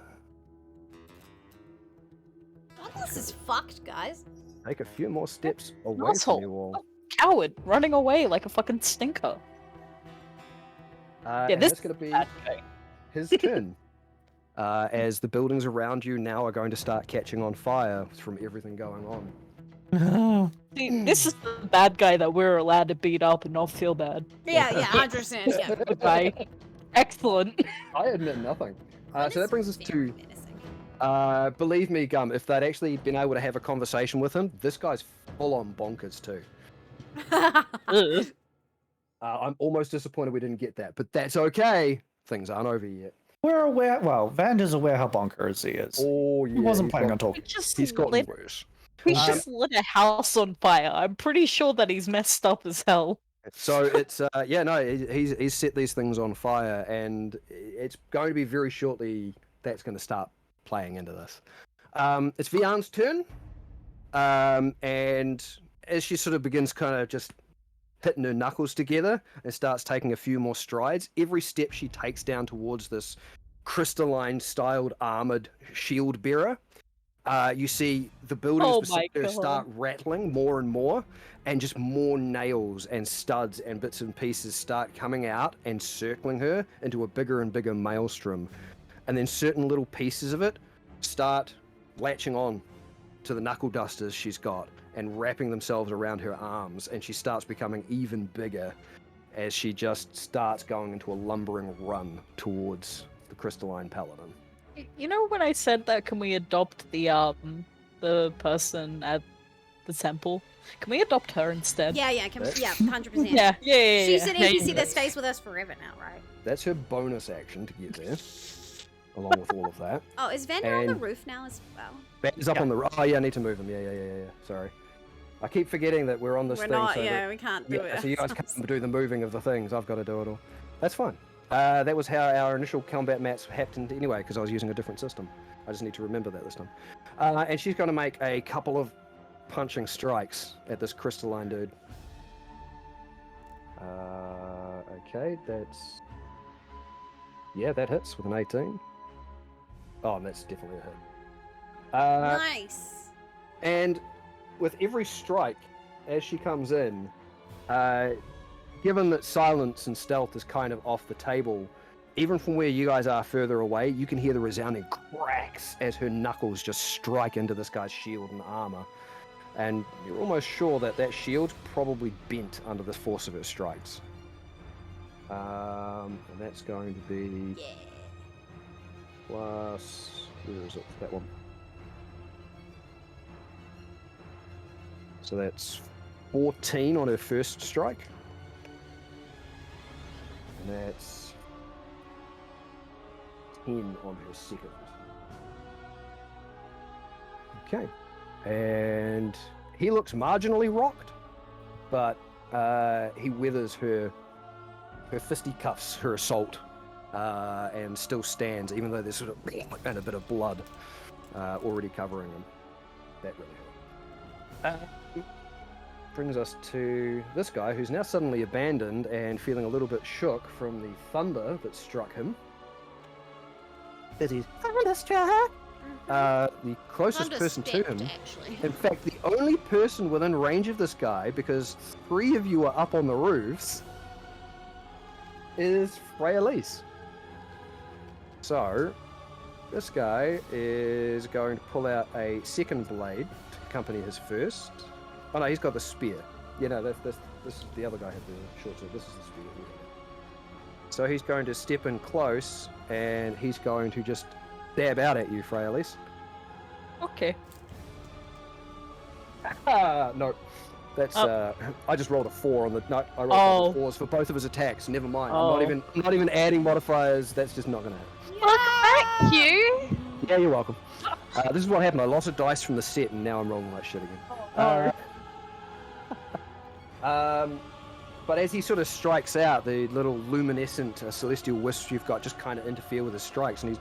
Douglas is fucked, guys. Take a few more steps away Asshole. from you all. Coward, running away like a fucking stinker. Yeah, this that's going to be Bad guy. his turn. As the buildings around you now are going to start catching on fire from everything going on. See, this is the bad guy that we're allowed to beat up and not feel bad. Yeah, I understand. Yeah. Goodbye. Excellent. I admit nothing. So that brings us Very to, menacing. believe me, Gum, if they'd actually been able to have a conversation with him, this guy's full on bonkers too. Ugh. I'm almost disappointed we didn't get that, but that's okay. Things aren't over yet. We're aware. Well, Vander's aware how bonkers he is. Oh, yeah. He wasn't he's planning on got- talking. He's gotten lit, worse. we Um, just lit a house on fire. I'm pretty sure that he's messed up as hell. So it's he's set these things on fire, and it's going to be very shortly that's going to start playing into this. It's Vian's turn, and as she sort of begins kind of just hitting her knuckles together and starts taking a few more strides, every step she takes down towards this crystalline styled armored shield bearer, you see the buildings Oh beside my her God. start rattling more and more, and just more nails and studs and bits and pieces start coming out and circling her into a bigger and bigger maelstrom. And then certain little pieces of it start latching on to the knuckle dusters she's got and wrapping themselves around her arms, and she starts becoming even bigger as she just starts going into a lumbering run towards the crystalline paladin. You know when I said that can we adopt the person at the temple? Can we adopt her instead? Yeah, 100%. Yeah. She's an yeah, NPC yeah. that stays with us forever now, right? That's her bonus action to get there, along with all of that. Oh, is Vander on the And- roof now as well? Band's up on the... Oh, yeah, I need to move him. Yeah. Sorry. I keep forgetting that we're on this We're thing. not, so yeah, that, we can't do yeah, it. so you guys can't do the moving of the things. I've got to do it all. That's fine. That was how our initial combat mats happened anyway, because I was using a different system. I just need to remember that this time. And she's going to make a couple of punching strikes at this crystalline dude. Okay, that's... Yeah, that hits with an 18. Oh, and that's definitely a hit. Nice. And with every strike, as she comes in, given that silence and stealth is kind of off the table, even from where you guys are further away, you can hear the resounding cracks as her knuckles just strike into this guy's shield and armor. And you're almost sure that that shield's probably bent under the force of her strikes. And that's going to be Yeah. plus... Where is it? That one. So that's 14 on her first strike. And that's 10 on her second. Okay. And he looks marginally rocked, but he weathers her fisticuffs, her assault, and still stands, even though there's sort of and a bit of blood already covering him. That really hurt. brings us to this guy who's now suddenly abandoned and feeling a little bit shook from the thunder that struck him. It is thunderstruck. The closest person to him, actually. in fact, the only person within range of this guy, because 3 of you are up on the roofs, is Freyalise. So, this guy is going to pull out a second blade to accompany his first. Oh no, he's got the spear. Yeah, no, this is the other guy had the short sword. This is the spear. Yeah. So he's going to step in close, and he's going to just dab out at you, Freyalise. Okay. No. That's I just rolled a 4 on the no, I rolled 4s for both of his attacks. Never mind. I'm not even adding modifiers. That's just not gonna happen. Welcome back, Q. Yeah, you're welcome. This is what happened. I lost a dice from the set, and now I'm rolling like shit again. But as he sort of strikes out, the little luminescent celestial wisps you've got just kind of interfere with his strikes, and he's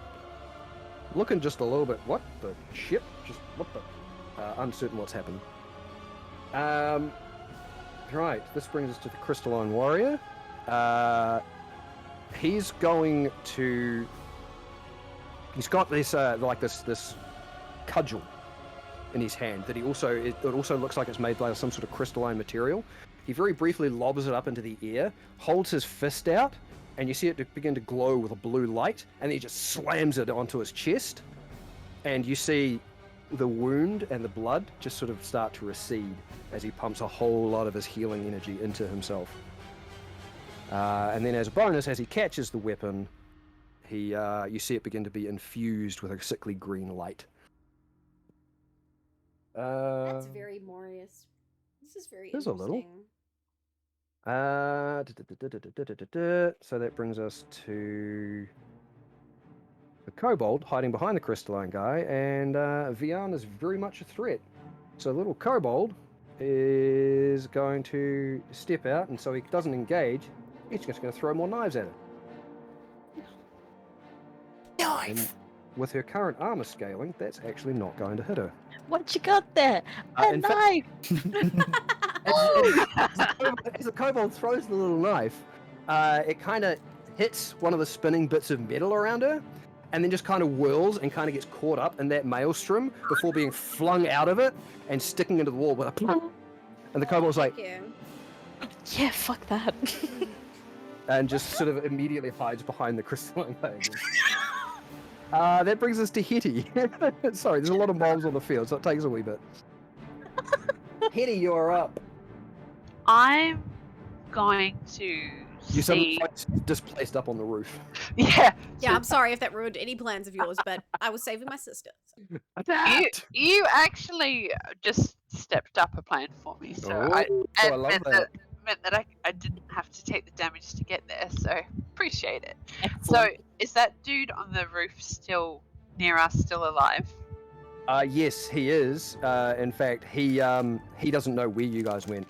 looking just a little bit, what the shit? Just what the? Uncertain what's happening. Right, this brings us to the Crystalline Warrior. He's going to. He's got this this cudgel in his hand that it also looks like it's made by some sort of crystalline material. He very briefly lobs it up into the air, holds his fist out, and you see it begin to glow with a blue light, and then he just slams it onto his chest, and you see the wound and the blood just sort of start to recede as he pumps a whole lot of his healing energy into himself. And then as a bonus, as he catches the weapon, you see it begin to be infused with a sickly green light. That's very Morius. This is very There's a interesting. little. So that brings us to the kobold hiding behind the crystalline guy, and Vian is very much a threat. So the little kobold is going to step out, and so he doesn't engage. He's just going to throw more knives at her. And with her current armor scaling, that's actually not going to hit her. What you got there? A In fact- knife! As the kobold throws the little knife, it kind of hits one of the spinning bits of metal around her, and then just kind of whirls and kind of gets caught up in that maelstrom before being flung out of it and sticking into the wall with a plunk. And the kobold's like, Thank you. Yeah, fuck that. and just sort of immediately hides behind the crystalline thing. That brings us to Hetty. Sorry, there's a lot of mobs on the field, so it takes a wee bit. Hetty, you're up. I'm going to You see. suddenly displaced up on the roof. Yeah. Yeah, I'm sorry if that ruined any plans of yours, but I was saving my sister. So. You actually just stepped up a plan for me, so I love meant that. that I didn't have to take the damage to get there. So appreciate it. Excellent. So is that dude on the roof still near us, still alive? Yes, he is. In fact, he doesn't know where you guys went.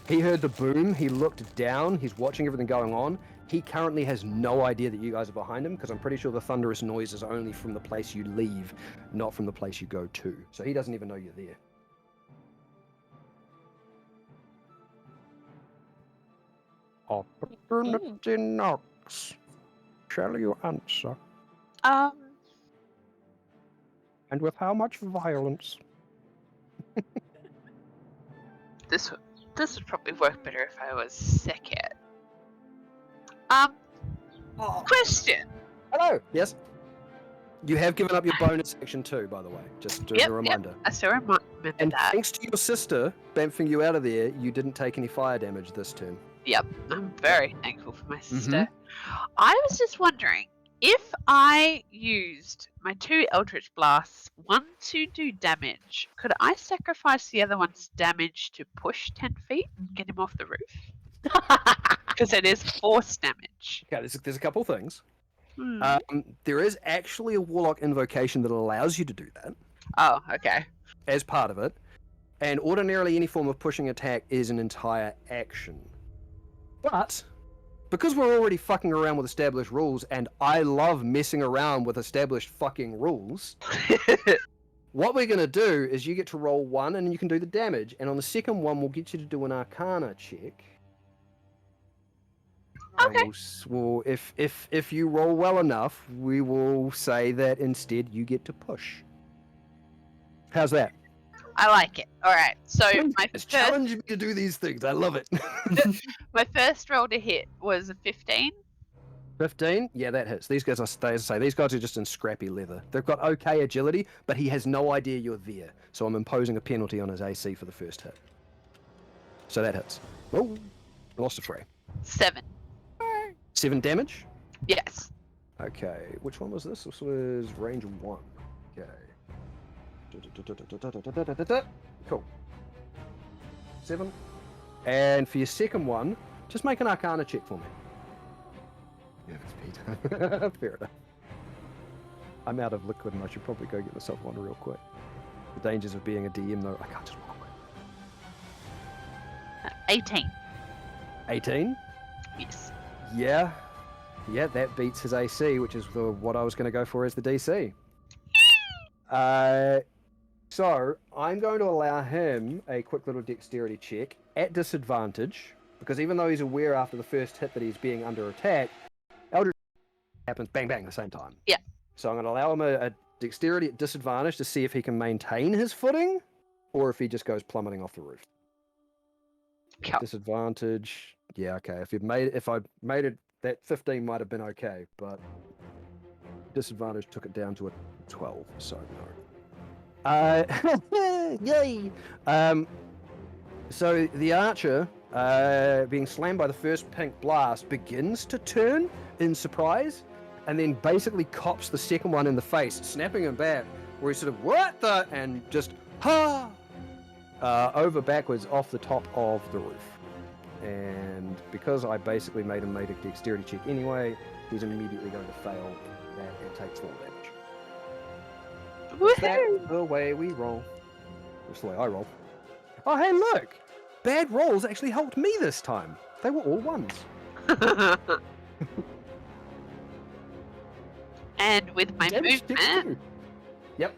He heard the boom. He looked down. He's watching everything going on. He currently has no idea that you guys are behind him, because I'm pretty sure the thunderous noise is only from the place you leave, not from the place you go to. So he doesn't even know you're there. Opportunity knocks. Shall you answer? And with how much violence? This would probably work better if I was second. Question. Hello. Yes. You have given up your bonus action too, by the way. Just as a reminder. I still remember And that. thanks to your sister bamfing you out of there, you didn't take any fire damage this turn. Yep, I'm very thankful for my sister. I was just wondering, if I used my 2 Eldritch Blasts, one to do damage, could I sacrifice the other one's damage to push 10 feet and get him off the roof? Because it is force damage. Okay, there's a couple things. Hmm. There is actually a Warlock invocation that allows you to do that Oh, okay. as part of it. And ordinarily any form of pushing attack is an entire action. But because we're already fucking around with established rules, and I love messing around with established fucking rules, what we're going to do is you get to roll 1 and you can do the damage. And on the second one, we'll get you to do an Arcana check. Okay. And we'll if you roll well enough, we will say that instead you get to push. How's that? I like it. All right. So my It's first, challenging me to do these things. I love it. my first roll to hit was a 15. 15? Yeah, that hits. These guys are, as I say, these guys are just in scrappy leather. They've got okay agility, but he has no idea you're there. So I'm imposing a penalty on his AC for the first hit. So that hits. Oh, lost a fray. 7. 7 damage? Yes. Okay, which one was this? This was range 1. Okay. Cool. 7. And for your second one, just make an Arcana check for me. Yeah, it's Pete. Fair enough. I'm out of liquid and I should probably go get myself one real quick. The dangers of being a DM though, I can't just walk away. 18. 18? Yes. Yeah. Yeah, that beats his AC, which is what I was going to go for as the DC. So, I'm going to allow him a quick little dexterity check at disadvantage, because even though he's aware after the first hit that he's being under attack, Eldritch happens bang bang at the same time. Yeah. So I'm going to allow him a dexterity at disadvantage to see if he can maintain his footing, or if he just goes plummeting off the roof. Cool. Disadvantage. Yeah, okay. If I made it, that 15 might have been okay, but disadvantage took it down to a 12. So no. Yay. So the archer, being slammed by the first pink blast, begins to turn in surprise, and then basically cops the second one in the face, snapping him back, where he's sort of, what the? And just, ha! Over backwards off the top of the roof. And because I basically made him make a dexterity check anyway, he's immediately going to fail that and takes 4 damage. That's the way we roll. That's the way I roll. Oh, hey, look! Bad rolls actually helped me this time. They were all 1s. And with my Damage takes movement, 2. Yep.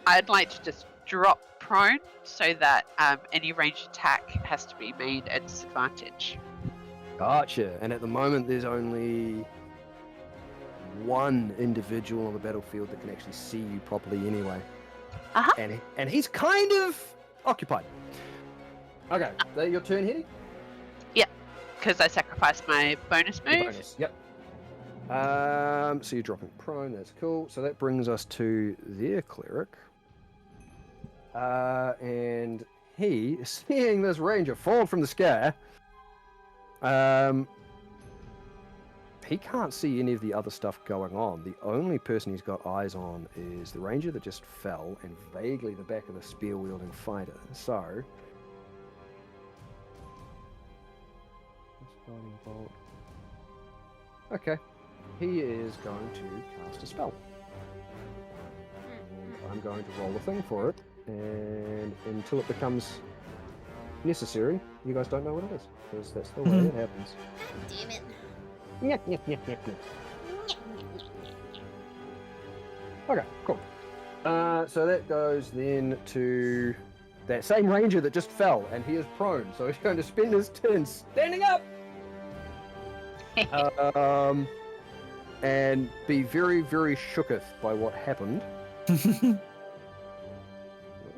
I'd like to just drop prone so that any ranged attack has to be made at disadvantage. Gotcha. And at the moment, there's only one individual on the battlefield that can actually see you properly anyway. Uh-huh. And he's kind of occupied. Okay, that your turn, Hetty? Because I sacrificed my bonus move. Your bonus, yep. So you're dropping prone, that's cool. So that brings us to their cleric. And he, seeing this ranger fall from the sky, he can't see any of the other stuff going on. The only person he's got eyes on is the ranger that just fell, and vaguely the back of the spear-wielding fighter. So, guiding bolt. Okay, he is going to cast a spell. And I'm going to roll a thing for it, and until it becomes necessary, you guys don't know what it is, because that's the way it happens. Damn it. Okay, cool. So that goes then to that same ranger that just fell, and he is prone, so he's going to spend his turn standing up! And be very, very shooketh by what happened. I'm going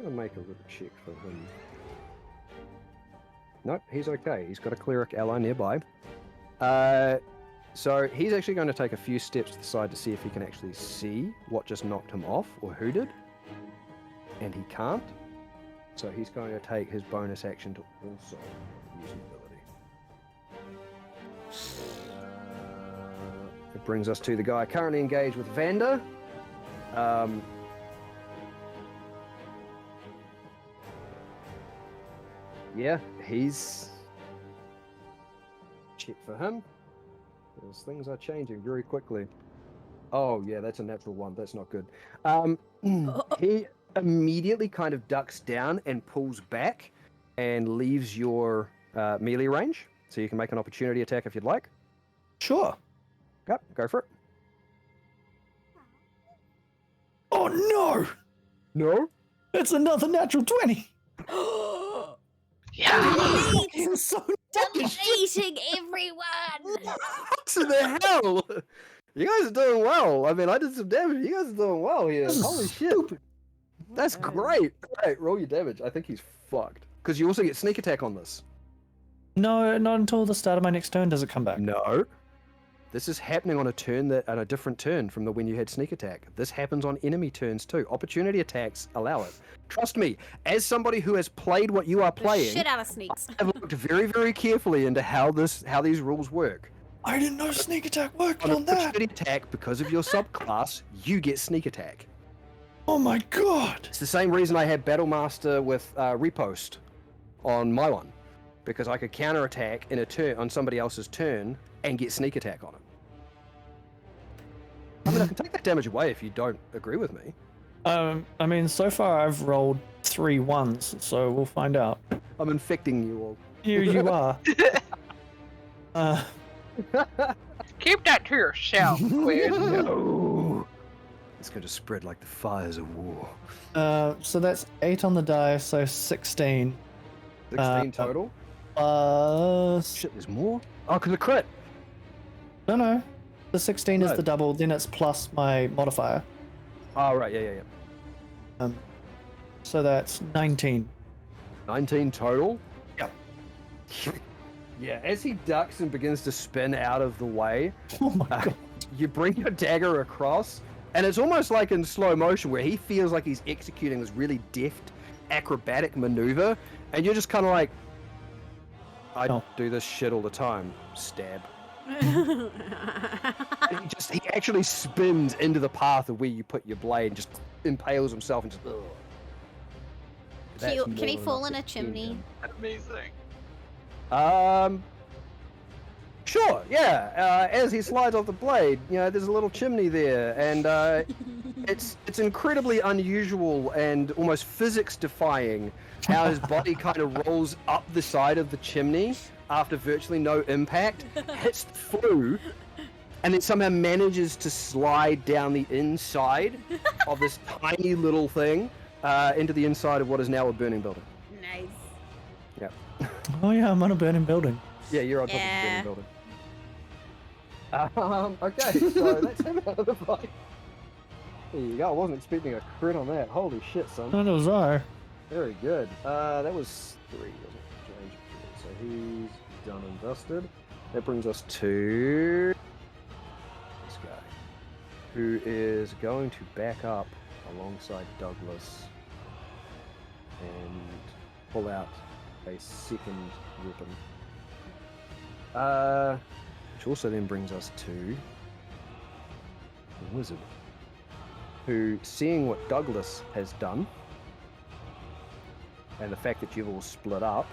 to make a little check for him. Nope, he's okay. He's got a cleric ally nearby. So he's actually going to take a few steps to the side to see if he can actually see what just knocked him off, or who did. And he can't. So he's going to take his bonus action to also use an ability. It brings us to the guy currently engaged with Vander. Yeah, he's... Check for him. Because things are changing very quickly. Oh, yeah, that's a natural one. That's not good. He immediately kind of ducks down and pulls back and leaves your melee range. So you can make an opportunity attack if you'd like. Sure. Yep, go for it. Oh no! No. It's another natural 20. Yeah. It's so Deleting everyone! What in the hell? You guys are doing well. I mean, I did some damage. You guys are doing well here. This is Holy shit. That's great. Alright, roll your damage. I think he's fucked. Because you also get sneak attack on this. No, not until the start of my next turn does it come back. No. This is happening on a different turn from the when you had sneak attack. This happens on enemy turns too. Opportunity attacks allow it. Trust me, as somebody who has played what you are playing, Shit out of sneaks. I've looked very, very carefully into how these rules work. I didn't know sneak attack worked On on that. opportunity attack, because of your subclass, you get sneak attack. Oh my god. It's the same reason I had Battle Master with Repost on my one, because I could counter attack in a turn on somebody else's turn and get sneak attack on it. I mean, I can take that damage away if you don't agree with me. I mean, so far I've rolled 3 1s, so we'll find out. I'm infecting you all. You are. Keep that to yourself, Quinn. No. It's going to spread like the fires of war. So that's 8 on the die, so 16. 16 total? Shit, there's more? Oh, because of crit. No. The 16 is No. the double, then it's plus my modifier. Oh, right, yeah. So that's 19. 19 total? Yep. Yeah, as he ducks and begins to spin out of the way, Oh my god. you bring your dagger across, and it's almost like in slow motion where he feels like he's executing this really deft, acrobatic maneuver, and you're just kind of like, I do this shit all the time. Stab. And he actually spins into the path of where you put your blade and just impales himself and just. Ugh. That's Can he more fall than in a enough to end chimney? him. Amazing. Sure, yeah. As he slides off the blade, there's a little chimney there, and it's incredibly unusual and almost physics-defying how his body kind of rolls up the side of the chimney after virtually no impact, hits the flue, and then somehow manages to slide down the inside of this tiny little thing into the inside of what is now a burning building. Nice. Yeah. Oh yeah, I'm on a burning building. Yeah, you're on top Yeah. of the burning building. Okay, so that's him out of the fight. There you go. I wasn't expecting a crit on that. Holy shit, son. That was I. Very good. That was 3, wasn't it? Range of 3. So he's done and dusted. That brings us to this guy, who is going to back up alongside Douglas and pull out a second weapon. Which also then brings us to the wizard, who, seeing what Douglas has done, and the fact that you've all split up,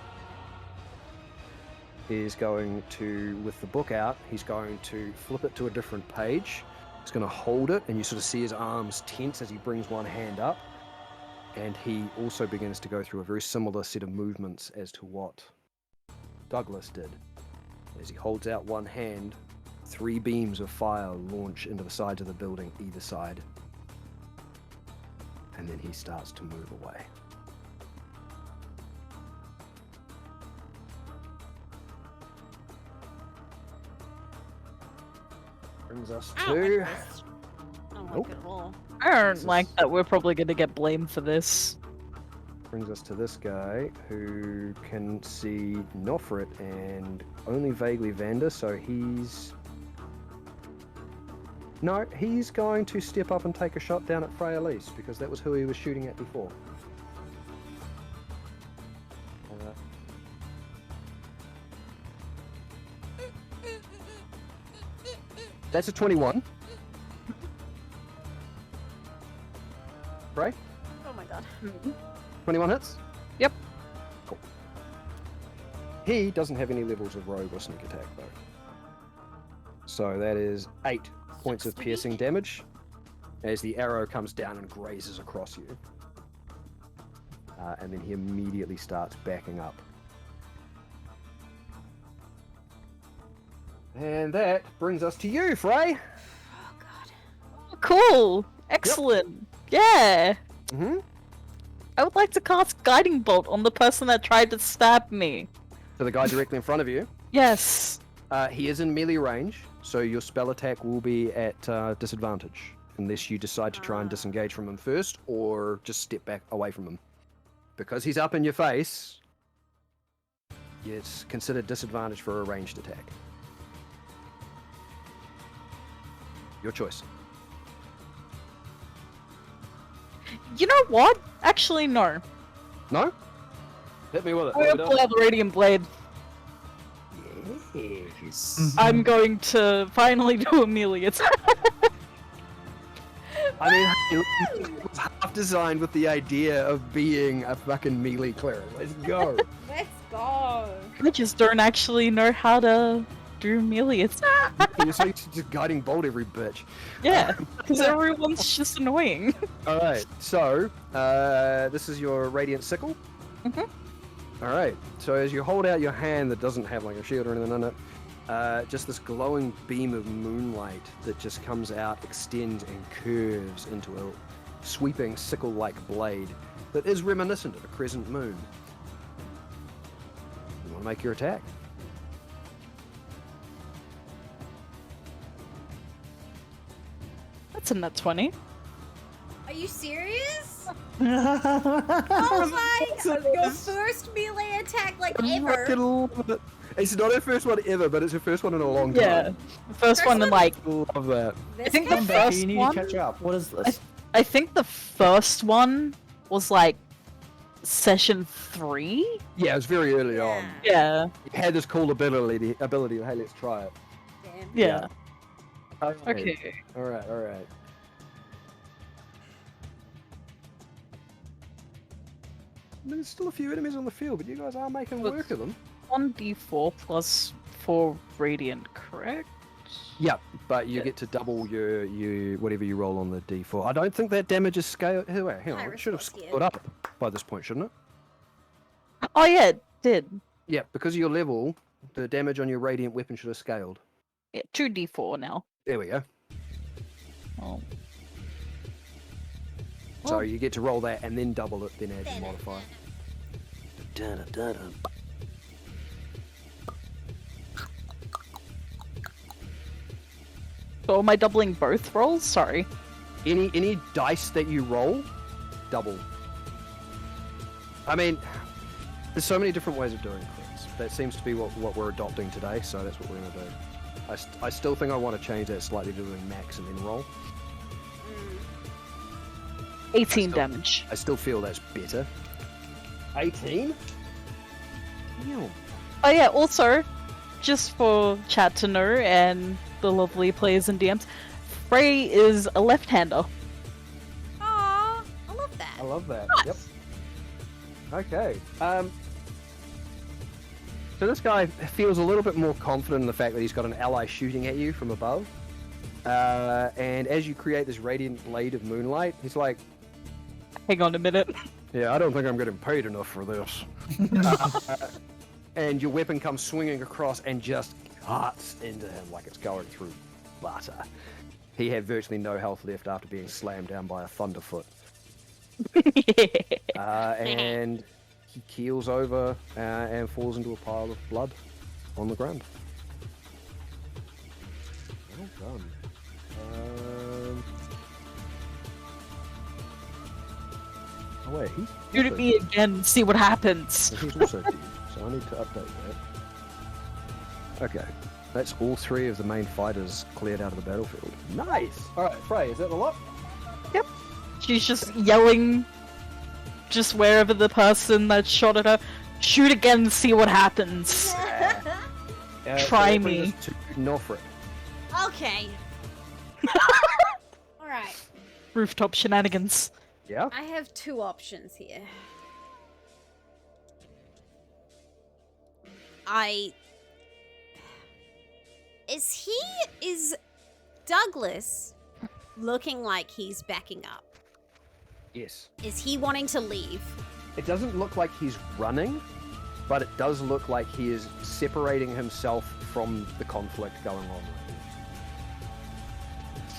is going to, with the book out, he's going to flip it to a different page. He's going to hold it, and you sort of see his arms tense as he brings one hand up. And he also begins to go through a very similar set of movements as to what Douglas did. As he holds out one hand, 3 beams of fire launch into the sides of the building, either side. And then he starts to move away. Brings us I don't to... like this. I don't Nope. like it at all. I don't This like is- that we're probably going to get blamed for this. Brings us to this guy who can see Nofrit and only vaguely Vander, so he's... No, he's going to step up and take a shot down at Freya Lise, because that was who he was shooting at before. That's a 21. Right? Oh my god. 21 hits? Yep. Cool. He doesn't have any levels of rogue or sneak attack, though. So that is 8 points of piercing damage as the arrow comes down and grazes across you. And then he immediately starts backing up. And that brings us to you, Frey. Oh god. Cool! Excellent! Yeah! Mm-hmm. I would like to cast Guiding Bolt on the person that tried to stab me. So the guy directly in front of you, Yes. he is in melee range, so your spell attack will be at disadvantage unless you decide to try and disengage from him first or just step back away from him. Because he's up in your face, it's considered disadvantage for a ranged attack. Your choice. You know what? Actually, no. No? Hit me with it. I'm gonna pull out the Radiant Blade. Yes. I'm going to finally do a melee attack. I mean, it was half designed with the idea of being a fucking melee cleric. Let's go. Let's go. I just don't actually know how to do melee attack. You're so used to just guiding bolt every bitch. Yeah, because everyone's just annoying. Alright, so, this is your Radiant Sickle. Mhm. Alright, so as you hold out your hand that doesn't have like a shield or anything on it, just this glowing beam of moonlight that just comes out, extends and curves into a sweeping sickle-like blade that is reminiscent of a crescent moon. You want to make your attack? That's a nat 20. Are you serious? oh Oh my god! Your first melee attack like ever. Fucking love it. It's not her first one ever, but it's her first one in a long time. Yeah, the first one in like. Love that. This think the guy- Becky, first you need one- to catch up. What is this? I think the first one was like session 3. Yeah, it was very early on. Yeah, It had this cool ability, hey, let's try it. Damn. yeah. Alright, Okay. Alright. I mean, there's still a few enemies on the field, but you guys are making work of them. 1d4 plus 4 radiant, correct? Yeah, but you get to double your whatever you roll on the d4. I don't think that damage is scaled. Hey, wait, hang on. It should have Iris was scaled up by this point, shouldn't it? Oh yeah, it did. Yeah, because of your level, the damage on your radiant weapon should have scaled. Yeah, 2d4 now. There we go. Oh. So Well- you get to roll that and then double it, then add your Then- modifier. Dun-dun-dun-dun. So am I doubling both rolls? Sorry. Any dice that you roll, double. I mean, there's so many different ways of doing things. That seems to be what we're adopting today, so that's what we're going to do. I still think I want to change that slightly to doing max and then roll. 18 Still- damage. I still feel that's better. 18? Damn. Oh yeah, also, just for chat to know and the lovely players and DMs, Frey is a left-hander. Aw, I love that. I love that. Yep. Okay. So this guy feels a little bit more confident in the fact that he's got an ally shooting at you from above. And as you create this radiant blade of moonlight, he's like, Hang on a minute. yeah, I don't think I'm getting paid enough for this. And your weapon comes swinging across and just cuts into him like it's going through butter. He had virtually no health left after being slammed down by a thunderfoot. And he keels over and falls into a pile of blood on the ground. Well done. Oh wait, he's Shoot at also me again, see what happens. He's also dead, so I need to update that. Okay, that's all 3 of the main fighters cleared out of the battlefield. Nice! Alright, Frey, is that a lot? She's just yelling, just wherever the person that shot at her, shoot again, see what happens. Try that brings me. us to Norfolk. Okay. Alright. Rooftop shenanigans. Yeah? I have 2 options here. Is Douglas looking like he's backing up? Yes. Is he wanting to leave? It doesn't look like he's running, but it does look like he is separating himself from the conflict going on.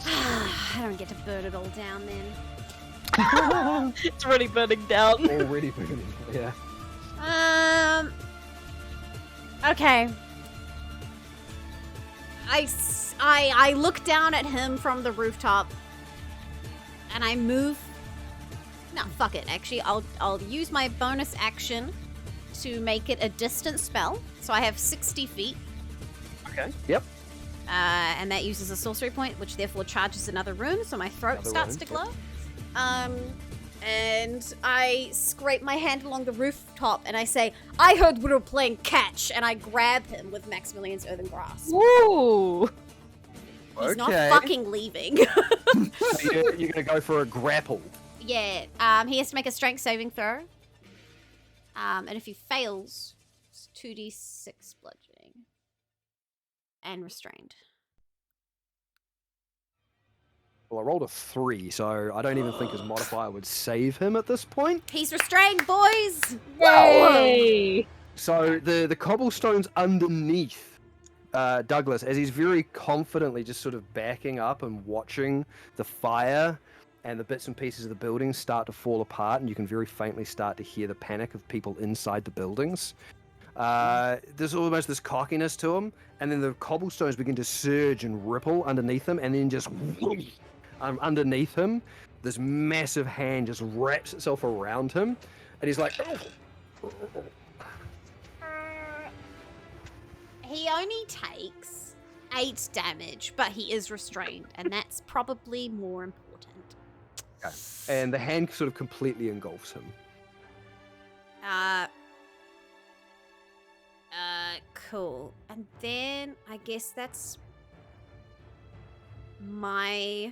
I don't get to burn it all down then. It's already burning down. Already burning. Yeah. Okay. I look down at him from the rooftop, and I move. No, fuck it. Actually, I'll use my bonus action to make it a distance spell. So I have 60 feet. Okay. Yep. And that uses a sorcery point, which therefore charges another rune, so my throat Another starts rune, to glow. And I scrape my hand along the rooftop and I say, I heard we were playing catch, and I grab him with Maximilian's earthen grasp. Ooh. He's not Okay. fucking leaving. So you're gonna go for a grapple. Yeah, he has to make a strength saving throw. And if he fails, it's 2d6 bludgeoning. And restrained. Well, I rolled a 3, so I don't even think his modifier would save him at this point. He's restrained, boys! Yay! So the cobblestones underneath Douglas, as he's very confidently just sort of backing up and watching the fire and the bits and pieces of the buildings start to fall apart, and you can very faintly start to hear the panic of people inside the buildings. There's almost this cockiness to him, and then the cobblestones begin to surge and ripple underneath him, and then just underneath him, this massive hand just wraps itself around him, and he's like, He only takes 8 damage, but he is restrained, and that's probably more important. and the hand sort of completely engulfs him. Cool. And then I guess that's my.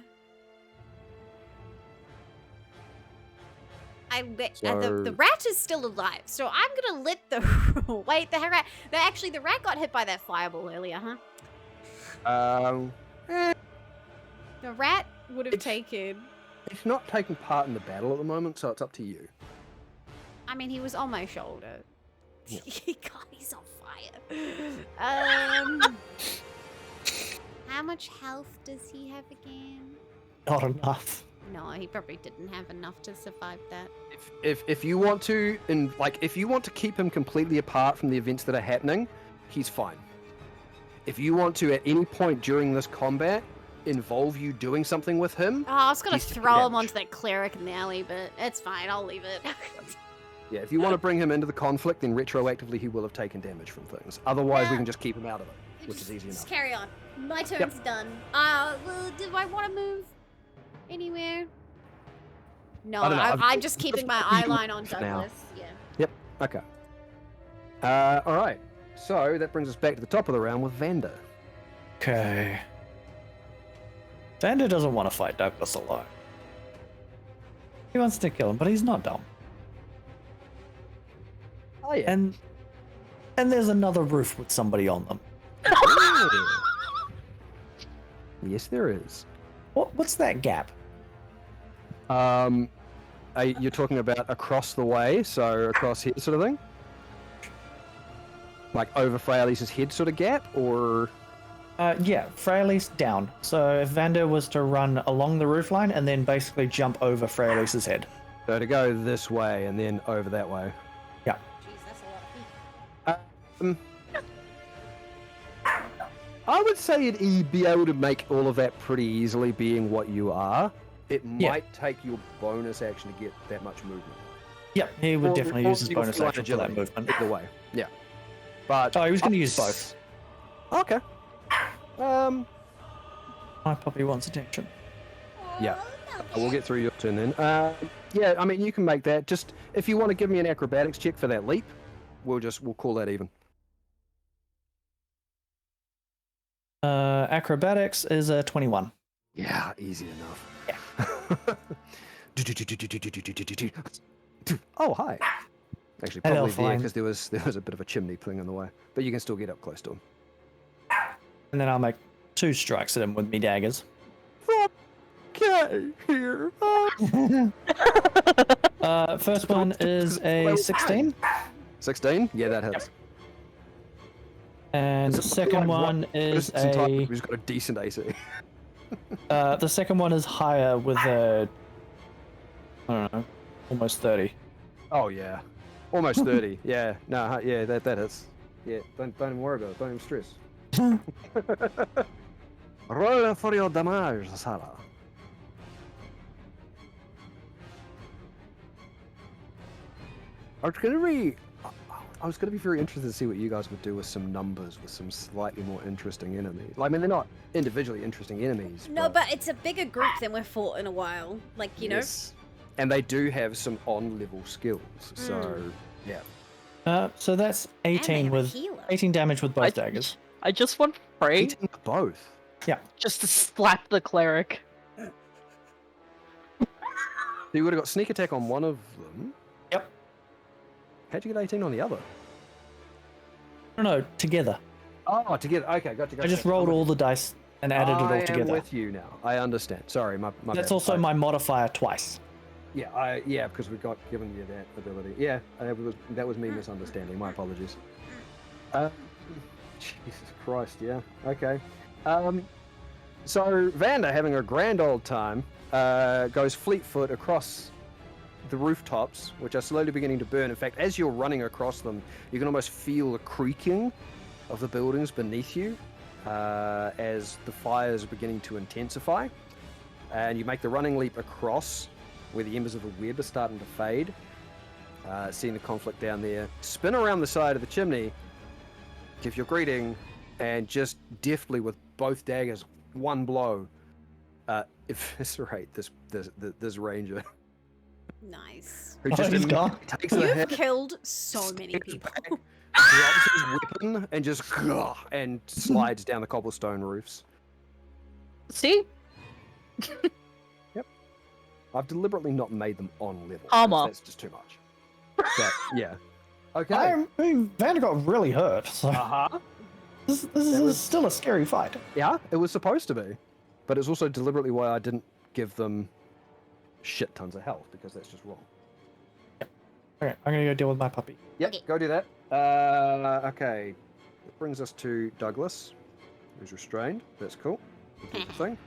The rat is still alive, so I'm gonna let the wait. The rat got hit by that fireball earlier, huh? The rat would have taken. He's not taking part in the battle at the moment, so it's up to you. I mean, he was on my shoulder. Yeah. God, he's on fire. How much health does he have again? Not enough. No, he probably didn't have enough to survive that. If you want to, if you want to keep him completely apart from the events that are happening, he's fine. If you want to, at any point during this combat, involve you doing something with him. Oh, I was gonna he's taking throw him damage. onto that cleric in the alley, but it's fine. I'll leave it. Yeah, if you want to bring him into the conflict, then retroactively he will have taken damage from things. Otherwise, we Yeah. can just keep him out of it, which is easy Just enough. carry on. My turn's done. Well, do I want to move anywhere? No, I don't know. I'm just keeping my eye line on For now. Douglas. Yeah. Okay. All right. So that brings us back to the top of the round with Vander. Okay. Vander doesn't want to fight Douglas alone. He wants to kill him, but he's not dumb. Oh yeah. And there's another roof with somebody on them. Yes, there is. What's that gap? You're talking about across the way, so across here sort of thing? Like over Freyalise's head sort of gap, or? Yeah, Freyalise down. So if Vander was to run along the roof line and then basically jump over Freyalise's head. So to go this way and then over that way. Yeah. Jeez, that's a lot of people. I would say he'd be able to make all of that pretty easily, being what you are. It Yeah. might take your bonus action to get that much movement. Yeah, he would Or- definitely or use his your bonus flight action for that agility, movement. Either way, yeah. But Oh, he was going to use both. Okay. My puppy wants attention. Yeah. We'll get through your turn then. Yeah, I mean you can make that. Just if you want to give me an acrobatics check for that leap, we'll call that even. Acrobatics is a 21. Yeah, easy enough. Oh, hi. Actually, Hello, probably there flying. because there was a bit of a chimney thing in the way, but you can still get up close to him. And then I'll make 2 strikes at him with me daggers. Okay, here. First one is a 16. 16? Yeah, that hits. And the It's a second like one is This entire a... group has got a decent AC. The second one is higher with a I don't know, almost 30. Oh yeah, almost 30. Yeah, no, yeah, that is. Yeah, don't even worry about it. Don't even stress. Roll for your damage, Sarah. I was gonna be very interested to see what you guys would do with some numbers, with some slightly more interesting enemies. Like, I mean, they're not individually interesting enemies. No, but it's a bigger group than we've fought in a while. Like, you yes. And they do have some on-level skills. So, yeah. So that's know. 18 And they have a with healer. 18 damage with both daggers. I just want Frey 18 with both. just to slap the cleric. So you would have got sneak attack on one of them. Yep. How'd you get 18 on the other? No, together. Oh, together. Okay, gotcha. I just rolled all the dice and added it all I am together. with you now. I understand. Sorry, my That's bad. also my modifier twice. Yeah, because we got given you that ability. Yeah, that was me misunderstanding. My apologies. Jesus Christ, yeah. Okay. So Vanda, having a grand old time, goes fleet-foot across the rooftops, which are slowly beginning to burn. In fact, as you're running across them, you can almost feel the creaking of the buildings beneath you as the fires are beginning to intensify. And you make the running leap across where the embers of the web are starting to fade. Seeing the conflict down there. Spin around the side of the chimney, give your greeting, and just deftly with both daggers, one blow, eviscerate this ranger. Nice. Who just he's gone. takes the You've hit, killed so many people. drops his weapon, and just and slides down the cobblestone roofs. See? I've deliberately not made them on level. Armor. That's just too much. But yeah. Okay. I mean, Vander got really hurt, so Uh-huh. this is still a scary fight. Yeah, it was supposed to be. But it's also deliberately why I didn't give them shit tons of health, because that's just wrong. Okay, I'm gonna go deal with my puppy. Yep, Okay. go do that. Okay. That brings us to Douglas, who's restrained. That's cool. We'll do the thing.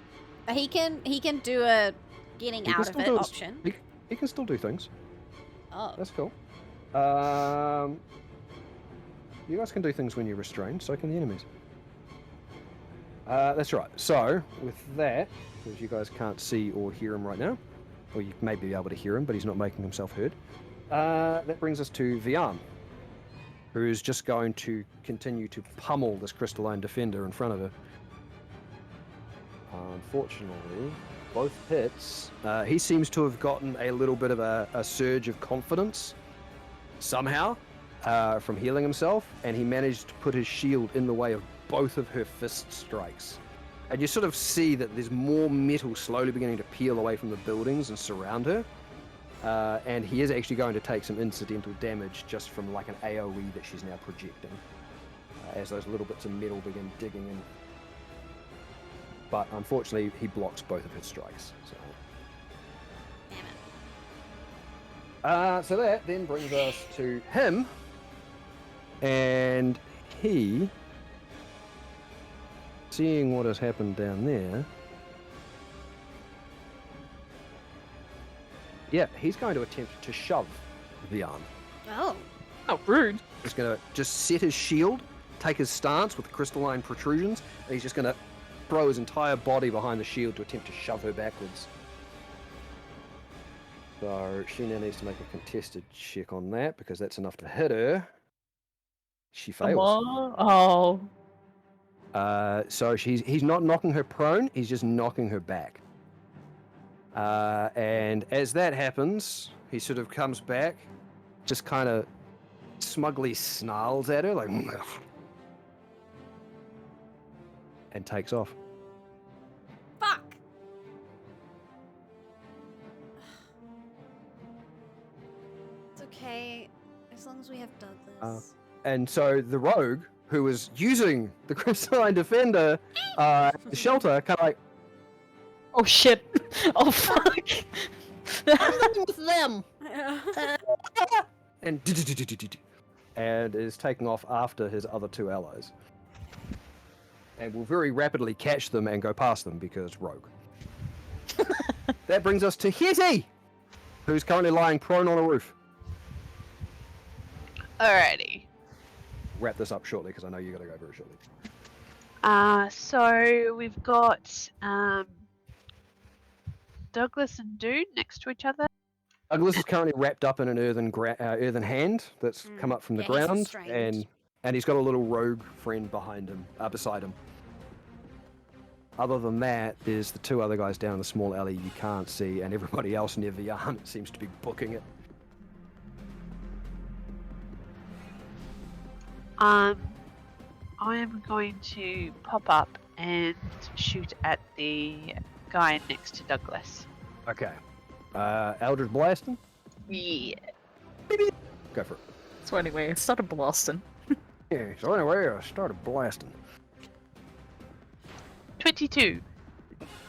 He can do a getting He can out of still it do option. He can still do things. Oh. That's cool. You guys can do things when you're restrained, so can the enemies. That's right. So, with that, because you guys can't see or hear him right now, or you may be able to hear him, but he's not making himself heard, that brings us to Vian, who is just going to continue to pummel this crystalline defender in front of her. Unfortunately, both hits. He seems to have gotten a little bit of a surge of confidence somehow from healing himself, and he managed to put his shield in the way of both of her fist strikes. And you sort of see that there's more metal slowly beginning to peel away from the buildings and surround her. And he is actually going to take some incidental damage just from like an AoE that she's now projecting as those little bits of metal begin digging in. But unfortunately, he blocks both of his strikes. So. Damn it. So that then brings us to him, and he, seeing what has happened down there, yeah, he's going to attempt to shove Vian. Oh. Oh, rude. He's going to just set his shield, take his stance with the crystalline protrusions, and he's just going to throw his entire body behind the shield to attempt to shove her backwards. So she now needs to make a contested check on that, because that's enough to hit her. She fails. Oh. So he's not knocking her prone, he's just knocking her back. And as that happens, he sort of comes back, just kind of smugly snarls at her, like, and takes off. Fuck. It's okay, as long as we have Douglas. And so the rogue, who was using the crystalline defender shelter, kind of like, Oh shit. Oh fuck. With them. and is taking off after his other two allies. And will very rapidly catch them and go past them because rogue. That brings us to Hetty! who's currently lying prone on a roof. Alrighty. Wrap this up shortly because I know you got to go very shortly. So we've got Douglas and Dude next to each other. Douglas is currently wrapped up in an earthen hand that's come up from the yeah, he's ground, restrained. and he's got a little rogue friend behind him, beside him. Other than that, there's the two other guys down the small alley you can't see, and everybody else near the arm seems to be booking it. I am going to pop up and shoot at the guy next to Douglas. Okay. Eldritch blasting? Yeah. Go for it. So anyway, I started blasting. Yeah, so anyway, I started blasting. 22.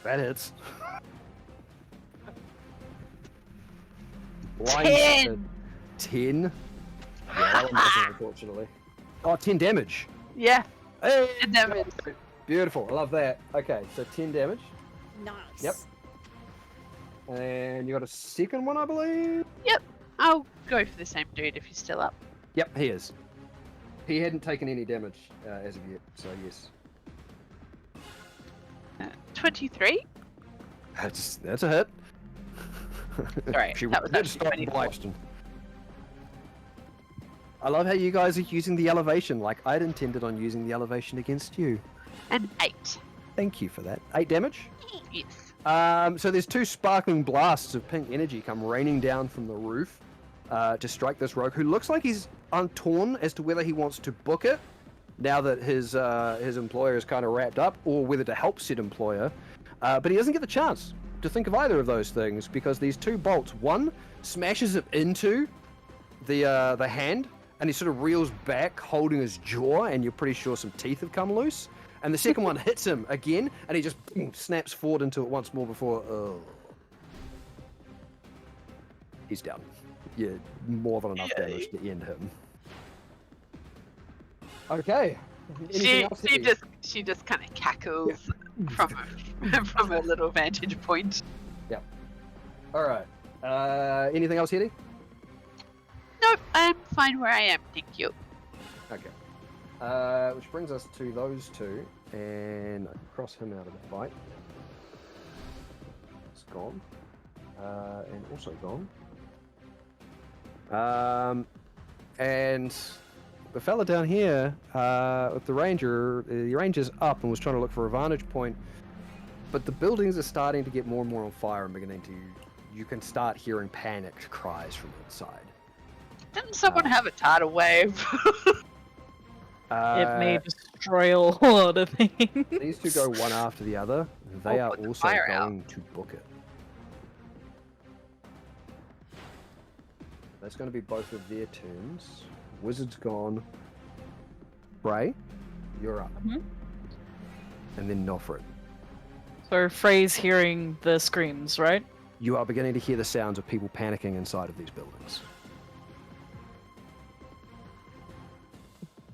That hits. 10. 10? Yeah, that one doesn't, unfortunately. Oh, 10 damage. Yeah. Hey, 10 damage. beautiful. I love that. Okay, so 10 damage. Nice. Yep. And you got a second one, I believe? I'll go for the same dude if he's still up. Yep, he is. He hadn't taken any damage as of yet, so yes. 23. That's a hit. Sorry, She that was did actually start 24. blasting. I love how you guys are using the elevation like I'd intended on using the elevation against you. And 8. Thank you for that. 8 damage? Yes. So there's two sparkling blasts of pink energy come raining down from the roof to strike this rogue, who looks like he's untorn as to whether he wants to book it now that his employer is kind of wrapped up, or whether to help said employer. But he doesn't get the chance to think of either of those things because these two bolts, one smashes it into the hand, and he sort of reels back holding his jaw, and you're pretty sure some teeth have come loose. And the second one hits him again, and he just snaps forward into it once more before... he's down. Yeah, more than enough damage to end him. Okay. Anything else? She just kind of cackles from a little vantage point. Yep. All right. Anything else, Hetty? Nope, I'm fine where I am, thank you. Okay. Which brings us to those two, and I can cross him out of the fight. It's gone. And also gone. And the fella down here with the ranger's up and was trying to look for a vantage point, but the buildings are starting to get more and more on fire and you can start hearing panicked cries from inside. Didn't someone have a tidal wave? It may destroy a lot of things. These two go one after the other. They are put the also fire out. going to book it. That's going to be both of their turns. Wizard's gone. Bray, you're up. Mhm. And then Nofrit. So Frey's hearing the screams, right? You are beginning to hear the sounds of people panicking inside of these buildings.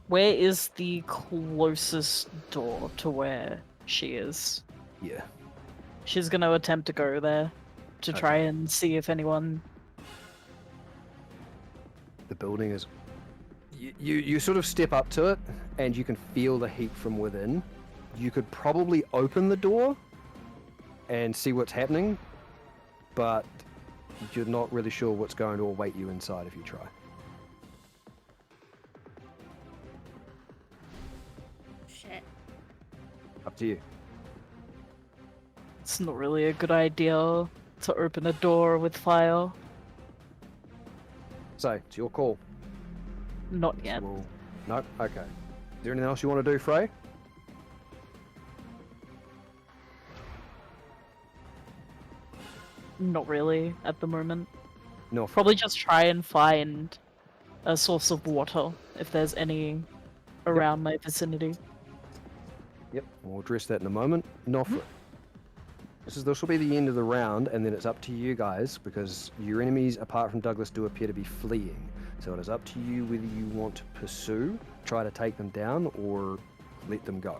Where is the closest door to where she is? Yeah. She's gonna attempt to go there to try and see if anyone... The building is... You sort of step up to it, and you can feel the heat from within. You could probably open the door and see what's happening, but you're not really sure what's going to await you inside if you try. Shit. Up to you. It's not really a good idea to open a door with fire. So, it's your call. Not yet. Well, no? Okay. Is there anything else you want to do, Frey? Not really at the moment. No. Probably just try and find a source of water if there's any around my vicinity. Yep, we'll address that in a moment. Nofrit. This will be the end of the round, and then it's up to you guys, because your enemies, apart from Douglas, do appear to be fleeing. So it is up to you whether you want to pursue, try to take them down, or let them go.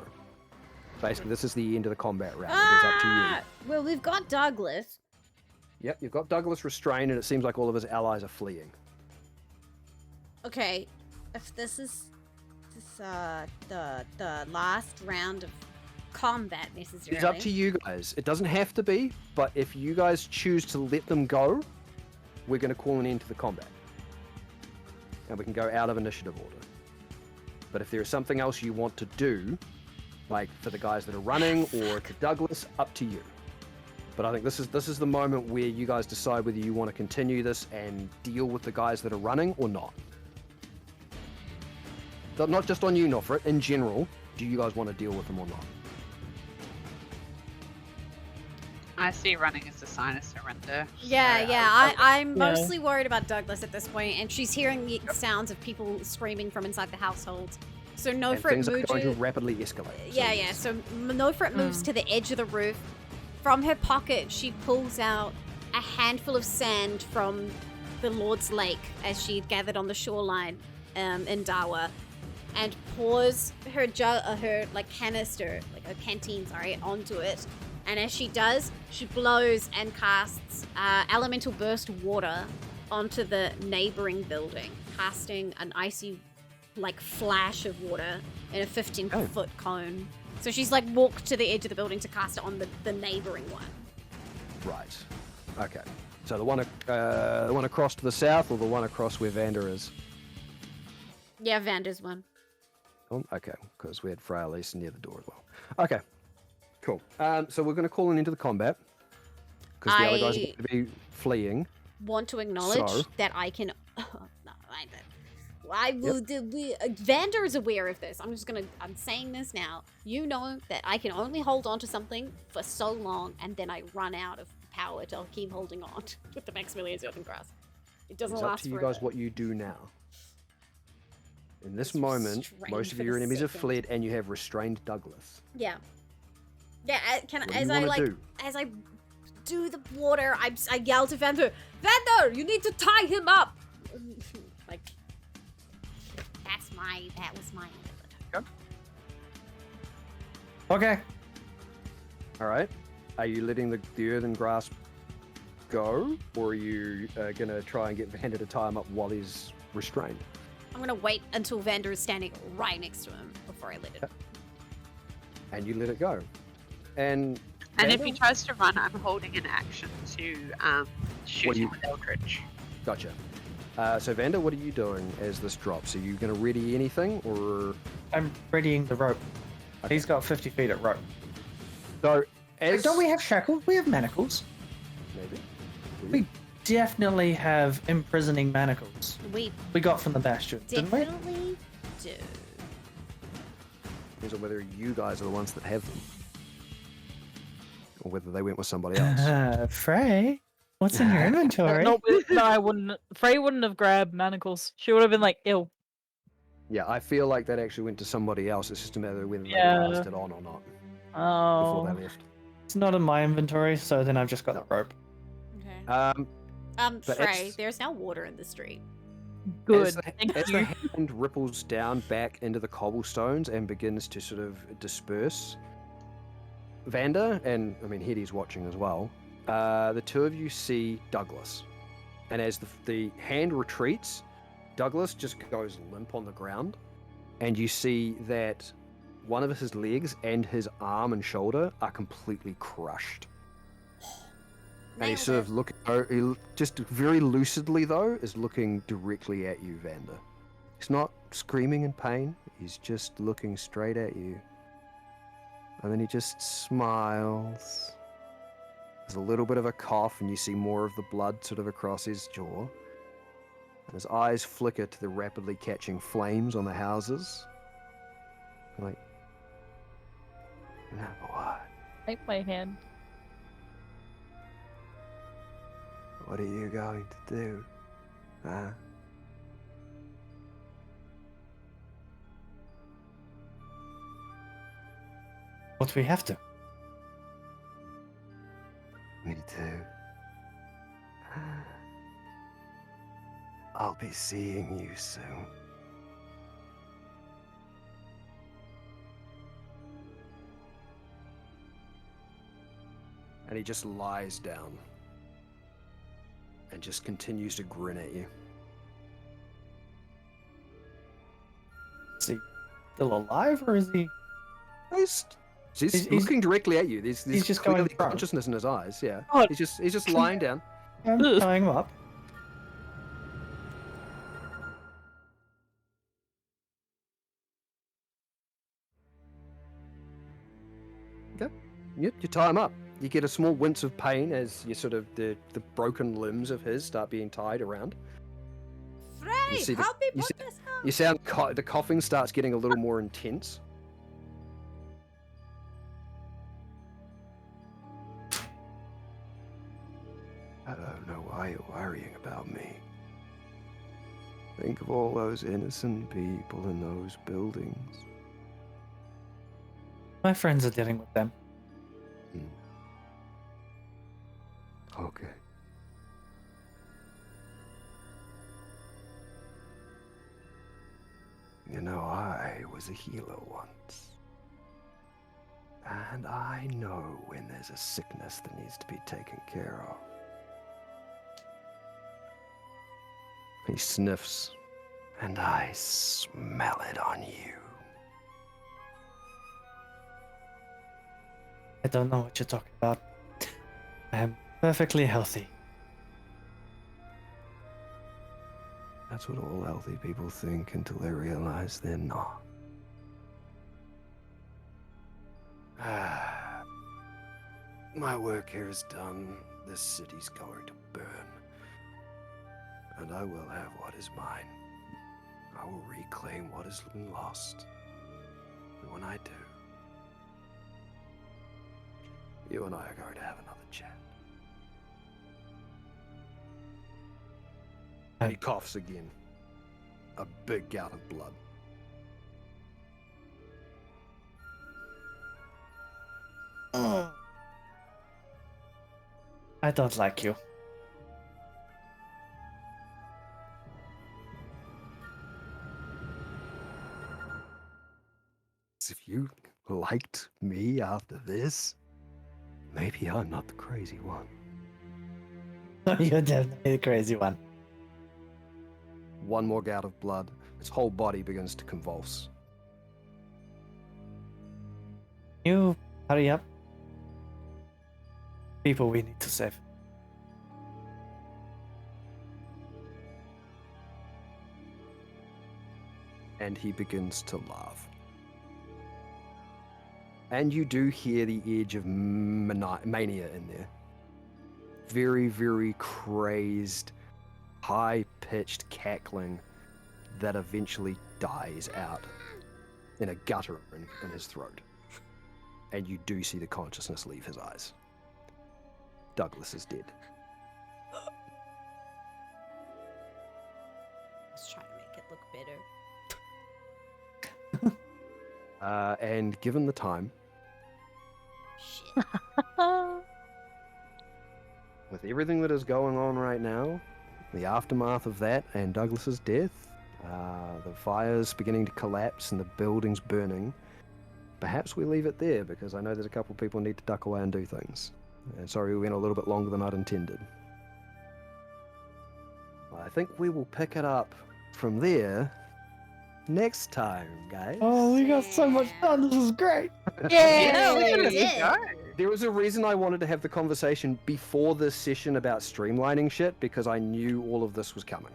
Basically, this is the end of the combat round. It is up to you. Well, we've got Douglas. Yep, you've got Douglas restrained, and it seems like all of his allies are fleeing. Okay, if this is the last round of combat necessarily. It's up to you guys. It doesn't have to be, but if you guys choose to let them go, we're going to call an end to the combat. And we can go out of initiative order. But if there is something else you want to do, like for the guys that are running or to Douglas, up to you. But I think this is the moment where you guys decide whether you want to continue this and deal with the guys that are running or not. Not just on you, Nofrit, in general, do you guys want to deal with them or not? I see running as a sign of surrender. Yeah, so yeah. I'm Yeah. mostly worried about Douglas at this point, and she's hearing the sounds of people screaming from inside the household. So And Nofrit things are going to moves. rapidly escalate. Yeah, yeah. So Nofrit moves to the edge of the roof. From her pocket, she pulls out a handful of sand from the Lord's Lake as she gathered on the shoreline in Dawa, and pours her canister, like a canteen, sorry, onto it. And as she does, she blows and casts elemental burst water onto the neighboring building, casting an icy, flash of water in a 15-foot cone. So she's walked to the edge of the building to cast it on the neighboring one. Right. Okay. So the one across to the south, or the one across where Vander is? Yeah, Vander's one. Oh, okay, because we had Frailise near the door as well. Okay. Cool. So we're going to call an end to the combat because the other guys are going to be fleeing. Want to acknowledge that I can. I will. Vander is aware of this. I'm saying this now. You know that I can only hold on to something for so long, and then I run out of power to keep holding on with the Maximilian's Open Grass. It doesn't It's last up to you forever. guys what you do now. In this Just moment, restrain most of for your the enemies have second. fled, and you have restrained Douglas. Yeah. Yeah. What do you wanna do? As I do the water, I yell to Vander, Vander, you need to tie him up. That was my end of it. Okay. All right. Are you letting the earthen grasp go, or are you going to try and get Vander to tie him up while he's restrained? I'm gonna wait until Vander is standing right next to him before I let it. And you let it go. And And if Vander? he tries to run, I'm holding an action to shoot What do him you- with Eldritch. Gotcha. So Vander, what are you doing as this drops? Are you going to ready anything, or I'm readying the rope. Okay. He's got 50 feet at rope. so? As Don't we have shackles? We have manacles. maybe? We definitely have imprisoning manacles. We We got from the bastion, didn't we? definitely do. Depends on whether you guys are the ones that have them, or whether they went with somebody else. Frey, what's in your inventory? No, I wouldn't. Frey wouldn't have grabbed manacles. She would have been like, ew. Yeah, I feel like that actually went to somebody else. It's just a matter of whether Yeah. they passed it on or not before Oh. they left. It's not in my inventory, so then I've just got the rope. Okay. But Frey, it's- there's now water in the street. Good. As the, Thank as you. the hand ripples down back into the cobblestones and begins to sort of disperse, Vander, and I mean Hetty's watching as well, the two of you see Douglas. And as the hand retreats, Douglas just goes limp on the ground, and you see that one of his legs and his arm and shoulder are completely crushed. And he's sort of looking, just very lucidly though, is looking directly at you, Vander. He's not screaming in pain, he's just looking straight at you. And then he just smiles. There's a little bit of a cough, and you see more of the blood sort of across his jaw. And his eyes flicker to the rapidly catching flames on the houses. Like, no, what? Take my hand. What are you going to do? Huh? What we have to. Me too. I'll be seeing you soon. And he just lies down. and just continues to grin at you. Is he still alive, or is he? He's looking directly at you. There's he's just clearly going drunk. consciousness in his eyes. Yeah, God. he's just lying down. I'm Ugh. tying him up. Yep, you tie him up. You get a small wince of pain as you sort of the broken limbs of his start being tied around. Frey, see the- help me you put see- this on. You sound the coughing starts getting a little more intense. I don't know why you're worrying about me. Think of all those innocent people in those buildings. My friends are dealing with them. Okay. You know, I was a healer once. And I know when there's a sickness that needs to be taken care of. He sniffs, and I smell it on you. I don't know what you're talking about. I am perfectly healthy. That's what all healthy people think until they realize they're not. My work here is done. This city's going to burn. And I will have what is mine. I will reclaim what has been lost. And when I do, you and I are going to have another chat. He coughs again. A big gout of blood. I don't like you. If you liked me after this, maybe I'm not the crazy one. You're definitely the crazy one. One more gout of blood. His whole body begins to convulse. You hurry up. People we need to save. And he begins to laugh. And you do hear the edge of mania in there. Very, very crazed, high-pitched cackling that eventually dies out in a gutter in his throat. And you do see the consciousness leave his eyes. Douglas is dead. Let's try to make it look bitter. And given the time, Shit. with everything that is going on right now, the aftermath of that and Douglas's death, the fires beginning to collapse and the buildings burning, perhaps we leave it there because I know there's a couple of people need to duck away and do things. And sorry we went a little bit longer than I'd intended. I think we will pick it up from there next time, guys. Oh, we got so much done. This is great. Yeah, look at we us did. go. There was a reason I wanted to have the conversation before this session about streamlining shit because I knew all of this was coming.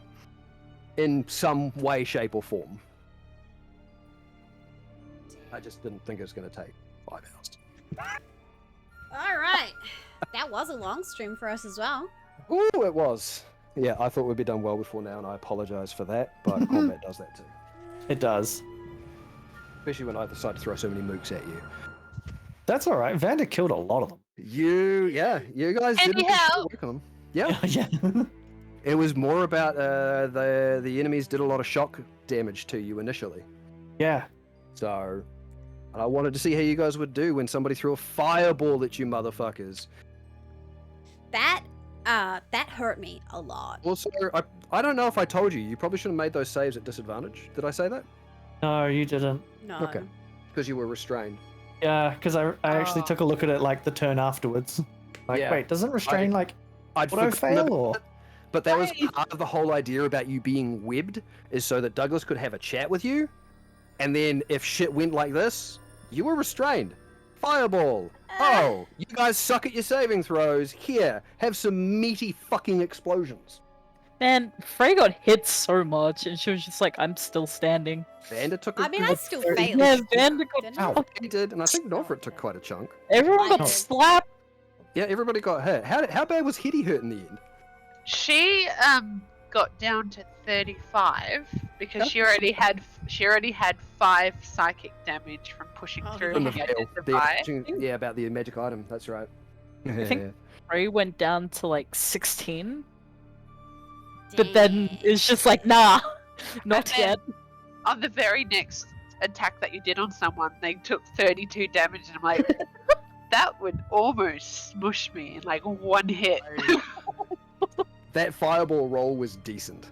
In some way, shape, or form. I just didn't think it was going to take 5 hours. All right. That was a long stream for us as well. Ooh, it was. Yeah, I thought we'd be done well before now, and I apologize for that, but combat does that too. It does. Especially when I decide to throw so many mooks at you. That's all right. Vander killed a lot of them. You guys did a good Anyhow. work on them. Yeah, Yeah. it was more about the enemies did a lot of shock damage to you initially. Yeah. So, and I wanted to see how you guys would do when somebody threw a fireball at you motherfuckers. That hurt me a lot. Also, I don't know if I told you. You probably should have made those saves at disadvantage. Did I say that? No, you didn't. No. Okay. Because you were restrained. Yeah, because I actually took a look at it like the turn afterwards. Like, Yeah. wait, doesn't restrain like I'd auto forgotten fail about or? it, But that was Right. part of the whole idea about you being webbed, is so that Douglas could have a chat with you, and then if shit went like this, you were restrained. Fireball! Oh, you guys suck at your saving throws. Here, have some meaty fucking explosions. Man, Frey got hit so much, and she was just like, I'm still standing. Vanda took a I mean, I good still thirty- failed. Yeah, Vanda got Didn't Ow. I? He did, and I think Novrit took quite a chunk. Everyone I got did. slapped. Yeah, everybody got hit. How bad was Hitty hurt in the end? She got down to 35 because she already had 5 psychic damage from pushing Oh, through From the and fail. identify. Yeah, about the magic item. That's right. think- Frey went down to like 16, but then Dang. it's just like, nah, not then- yet. On the very next attack that you did on someone, they took 32 damage, and I'm like, that would almost smush me in like one hit. That fireball roll was decent.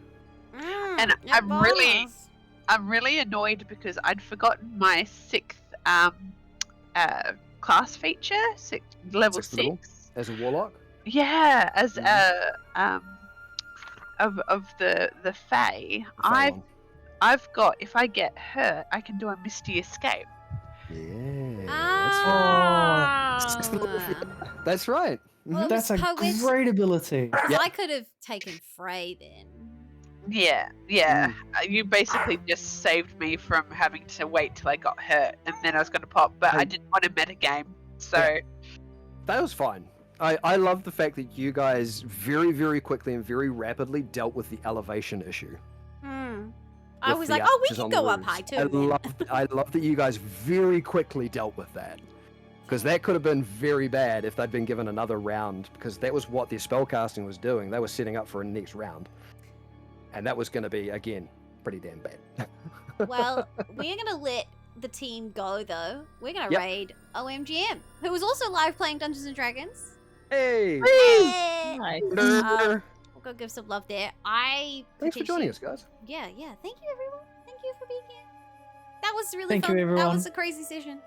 And It I'm really- was. I'm really annoyed because I'd forgotten my 6th class feature, level Sixth level? 6. As a warlock? Yeah, as Mhm. of the Fae, Phalanx. I've got, if I get hurt, I can do a misty escape. Yeah. Ah. That's right. Well, it That's a was great ability. Yeah. I could have taken Frey then. Yeah, yeah. You basically just saved me from having to wait till I got hurt, and then I was going to pop, but I I- didn't want to metagame, so Yeah. That was fine. I love the fact that you guys very, very quickly and very rapidly dealt with the elevation issue. I with was the like, oh, we archers can on the go up roofs. high too. I love that you guys very quickly dealt with that. Because that could have been very bad if they'd been given another round, because that was what their spellcasting was doing. They were setting up for a next round. And that was going to be, again, pretty damn bad. Well, we're gonna let the team go though. We're gonna Yep. raid OMGM, who was also live playing Dungeons and Dragons. Hey! Hey! Nice. We'll go give some love there. Thanks for joining us, guys. Yeah. Thank you, everyone. Thank you for being here. That was really Thank you, fun. That everyone. was a crazy session.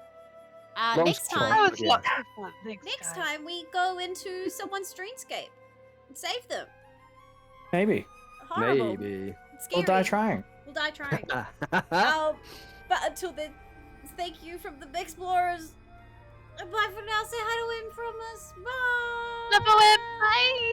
Long Next story. time, that was Yeah. lots of fun. Thanks, next guys. time we go into someone's streamscape and save them. Maybe. Horrible. Maybe. Scary. We'll die trying. We'll die trying. But until then, thank you from the Big Explorers. Bye for now. Say hi to him from us. Bye. Love OM. Bye.